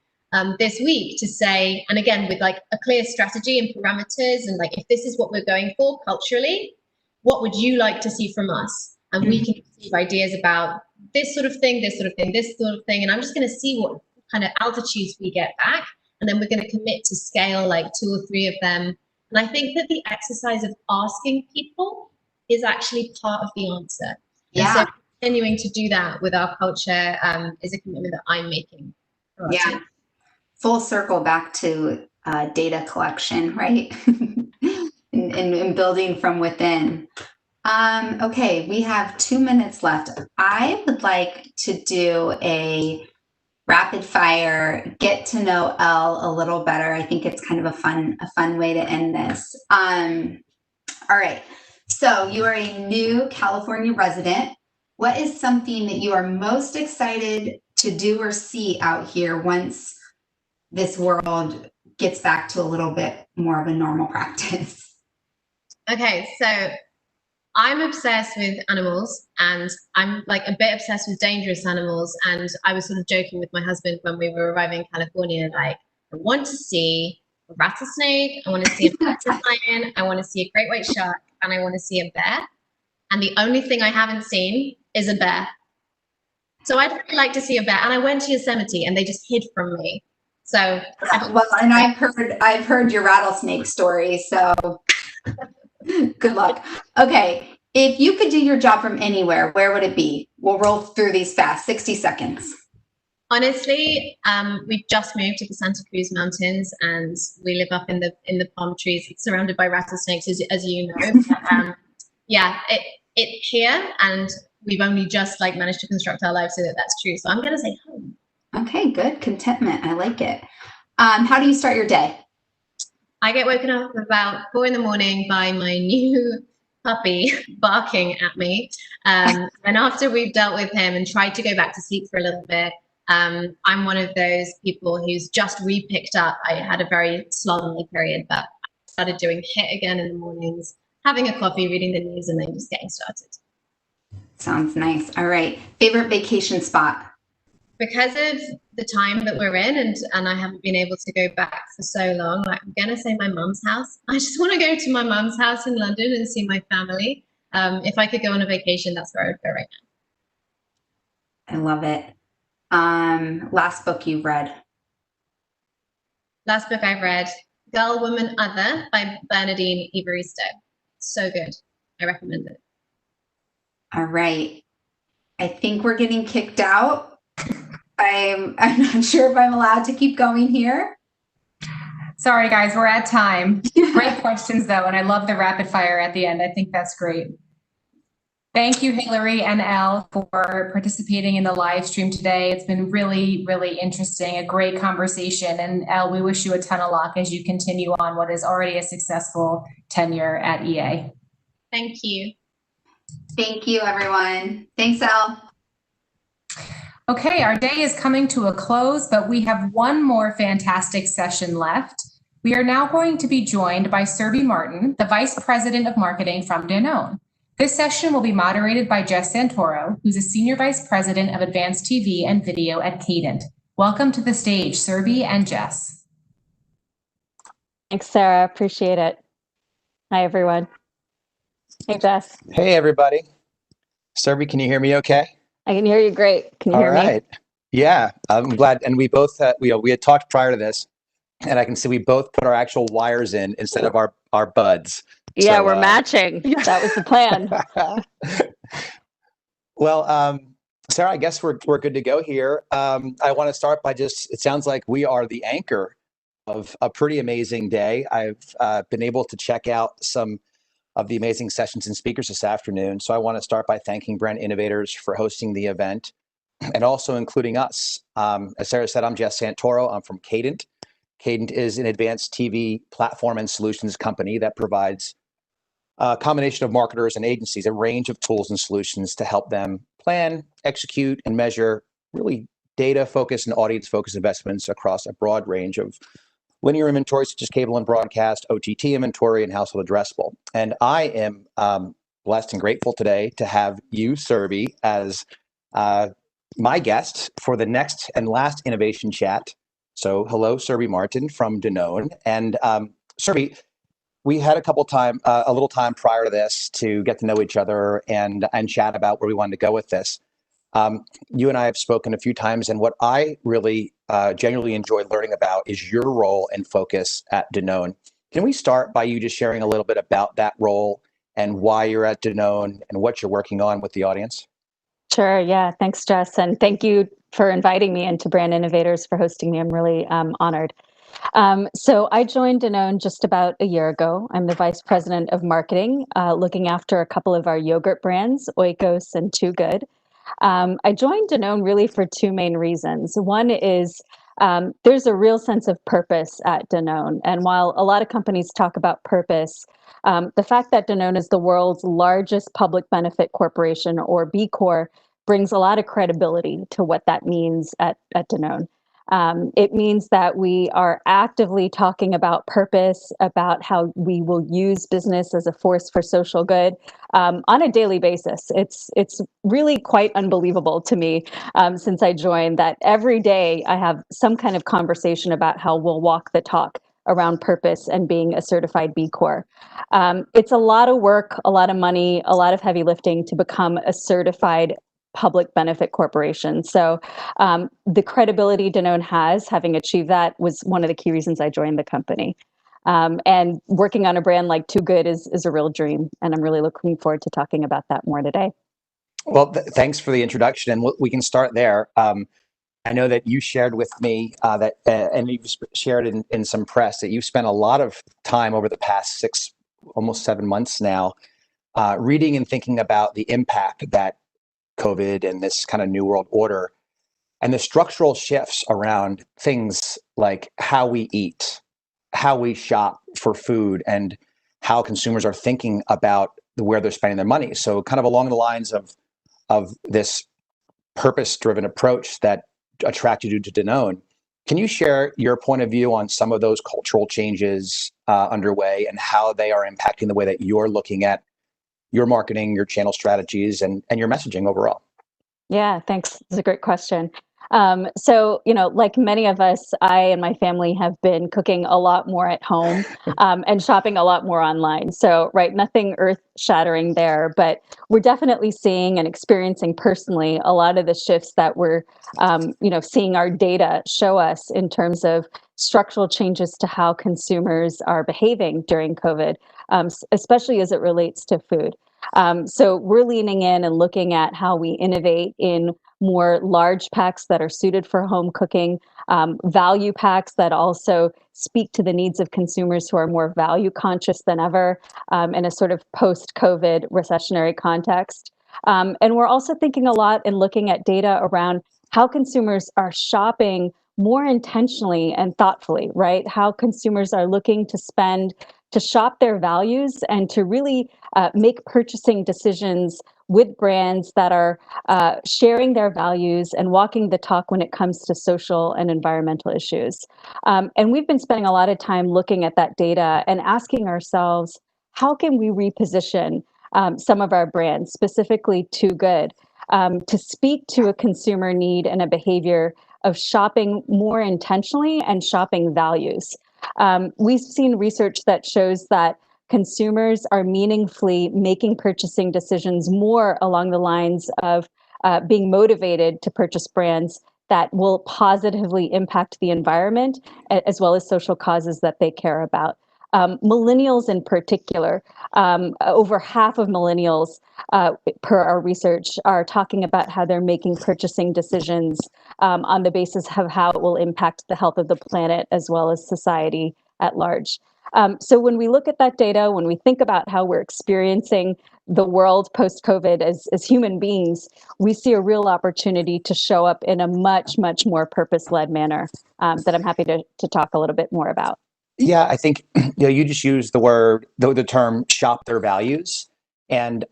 this week to say, and again, with like a clear strategy and parameters, and like, if this is what we're going for culturally, what would you like to see from us? And we can receive ideas about this sort of thing, this sort of thing, this sort of thing. And I'm just going to see what kind of altitudes we get back. And then we're going to commit to scale like 2 or 3 of them. And I think that the exercise of asking people is actually part of the answer. Yeah. And so continuing to do that with our culture is a commitment that I'm making. Yeah. Full circle back to data collection, right? and building from within. Okay, we have 2 minutes left. I would like to do a rapid fire, get to know Elle a little better. I think it's kind of a fun way to end this. All right. So you are a new California resident. What is something that you are most excited to do or see out here once this world gets back to a little bit more of a normal practice? Okay, so I'm obsessed with animals, and I'm like a bit obsessed with dangerous animals. And I was sort of joking with my husband when we were arriving in California, like, I want to see a rattlesnake, I want to see a mountain lion, I want to see a great white shark, and I want to see a bear. And the only thing I haven't seen is a bear. So I'd really like to see a bear. And I went to Yosemite and they just hid from me. So well, and I've heard your rattlesnake story, so good luck. Okay, if you could do your job from anywhere, where would it be? We'll roll through these fast, 60 seconds. Honestly, we just moved to the Santa Cruz Mountains, and we live up in the palm trees, surrounded by rattlesnakes, as you know. Yeah, it here, and we've only just like managed to construct our lives so that that's true. So I'm gonna say home. Okay, good. Contentment. I like it. How do you start your day? I get woken up about 4 a.m. by my new puppy barking at me. And after we've dealt with him and tried to go back to sleep for a little bit, I'm one of those people who's just re-picked up. I had a very slovenly period, but I started doing HIIT again in the mornings, having a coffee, reading the news, and then just getting started. Sounds nice. All right. Favorite vacation spot? Because of the time that we're in, and I haven't been able to go back for so long, like, I'm going to say my mum's house. I just want to go to my mum's house in London and see my family. If I could go on a vacation, that's where I would go right now. I love it. Last book you've read? Last book I've read, Girl, Woman, Other by Bernardine Evaristo. So good. I recommend it. All right. I think we're getting kicked out. I'm not sure if I'm allowed to keep going here. Sorry, guys, we're at time. Great questions, though, and I love the rapid fire at the end. I think that's great. Thank you, Hillary and Elle, for participating in the live stream today. It's been really, really interesting, a great conversation. And Elle, we wish you a ton of luck as you continue on what is already a successful tenure at EA. Thank you. Thank you, everyone. Thanks, Elle. Okay, our day is coming to a close, but we have one more fantastic session left. We are now going to be joined by Surbi Martin, the Vice President of Marketing from Danone. This session will be moderated by Jess Santoro, who's a Senior Vice President of Advanced TV and Video at Cadent. Welcome to the stage, Surbi and Jess. Thanks, Sarah. Appreciate it. Hi, everyone. Hey, Jess. Hey, everybody. Surbi, can you hear me okay? I can hear you great. Can you hear me? All right. Yeah, I'm glad. And we both, we had talked prior to this, and I can see we both put our actual wires in instead of our buds. Yeah, so, we're matching. That was the plan. Well, Sarah, I guess we're good to go here. I want to start by it sounds like we are the anchor of a pretty amazing day. I've been able to check out some of the amazing sessions and speakers this afternoon. So I want to start by thanking Brand Innovators for hosting the event and also including us. As Sarah said, I'm Jess Santoro. I'm from Cadent. Cadent is an advanced TV platform and solutions company that provides a combination of marketers and agencies a range of tools and solutions to help them plan, execute, and measure really data-focused and audience-focused investments across a broad range of linear inventory, such as cable and broadcast, OTT inventory, and household addressable. And I am blessed and grateful today to have you, Surbi, as my guest for the next and last innovation chat So hello, Surby Martin from Danone. And Surby, we had a little time prior to this to get to know each other and chat about where we wanted to go with this. You and I have spoken a few times, and what I really genuinely enjoyed learning about is your role and focus at Danone. Can we start by you just sharing a little bit about that role and why you're at Danone and what you're working on with the audience? Sure. Yeah. Thanks, Jess. And thank you for inviting me into Brand Innovators, for hosting me. I'm really honored. So I joined Danone just about a year ago. I'm the Vice President of Marketing, looking after a couple of our yogurt brands, Oikos and Too Good. I joined Danone really for two main reasons. One is there's a real sense of purpose at Danone. And while a lot of companies talk about purpose, the fact that Danone is the world's largest public benefit corporation, or B Corp, brings a lot of credibility to what that means at Danone. It means that we are actively talking about purpose, about how we will use business as a force for social good on a daily basis. It's really quite unbelievable to me since I joined that every day I have some kind of conversation about how we'll walk the talk around purpose and being a certified B Corp. It's a lot of work, a lot of money, a lot of heavy lifting to become a certified public benefit corporation. So the credibility Danone has, having achieved that, was one of the key reasons I joined the company. And working on a brand like Too Good is a real dream. And I'm really looking forward to talking about that more today. Well, thanks for the introduction, and we can start there. I know that you shared with me and you've shared in some press that you've spent a lot of time over the past almost 7 months now, reading and thinking about the impact that COVID and this kind of new world order and the structural shifts around things like how we eat, how we shop for food, and how consumers are thinking about where they're spending their money. So kind of along the lines of this purpose-driven approach that attracted you to Danone, can you share your point of view on some of those cultural changes underway and how they are impacting the way that you're looking at your marketing, your channel strategies, and your messaging overall? Yeah, thanks. It's a great question. So, like many of us, I and my family have been cooking a lot more at home and shopping a lot more online. So, right, nothing earth-shattering there, but we're definitely seeing and experiencing personally a lot of the shifts that we're, seeing our data show us in terms of structural changes to how consumers are behaving during COVID, especially as it relates to food. So we're leaning in and looking at how we innovate in more large packs that are suited for home cooking, value packs that also speak to the needs of consumers who are more value conscious than ever in a sort of post-COVID recessionary context. And we're also thinking a lot and looking at data around how consumers are shopping more intentionally and thoughtfully, right? How consumers are looking to shop their values and to really make purchasing decisions with brands that are sharing their values and walking the talk when it comes to social and environmental issues. And we've been spending a lot of time looking at that data and asking ourselves, how can we reposition some of our brands, specifically Too Good, to speak to a consumer need and a behavior of shopping more intentionally and shopping values. We've seen research that shows that consumers are meaningfully making purchasing decisions more along the lines of being motivated to purchase brands that will positively impact the environment as well as social causes that they care about. Millennials in particular, over half of millennials, per our research, are talking about how they're making purchasing decisions on the basis of how it will impact the health of the planet as well as society at large. So when we look at that data, when we think about how we're experiencing the world post-COVID as human beings, we see a real opportunity to show up in a much, much more purpose-led manner that I'm happy to talk a little bit more about. Yeah, I think you just used the term "shop their values," and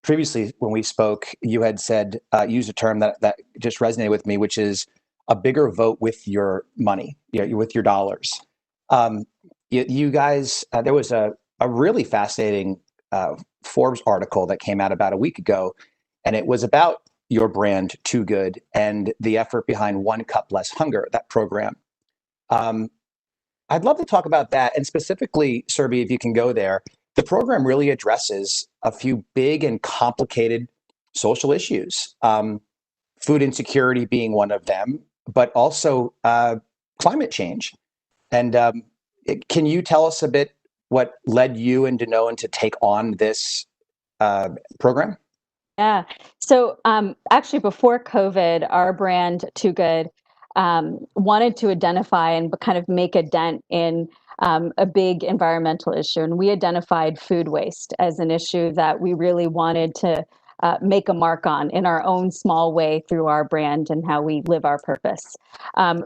previously when we spoke, you had said used a term that just resonated with me, which is a bigger vote with your money, with your dollars. You guys, there was a really fascinating Forbes article that came out about a week ago, and it was about your brand Too Good and the effort behind One Cup Less Hunger, that program. I'd love to talk about that. And specifically, Surbi, if you can go there, the program really addresses a few big and complicated social issues, food insecurity being one of them, but also climate change. And can you tell us a bit what led you and Danone to take on this program? Yeah. So actually, before COVID, our brand Too Good wanted to identify and kind of make a dent in a big environmental issue. And we identified food waste as an issue that we really wanted to make a mark on in our own small way through our brand and how we live our purpose.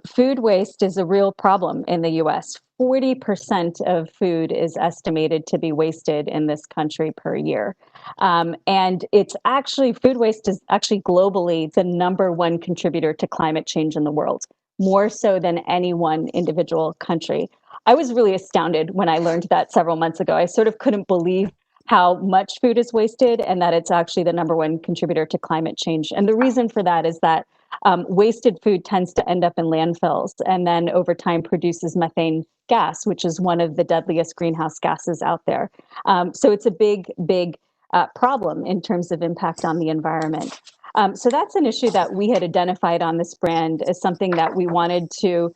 Food waste is a real problem in the US. 40% of food is estimated to be wasted in this country per year. And it's actually, food waste is actually globally the #1 contributor to climate change in the world, more so than any one individual country. I was really astounded when I learned that several months ago. I sort of couldn't believe how much food is wasted and that it's actually the #1 contributor to climate change. And the reason for that is that wasted food tends to end up in landfills and then over time produces methane gas, which is one of the deadliest greenhouse gases out there. So it's a big problem in terms of impact on the environment. So that's an issue that we had identified on this brand as something that we wanted to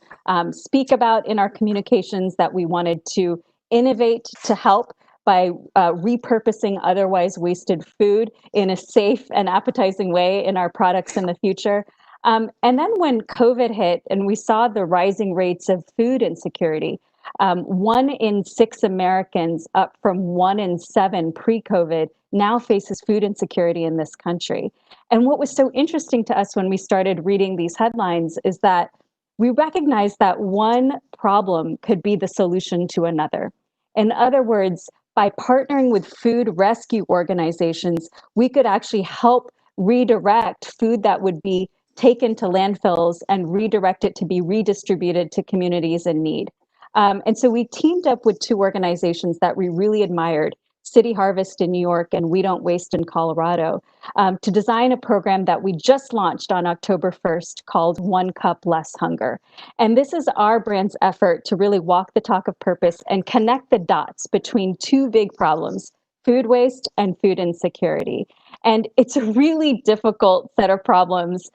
speak about in our communications, that we wanted to innovate to help by repurposing otherwise wasted food in a safe and appetizing way in our products in the future. And then when COVID hit and we saw the rising rates of food insecurity, 1 in 6 Americans, up from 1 in 7 pre-COVID, now faces food insecurity in this country. And what was so interesting to us when we started reading these headlines is that we recognized that one problem could be the solution to another. In other words, by partnering with food rescue organizations, we could actually help redirect food that would be taken to landfills and redirect it to be redistributed to communities in need. And so we teamed up with 2 organizations that we really admired, City Harvest in New York and We Don't Waste in Colorado, to design a program that we just launched on October 1st called One Cup Less Hunger. And this is our brand's effort to really walk the talk of purpose and connect the dots between 2 big problems, food waste and food insecurity. And it's a really difficult set of problems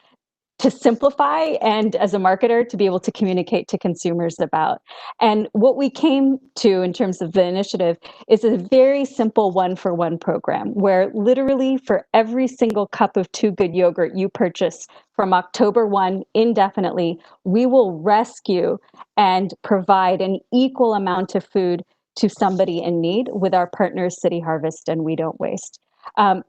to simplify and as a marketer to be able to communicate to consumers about. And what we came to in terms of the initiative is a very simple 1-for-1 program where literally for every single cup of Too Good yogurt you purchase from October 1 indefinitely, we will rescue and provide an equal amount of food to somebody in need with our partners City Harvest and We Don't Waste.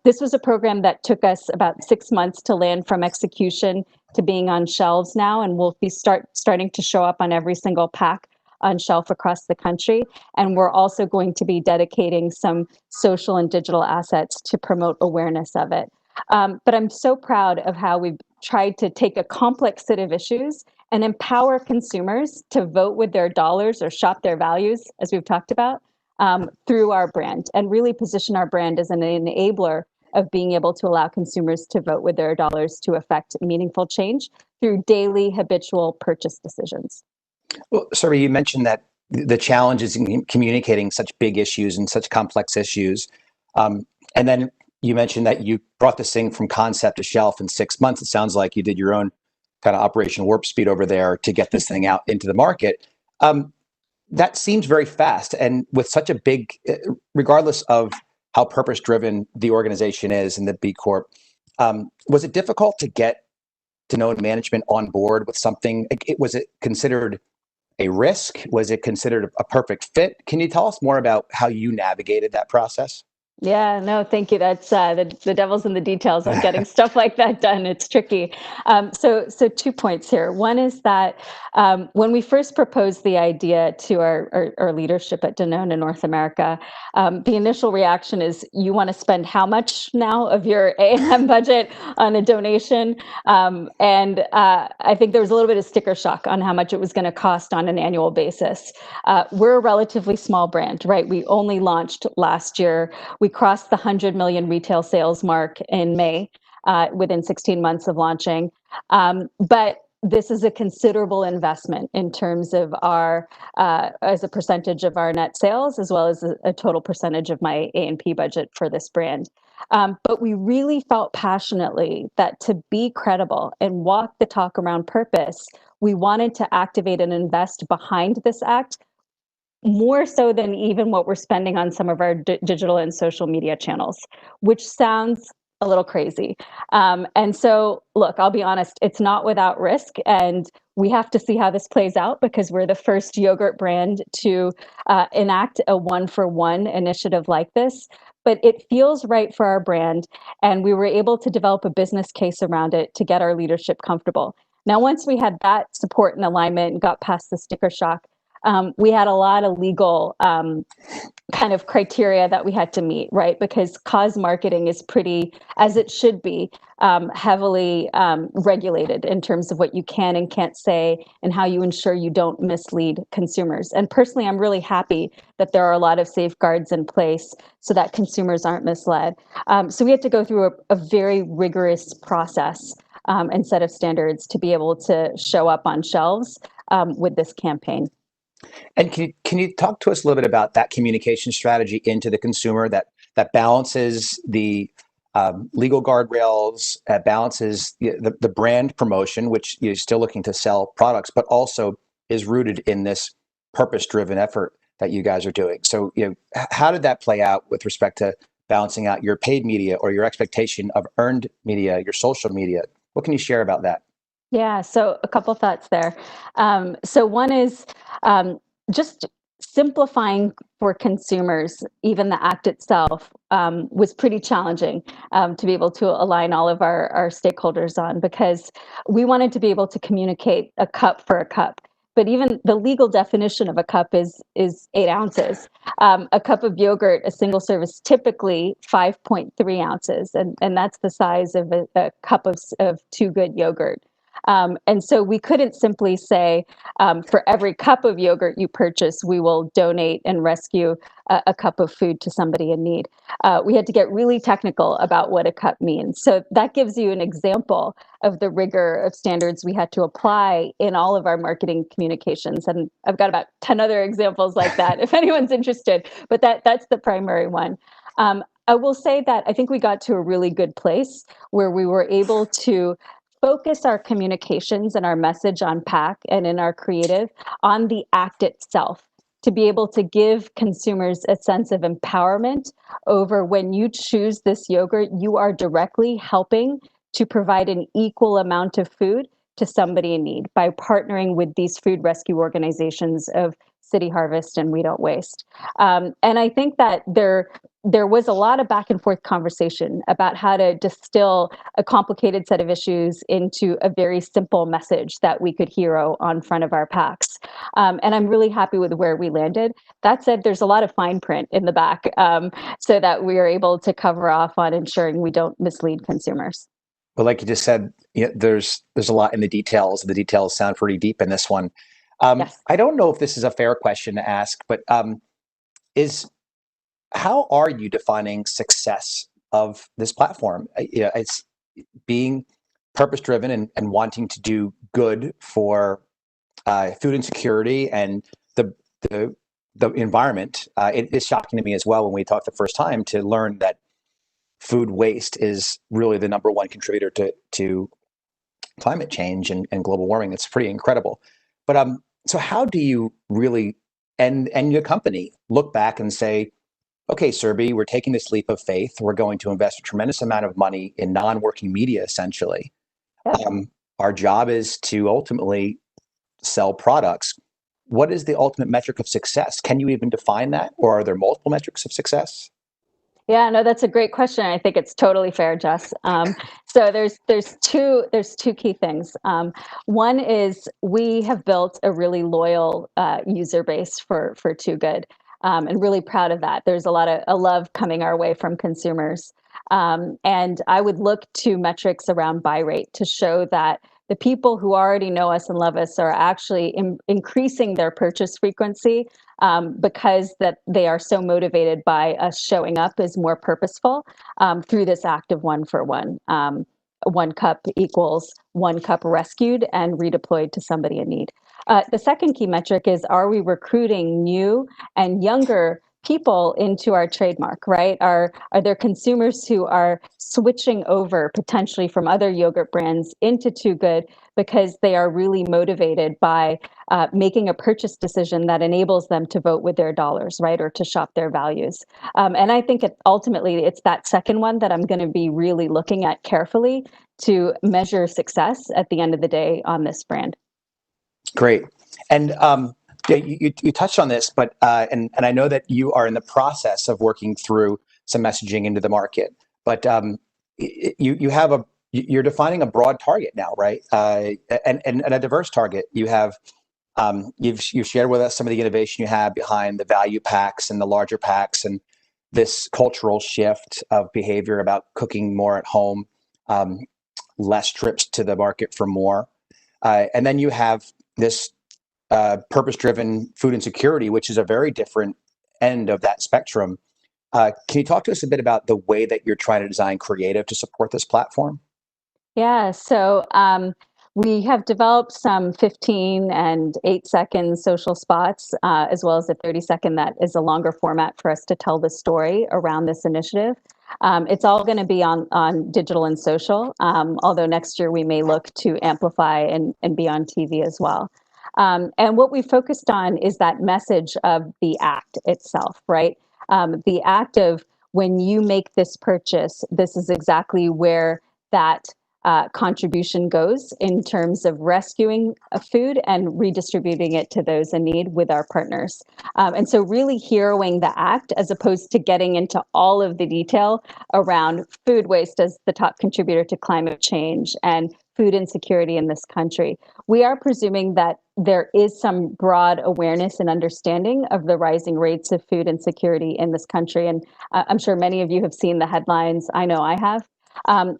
This was a program that took us about 6 months to land from execution to being on shelves now, and we'll be starting to show up on every single pack on shelf across the country. And we're also going to be dedicating some social and digital assets to promote awareness of it. But I'm so proud of how we've tried to take a complex set of issues and empower consumers to vote with their dollars or shop their values, as we've talked about, through our brand, and really position our brand as an enabler of being able to allow consumers to vote with their dollars to affect meaningful change through daily habitual purchase decisions. Well, Surbi, you mentioned that the challenges in communicating such big issues and such complex issues. And then you mentioned that you brought this thing from concept to shelf in 6 months. It sounds like you did your own kind of Operation Warp Speed over there to get this thing out into the market. That seems very fast. And with such a big, regardless of how purpose-driven the organization is in the B Corp, was it difficult to get Danone management on board with something? Was it considered a risk? Was it considered a perfect fit? Can you tell us more about how you navigated that process? Yeah, no, thank you. That's the devil's in the details of getting stuff like that done. It's tricky. So 2 points here. One is that when we first proposed the idea to our leadership at Danone in North America, the initial reaction is, you want to spend how much now of your A&M budget on a donation? And I think there was a little bit of sticker shock on how much it was going to cost on an annual basis. We're a relatively small brand, right? We only launched last year. We crossed the 100 million retail sales mark in May, within 16 months of launching. But this is a considerable investment in terms of our, as a percentage of our net sales, as well as a total percentage of my A&P budget for this brand. But we really felt passionately that to be credible and walk the talk around purpose, we wanted to activate and invest behind this act more so than even what we're spending on some of our digital and social media channels, which sounds a little crazy. And so, look, I'll be honest, it's not without risk, and we have to see how this plays out because we're the first yogurt brand to enact a one-for-one initiative like this. But it feels right for our brand, and we were able to develop a business case around it to get our leadership comfortable. Now, once we had that support and alignment and got past the sticker shock, we had a lot of legal kind of criteria that we had to meet, right? Because cause marketing is pretty, as it should be, heavily regulated in terms of what you can and can't say and how you ensure you don't mislead consumers. And personally, I'm really happy that there are a lot of safeguards in place so that consumers aren't misled. So we had to go through a very rigorous process and set of standards to be able to show up on shelves with this campaign. And can you talk to us a little bit about that communication strategy into the consumer that balances the legal guardrails, balances the brand promotion, which you're still looking to sell products, but also is rooted in this purpose-driven effort that you guys are doing. So, how did that play out with respect to balancing out your paid media or your expectation of earned media, your social media? What can you share about that? Yeah, so a couple thoughts there. So one is just simplifying for consumers, even the act itself was pretty challenging to be able to align all of our stakeholders on, because we wanted to be able to communicate a cup for a cup. But even the legal definition of a cup is 8 ounces. A cup of yogurt, a single serve, is typically 5.3 ounces, and that's the size of a cup of Too Good yogurt. And so we couldn't simply say, for every cup of yogurt you purchase, we will donate and rescue a cup of food to somebody in need. We had to get really technical about what a cup means. So that gives you an example of the rigor of standards we had to apply in all of our marketing communications. And I've got about 10 other examples like that, if anyone's interested, but that's the primary one. I will say that I think we got to a really good place where we were able to focus our communications and our message on pack and in our creative on the act itself, to be able to give consumers a sense of empowerment over when you choose this yogurt, you are directly helping to provide an equal amount of food to somebody in need by partnering with these food rescue organizations of City Harvest and We Don't Waste. And I think that there was a lot of back and forth conversation about how to distill a complicated set of issues into a very simple message that we could hero on front of our packs. And I'm really happy with where we landed. That said, there's a lot of fine print in the back so that we are able to cover off on ensuring we don't mislead consumers. Well, like you just said, there's a lot in the details. The details sound pretty deep in this one. Yes. I don't know if this is a fair question to ask, but how are you defining success of this platform? It's being purpose-driven and wanting to do good for food insecurity and the environment. It is shocking to me as well when we talked the first time to learn that food waste is really the number one contributor to climate change and global warming. It's pretty incredible. But so how do you really and your company look back and say, okay, Serby, we're taking this leap of faith. We're going to invest a tremendous amount of money in non-working media, essentially. Our job is to ultimately sell products. What is the ultimate metric of success? Can you even define that? Or are there multiple metrics of success? Yeah, no, that's a great question. I think it's totally fair, Jess. So there's two key things. One is we have built a really loyal user base for Too Good, and really proud of that. There's a lot of love coming our way from consumers, and I would look to metrics around buy rate to show that the people who already know us and love us are actually increasing their purchase frequency because that they are so motivated by us showing up as more purposeful through this act of one for one. 1 cup equals 1 cup rescued and redeployed to somebody in need. The second key metric is, are we recruiting new and younger people into our trademark, right? Are there consumers who are switching over potentially from other yogurt brands into Too Good because they are really motivated by making a purchase decision that enables them to vote with their dollars, right? Or to shop their values. And I think ultimately it's that second one that I'm going to be really looking at carefully to measure success at the end of the day on this brand. Great. And yeah, you touched on this, but and I know that you are in the process of working through some messaging into the market, but you're defining a broad target now, right? And a diverse target. You've shared with us some of the innovation you have behind the value packs and the larger packs, and this cultural shift of behavior about cooking more at home, less trips to the market for more, and then you have this purpose-driven food insecurity, which is a very different end of that spectrum. Can you talk to us a bit about the way that you're trying to design creative to support this platform? Yeah, so we have developed some 15 and 8-second social spots, as well as a 30-second that is a longer format for us to tell the story around this initiative. It's all going to be on digital and social, although next year we may look to amplify and be on TV as well. And what we focused on is that message of the act itself, right? The act of, when you make this purchase, this is exactly where that contribution goes in terms of rescuing a food and redistributing it to those in need with our partners. And so really heroing the act, as opposed to getting into all of the detail around food waste as the top contributor to climate change and food insecurity in this country. We are presuming that there is some broad awareness and understanding of the rising rates of food insecurity in this country. And I'm sure many of you have seen the headlines. I know I have.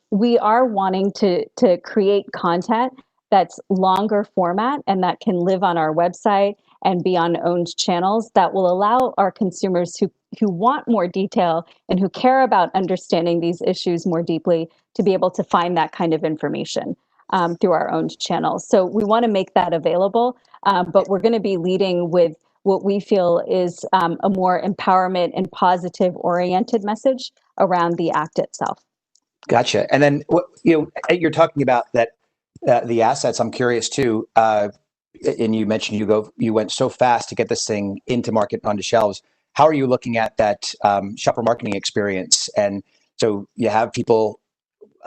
We are wanting to create content that's longer format and that can live on our website and be on owned channels, that will allow our consumers who want more detail and who care about understanding these issues more deeply to be able to find that kind of information through our owned channels. So we want to make that available, but we're going to be leading with what we feel is a more empowerment and positive oriented message around the act itself. Gotcha. And then you're talking about that the assets. I'm curious too. And you mentioned you went so fast to get this thing into market onto shelves. How are you looking at that shopper marketing experience? And so you have people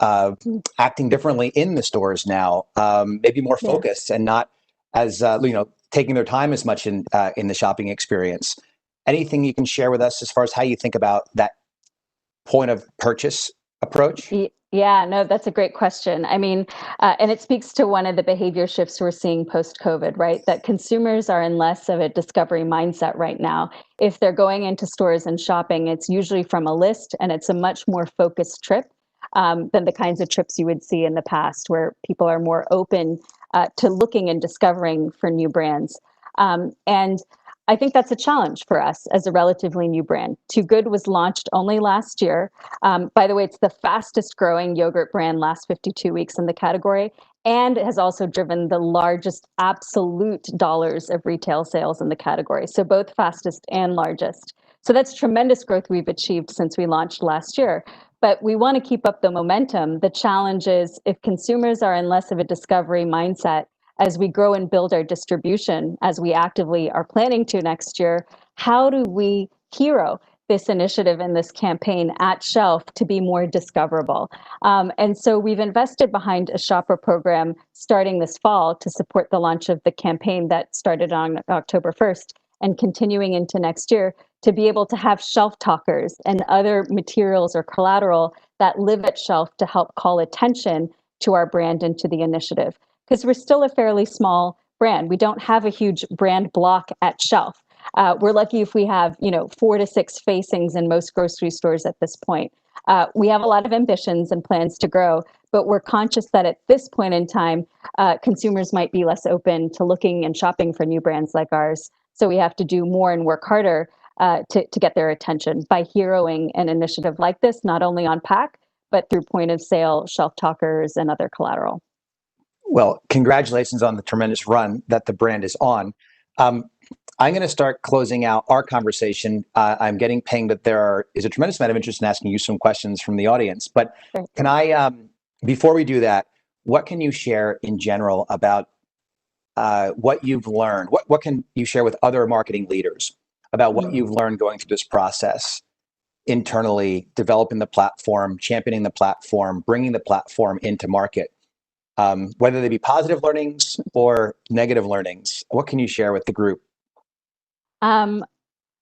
acting differently in the stores now, maybe more focused and not as taking their time as much in the shopping experience. Anything you can share with us as far as how you think about that point of purchase approach? Yeah, no, that's a great question. I mean, and it speaks to one of the behavior shifts we're seeing post-COVID, right? That consumers are in less of a discovery mindset right now. If they're going into stores and shopping, it's usually from a list, and it's a much more focused trip than the kinds of trips you would see in the past, where people are more open to looking and discovering for new brands. And I think that's a challenge for us as a relatively new brand. Too Good was launched only last year. By the way, it's the fastest growing yogurt brand last 52 weeks in the category, and it has also driven the largest absolute dollars of retail sales in the category. So both fastest and largest. So that's tremendous growth we've achieved since we launched last year. But we want to keep up the momentum. The challenge is, if consumers are in less of a discovery mindset, as we grow and build our distribution, as we actively are planning to next year, how do we hero this initiative and this campaign at shelf to be more discoverable? And so we've invested behind a shopper program starting this fall to support the launch of the campaign that started on October 1st and continuing into next year, to be able to have shelf talkers and other materials or collateral that live at shelf to help call attention to our brand and to the initiative. Because we're still a fairly small brand. We don't have a huge brand block at shelf. We're lucky if we have 4 to 6 facings in most grocery stores at this point. We have a lot of ambitions and plans to grow, but we're conscious that at this point in time, consumers might be less open to looking and shopping for new brands like ours. So we have to do more and work harder to get their attention by heroing an initiative like this, not only on pack, but through point of sale, shelf talkers, and other collateral. Well, congratulations on the tremendous run that the brand is on. I'm going to start closing out our conversation. I'm getting pinged that there is a tremendous amount of interest in asking you some questions from the audience. But can I, before we do that, what can you share in general about what you've learned? What can you share with other marketing leaders about what you've learned going through this process internally, developing the platform, championing the platform, bringing the platform into market? Whether they be positive learnings or negative learnings, what can you share with the group?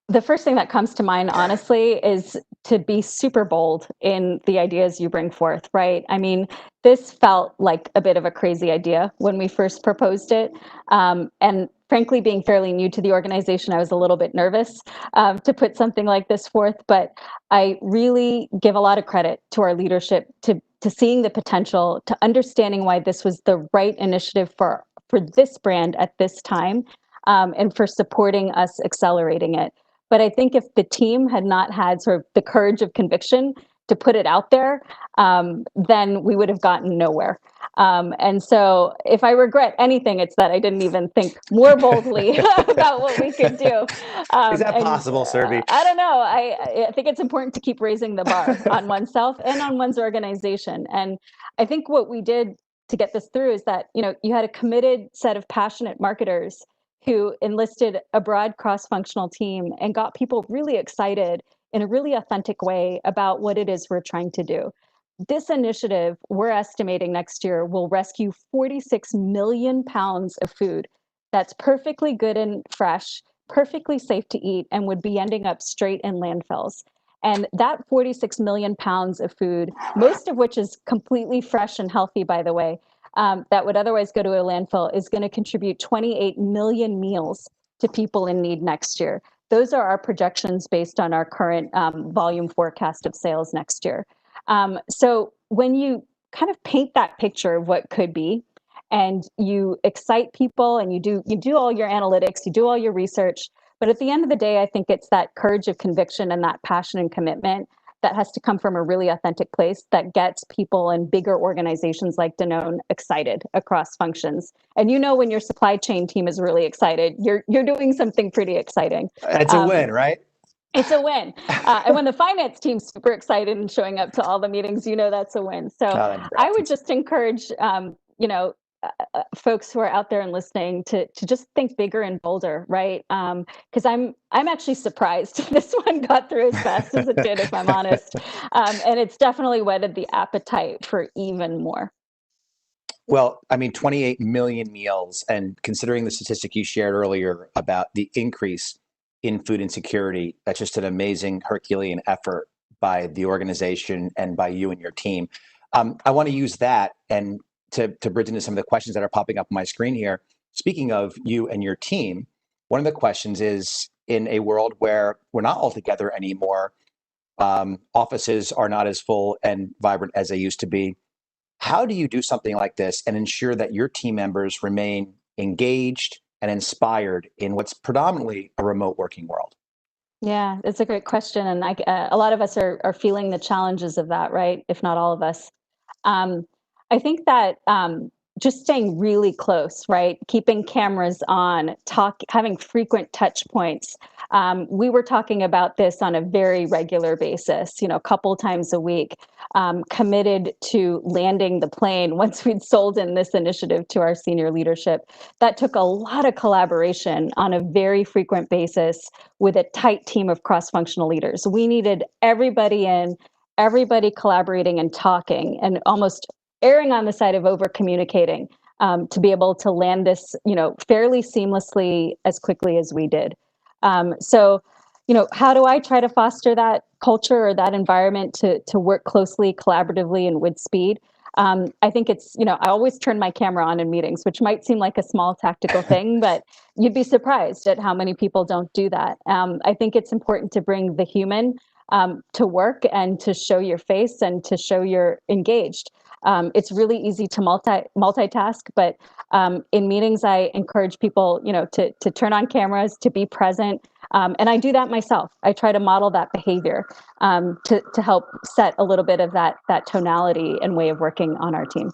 The first thing that comes to mind, honestly, is to be super bold in the ideas you bring forth, right? I mean, this felt like a bit of a crazy idea when we first proposed it. And frankly, being fairly new to the organization, I was a little bit nervous to put something like this forth. But I really give a lot of credit to our leadership, to seeing the potential, to understanding why this was the right initiative for this brand at this time, and for supporting us accelerating it. But I think if the team had not had sort of the courage of conviction to put it out there, then we would have gotten nowhere. And so if I regret anything, it's that I didn't even think more boldly about what we could do. Is that possible, Survi? I don't know. I think it's important to keep raising the bar on oneself and on one's organization. And I think what we did to get this through is that, you had a committed set of passionate marketers who enlisted a broad cross-functional team and got people really excited in a really authentic way about what it is we're trying to do. This initiative, we're estimating next year, will rescue 46 million pounds of food that's perfectly good and fresh, perfectly safe to eat, and would be ending up straight in landfills. And that 46 million pounds of food, most of which is completely fresh and healthy, by the way, that would otherwise go to a landfill, is going to contribute 28 million meals to people in need next year. Those are our projections based on our current volume forecast of sales next year. So when you kind of paint that picture of what could be, and you excite people, and you do all your analytics, you do all your research, but at the end of the day, I think it's that courage of conviction and that passion and commitment that has to come from a really authentic place that gets people in bigger organizations like Danone excited across functions. And when your supply chain team is really excited, you're doing something pretty exciting. It's a win, right? It's a win. And when the finance team's super excited and showing up to all the meetings, that's a win. So I would just encourage, folks who are out there and listening to just think bigger and bolder, right? Because I'm actually surprised this one got through as fast as it did, if I'm honest. And it's definitely whetted the appetite for even more. Well, I mean, 28 million meals, and considering the statistic you shared earlier about the increase in food insecurity, that's just an amazing Herculean effort by the organization and by you and your team. I want to use that and to bridge into some of the questions that are popping up on my screen here. Speaking of you and your team, one of the questions is, in a world where we're not all together anymore, offices are not as full and vibrant as they used to be, how do you do something like this and ensure that your team members remain engaged and inspired in what's predominantly a remote working world? Yeah, it's a great question. And a lot of us are feeling the challenges of that, right? If not all of us. I think that just staying really close, right? Keeping cameras on, having frequent touch points. We were talking about this on a very regular basis, a couple times a week, committed to landing the plane once we'd sold in this initiative to our senior leadership. That took a lot of collaboration on a very frequent basis with a tight team of cross-functional leaders. We needed everybody collaborating and talking, and almost erring on the side of over communicating to be able to land this, fairly seamlessly as quickly as we did. So, how do I try to foster that culture or that environment to work closely, collaboratively, and with speed? I think it's, I always turn my camera on in meetings, which might seem like a small tactical thing, but you'd be surprised at how many people don't do that. I think it's important to bring the human to work and to show your face and to show you're engaged. It's really easy to multitask, but in meetings, I encourage people, to turn on cameras, to be present. And I do that myself. I try to model that behavior to help set a little bit of that tonality and way of working on our team.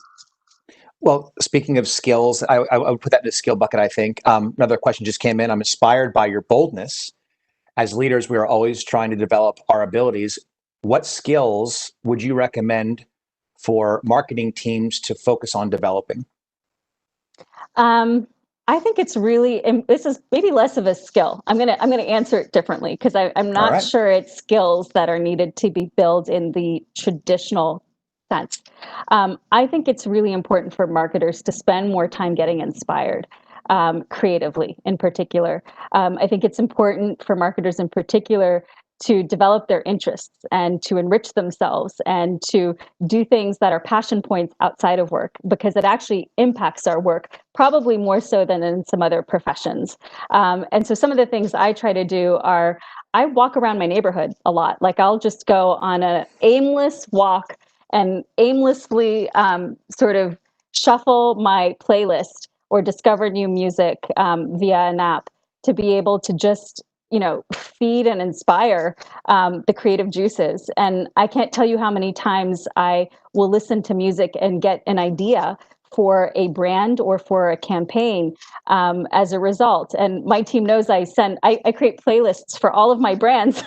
Well, speaking of skills, I would put that in the skill bucket, I think. Another question just came in. I'm inspired by your boldness. As leaders, we are always trying to develop our abilities. What skills would you recommend for marketing teams to focus on developing? I think it's really, and this is maybe less of a skill. I'm gonna answer it differently because I'm not sure it's skills that are needed to be built in the traditional sense. I think it's really important for marketers to spend more time getting inspired, creatively in particular. I think it's important for marketers in particular to develop their interests and to enrich themselves and to do things that are passion points outside of work, because it actually impacts our work probably more so than in some other professions. And so some of the things I try to do are I walk around my neighborhood a lot. Like I'll just go on an aimless walk and aimlessly sort of shuffle my playlist or discover new music via an app to be able to just feed and inspire the creative juices. And I can't tell you how many times I will listen to music and get an idea for a brand or for a campaign as a result. And my team knows I create playlists for all of my brands.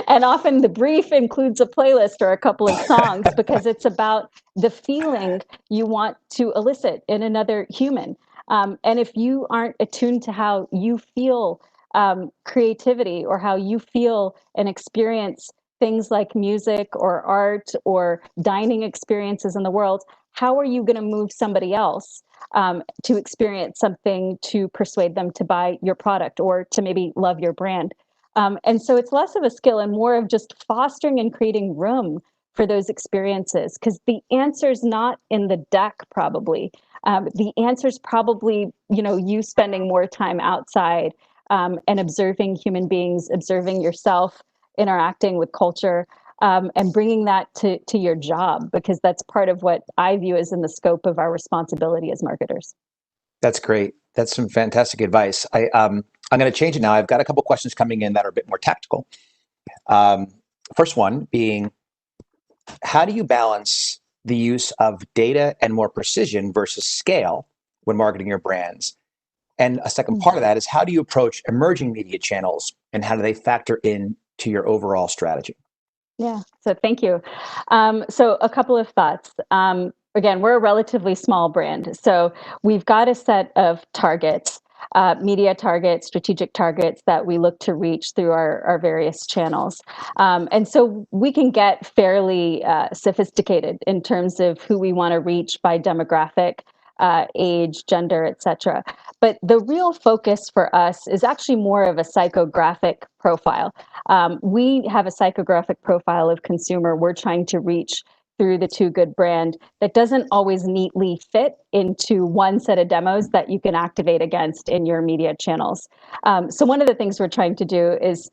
And often the brief includes a playlist or a couple of songs because it's about the feeling you want to elicit in another human. And if you aren't attuned to how you feel creativity or how you feel and experience things like music or art or dining experiences in the world, how are you going to move somebody else to experience something to persuade them to buy your product or to maybe love your brand? And so it's less of a skill and more of just fostering and creating room for those experiences, because the answer's not in the deck probably. The answer's probably, you spending more time outside and observing human beings, observing yourself, interacting with culture, and bringing that to your job, because that's part of what I view as in the scope of our responsibility as marketers. That's great. That's some fantastic advice. I'm going to change it now. I've got a couple questions coming in that are a bit more tactical. First one being, how do you balance the use of data and more precision versus scale when marketing your brands? And a second part of that is, how do you approach emerging media channels and how do they factor in to your overall strategy? Yeah, so thank you. So a couple of thoughts. Again, we're a relatively small brand, so we've got a set of targets, media targets, strategic targets that we look to reach through our various channels. And so we can get fairly sophisticated in terms of who we want to reach by demographic, age, gender, etc. But the real focus for us is actually more of a psychographic profile. We have a psychographic profile of consumer we're trying to reach through the Too Good brand that doesn't always neatly fit into one set of demos that you can activate against in your media channels. So one of the things we're trying to do is,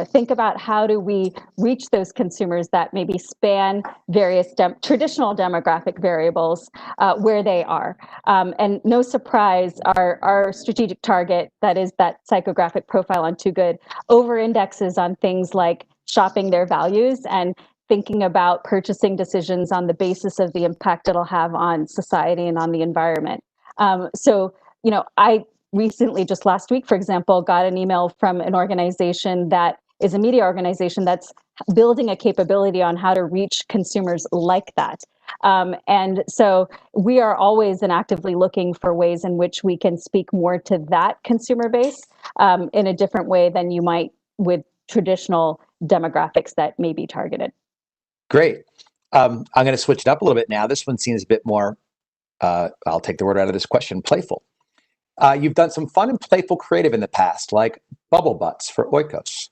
think about how do we reach those consumers that maybe span various traditional demographic variables where they are. And no surprise, our strategic target, that is that psychographic profile on Too Good, over indexes on things like shopping their values and thinking about purchasing decisions on the basis of the impact it'll have on society and on the environment. So, I recently, just last week, for example, got an email from an organization that is a media organization that's building a capability on how to reach consumers like that. And so we are always and actively looking for ways in which we can speak more to that consumer base in a different way than you might with traditional demographics that may be targeted. Great. I'm going to switch it up a little bit now. This one seems a bit more, I'll take the word out of this question, playful. You've done some fun and playful creative in the past, like bubble butts for Oikos.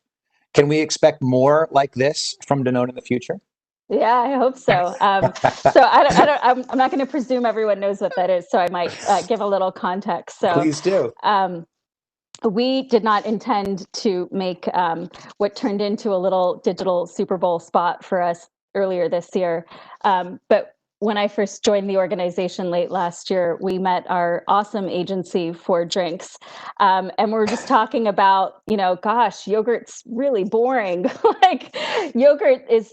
Can we expect more like this from Danone in the future? Yeah, I hope so. So I'm not going to presume everyone knows what that is, so I might give a little context. So please do. We did not intend to make what turned into a little digital Super Bowl spot for us earlier this year. But when I first joined the organization late last year, we met our awesome agency for drinks. And we were just talking about, gosh, yogurt's really boring. Like yogurt is,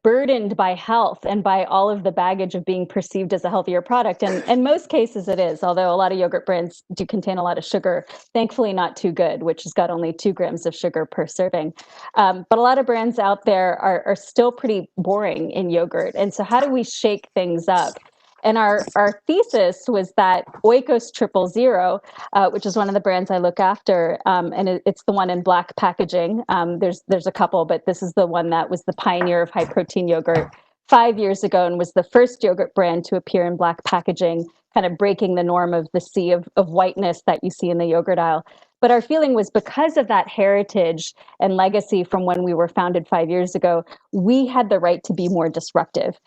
burdened by health and by all of the baggage of being perceived as a healthier product. And in most cases it is, although a lot of yogurt brands do contain a lot of sugar, thankfully not too good, which has got only 2 grams of sugar per serving. But a lot of brands out there are still pretty boring in yogurt. And so how do we shake things up? And our thesis was that Oikos 000, which is one of the brands I look after, and it's the one in black packaging. There's a couple, but this is the one that was the pioneer of high protein yogurt 5 years ago and was the first yogurt brand to appear in black packaging, kind of breaking the norm of the sea of whiteness that you see in the yogurt aisle. But our feeling was because of that heritage and legacy from when we were founded 5 years ago, we had the right to be more disruptive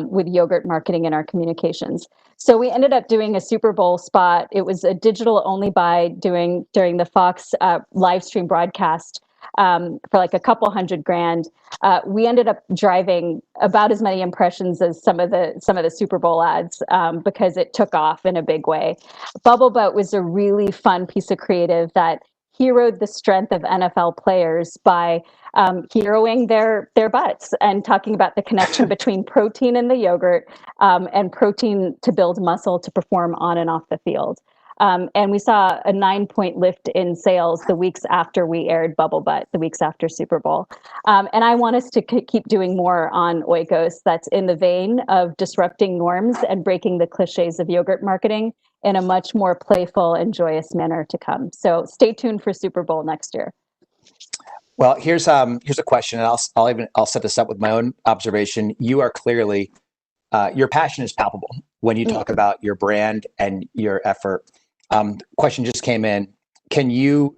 with yogurt marketing in our communications. So we ended up doing a Super Bowl spot. It was a digital only buy during the Fox live stream broadcast for like a couple $100,000. We ended up driving about as many impressions as some of the Super Bowl ads because it took off in a big way. Bubble Butt was a really fun piece of creative that heroed the strength of NFL players by heroing their butts and talking about the connection between protein in the yogurt and protein to build muscle to perform on and off the field. And we saw a 9-point lift in sales the weeks after we aired Bubble Butt, the weeks after Super Bowl. And I want us to keep doing more on Oikos that's in the vein of disrupting norms and breaking the cliches of yogurt marketing in a much more playful and joyous manner to come. So stay tuned for Super Bowl next year. Well, here's a question, and I'll set this up with my own observation. You are clearly your passion is palpable when you talk about your brand and your effort. Question just came in. Can you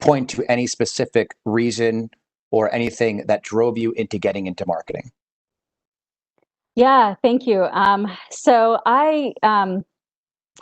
point to any specific reason or anything that drove you into getting into marketing? Yeah, thank you. So I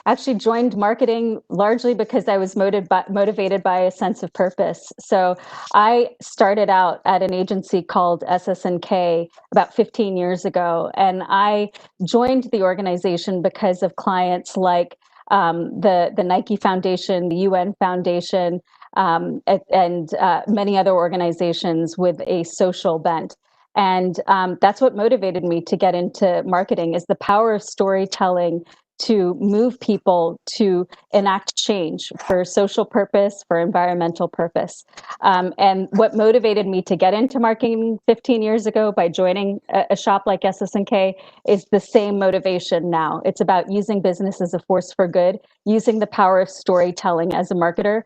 actually joined marketing largely because I was motivated by a sense of purpose. So I started out at an agency called SS&K about 15 years ago, and I joined the organization because of clients like the Nike Foundation, the UN Foundation, and many other organizations with a social bent. And that's what motivated me to get into marketing, is the power of storytelling to move people to enact change for social purpose, for environmental purpose. And what motivated me to get into marketing 15 years ago by joining a shop like SS&K is the same motivation now. It's about using business as a force for good, using the power of storytelling as a marketer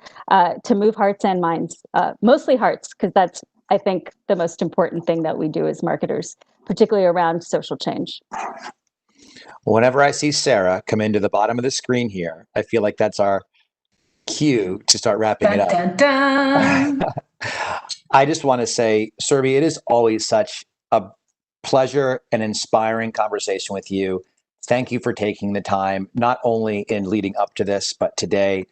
to move hearts and minds, mostly hearts, because that's, I think, the most important thing that we do as marketers, particularly around social change. Whenever I see Sarah come into the bottom of the screen here, I feel like that's our cue to start wrapping it up. Dun, dun, dun. I just want to say, Surbi, it is always such a pleasure and inspiring conversation with you. Thank you for taking the time, not only in leading up to this, but today,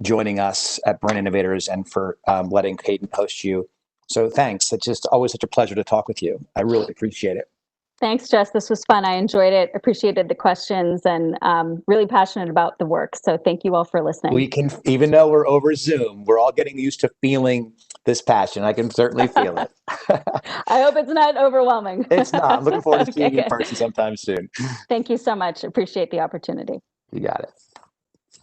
joining us at Brand Innovators and for letting Hayden host you. So thanks. It's just always such a pleasure to talk with you. I really appreciate it. Thanks, Jess. This was fun. I enjoyed it, appreciated the questions, and really passionate about the work. So thank you all for listening. We can, even though we're over Zoom, we're all getting used to feeling this passion. I can certainly feel it. I hope it's not overwhelming. It's not. I'm looking forward to seeing you in good. person sometime soon. Thank you so much. Appreciate the opportunity. You got it.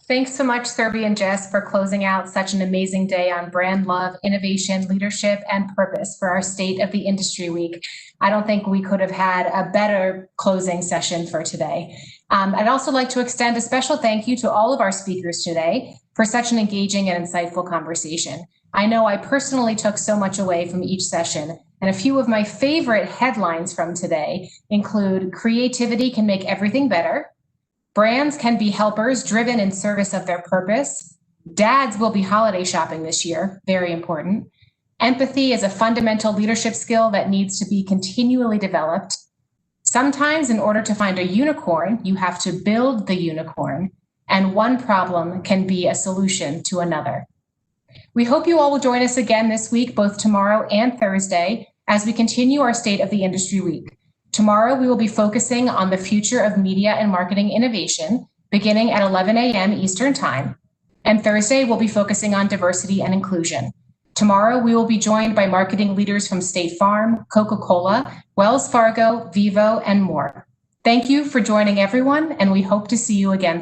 Thanks so much, Surbi and Jess, for closing out such an amazing day on brand love, innovation, leadership, and purpose for our State of the Industry Week. I don't think we could have had a better closing session for today. I'd also like to extend a special thank you to all of our speakers today for such an engaging and insightful conversation. I know I personally took so much away from each session, and a few of my favorite headlines from today include: creativity can make everything better. Brands can be helpers driven in service of their purpose. Dads will be holiday shopping this year, very important. Empathy is a fundamental leadership skill that needs to be continually developed. Sometimes in order to find a unicorn, you have to build the unicorn, and one problem can be a solution to another. We hope you all will join us again this week, both tomorrow and Thursday, as we continue our State of the Industry Week. Tomorrow, we will be focusing on the future of media and marketing innovation, beginning at 11 a.m. Eastern Time. And Thursday, we'll be focusing on diversity and inclusion. Tomorrow, we will be joined by marketing leaders from State Farm, Coca-Cola, Wells Fargo, Vivo, and more. Thank you for joining, everyone, and we hope to see you again soon.